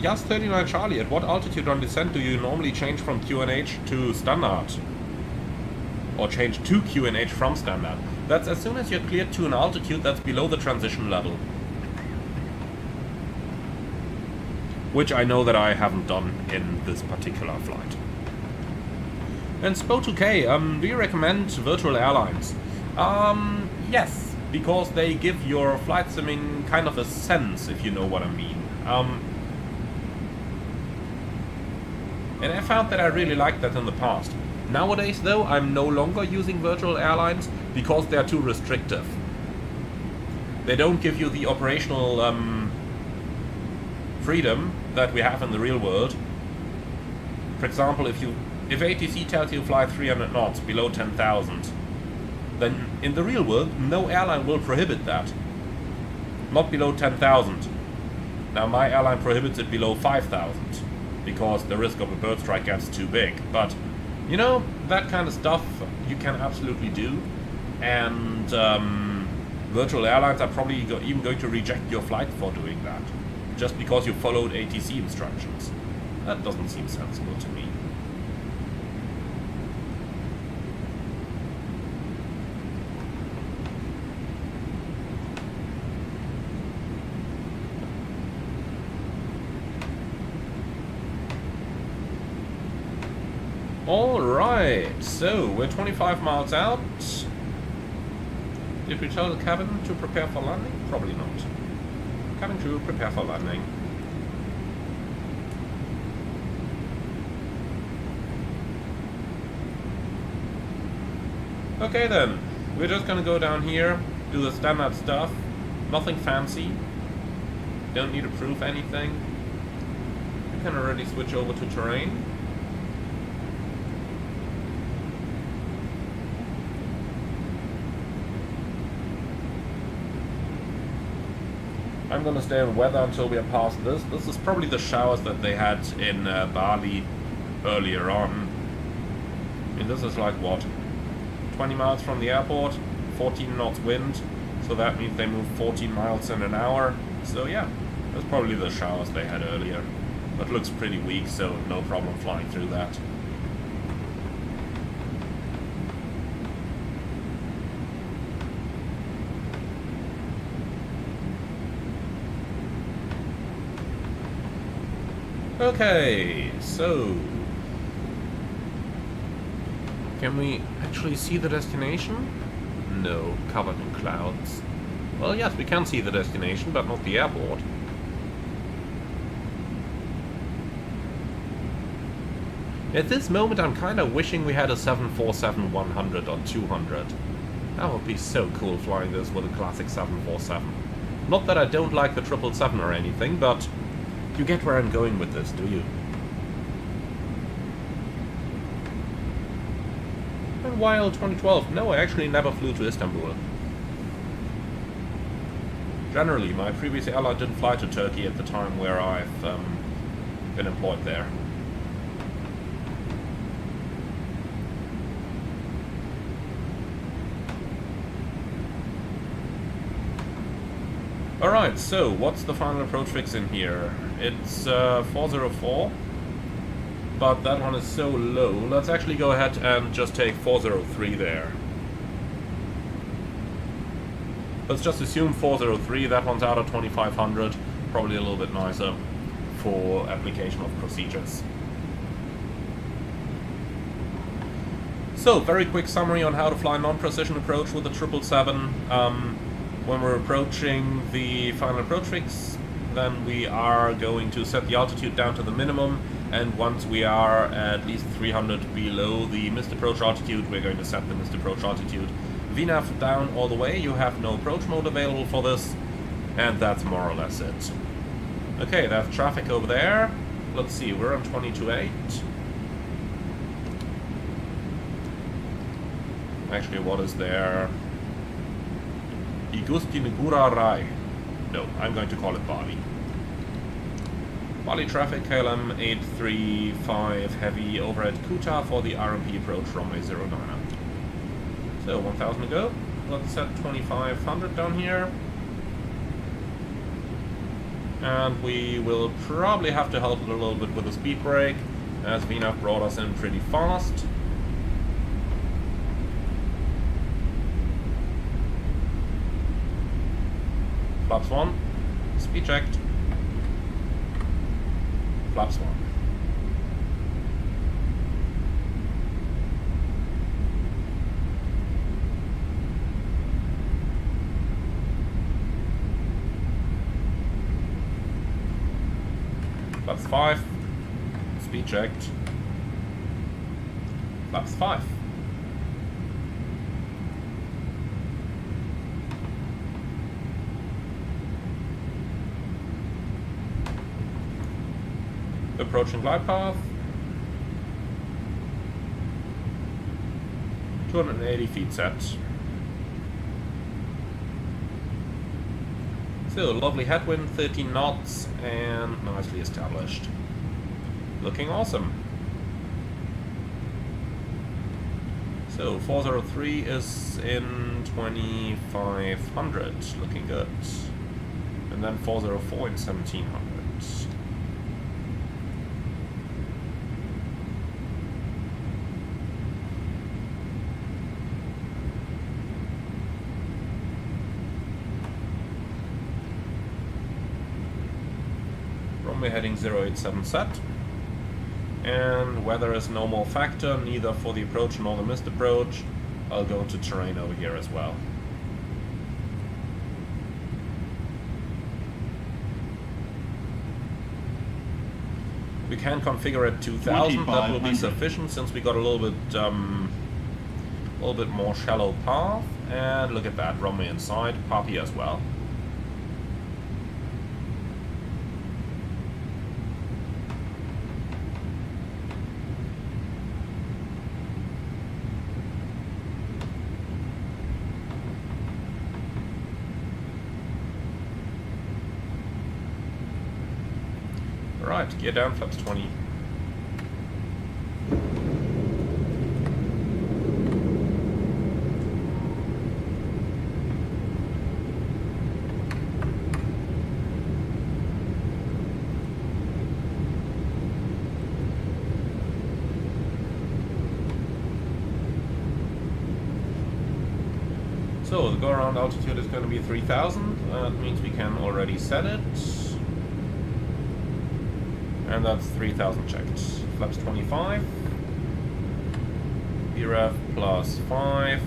Yas 39 Charlie, at what altitude on descent do you normally change from QNH to standard? Or change to QNH from standard? That's as soon as you're cleared to an altitude that's below the transition level. Which I know that I haven't done in this particular flight. And SPO2K, do you recommend virtual airlines? Yes, because they give your flight simming kind of a sense, if you know what I mean. And I found that I really liked that in the past. Nowadays, though, I'm no longer using virtual airlines because they're too restrictive. They don't give you the operational freedom that we have in the real world. For example, if ATC tells you fly 300 knots below 10,000, then in the real world, no airline will prohibit that. Not below 10,000. Now, my airline prohibits it below 5,000. Because the risk of a bird strike gets too big. But, you know, that kind of stuff you can absolutely do. And virtual airlines are probably even going to reject your flight for doing that. Just because you followed ATC instructions. That doesn't seem sensible to me. Alright, so we're 25 miles out. Did we tell the cabin to prepare for landing? Probably not. Cabin crew, prepare for landing. Okay then, we're just gonna go down here, do the standard stuff. Nothing fancy. Don't need to prove anything. We can already switch over to terrain. I'm gonna stay on weather until we are past this. This is probably the showers that they had in Bali earlier on. I mean, this is like what? 20 miles from the airport, 14 knots wind, so that means they move 14 miles in an hour. So yeah, that's probably the showers they had earlier. But looks pretty weak, so no problem flying through that. Okay, so can we actually see the destination? No, covered in clouds. Well, yes, we can see the destination, but not the airport. At this moment, I'm kind of wishing we had a 747-100 on 200. That would be so cool flying this with a classic 747. Not that I don't like the 777 or anything, but you get where I'm going with this, do you? And while 2012, no, I actually never flew to Istanbul. Generally, my previous airline didn't fly to Turkey at the time where I've been employed there. Alright, so what's the final approach fix in here? It's 404, but that one is so low. Let's actually go ahead and just take 403 there. Let's just assume 403, that one's out of 2500, probably a little bit nicer for application of procedures. So, very quick summary on how to fly non-precision approach with the 777. When we're approaching the final approach fix, then we are going to set the altitude down to the minimum, and once we are at least 300 below the missed approach altitude, we're going to set the missed approach altitude. VNAV down all the way, you have no approach mode available for this, and that's more or less it. Okay, that's traffic over there. Let's see, we're on 22.8. Actually, what is there? Igusti Negura Rai. No, I'm going to call it Bali. Bali traffic, KLM 835 heavy over at Kuta for the RMP approach runway 09. So 1000 to go. Let's set 2500 down here. And we will probably have to help it a little bit with the speed brake, as VNAV brought us in pretty fast. Flaps 1, speed checked. Flaps 1. Flaps 5, speed checked. Flaps 5. Approaching glide path. 280 feet set. So, lovely headwind, 13 knots, and nicely established. Looking awesome. So, 403 is in 2500, looking good. And then 404 in 1700. Runway heading 087 set, And weather is no more factor, neither for the approach nor the missed approach. I'll go to terrain over here as well. We can configure it 2000, that will be sufficient since we got a little bit more shallow path. And look at that, runway inside, poppy as well. Right, gear down, flaps 20. So the go-around altitude is going to be 3000. That means we can already set it. And that's 3000 checked. Flaps 25. BREF plus 5.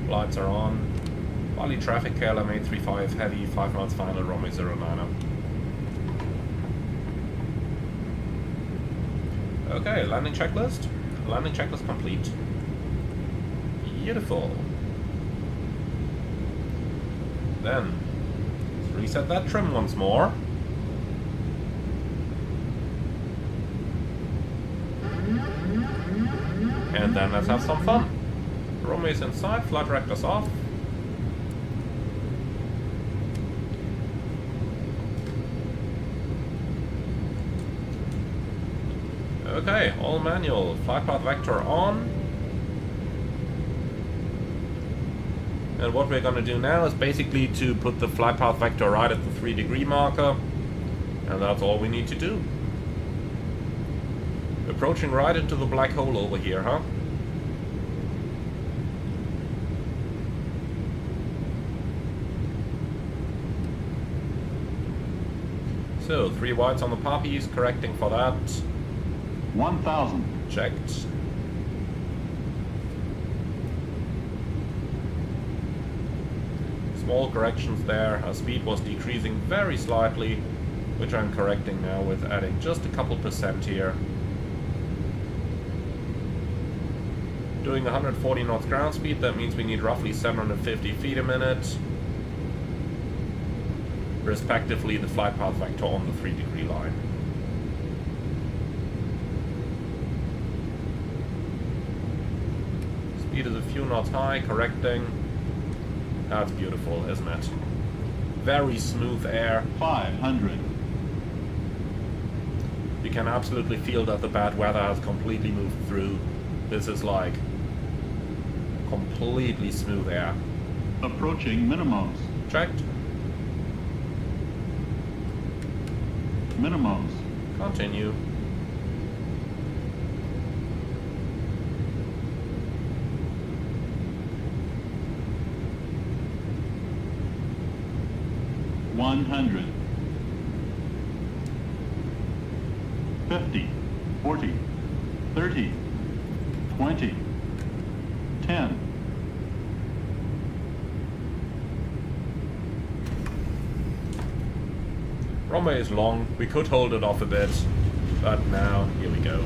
Lights are on. Bali traffic, KLM 835 heavy, 5 knots final, runway 09. Okay, landing checklist. Landing checklist complete. Beautiful. Then reset that trim once more. And then let's have some fun. Runway's inside, flight director's off. Okay, all manual. Flight path vector on. And what we're going to do now is basically to put the flight path vector right at the 3-degree marker. And that's all we need to do. Approaching right into the black hole over here, huh? So, 3 whites on the poppies, correcting for that. 1000. Checked. Small corrections there. Our speed was decreasing very slightly, which I'm correcting now with adding just a couple percent here. Doing 140 knots ground speed, that means we need roughly 750 feet a minute. Respectively, the flight path vector on the 3-degree line. Speed is a few knots high, correcting. That's beautiful, isn't it? Very smooth air. 500. You can absolutely feel that the bad weather has completely moved through. This is like completely smooth air. Approaching minimums. Checked. Minimums. Continue. $100. 50. 40. 30. 20. 10. Runway is long. We could hold it off a bit, but now here we go.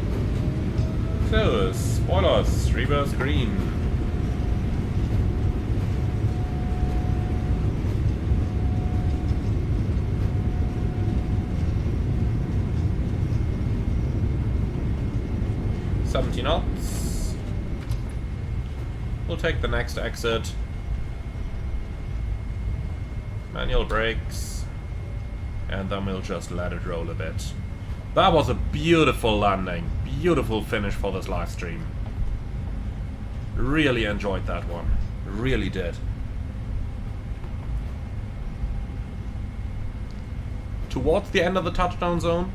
So, spoilers, reverse green. $70 knots. We'll take the next exit. Manual brakes. And then we'll just let it roll a bit. That was a beautiful landing. Beautiful finish for this live stream. Really enjoyed that one. Really did. Towards the end of the touchdown zone,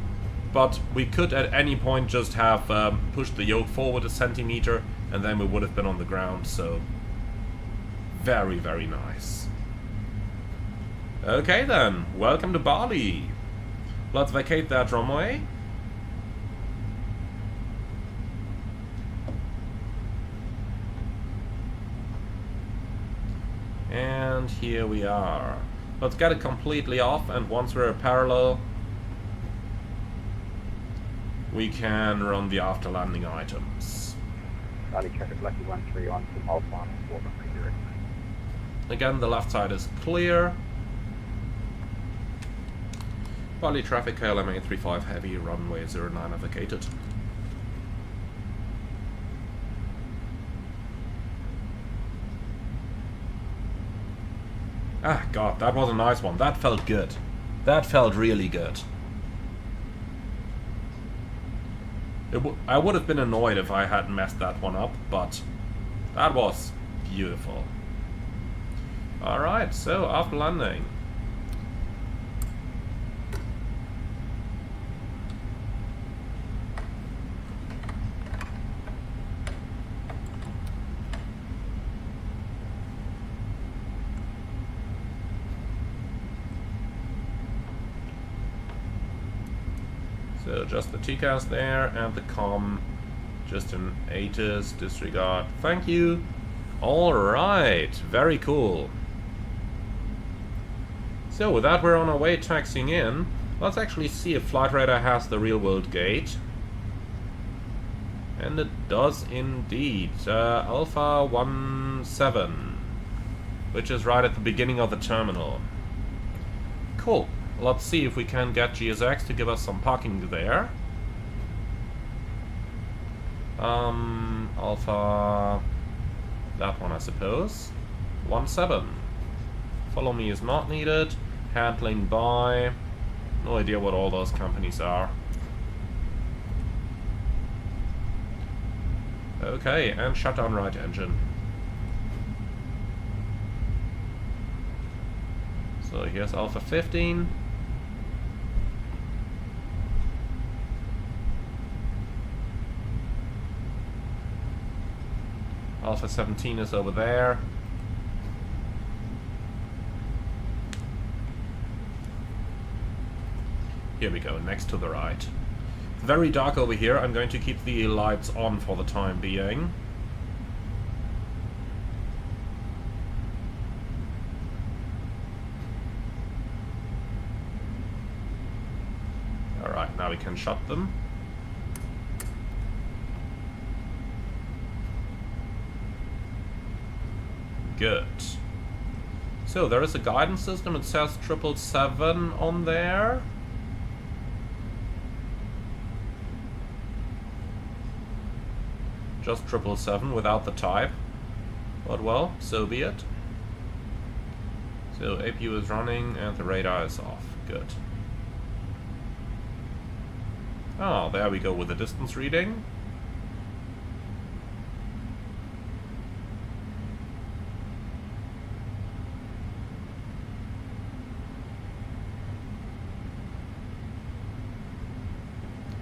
but we could at any point just have pushed the yoke forward a centimeter and then we would have been on the ground, so very, very nice. Okay then, welcome to Bali. Let's vacate that runway. And here we are. Let's get it completely off, and once we're parallel, we can run the after landing items. Bali traffic lucky 13 on from Alpha 430. Again, the left side is clear. Bali traffic KLM 835 heavy, runway 09 vacated. Ah, God, that was a nice one. That felt good. That felt really good. I would have been annoyed if I hadn't messed that one up, but that was beautiful. Alright, so after landing. So just the TCAS there, and the COM, just an ATIS, disregard, thank you. Alright, very cool. So with that we're on our way taxiing in. Let's actually see if Flight Radar has the real world gate. And it does indeed. Alpha 17, which is right at the beginning of the terminal. Cool. Let's see if we can get GSX to give us some parking there. Alpha... that one, I suppose. 17. Follow me is not needed. Handling by... no idea what all those companies are. Okay, and shutdown right engine. So here's Alpha 15. Alpha 17 is over there. Here we go, next to the right. It's very dark over here. I'm going to keep the lights on for the time being. Alright, now we can shut them. Good. So there is a guidance system. It says 777 on there. Just 777 without the type. But well, so be it. So APU is running and the radar is off. Good. Oh, there we go with the distance reading.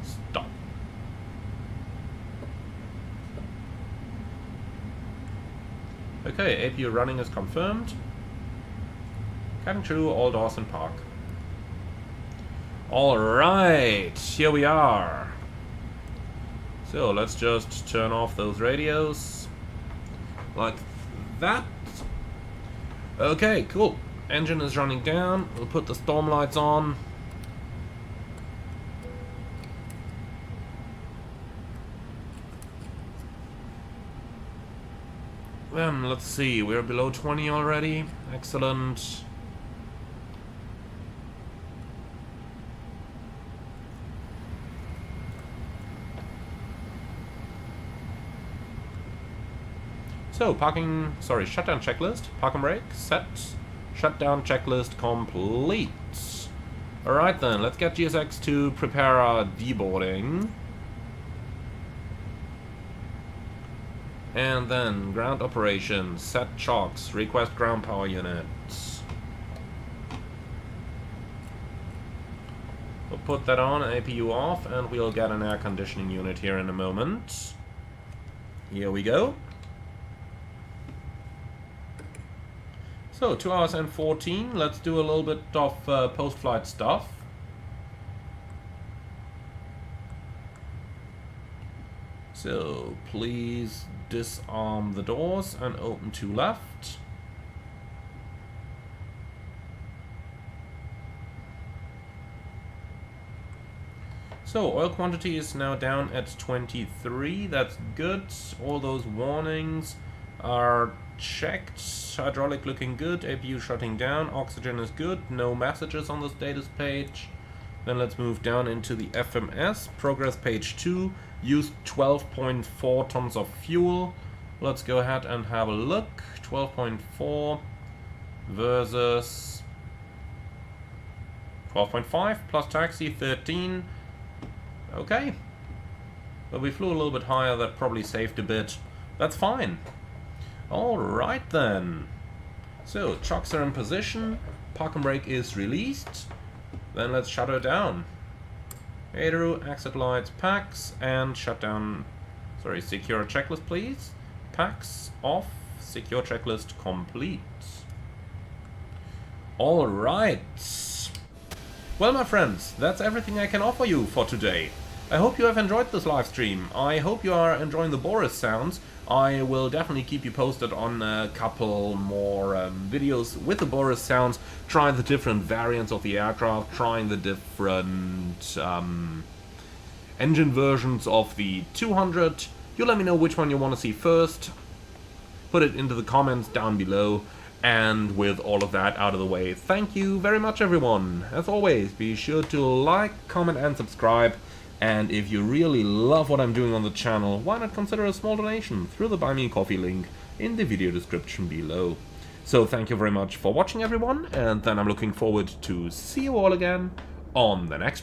Stop. Okay, APU running is confirmed. Cabin crew, all doors in park. Alright, here we are. So let's just turn off those radios. Like that. Okay, cool. Engine is running down. We'll put the storm lights on. Let's see, we're below 20 already. Excellent. So, shutdown checklist, park and brake, set, shutdown checklist complete. Alright then, let's get GSX to prepare our deboarding. And then, ground operations, set chocks, request ground power units. We'll put that on, APU off, and we'll get an air conditioning unit here in a moment. Here we go. So, 2 hours and 14. Let's do a little bit of post-flight stuff. So, please disarm the doors and open to left. So, oil quantity is now down at 23, that's good. All those warnings are checked. Hydraulic looking good, APU shutting down, oxygen is good, no messages on the status page. Then let's move down into the FMS, progress page 2, used 12.4 tons of fuel. Let's go ahead and have a look. 12.4 versus 12.5 plus taxi 13. Okay, but we flew a little bit higher, that probably saved a bit. That's fine. Alright then. So, chocks are in position, park and brake is released. Then let's shut her down. Airu, exit lights, packs, and shut down. Sorry, secure checklist please. Packs off, secure checklist complete. Alright. Well my friends, that's everything I can offer you for today. I hope you have enjoyed this live stream. I hope you are enjoying the BORIS sounds. I will definitely keep you posted on a couple more videos with the BORIS sounds, trying the different variants of the aircraft, trying the different engine versions of the 200. You let me know which one you want to see first. Put it into the comments down below. And with all of that out of the way, thank you very much everyone. As always, be sure to like, comment and subscribe. And if you really love what I'm doing on the channel, why not consider a small donation through the Buy Me a Coffee link in the video description below. So thank you very much for watching everyone, and then I'm looking forward to see you all again on the next